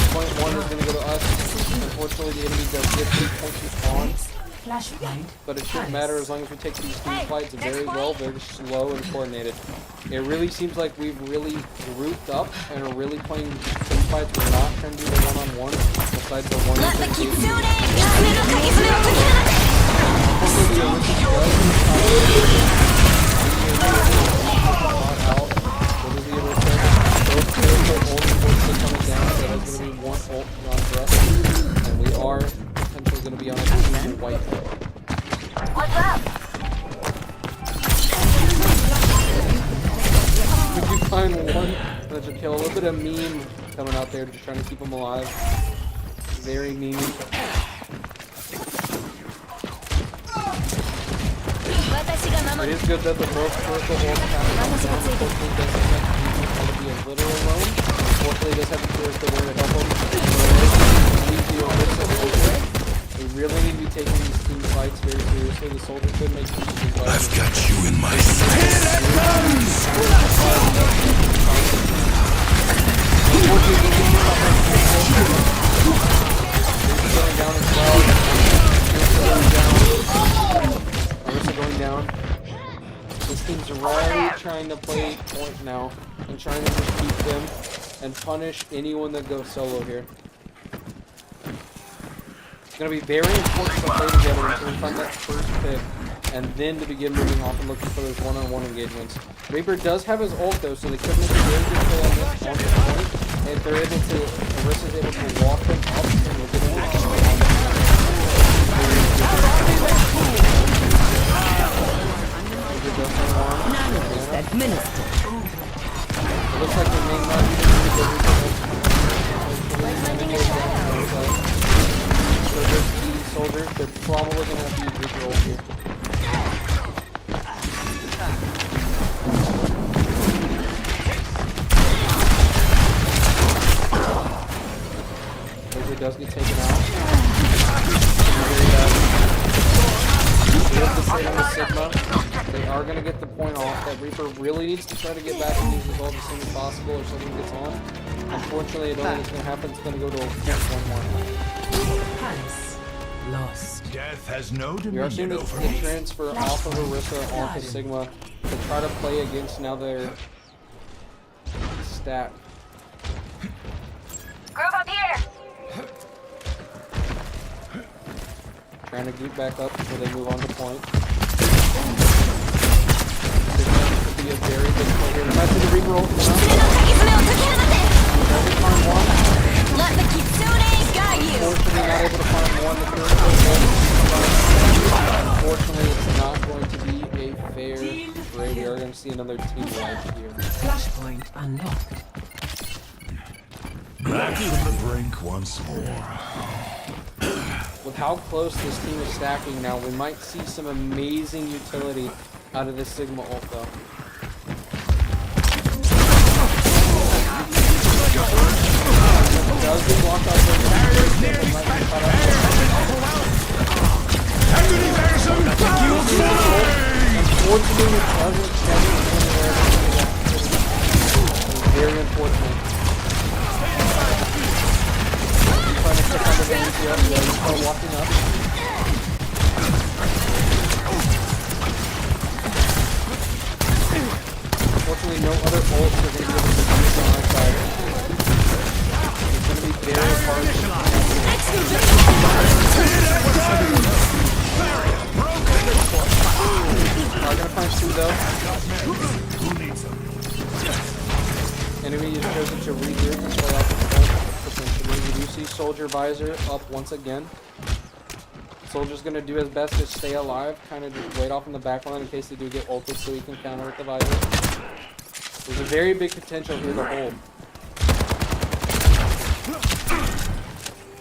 a .1 is gonna go to us. Unfortunately, the enemy does get 3 points on. But it shouldn't matter as long as we take these team fights very well, very slow and coordinated. It really seems like we've really grouped up and are really playing team fights. We're not trying to do the one-on-one besides the one. And we are potentially going to be on a team white. What's up? If you find one, that should kill. A little bit of meme coming out there, just trying to keep them alive. Very meme. It is good that the most critical ult happens down. Unfortunately, does affect people to be a little alone. Unfortunately, does have the clearest to where to help them. We really need to be taking these team fights very seriously. The soldier could make these team fights. I've got you in my sights. Going down as well. Arissa going down. This team's really trying to play point now and trying to just keep them and punish anyone that goes solo here. It's going to be very important to play together until we find that first pick and then to begin moving off and looking for those one-on-one engagements. Reaper does have his ult though, so they could make a very good play on this on the point. And if they're able to, Arissa's able to walk them up and we'll get into Administered. It looks like the main line is play. So just the soldiers, they're probably going to have to use reroll here. Laser does get taken out. He has to sit on the Sigma. They are going to get the point off. That Reaper really needs to try to get back and use his ult as soon as possible or something gets on. Unfortunately, I don't think it's going to happen. It's going to go to a 1-1. Palace lost. Death has no We are seeing dominion over the me. transfer off of Orisa onto Sigma to try to play against now their stack. Group up here. Trying to group back up before they move on to point. Could be a very big play here. Back to the reroll. Let the Kitsune guide you. Unfortunately, not able to find one. Unfortunately, it's not going to be a fair trade. We are going to see another team wipe here. Flashpoint unlocked. Back from the brink once more. With how close this team is stacking now, we might see some amazing utility out of this Sigma ult though. It does get blocked out there. Unfortunately, it doesn't check it anywhere. It's very unfortunate. Trying to stick on the range here. Yeah, he's still walking up. Unfortunately, no other ults are going to be able to use on our side. It's going to be very hard to Are going to find two though. Enemy is chosen to regroup and play off the point. Potentially, we do see Soldier Visor up once again. Soldier's going to do his best to stay alive, kind of just wait off in the back line in case they do get ulted so he can counter with the Visor. There's a very big potential here to hold.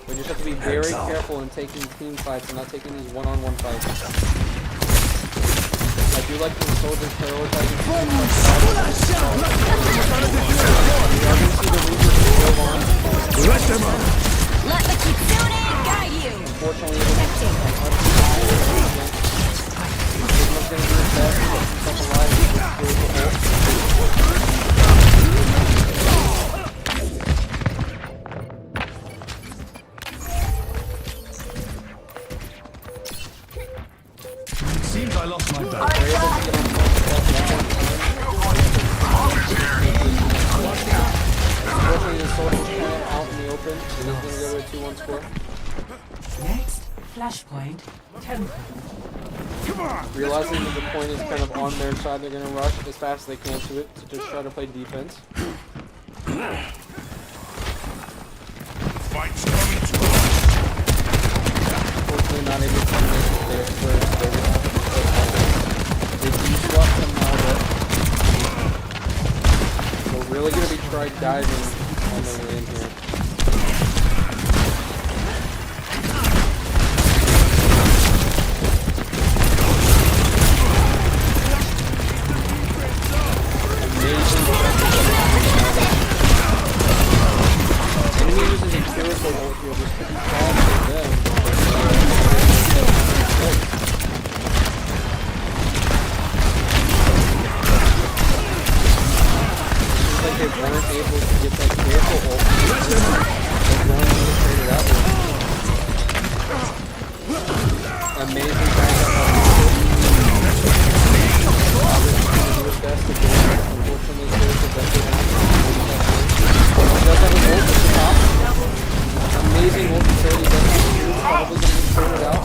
We just have to be very careful in taking team fights and not taking these one-on-one fights. I do like the Soldiers prioritizing team fights. We are going to see the Reapers go on. Let the Kitsune guide you. Unfortunately, it was Sigma's going to do his best to keep himself alive and get through the ult. Seems I lost my battle. They're able to get on point with that one more time. Unfortunately, the Soldier's kind of out in the open. It is going to go to a 2-1 score. Next, flashpoint temple. Realizing that the point is kind of on their side, they're going to rush as fast as they can to it to just try to play defense. Fight's coming to us. Unfortunately, not able to make it there where they're going to have to play offense. They de-swap somehow, but we're really going to be trying diving on their way in here. Enemy uses a critical ult here. This could be bad for them. Seems like they weren't able to get that critical ult. They're going to trade it out with. Amazing backup. Obviously, do his best to get it. Unfortunately, there's a better one. He does have an ult at the top. Amazing ult trade. He does have a ult. Probably going to get traded out.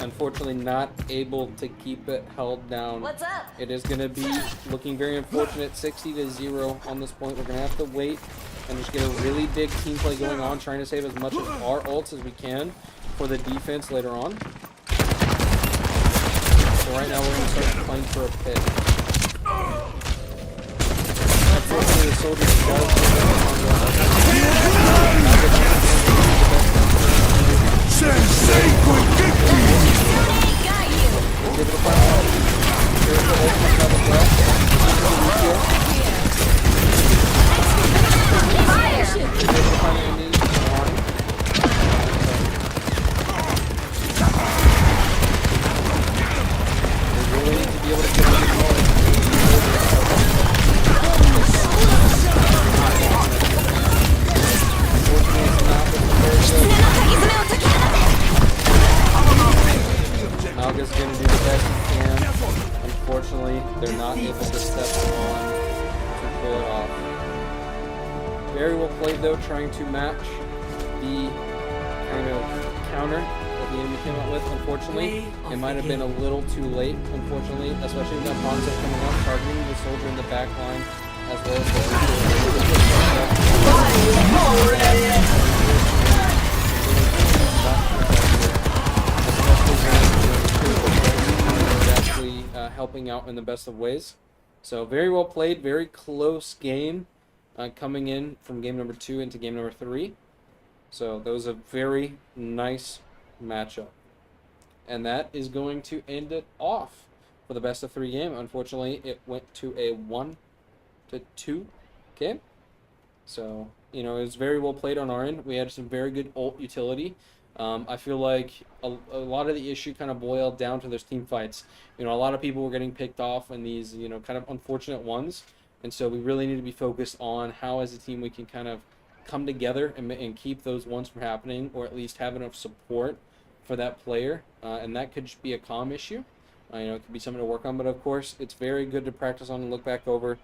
Unfortunately, not able to keep it held down. What's up? It is going to be looking very unfortunate. 60-0 on this point. We're going to have to wait and just get a really big team play going on, trying to save as much of our ults as we can for the defense later on. So right now we're going to start playing for a pick. Unfortunately, the Soldiers does Malga's going to do the best he can. Unfortunately, they're not able to step on to pull it off. Very well played though, trying to match the kind of counter that the enemy came up with. Unfortunately, it might have been a little too late, unfortunately, especially with that concept coming up, targeting the soldier in the back line, as well as actually helping out in the best of ways. So very well played, very close game coming in from game number 2 into game number 3. So that was a very nice matchup. And that is going to end it off for the best of 3 game. Unfortunately, it went to a 1-2 game. So, you know, it was very well played on our end. We had some very good ult utility. I feel like a lot of the issue kind of boiled down to those team fights. You know, a lot of people were getting picked off in these, you know, kind of unfortunate ones. And so we really need to be focused on how as a team we can kind of come together and keep those ones from happening, or at least have enough support for that player. And that could just be a comm issue. You know, it could be something to work on. But of course, it's very good to practice on and look back over.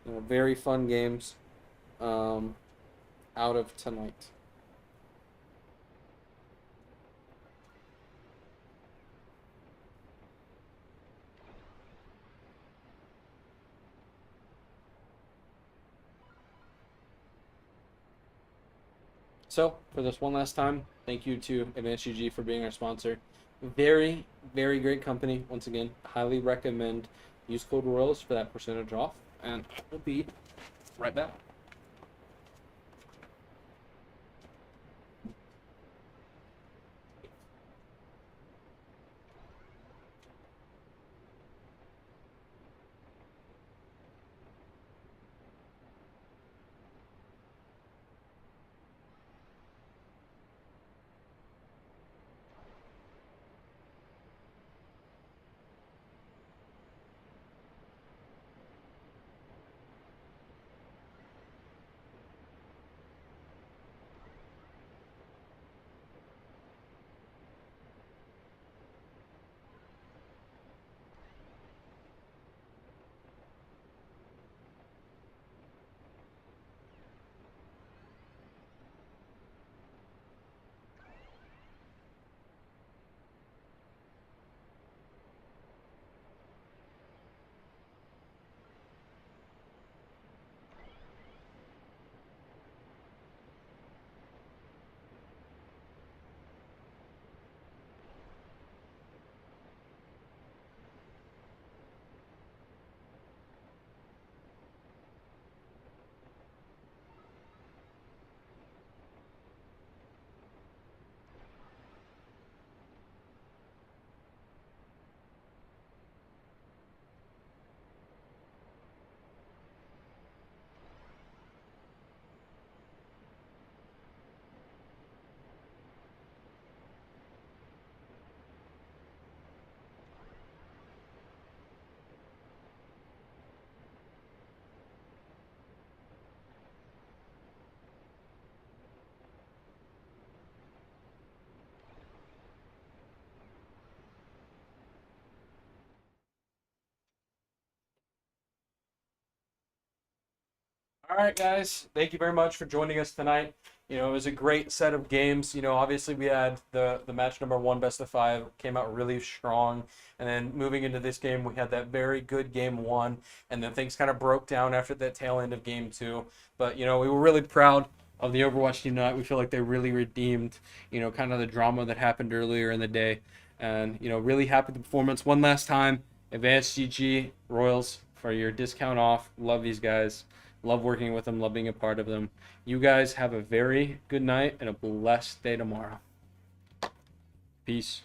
You know, very fun games out of tonight. So, for this one last time, thank you to Advanced UG for being our sponsor. Very, very great company. Once again, highly recommend. Use code ROYALS for that percentage off. And we'll be right back. All right, guys. Thank you very much for joining us tonight. You know, it was a great set of games. You know, obviously we had the match number 1 best of 5 came out really strong, and then moving into this game we had that very good game 1, and then things kind of broke down after that tail end of game 2. But you know, we were really proud of the Overwatch team tonight. We feel like they really redeemed, you know, kind of the drama that happened earlier in the day, and you know, really happy with the performance. One last time, Advanced GG Royals for your discount off. Love these guys. Love working with them, love being a part of them. You guys have a very good night and a blessed day tomorrow. Peace.